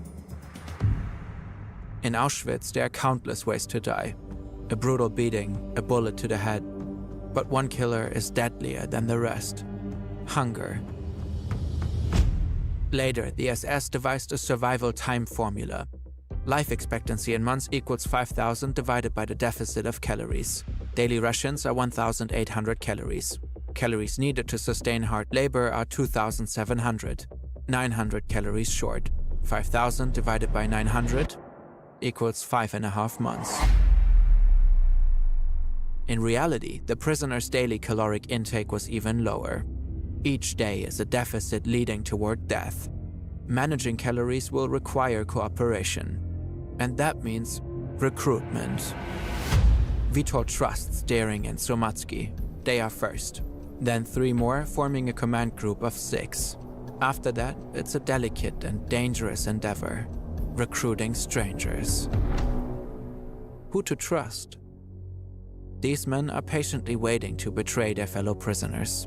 In Auschwitz, there are countless ways to die. A brutal beating, a bullet to the head. But one killer is deadlier than the rest: hunger. Later, the SS devised a survival time formula. Life expectancy in months equals 5,000 divided by the deficit of calories. Daily rations are 1,800 calories. Calories needed to sustain hard labor are 2,700. 900 calories short. 5,000 divided by 900 equals 5.5 months. In reality, the prisoner's daily caloric intake was even lower. Each day is a deficit leading toward death. Managing calories will require cooperation. And that means recruitment. Witold trusts Dering and Słomacki. They are first. Then 3 more, forming a command group of 6. After that, it's a delicate and dangerous endeavor. Recruiting strangers. Who to trust? These men are patiently waiting to betray their fellow prisoners.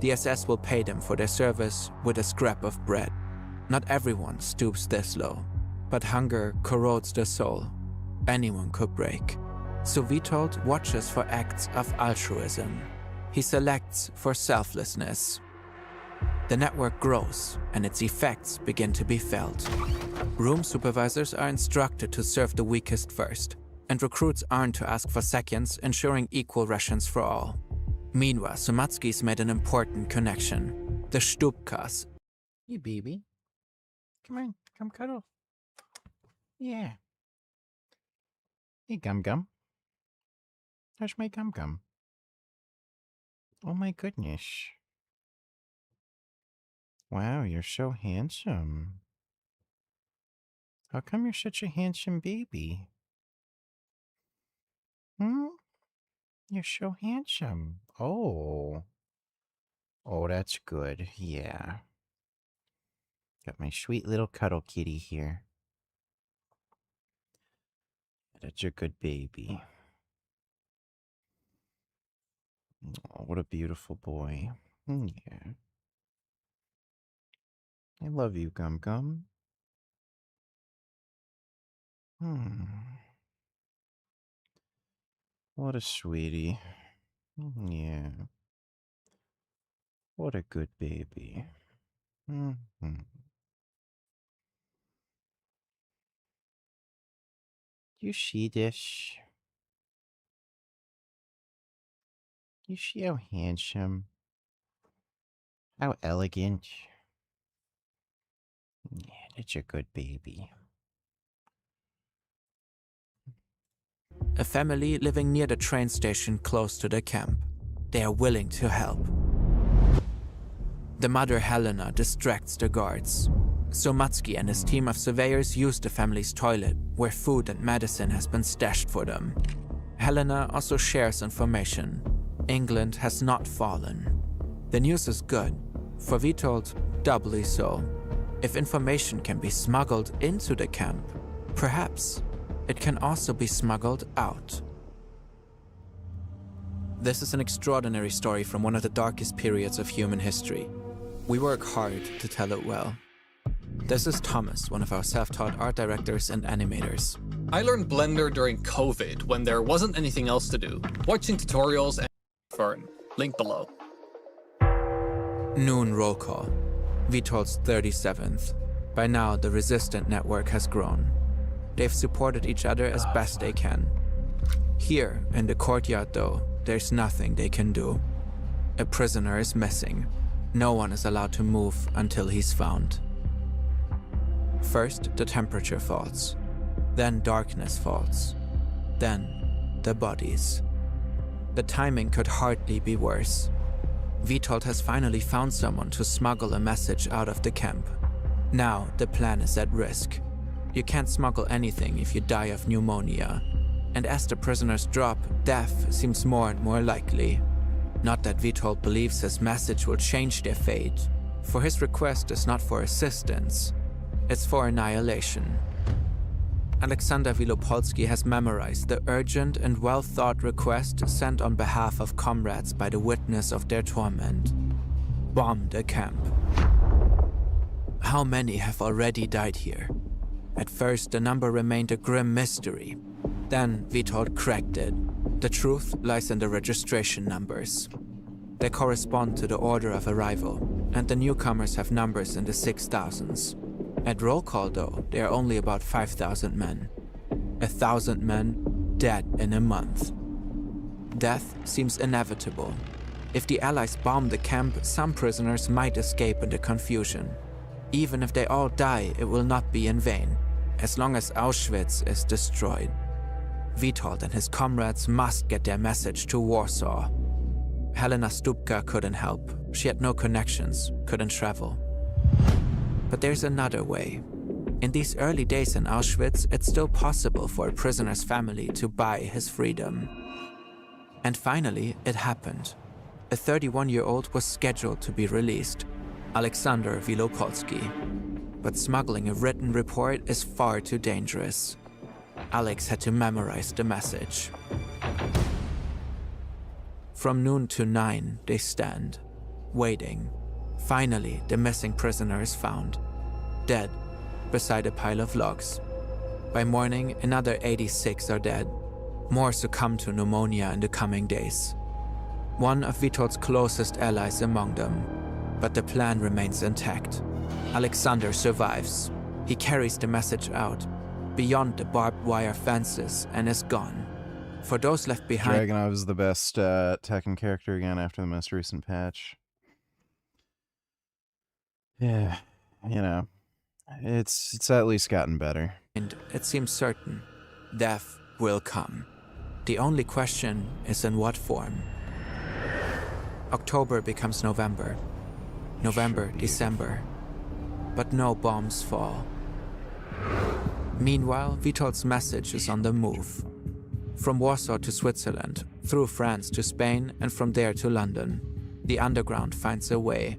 The SS will pay them for their service with a scrap of bread. Not everyone stoops this low, but hunger corrodes the soul. Anyone could break. So Witold watches for acts of altruism. He selects for selflessness. The network grows, and its effects begin to be felt. Room supervisors are instructed to serve the weakest first, and recruits aren't to ask for seconds, ensuring equal rations for all. Meanwhile, Sumatsky's made an important connection. The Stupkas. Hey, baby. Come on, come cuddle. Yeah. Hey, Gum Gum. There's my Gum Gum. Oh my goodness. Wow, you're so handsome. How come you're such a handsome baby? You're so handsome. Oh. Oh, that's good. Yeah. Got my sweet little cuddle kitty here. That's a good baby. Oh, what a beautiful boy. Yeah. I love you, Gum Gum. What a sweetie. Yeah. What a good baby. You see this? You see how handsome? How elegant? Yeah, that's a good baby. A family living near the train station close to the camp. They are willing to help. The mother Helena distracts the guards. Sumatsky and his team of surveyors use the family's toilet, where food and medicine has been stashed for them. Helena also shares information. England has not fallen. The news is good. For Witold, doubly so. If information can be smuggled into the camp, perhaps it can also be smuggled out. This is an extraordinary story from one of the darkest periods of human history. We work hard to tell it well. This is Thomas, one of our self-taught art directors and animators. I learned Blender during COVID when there wasn't anything else to do. Watching tutorials and Fern. Link below. Noon roll call. Witold's 37th. By now, the resistant network has grown. They've supported each other as best they can. Here, in the courtyard though, there's nothing they can do. A prisoner is missing. No one is allowed to move until he's found. First, the temperature falls. Then darkness falls. Then, the bodies. The timing could hardly be worse. Witold has finally found someone to smuggle a message out of the camp. Now, the plan is at risk. You can't smuggle anything if you die of pneumonia. And as the prisoners drop, death seems more and more likely. Not that Witold believes his message will change their fate, for his request is not for assistance, it's for annihilation. Alexander Wielopolski has memorized the urgent and well-thought request sent on behalf of comrades by the witness of their torment. Bomb the camp. How many have already died here? At first, the number remained a grim mystery. Then Witold cracked it. The truth lies in the registration numbers. They correspond to the order of arrival, and the newcomers have numbers in the 6,000s. At roll call, though, they are only about 5,000 men. 1,000 men dead in a month. Death seems inevitable. If the Allies bomb the camp, some prisoners might escape in the confusion. Even if they all die, it will not be in vain, as long as Auschwitz is destroyed. Witold and his comrades must get their message to Warsaw. Helena Stupka couldn't help. She had no connections, couldn't travel. But there's another way. In these early days in Auschwitz, it's still possible for a prisoner's family to buy his freedom. And finally, it happened. A 31-year-old was scheduled to be released, Alexander Wielopolski. But smuggling a written report is far too dangerous. Alex had to memorize the message. From noon to 9, they stand, waiting. Finally, the missing prisoner is found, dead, beside a pile of logs. By morning, another 86 are dead. More succumb to pneumonia in the coming days. One of Witold's closest allies among them, but the plan remains intact. Alexander survives. He carries the message out, beyond the barbed wire fences, and is gone. For those left behind, Dragunov is the best Tekken character again after the most recent patch. Yeah, you know, it's at least gotten better. and it seems certain death will come. The only question is in what form. October becomes November. November, December. But no bombs fall. Meanwhile, Witold's message is on the move. From Warsaw to Switzerland, through France to Spain, and from there to London, the underground finds a way.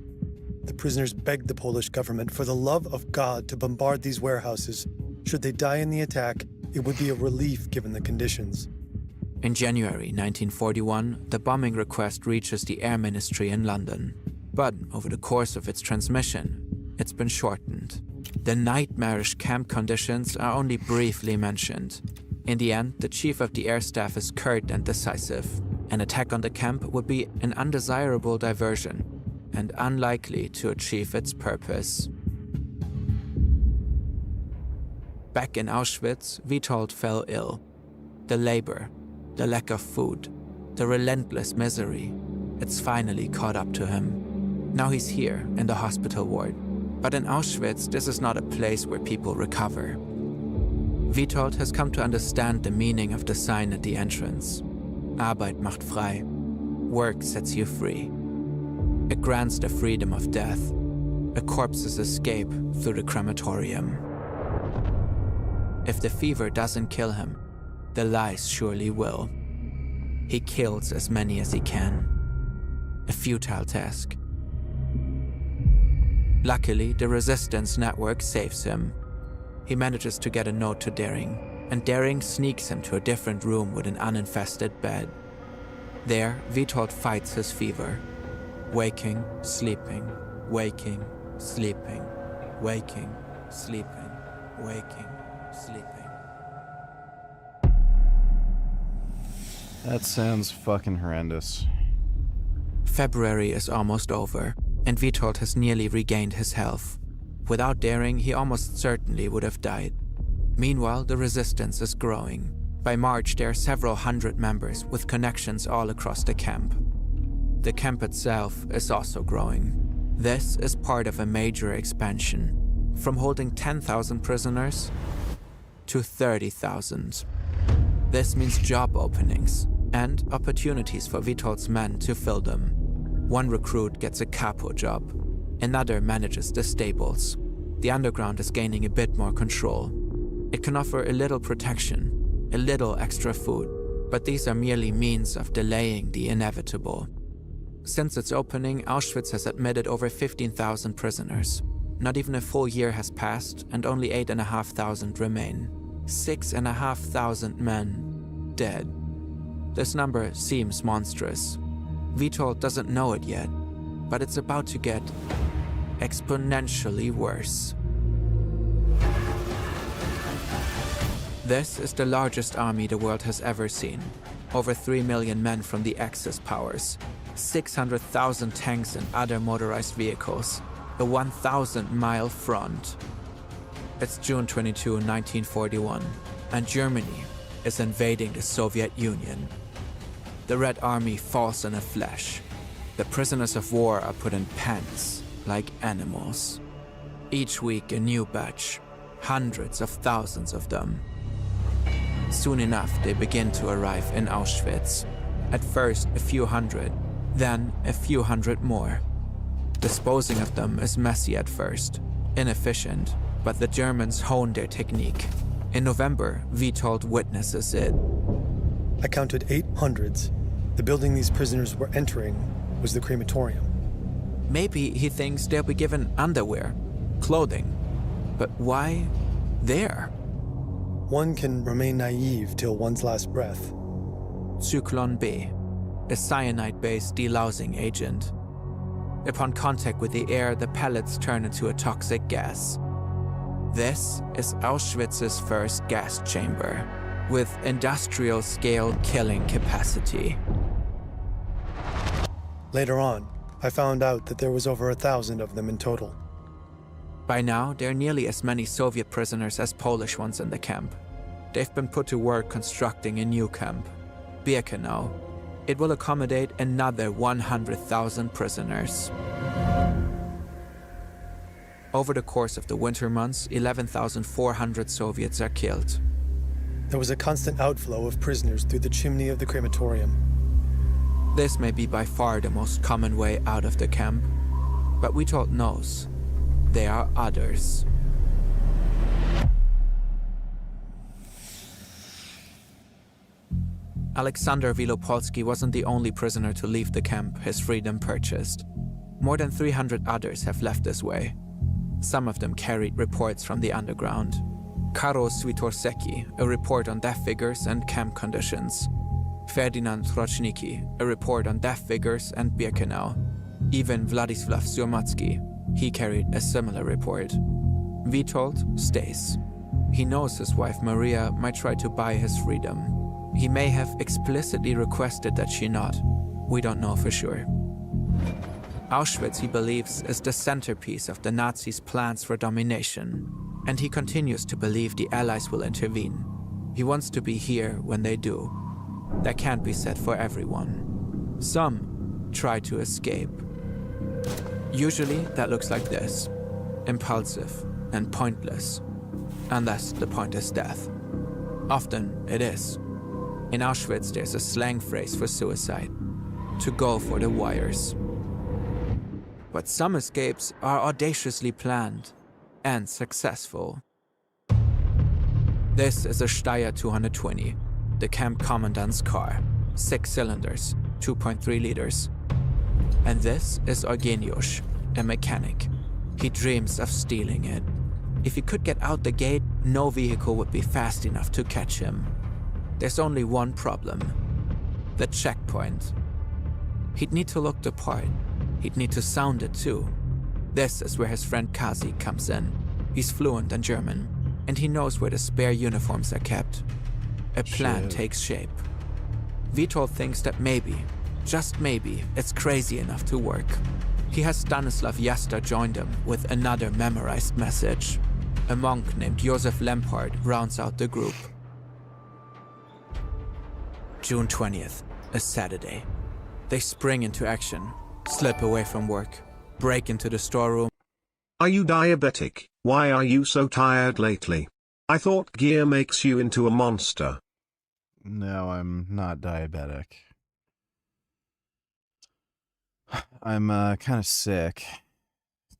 The prisoners begged the Polish government for the love of God to bombard these warehouses. Should they die in the attack, it would be a relief given the conditions. In January 1941, the bombing request reaches the Air Ministry in London. But over the course of its transmission, it's been shortened. The nightmarish camp conditions are only briefly mentioned. In the end, the chief of the air staff is curt and decisive. An attack on the camp would be an undesirable diversion and unlikely to achieve its purpose. Back in Auschwitz, Witold fell ill. The labor, the lack of food, the relentless misery, it's finally caught up to him. Now he's here in the hospital ward. But in Auschwitz, this is not a place where people recover. Witold has come to understand the meaning of the sign at the entrance. Arbeit macht frei. Work sets you free. It grants the freedom of death, a corpse's escape through the crematorium. If the fever doesn't kill him, the lies surely will. He kills as many as he can. A futile task. Luckily, the resistance network saves him. He manages to get a note to Dering, and Dering sneaks him to a different room with an uninfested bed. There, Witold fights his fever. Waking, sleeping, waking, sleeping, waking, sleeping, waking, sleeping. That sounds fucking horrendous. February is almost over, and Witold has nearly regained his health. Without Dering, he almost certainly would have died. Meanwhile, the resistance is growing. By March, there are several hundred members with connections all across the camp. The camp itself is also growing. This is part of a major expansion, from holding 10,000 prisoners to 30,000. This means job openings and opportunities for Witold's men to fill them. One recruit gets a capo job, another manages the stables. The underground is gaining a bit more control. It can offer a little protection, a little extra food, but these are merely means of delaying the inevitable. Since its opening, Auschwitz has admitted over 15,000 prisoners. Not even a full year has passed, and only 8,500 remain. 6,500 men dead. This number seems monstrous. Witold doesn't know it yet, but it's about to get exponentially worse. This is the largest army the world has ever seen. Over 3 million men from the Axis powers, 600,000 tanks and other motorized vehicles, a 1,000-mile front. It's June 22, 1941, and Germany is invading the Soviet Union. The Red Army falls in a flash. The prisoners of war are put in pens like animals. Each week a new batch, hundreds of thousands of them. Soon enough, they begin to arrive in Auschwitz. At first, a few hundred, then a few hundred more. Disposing of them is messy at first, inefficient, but the Germans hone their technique. In November, Witold witnesses it. I counted 800s. The building these prisoners were entering was the crematorium. Maybe he thinks they'll be given underwear, clothing. But why there? One can remain naive till one's last breath. Zyklon B, a cyanide-based delousing agent. Upon contact with the air, the pellets turn into a toxic gas. This is Auschwitz's first gas chamber, with industrial-scale killing capacity. Later on, I found out that there was over 1,000 of them in total. By now, there are nearly as many Soviet prisoners as Polish ones in the camp. They've been put to work constructing a new camp, Birkenau. It will accommodate another 100,000 prisoners. Over the course of the winter months, 11,400 Soviets are killed. There was a constant outflow of prisoners through the chimney of the crematorium. This may be by far the most common way out of the camp, but Witold knows there are others. Alexander Wielopolski wasn't the only prisoner to leave the camp his freedom purchased. More than 300 others have left this way. Some of them carried reports from the underground. Karol Switorseki, a report on death figures and camp conditions. Ferdinand Roczniki, a report on death figures and Birkenau. Even Władysław Surmacki, he carried a similar report. Witold stays. He knows his wife Maria might try to buy his freedom. He may have explicitly requested that she not. We don't know for sure. Auschwitz, he believes, is the centerpiece of the Nazis' plans for domination, and he continues to believe the Allies will intervene. He wants to be here when they do. That can't be said for everyone. Some try to escape. Usually that looks like this: impulsive and pointless, unless the point is death. Often it is. In Auschwitz there's a slang phrase for suicide: to go for the wires. But some escapes are audaciously planned and successful. This is a Steyr 220, the camp commandant's car. 6 cylinders, 2.3 liters. And this is Eugeniusz, a mechanic. He dreams of stealing it. If he could get out the gate, no vehicle would be fast enough to catch him. There's only one problem: the checkpoint. He'd need to look the part. He'd need to sound it too. This is where his friend Kazi comes in. He's fluent in German, and he knows where the spare uniforms are kept. A plan takes shape. Witold thinks that maybe, just maybe, it's crazy enough to work. He has Stanislav Jasta join him with another memorized message. A monk named Josef Lempard rounds out the group. June 20th, a Saturday. They spring into action, slip away from work, break into the storeroom. Are you diabetic? Why are you so tired lately? I thought gear makes you into a monster. No, I'm not diabetic. I'm kind of sick.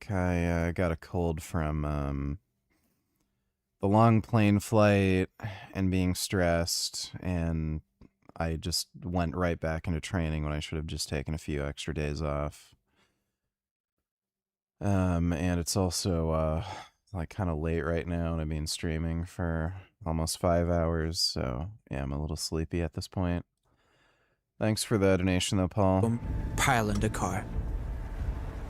I got a cold from the long plane flight and being stressed, and I just went right back into training when I should have just taken a few extra days off. And it's also like kind of late right now, and I've been streaming for almost 5 hours, so yeah, I'm a little sleepy at this point. Thanks for the donation though, Paul. Pile in the car.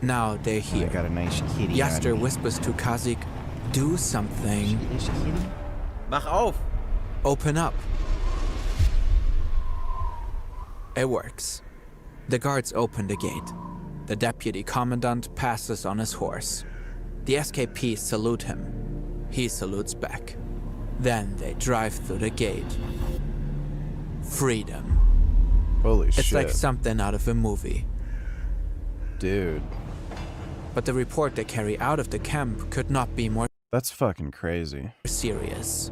Now they're here. I got a nice kitty. Jaster whispers to Kazik, do something. Mach auf! Open up. It works. The guards open the gate. The deputy commandant passes on his horse. The SKPs salute him. He salutes back. Then they drive through the gate. Freedom. Holy shit. It's like something out of a movie. Dude. But the report they carry out of the camp could not be more... That's fucking crazy. ...serious.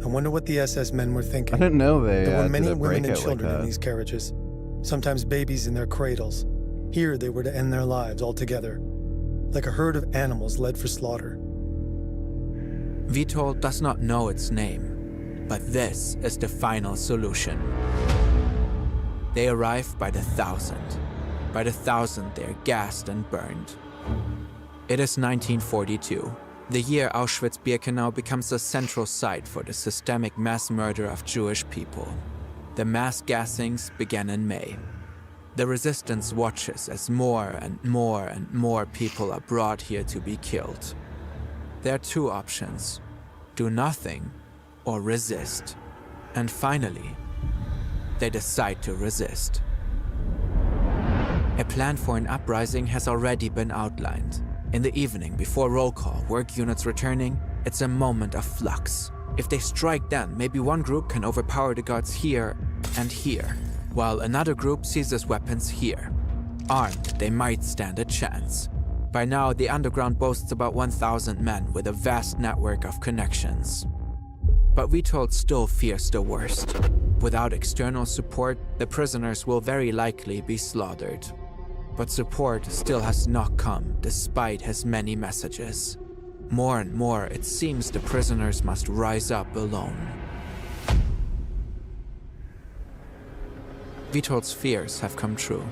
I wonder what the SS men were thinking. I didn't know they There were did many a women and breakout like children in that. these carriages, sometimes babies in their cradles. Here they were to end their lives altogether, like a herd of animals led for slaughter. Witold does not know its name, but this is the final solution. They arrive by the thousand. By the thousand they're gassed and burned. It is 1942, the year Auschwitz-Birkenau becomes a central site for the systemic mass murder of Jewish people. The mass gassings began in May. The resistance watches as more and more and more people are brought here to be killed. There are two options: do nothing or resist. And finally, they decide to resist. A plan for an uprising has already been outlined. In the evening, before roll call, work units returning, it's a moment of flux. If they strike then, maybe one group can overpower the guards here, and here, while another group seizes weapons here. Armed, they might stand a chance. By now, the underground boasts about 1,000 men with a vast network of connections. But Vitold still fears the worst. Without external support, the prisoners will very likely be slaughtered. But support still has not come, despite his many messages. More and more, it seems the prisoners must rise up alone. Vitold's fears have come true.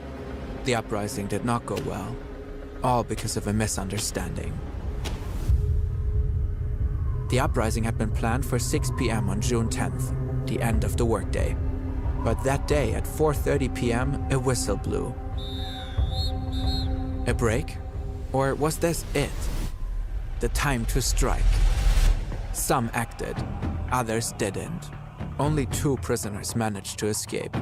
The uprising did not go well, all because of a misunderstanding. The uprising had been planned for 6 p.m. on June 10th, the end of the workday. But that day at 4:30 p.m., a whistle blew. A break? Or was this it? The time to strike. Some acted, others didn't. Only 2 prisoners managed to escape.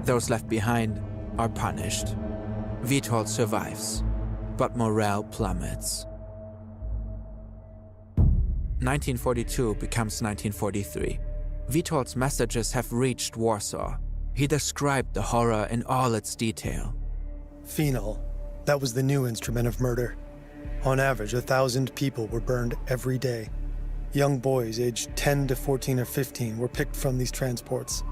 Those left behind are punished. Vitold survives, but morale plummets. 1942 becomes 1943. Vitold's messages have reached Warsaw. He described the horror in all its detail. Phenol. That was the new instrument of murder. On average, 1,000 people were burned every day. Young boys aged 10 to 14 or 15 were picked from these transports.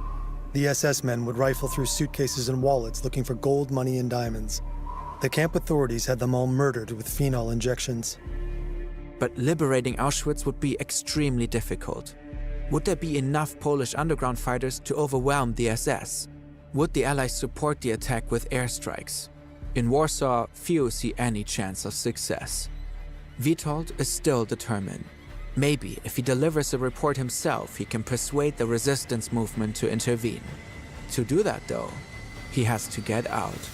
The SS men would rifle through suitcases and wallets looking for gold, money, and diamonds. The camp authorities had them all murdered with phenol injections. But liberating Auschwitz would be extremely difficult. Would there be enough Polish underground fighters to overwhelm the SS? Would the Allies support the attack with airstrikes? In Warsaw, few see any chance of success. Vitold is still determined. Maybe if he delivers a report himself, he can persuade the resistance movement to intervene. To do that, though, he has to get out.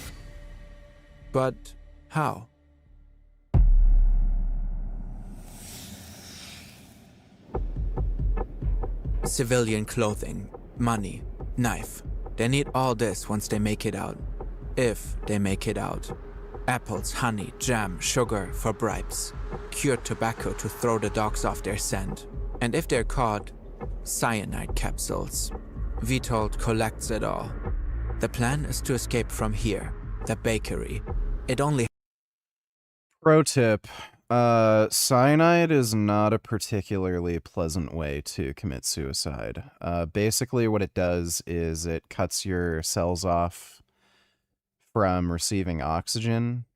But how? Civilian clothing, money, knife. They need all this once they make it out. If they make it out. Apples, honey, jam, sugar for bribes. Cured tobacco to throw the dogs off their scent. And if they're caught, cyanide capsules. Vitold collects it all. The plan is to escape from here, the bakery. It only... Pro tip. Cyanide is not a particularly pleasant way to commit suicide. Basically what it does is it cuts your cells off from receiving oxygen.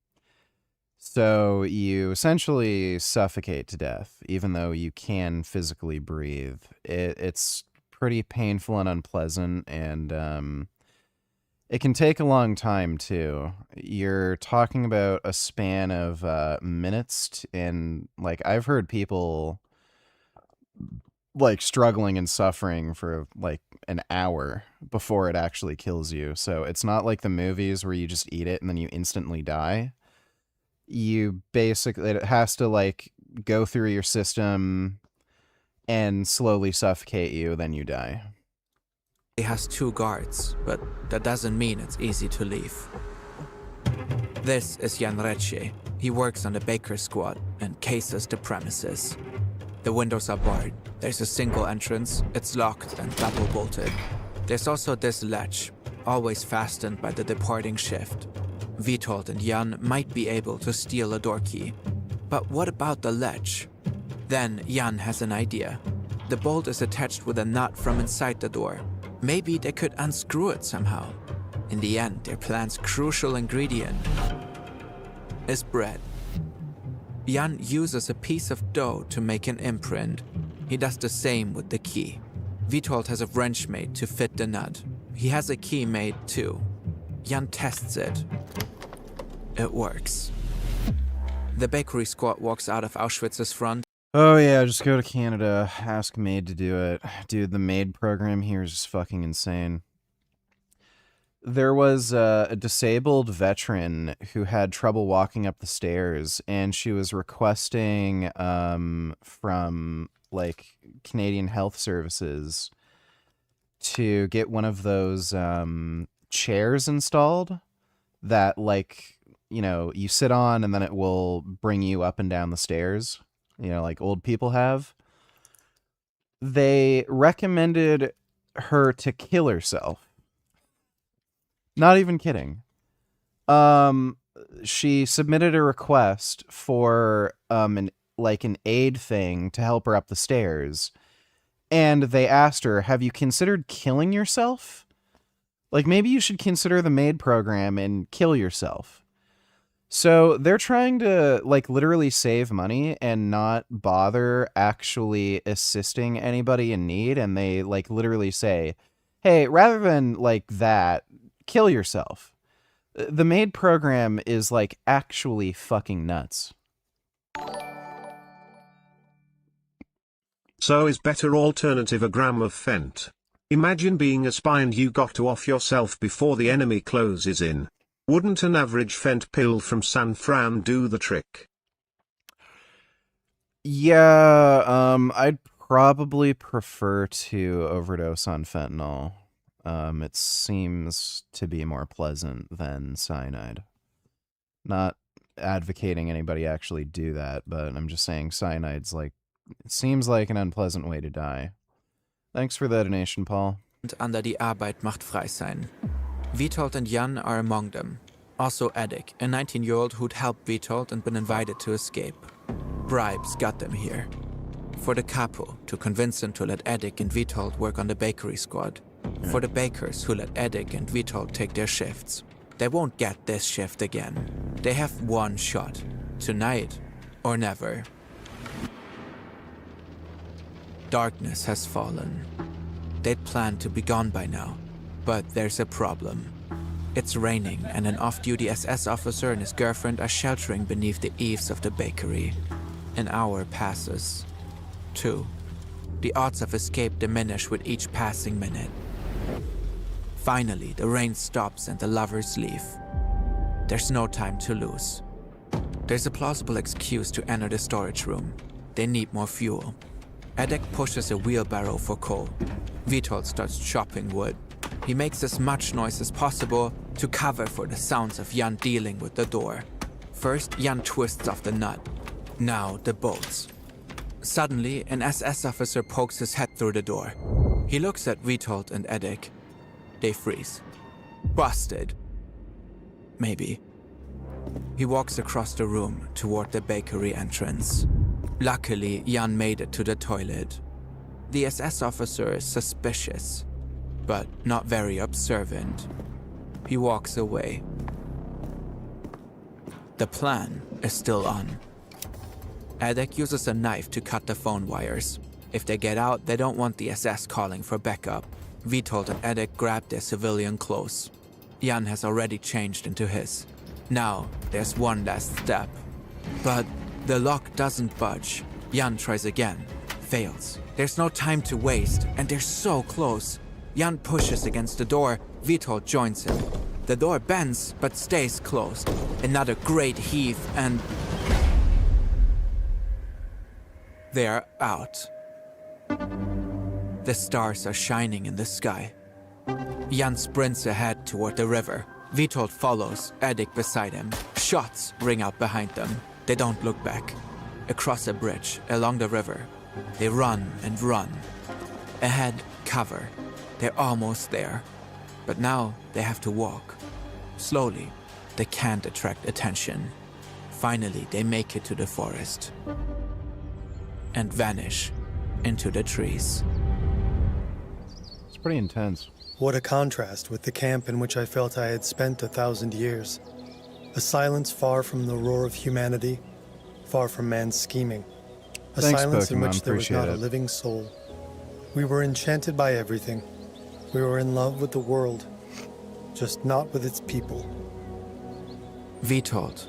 So you essentially suffocate to death, even though you can physically breathe. It's pretty painful and unpleasant, and it can take a long time, too. You're talking about a span of minutes, and, like, I've heard people, like, struggling and suffering for, like, an hour before it actually kills you. So it's not like the movies where you just eat it and then you instantly die. You basically, it has to, like, go through your system and slowly suffocate you, then you die. He has 2 guards, but that doesn't mean it's easy to leave. This is Jan Recce. He works on the baker's squad and cases the premises. The windows are barred. There's a single entrance, it's locked and double bolted. There's also this latch, always fastened by the departing shift. Vitold and Jan might be able to steal a door key. But what about the latch? Then Jan has an idea. The bolt is attached with a nut from inside the door. Maybe they could unscrew it somehow. In the end, their plan's crucial ingredient is bread. Jan uses a piece of dough to make an imprint. He does the same with the key. Vitold has a wrench made to fit the nut. He has a key made too. Jan tests it. It works. The bakery squad walks out of Auschwitz's front. Oh yeah, just go to Canada, ask Maid to do it. Dude, the Maid program here is just fucking insane. There was a disabled veteran who had trouble walking up the stairs, and she was requesting from, like, Canadian Health Services to get one of those chairs installed that, like, you know, you sit on and then it will bring you up and down the stairs, you know, like old people have. They recommended her to kill herself. Not even kidding. She submitted a request for an aid thing to help her up the stairs. And they asked her, have you considered killing yourself? Like, maybe you should consider the MAID program and kill yourself. So they're trying to, like, literally save money and not bother actually assisting anybody in need. And they, like, literally say, hey, rather than, like, that, kill yourself. The MAID program is, like, actually fucking nuts. So is better alternative a gram of Fent? Imagine being a spy and you got to off yourself before the enemy closes in. Wouldn't an average Fent pill from San Fran do the trick? Yeah, I'd probably prefer to overdose on fentanyl. It seems to be more pleasant than cyanide. Not advocating anybody actually do that, but I'm just saying cyanide's like, it seems like an unpleasant way to die. Thanks for the donation, Paul. Under die Arbeit macht frei sein. Witold and Jan are among them. Also Edik, a 19-year-old who'd helped Witold and been invited to escape. Bribes got them here. For the capo, to convince him to let Edik and Witold work on the bakery squad. For the bakers who let Edik and Witold take their shifts. They won't get this shift again. They have one shot. Tonight or never. Darkness has fallen. They'd planned to be gone by now, but there's a problem. It's raining, and an off-duty SS officer and his girlfriend are sheltering beneath the eaves of the bakery. An hour passes. 2. The odds of escape diminish with each passing minute. Finally, the rain stops and the lovers leave. There's no time to lose. There's a plausible excuse to enter the storage room. They need more fuel. Edik pushes a wheelbarrow for coal. Witold starts chopping wood. He makes as much noise as possible to cover for the sounds of Jan dealing with the door. First, Jan twists off the nut. Now, the bolts. Suddenly, an SS officer pokes his head through the door. He looks at Witold and Edik. They freeze. Busted. Maybe. He walks across the room toward the bakery entrance. Luckily, Jan made it to the toilet. The SS officer is suspicious, but not very observant. He walks away. The plan is still on. Edik uses a knife to cut the phone wires. If they get out, they don't want the SS calling for backup. Witold and Edik grab their civilian clothes. Jan has already changed into his. Now, there's one last step. But the lock doesn't budge. Jan tries again. Fails. There's no time to waste, and they're so close. Jan pushes against the door. Witold joins him. The door bends, but stays closed. Another great heave, and they're out. The stars are shining in the sky. Jan sprints ahead toward the river. Witold follows, Edik beside him. Shots ring out behind them. They don't look back. Across a bridge, along the river. They run and run. Ahead, cover. They're almost there. But now they have to walk. Slowly, they can't attract attention. Finally, they make it to the forest. And vanish into the trees. It's pretty intense. What a contrast with the camp in which I felt I had spent 1,000 years. A silence far from the roar of humanity, far from man's scheming. A Thanks, silence in Pokemon. which there was not Appreciate a it. living soul. We were enchanted by everything. We were in love with the world, just not with its people. Witold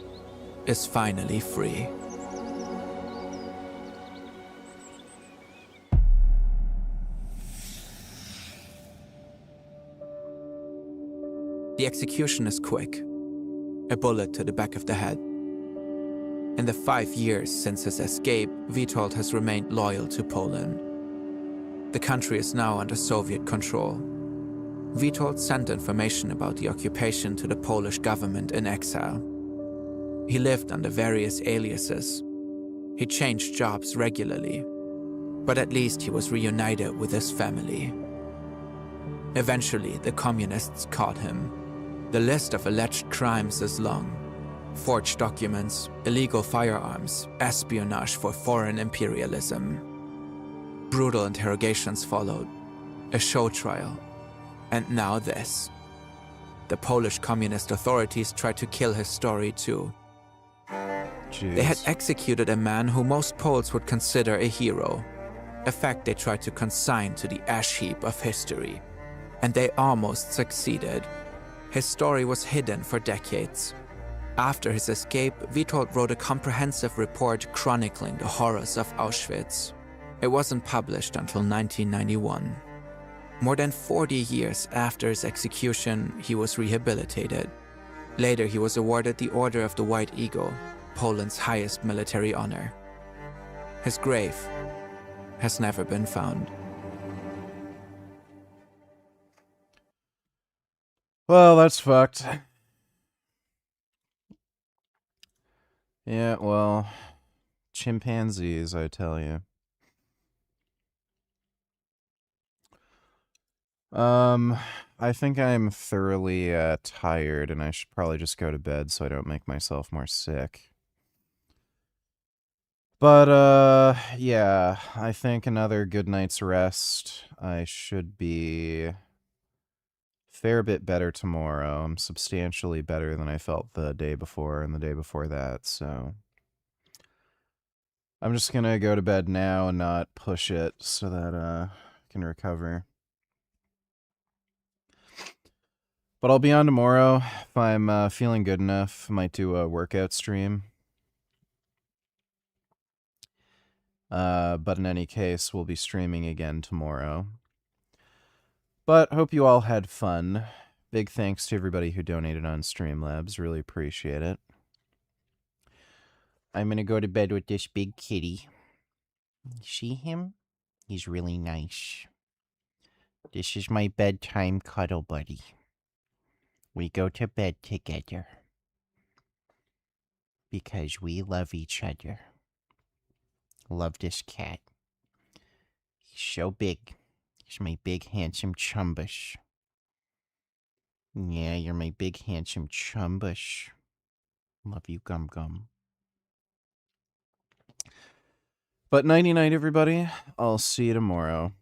is finally free. The execution is quick. A bullet to the back of the head. In the 5 years since his escape, Witold has remained loyal to Poland. The country is now under Soviet control. Witold sent information about the occupation to the Polish government in exile. He lived under various aliases. He changed jobs regularly, but at least he was reunited with his family. Eventually, the communists caught him. The list of alleged crimes is long. Forged documents, illegal firearms, espionage for foreign imperialism. Brutal interrogations followed, a show trial, and now this. The Polish communist authorities tried to kill his story too. Jeez. They had executed a man who most Poles would consider a hero, a fact they tried to consign to the ash heap of history. And they almost succeeded. His story was hidden for decades. After his escape, Witold wrote a comprehensive report chronicling the horrors of Auschwitz. It wasn't published until 1991. More than 40 years after his execution, he was rehabilitated. Later, he was awarded the Order of the White Eagle, Poland's highest military honor. His grave has never been found. Well, that's fucked. Yeah, well, chimpanzees, I tell you. I think I'm thoroughly tired, and I should probably just go to bed so I don't make myself more sick. But, yeah, I think another good night's rest. I should be a fair bit better tomorrow. I'm substantially better than I felt the day before and the day before that, so I'm just gonna go to bed now and not push it so that I can recover. But I'll be on tomorrow if I'm feeling good enough. I might do a workout stream. But in any case, we'll be streaming again tomorrow. But hope you all had fun. Big thanks to everybody who donated on Streamlabs. Really appreciate it. I'm gonna go to bed with this big kitty. See him? He's really nice. This is my bedtime cuddle buddy. We go to bed together. Because we love each other. Love this cat. He's so big. He's my big, handsome chumbush. Yeah, you're my big, handsome chumbush. Love you, Gum Gum. But nighty-night, everybody. I'll see you tomorrow.